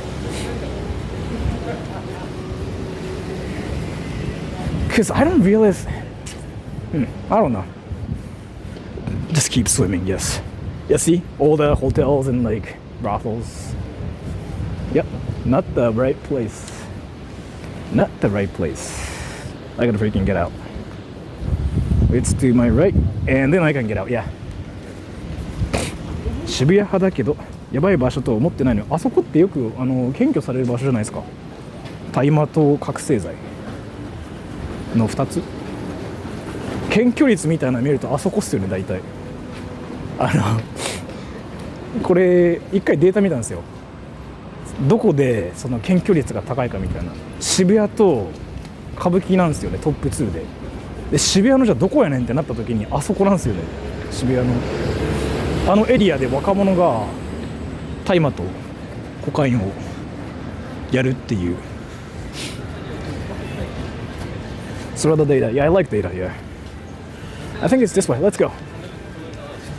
Because I don't realize, I don't know. Just keep swimming, yes. Yeah, see? All the hotels and like brothels. Yep, not the right place. Not the right place. I gotta freaking get out. It's to my right, and then I can get out, yeah. 渋谷派だけど、やばい場所と思ってないのよ。あそこってよく検挙される場所じゃないですか。大麻と覚醒剤の2つ。検挙率みたいなの見るとあそこっすよね、大体。これ一回データ見たんですよ。どこでその検挙率が高いかみたいな。渋谷と歌舞伎なんですよね、トップ2で。で渋谷のじゃあどこやねんってなった時にあそこなんですよね、渋谷のエリアで若者が大麻とコカインをやるっていう。Sora the data. Yeah, I like data. Yeah. I think it's this way. Let's go.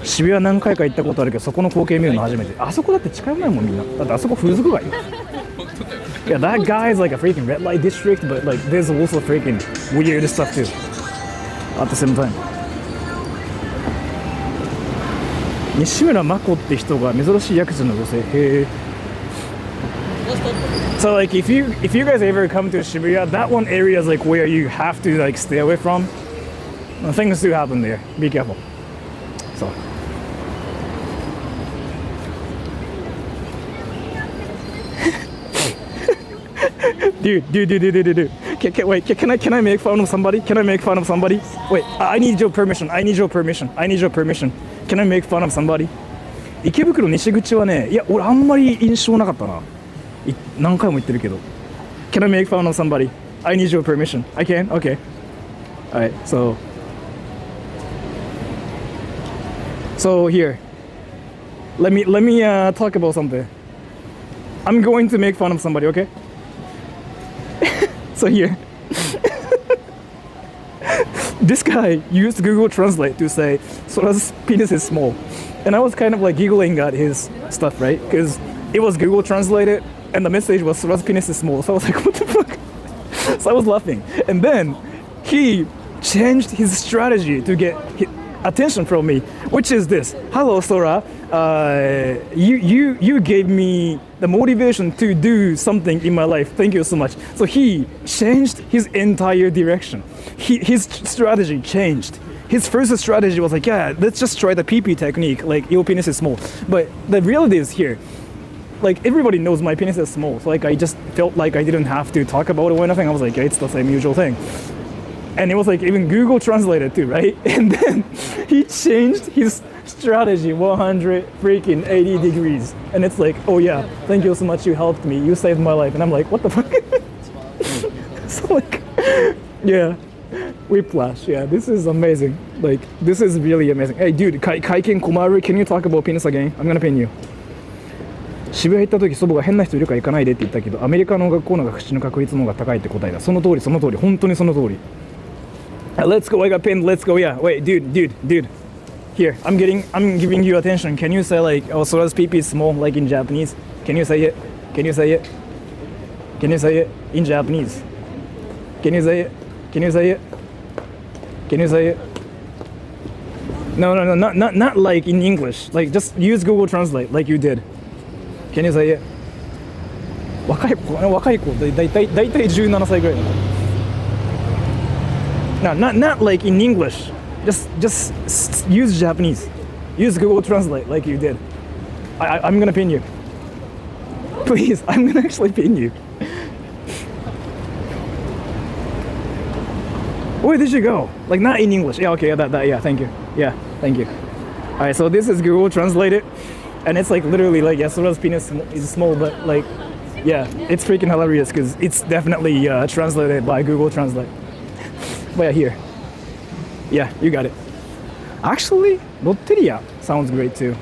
渋谷何回か行ったことあるけどそこの光景見るの初めて。あそこだって近くないもんみんな。だってあそこ風俗街よ。Yeah, that guy is like a freaking red light district, but like there's also freaking weird stuff too. At the same time. 西村真子って人が珍しいヤクザの女性。へえ。So like if you guys ever come to Shibuya, that one area is like where you have to like stay away from. Things do happen there. Be careful. So. Dude. Wait, can I make fun of somebody? Can I make fun of somebody? Wait, I need your permission. Can I make fun of somebody? 池袋西口はね、いや俺あんまり印象なかったな。何回も言ってるけど。Can I make fun of somebody? I need your permission. I can? Okay. Alright, so So here, let me talk about something. I'm going to make fun of somebody, okay? So here, this guy used Google Translate to say Sora's penis is small, and I was kind of like giggling at his stuff, right? Because it was Google translated, and the message was Sora's penis is small. So I was like, what the fuck? So I was laughing, and then he changed his strategy to get attention from me, which is this: "Hello, Sora. You gave me the motivation to do something in my life. Thank you so much." So he changed his entire direction. His strategy changed. His first strategy was like, yeah, let's just try the PP technique, like your penis is small. But the reality is here, like everybody knows my penis is small. So like I just felt like I didn't have to talk about it or anything. I was like, yeah, it's the same usual thing. And it was like even Google translated too, right? And then he changed his strategy 180 degrees. And it's like, oh yeah, thank you so much, you helped me, you saved my life. And I'm like, what the fuck? So like, yeah, whiplash. Yeah, this is amazing. Like, this is really amazing. Hey dude, Kaiken Komaru, can you talk about penis again? I'm gonna pin you. 渋谷行った時祖母が変な人いるから行かないでって言ったけど、アメリカの学校の方が口の確率の方が高いって答えだ。その通り、本当にその通り。Let's go, I got pinned, let's go, yeah. Wait, dude. Here, I'm giving you attention. Can you say like, oh, Sora's pee is small, like in Japanese? Can you say it? Can you say it in Japanese? Can you say it? No, not like in English. Like just use Google Translate, like you did. Can you say it? 若い子、だいたい17歳ぐらいだから。No, not like in English. Just use Japanese. Use Google Translate like you did. I'm gonna pin you. Please, I'm gonna actually pin you. Where did you go? Like not in English. Yeah, okay, that yeah, thank you. Yeah, thank you. Alright, so this is Google Translated. And it's like literally like, yeah, Sora's penis is small, but like, yeah, it's freaking hilarious because it's definitely translated by Google Translate. But yeah, here. Yeah, you got it. Actually, Lotteria sounds great too.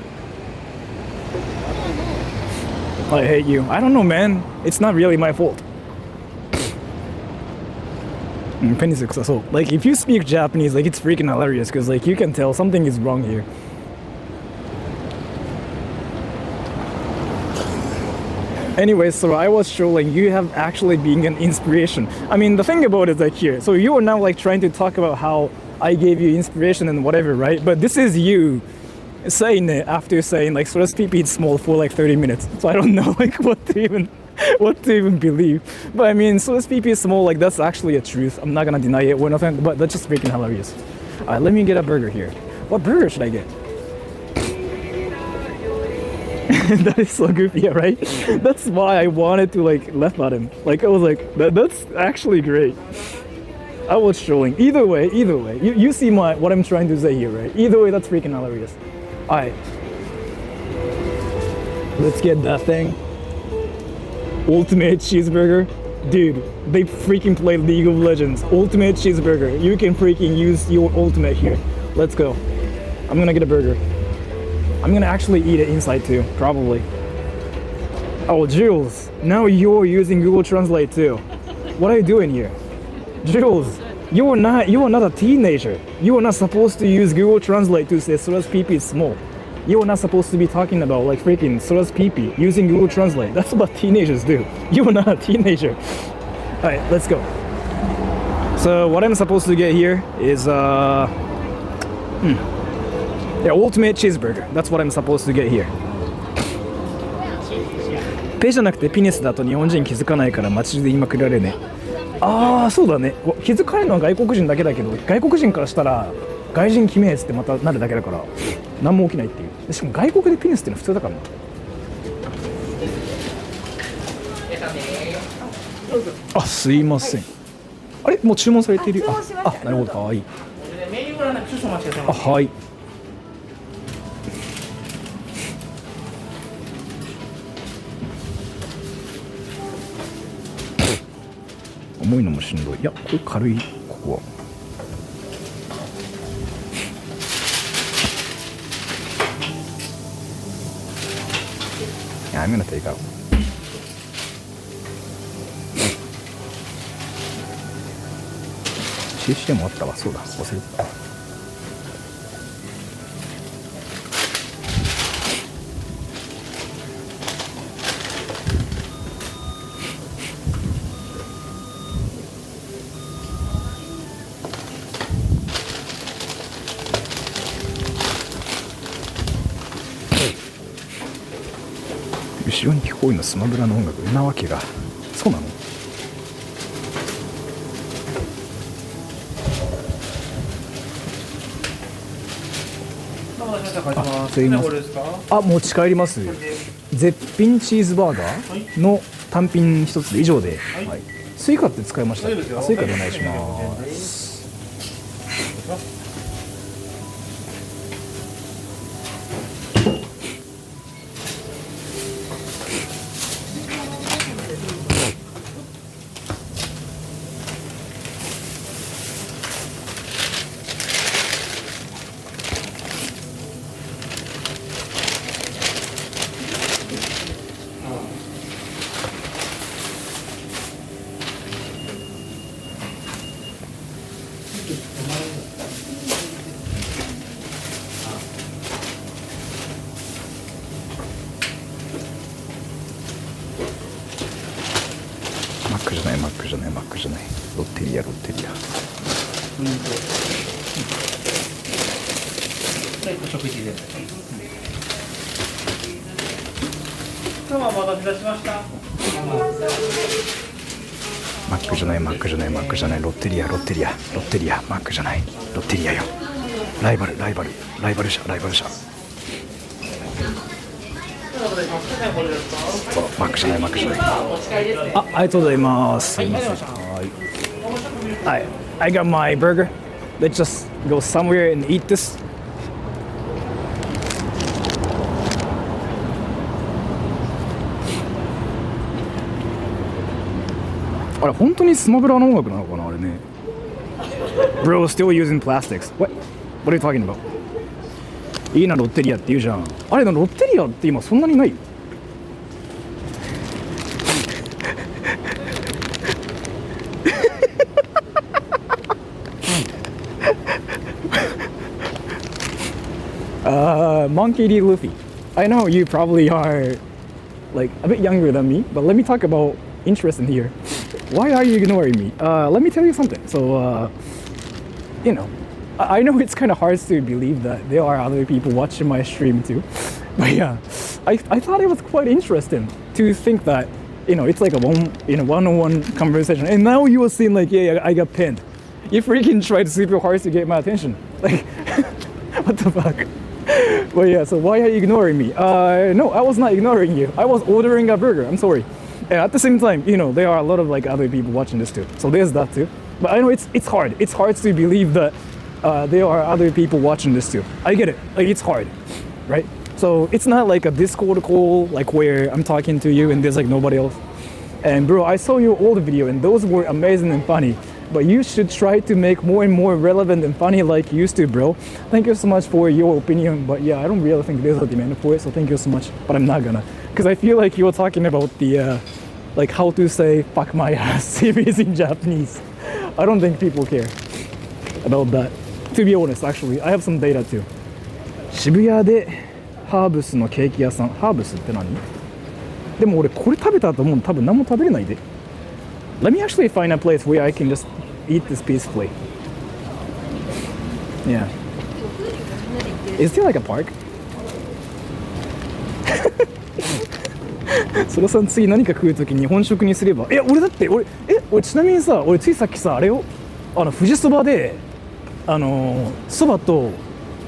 I hate you. I don't know, man. It's not really my fault. Penis is so. Like, if you speak Japanese, like, it's freaking hilarious because, like, you can tell something is wrong here. Anyway, so I was trolling. You have actually been an inspiration. I mean, the thing about it is like here. So you are now like trying to talk about how I gave you inspiration and whatever, right? But this is you saying it after saying like Sora's pee is small for like 30 minutes. So I don't know like what to even believe. But I mean, Sora's pee is small. Like that's actually a truth. I'm not gonna deny it or nothing. But that's just freaking hilarious. All right, let me get a burger here. What burger should I get? That is so goofy, yeah, right? That's why I wanted to like laugh at him. Like I was like, that's actually great. I was trolling. Either way, you see what I'm trying to say here, right? Either way, that's freaking hilarious. All right, let's get that thing. Ultimate cheeseburger, dude. They freaking play League of Legends. Ultimate cheeseburger. You can freaking use your ultimate here. Let's go. I'm gonna get a burger. I'm gonna actually eat it inside too, probably. Oh, Jules, now you're using Google Translate too. What are you doing here? Jules, you are not a teenager. You are not supposed to use Google Translate to say Sora's pee is small. You are not supposed to be talking about like freaking Sora's pee using Google Translate. That's what teenagers do. You are not a teenager. Alright, let's go. So what I'm supposed to get here is yeah, ultimate cheeseburger. That's what I'm supposed to get here. ペじゃなくてピニスだと日本人気づかないから街で言いまくられね。ああ、そうだね。気づかれるのは外国人だけだけど、外国人からしたら外人決めっつってまたなるだけだから何も起きないっていう。しかも外国でピニスってのは普通だからな。あ、すいません。あれ、もう注文されている。あ、なるほど、かわいい。あ、はい。重いのもしんどい。いや、これ軽い、ここは。I'm gonna take out. CC もあったわ。そうだ、忘れてた。後ろに聞こえるのスマブラの音楽なわけが。そうなの？あ、持ち帰ります。絶品チーズバーガーの単品一つで以上で、はい、スイカって使いました。スイカでお願いします。マックじゃないロッテリア食事で今日はお待たせいたしました。マックじゃないロッテリアマックじゃないロッテリアよ。ライバル社そうマックじゃないありがとうございます。すいません。はい I got my burger. Let's just go somewhere and eat this. あれ本当にスマブラの音楽なのかなあれね。Bro still using plastics. What are you talking about? いいなロッテリアって言うじゃん。あれロッテリアって今そんなにないMonkey D. Luffy. I know you probably are like a bit younger than me, but let me talk about interest in here. Why are you ignoring me? Let me tell you something. So, you know, I know it's kind of hard to believe that there are other people watching my stream too. But yeah, I thought it was quite interesting to think that, you know, it's like a one-on-one conversation. And now you were saying like, yeah, I got pinned. You freaking tried super hard to get my attention. Like, what the fuck? But yeah, so why are you ignoring me? No, I was not ignoring you. I was ordering a burger. I'm sorry. And at the same time, you know, there are a lot of like other people watching this too. So there's that too. But I know it's hard. It's hard to believe that there are other people watching this too. I get it. Like it's hard, right? So it's not like a Discord call like where I'm talking to you and there's like nobody else. And bro, I saw your old video and those were amazing and funny. But you should try to make more and more relevant and funny like you used to, bro. Thank you so much for your opinion. But yeah, I don't really think there's a demand for it. So thank you so much. But I'm not gonna. Because I feel like you were talking about the, like how to say fuck my ass series in Japanese. I don't think people care about that. To be honest, actually, I have some data too. 渋谷でハーブスのケーキ屋さん。ハーブスって何？でも俺これ食べた後もう多分何も食べれないで。Let me actually find a place where I can just eat this peacefully. Yeah. Is there like a park? そらさん次何か食うとき日本食にすれば。俺だって俺ちなみにさ、俺ついさっきさあれよ、富士そばでそばと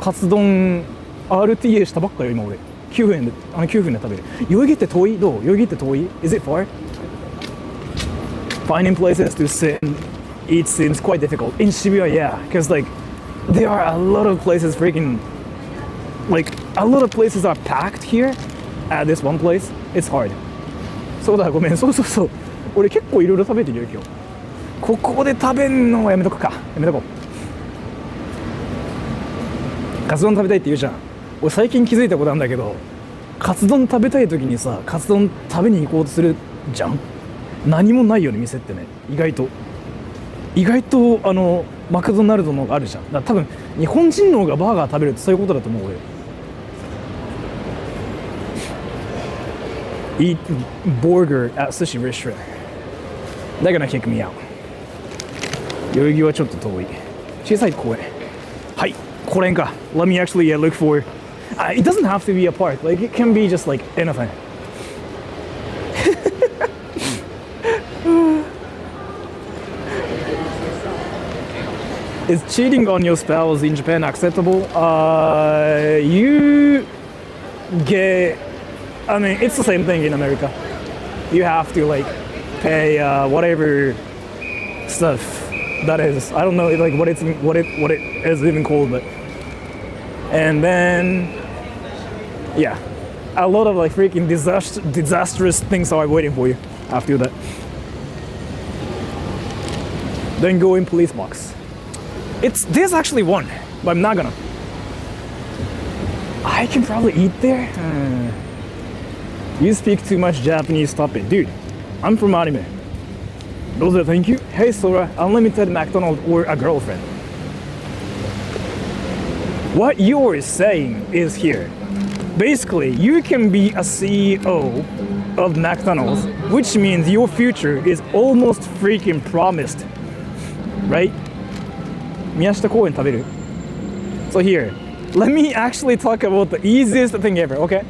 カツ丼 RTA したばっかよ今俺。9分で9分で食べる。代々木って遠い？どう？代々木って遠い？ Is it far? Finding places to sit and eat seems quite difficult in Shibuya, yeah, because like there are a lot of places freaking like a lot of places are packed here at this one place. It's hard. そうだごめんそう俺結構いろいろ食べてるよ今日。ここで食べんのはやめとくか。やめとこう。カツ丼食べたいって言うじゃん。俺最近気づいたことなんだけど、カツ丼食べたい時にさ、カツ丼食べに行こうとするじゃん。何もないよね、店ってね。意外とマクドナルドのがあるじゃん。だから多分日本人の方がバーガー食べるってそういうことだと思う俺。Eat burger at sushi restaurant. They're gonna kick me out. 代々木はちょっと遠い。小さい公園。はい、これか。Let me actually look for. It doesn't have to be a park. Like it can be just like anything. Is cheating on your spouse in Japan acceptable? You get. I mean, it's the same thing in America. You have to like pay whatever stuff that is. I don't know like what it is even called, but and then yeah, a lot of like freaking disastrous things are waiting for you after that. Then go in police box. There's actually one, but I'm not gonna. I can probably eat there. You speak too much Japanese, stop it. Dude, I'm from anime. Those are thank you. Hey Sora, unlimited McDonald's or a girlfriend. What you're saying is here. Basically, you can be a CEO of McDonald's, which means your future is almost freaking promised. Right? Miyashita Koen taberu. So here, let me actually talk about the easiest thing ever, okay?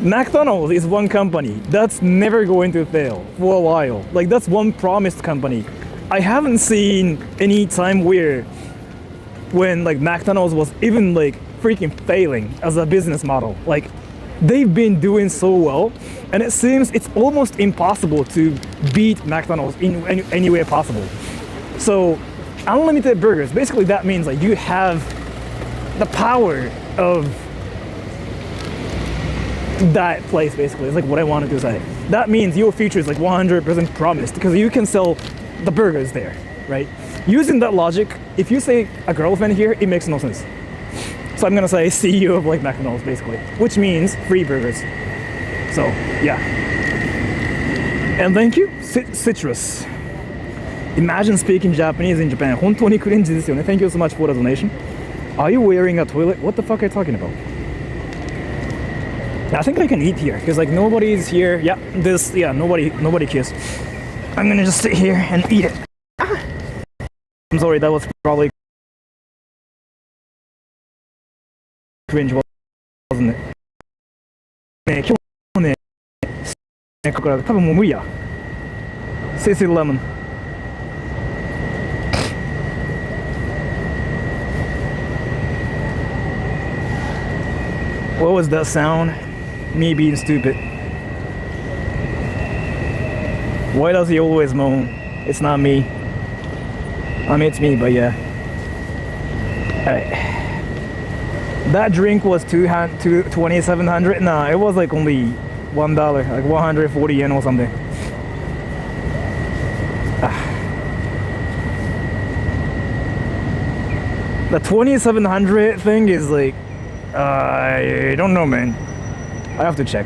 McDonald's is one company that's never going to fail for a while. Like that's one promised company. I haven't seen any time when like McDonald's was even like freaking failing as a business model. Like they've been doing so well, and it seems it's almost impossible to beat McDonald's in any way possible. So unlimited burgers, basically that means like you have the power of that place. Basically it's like what I wanted to say. That means your future is like 100% promised because you can sell the burgers there, right? Using that logic, if you say a girlfriend here, it makes no sense. So I'm gonna say CEO of like McDonald's basically, which means free burgers. So yeah. And thank you, Citrus. Imagine speaking Japanese in Japan. 本当にクレンジですよね. Thank you so much for the donation. Are you wearing a toilet? What the fuck are you talking about? I think I can eat here because like nobody's here. Yeah, nobody cares. I'm gonna just sit here and eat it. I'm sorry, that was probably cringe, wasn't it? ね、今日ね、だから多分もう無理や。Sissy Lemon. What was that sound? Me being stupid. Why does he always moan? It's not me. I mean, it's me, but yeah. Alright. That drink was 2,700. Nah, it was like only $1, like 140 yen or something. The 2,700 thing is like, I don't know, man. I have to check.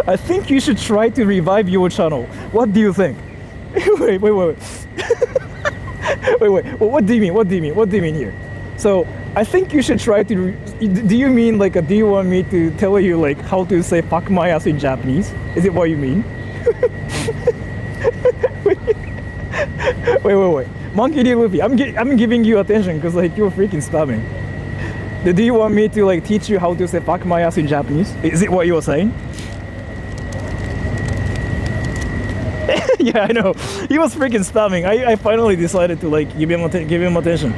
I think you should try to revive your channel. What do you think? Wait. Wait. What do you mean? What do you mean here? So I think you should try to. Do you mean like? Do you want me to tell you like how to say "fuck my ass" in Japanese? Is it what you mean? Wait. Monkey D. Luffy, I'm giving you attention because like you're freaking spamming. Do you want me to like teach you how to say "fuck my ass" in Japanese? Is it what you were saying? Yeah, I know. He was freaking spamming. I finally decided to like give him attention.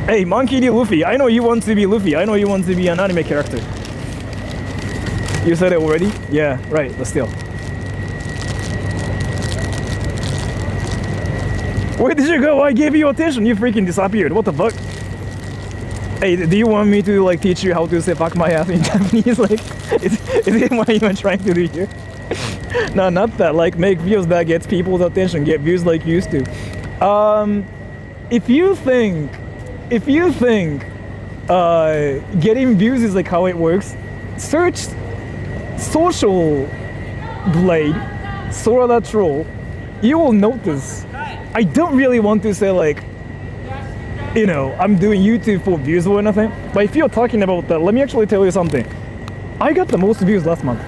Hey, Monkey D. Luffy, I know you want to be Luffy. I know you want to be an anime character. You said it already? Yeah, right, but still. Where did you go? I gave you attention. You freaking disappeared. What the fuck? Hey, do you want me to like teach you how to say "fuck my ass" in Japanese? Like, is it what you're trying to do here? No, not that. Like, make videos that gets people's attention, get views like you used to. If you think getting views is like how it works, search social blade Sora the troll. You will notice. I don't really want to say like, you know, I'm doing YouTube for views or anything. But if you're talking about that, let me actually tell you something. I got the most views last month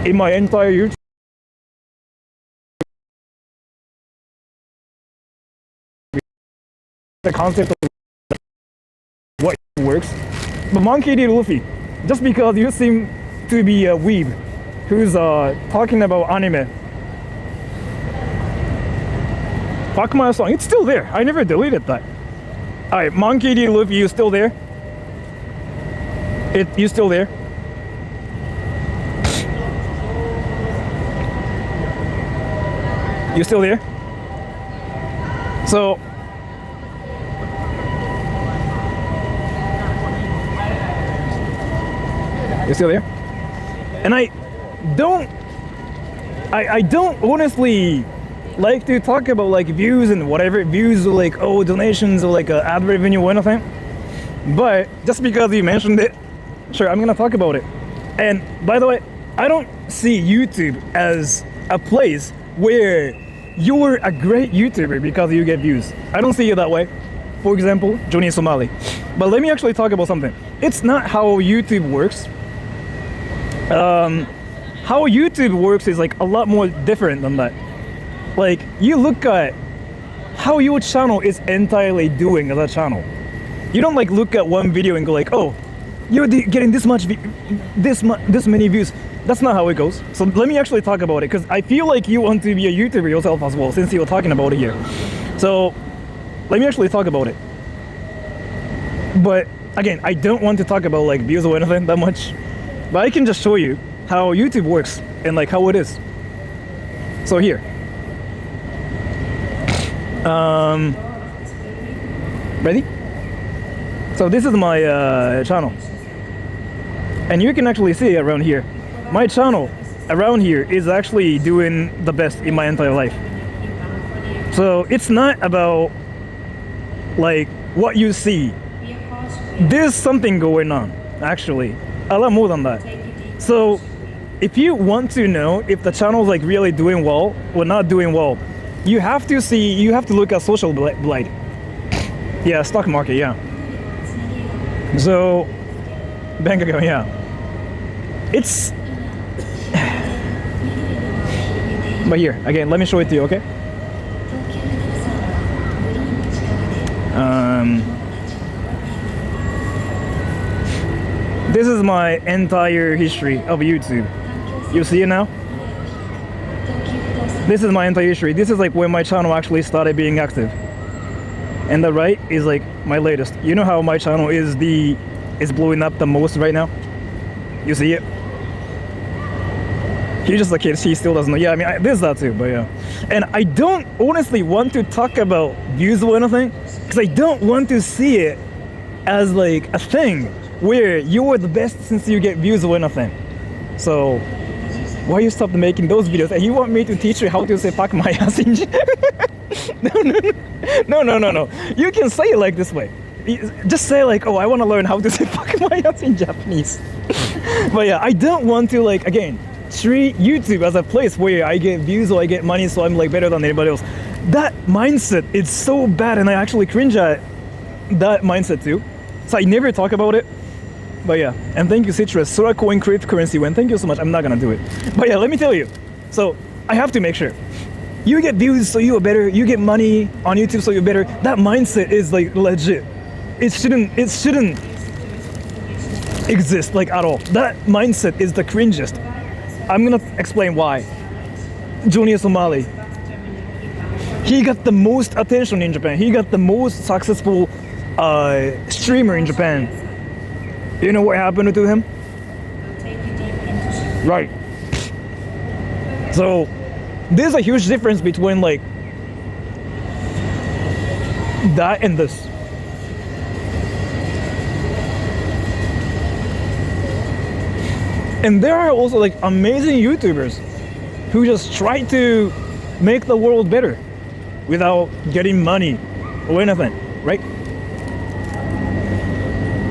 in my entire YouTube. The concept of what works. But Monkey D. Luffy, just because you seem to be a weeb who's talking about anime. Fuck my song, it's still there. I never deleted that. Alright, Monkey D. Luffy, you still there? You still there? You still there? So you still there? And I don't honestly like to talk about like views and whatever, views or like donations or like ad revenue or anything. But just because you mentioned it, sure, I'm gonna talk about it. And by the way, I don't see YouTube as a place where you're a great YouTuber because you get views. I don't see it that way. For example, Johnny Somali. But let me actually talk about something. It's not how YouTube works. How YouTube works is like a lot more different than that. Like, you look at how your channel is entirely doing as a channel. You don't like look at one video and go like, oh, you're getting this many views. That's not how it goes. So let me actually talk about it, because I feel like you want to be a YouTuber yourself as well, since you're talking about it here. So let me actually talk about it. But again, I don't want to talk about like views or anything that much, but I can just show you how YouTube works and like how it is. So here. Ready? So this is my channel, and you can actually see around here. My channel around here is actually doing the best in my entire life. So it's not about like what you see. There's something going on, actually, a lot more than that. So if you want to know if the channel is like really doing well or not doing well, you have to look at social blade. Yeah, stock market, yeah. So bank account, yeah. It's but here again, let me show it to you, okay? This is my entire history of YouTube. You see it now? This is my entire history. This is like when my channel actually started being active. And the right is like my latest. You know how my channel is blowing up the most right now? You see it? He's just a kid, he still doesn't know. Yeah, I mean, there's that too, but yeah. And I don't honestly want to talk about views or anything, because I don't want to see it as like a thing where you're the best since you get views or anything. So why you stop making those videos? And you want me to teach you how to say fuck my ass in No. You can say it like this way. Just say like, oh, I want to learn how to say fuck my ass in Japanese. But yeah, I don't want to like, again, treat YouTube as a place where I get views or I get money, so I'm like better than anybody else. That mindset is so bad, and I actually cringe at that mindset too. So I never talk about it. But yeah, and thank you Citrus, Sora coin cryptocurrency win. Thank you so much. I'm not gonna do it. But yeah, let me tell you. So I have to make sure you get views, so you are better. You get money on YouTube, so you're better. That mindset is like legit. It shouldn't exist like at all. That mindset is the cringest. I'm gonna explain why. Junior Somali. He got the most attention in Japan. He got the most successful streamer in Japan. You know what happened to him? Right. So there's a huge difference between like that and this. And there are also like amazing YouTubers who just try to make the world better without getting money or anything, right?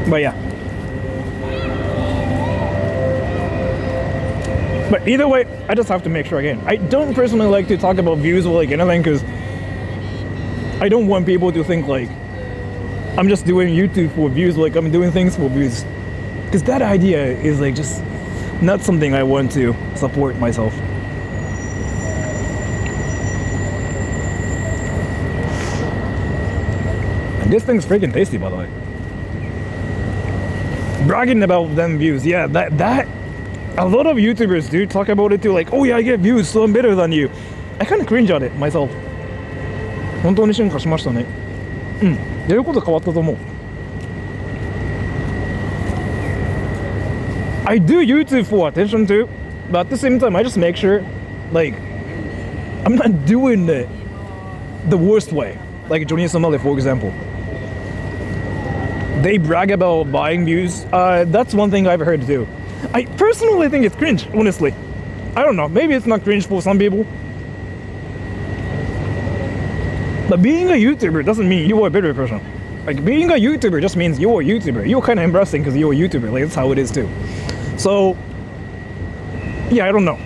But yeah. But either way, I just have to make sure again. I don't personally like to talk about views or like anything because I don't want people to think like I'm just doing YouTube for views, like I'm doing things for views. Because that idea is like just not something I want to support myself. And this thing's freaking tasty, by the way. Bragging about them views, yeah, that a lot of YouTubers do talk about it too, like, oh yeah, I get views, so I'm better than you. I kind of cringe at it myself. 本当に進化しましたね。うん、やること変わったと思う。I do YouTube for attention too, but at the same time, I just make sure, like, I'm not doing it the worst way. Like Johnny Somali, for example. They brag about buying views. That's one thing I've heard too. I personally think it's cringe, honestly. I don't know, maybe it's not cringe for some people. But being a YouTuber doesn't mean you are a better person. Like being a YouTuber just means you're a YouTuber. You're kind of embarrassing because you're a YouTuber. Like that's how it is too. So, yeah, I don't know.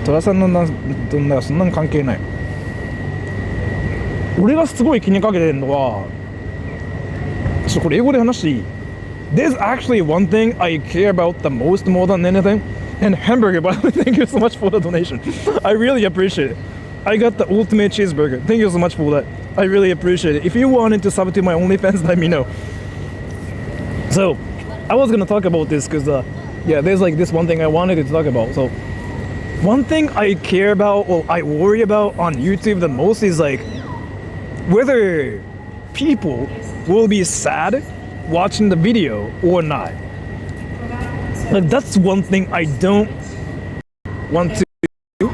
Tora さんのそんなの関係ない。俺がすごい気にかけてるのは、ちょっとこれ英語で話していい？ There's actually one thing I care about the most more than anything, and hamburger, by the way, thank you so much for the donation. I really appreciate it. I got the ultimate cheeseburger. Thank you so much for that. I really appreciate it. If you wanted to sub to my OnlyFans, let me know. So, I was gonna talk about this because, yeah, there's like this one thing I wanted to talk about. So, one thing I care about or I worry about on YouTube the most is like whether people will be sad watching the video or not. Like that's one thing I don't want to do.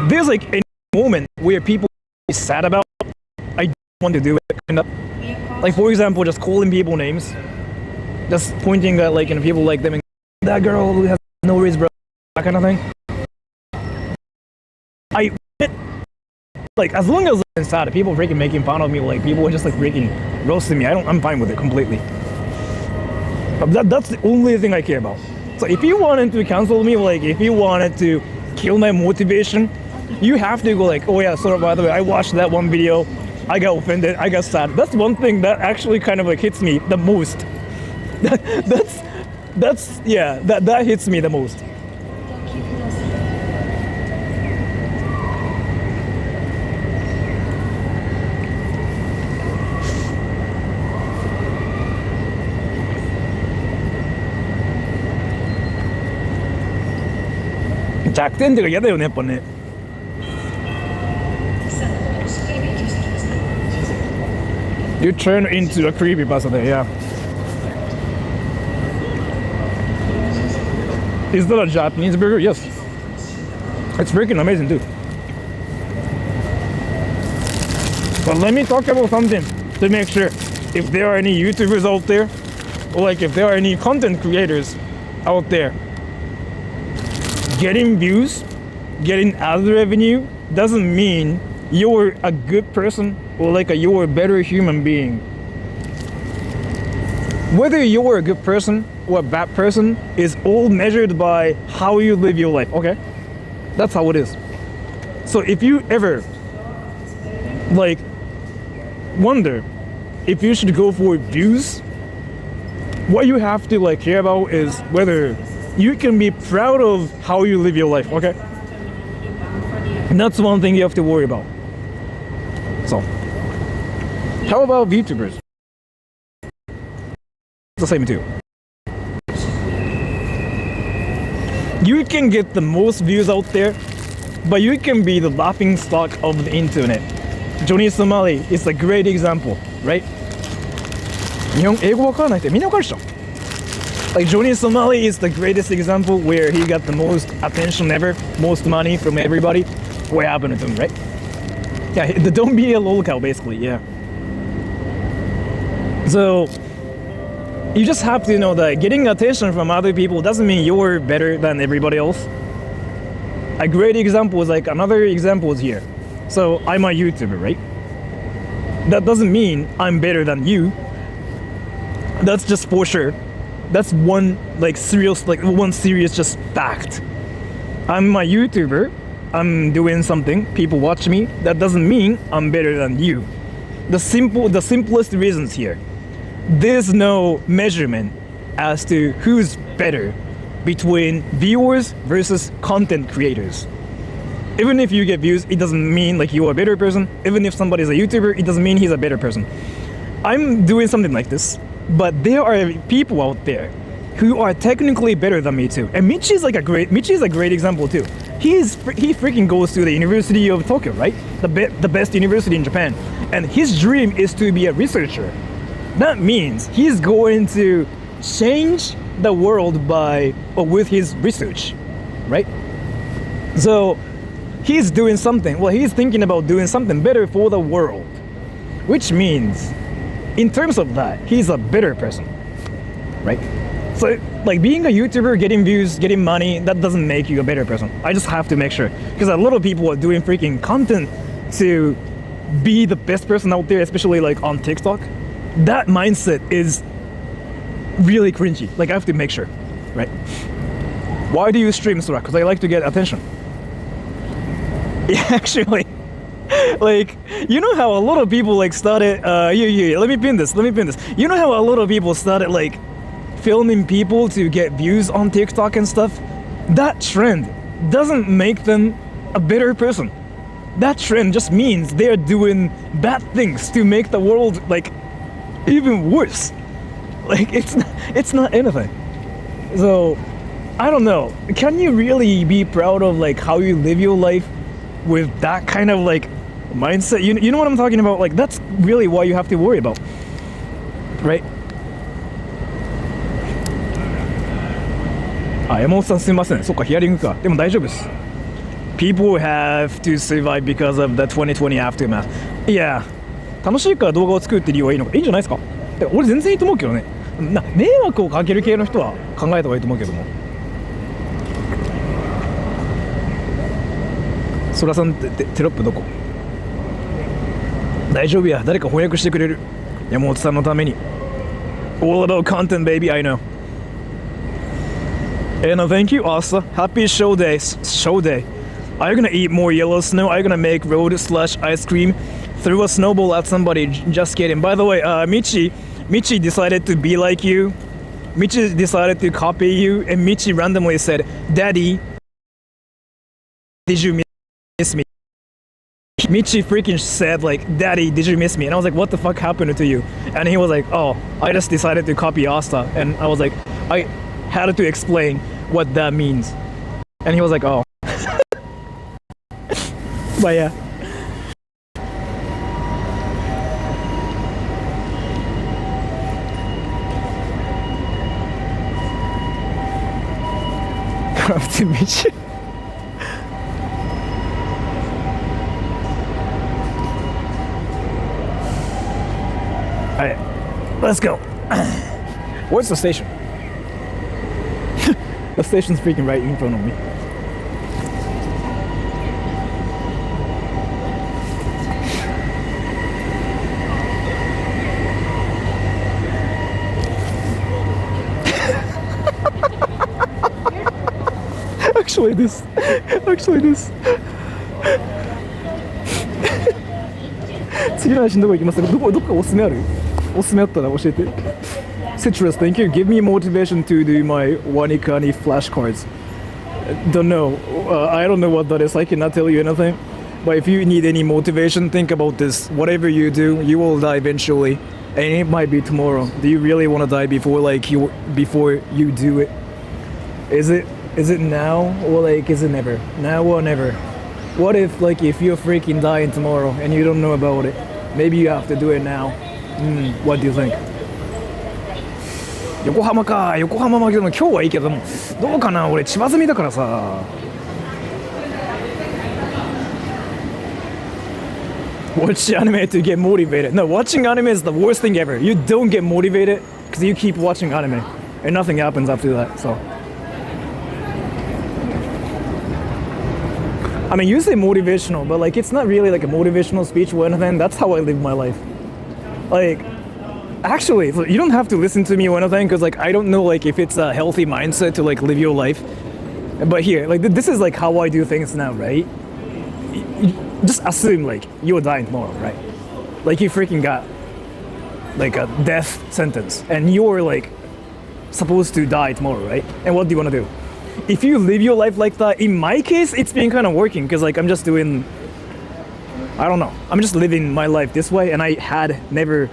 There's like a moment where people are sad about, I don't want to do it, kind of. Like for example, just calling people names, just pointing at like people like them and that girl who has no reason, bro, that kind of thing. I like as long as I'm sad, people freaking making fun of me, like people are just like freaking roasting me. I'm fine with it completely. But that's the only thing I care about. So if you wanted to cancel me, like if you wanted to kill my motivation, you have to go like, oh yeah, Sora, by the way, I watched that one video, I got offended, I got sad. That's one thing that actually kind of like hits me the most. That's yeah, that hits me the most.弱点っていうか嫌だよねやっぱね。You turn into a creepy person there, yeah. Is that a Japanese burger? Yes. It's freaking amazing too. But let me talk about something to make sure if there are any YouTubers out there, or like if there are any content creators out there. Getting views, getting ad revenue doesn't mean you're a good person or like you're a better human being. Whether you're a good person or a bad person is all measured by how you live your life, okay? That's how it is. So if you ever like wonder if you should go for views, what you have to like care about is whether you can be proud of how you live your life, okay? And that's one thing you have to worry about. So, how about VTubers? It's the same too. You can get the most views out there, but you can be the laughing stock of the internet. Johnny Somali is a great example, right? 日本英語わからないってみんなわかるでしょ Like Johnny Somali is the greatest example where he got the most attention ever, most money from everybody. What happened to him, right? Yeah, the don't be a lolcow basically, yeah. So you just have to know that getting attention from other people doesn't mean you're better than everybody else. A great example is like another example is here. So I'm a YouTuber, right? That doesn't mean I'm better than you. That's just for sure. That's one serious just fact. I'm a YouTuber. I'm doing something. People watch me. That doesn't mean I'm better than you. The simplest reasons here. There's no measurement as to who's better between viewers versus content creators. Even if you get views, it doesn't mean like you're a better person. Even if somebody's a YouTuber, it doesn't mean he's a better person. I'm doing something like this, but there are people out there who are technically better than me too. And Michi is a great example too. He freaking goes to the University of Tokyo, right? The best university in Japan. And his dream is to be a researcher. That means he's going to change the world with his research, right? So he's doing something. Well, he's thinking about doing something better for the world, which means, in terms of that, he's a better person, right? So, like being a YouTuber, getting views, getting money, that doesn't make you a better person. I just have to make sure, because a lot of people are doing freaking content to be the best person out there, especially like on TikTok. That mindset is really cringy. Like I have to make sure, right? Why do you stream, Sora? Because I like to get attention. Yeah, actually, like you know how a lot of people like started. Let me pin this. You know how a lot of people started like filming people to get views on TikTok and stuff? That trend doesn't make them a better person. That trend just means they're doing bad things to make the world like even worse. Like it's not anything. So I don't know. Can you really be proud of like how you live your life with that kind of like mindset? You know what I'm talking about? Like that's really what you have to worry about, right? あ、山本さんすみません。そっか、ヒアリングか。でも大丈夫です。People have to survive because of the 2020 aftermath. Yeah. 楽しいから動画を作るって理由はいいのか。いいんじゃないですか。俺全然いいと思うけどね。迷惑をかける系の人は考えた方がいいと思うけども。ソラさんってテロップどこ？大丈夫や。誰か翻訳してくれる。山本さんのために。All about content, baby. I know. And thank you, Asa. Happy show day. Show day. Are you gonna eat more yellow snow? Are you gonna make road/ice cream? Throw a snowball at somebody. Just kidding. By the way, Michi decided to be like you. Michi decided to copy you, and Michi randomly said, "Daddy, did you miss me?" Michi freaking said like, "Daddy, did you miss me?" And I was like, "What the fuck happened to you?" And he was like, "Oh, I just decided to copy Asta." And I was like, I had to explain what that means. And he was like, "Oh." But yeah. Crafty Michi. Alright, let's go. Where's the station? The station's freaking right in front of me. Actually this. 次の配信どこ行きますか？どっかおすすめある？おすすめあったら教えて。Citrus, thank you. Give me motivation to do my Wanikani flashcards. Don't know. I don't know what that is. I cannot tell you anything. But if you need any motivation, think about this. Whatever you do, you will die eventually, and it might be tomorrow. Do you really want to die before you do it? Is it now or like is it never? Now or never? What if if you're freaking dying tomorrow and you don't know about it? Maybe you have to do it now. What do you think? 横浜か。横浜はでも今日はいいけども、どうかな、俺千葉住みだからさ。Watch anime to get motivated. No, watching anime is the worst thing ever. You don't get motivated because you keep watching anime and nothing happens after that. So I mean, you say motivational, but like it's not really like a motivational speech or anything. That's how I live my life. Like, actually, you don't have to listen to me or anything because like I don't know like if it's a healthy mindset to like live your life. But here, like this is like how I do things now, right? Just assume like you're dying tomorrow, right? Like you freaking got like a death sentence and you're like supposed to die tomorrow, right? And what do you want to do? If you live your life like that, in my case, it's been kind of working because like I'm just doing, I don't know, I'm just living my life this way, and I have never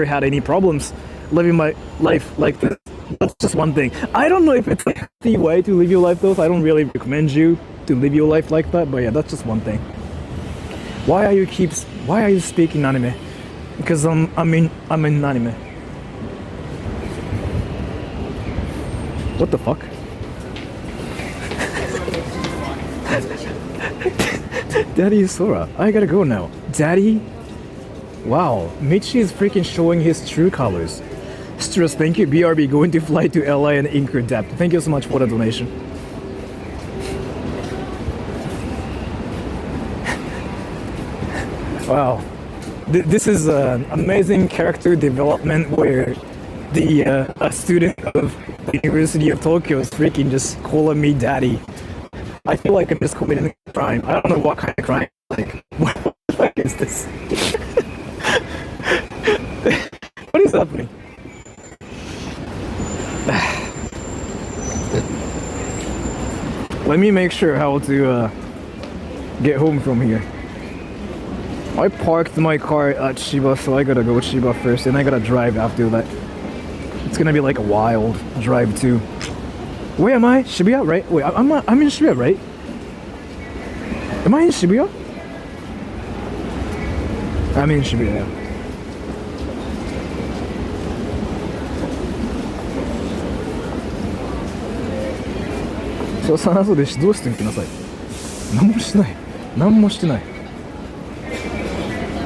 had any problems living my life like this. That's just one thing. I don't know if it's a healthy way to live your life though, so I don't really recommend you to live your life like that, but yeah, that's just one thing. Why are you speaking anime? Because I'm in anime. What the fuck? Daddy Sora, I gotta go now. Daddy? Wow, Michi is freaking showing his true colors. Stress, thank you. BRB going to fly to LA and incur debt. Thank you so much for the donation. Wow, this is an amazing character development where a student of the University of Tokyo is freaking just calling me daddy. I feel like I'm just committing a crime. I don't know what kind of crime. Like, what the fuck is this? What is happening? Let me make sure how to get home from here. I parked my car at Shiba, so I gotta go Shiba first, and I gotta drive after that. It's gonna be like a wild drive too. Where am I? Shibuya, right? Wait, I'm in Shibuya, right? Am I in Shibuya? I'm in Shibuya, yeah.そう、そうです。どうしてみてください。何もしてない。何もしてない。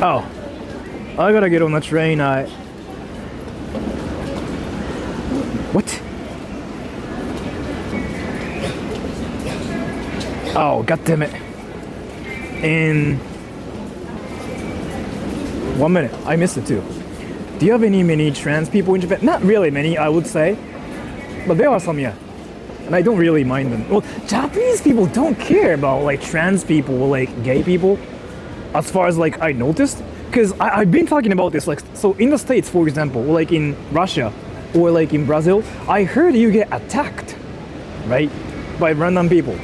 Oh, I gotta get on the train. What? Oh, god damn it. In 1 minute, I missed it too. Do you have many trans people in Japan? Not really many, I would say. But there are some, yeah. And I don't really mind them. Well, Japanese people don't care about like trans people or like gay people. As far as like I noticed, because I've been talking about this, like, so in the States, for example, or like in Russia or like in Brazil, I heard you get attacked, right, by random people.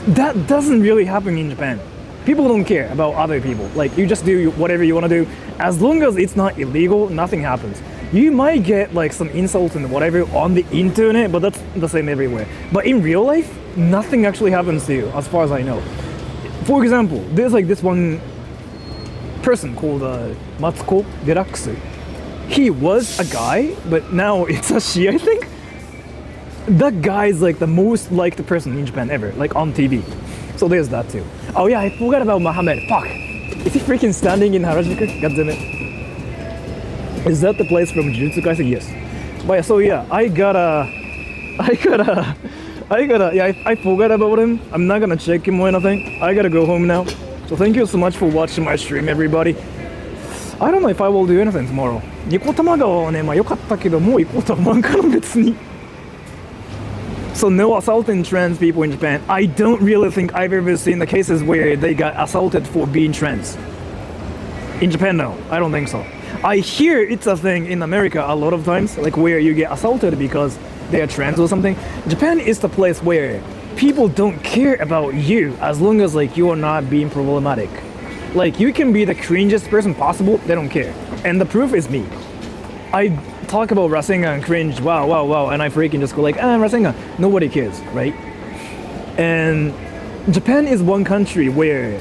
That doesn't really happen in Japan. People don't care about other people. Like, you just do whatever you want to do. As long as it's not illegal, nothing happens. You might get like some insults and whatever on the internet, but that's the same everywhere. But in real life, nothing actually happens to you, as far as I know. For example, there's like this one person called Matsuko Deluxe. He was a guy, but now it's a she, I think. That guy is like the most liked person in Japan ever, like on TV. So there's that too. Oh yeah, I forgot about Mohammed. Fuck. Is he freaking standing in Harajuku? God damn it. Is that the place from Jujutsu Kaisen? Yes. But yeah, so yeah, I forgot about him. I'm not gonna check him or anything. I gotta go home now. So thank you so much for watching my stream, everybody. I don't know if I will do anything tomorrow. ニコタマ川はね、まあ良かったけど、もう行こうとは思わんから別に。So no assaulting trans people in Japan. I don't really think I've ever seen the cases where they got assaulted for being trans. In Japan, no. I don't think so. I hear it's a thing in America a lot of times, like where you get assaulted because they are trans or something. Japan is the place where people don't care about you as long as like you are not being problematic. Like you can be the cringiest person possible, they don't care. And the proof is me. I talk about Rasengan and cringe, wow, and I freaking just go like, Rasengan, nobody cares, right? And Japan is one country where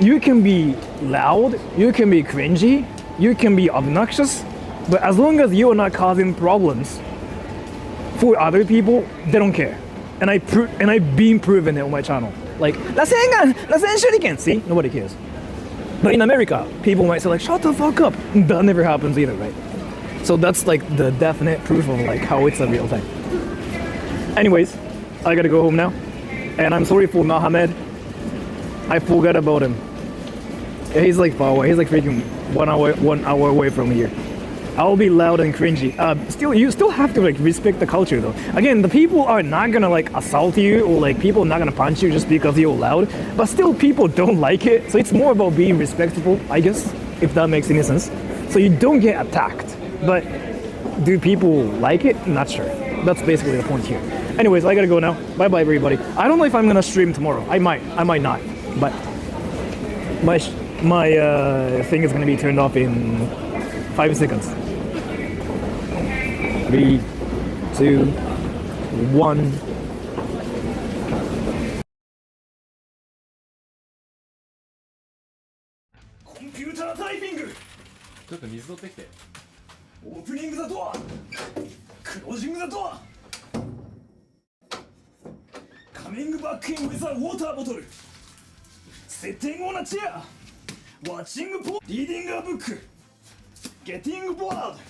you can be loud, you can be cringy, you can be obnoxious, But as long as you are not causing problems for other people, they don't care. And I've been proven it on my channel. Like, Rasengan Shuriken. See, nobody cares. But in America, people might say like, shut the fuck up. That never happens either, right? So that's like the definite proof of like how it's a real thing. Anyways, I gotta go home now. And I'm sorry for Mohammed. I forgot about him. Yeah, he's like far away. He's like freaking 1 hour away from here. I'll be loud and cringy. You still have to like respect the culture though. Again, the people are not gonna like assault you or like people are not gonna punch you just because you're loud. But still, people don't like it. So it's more about being respectful, I guess, if that makes any sense. So you don't get attacked. But do people like it? Not sure. That's basically the point here. Anyways, I gotta go now. Bye bye everybody. I don't know if I'm gonna stream tomorrow. I might not. But my thing is gonna be turned off in 5 seconds. 3, 2, 1. Computer typing. ちょっと水取ってきて。オープニングザドア、クロージングザドア、カミングバックインウィザウォーターボトル、セッティングオンアチェア、ワッチングポー、リーディングアブック、ゲッティングボワード。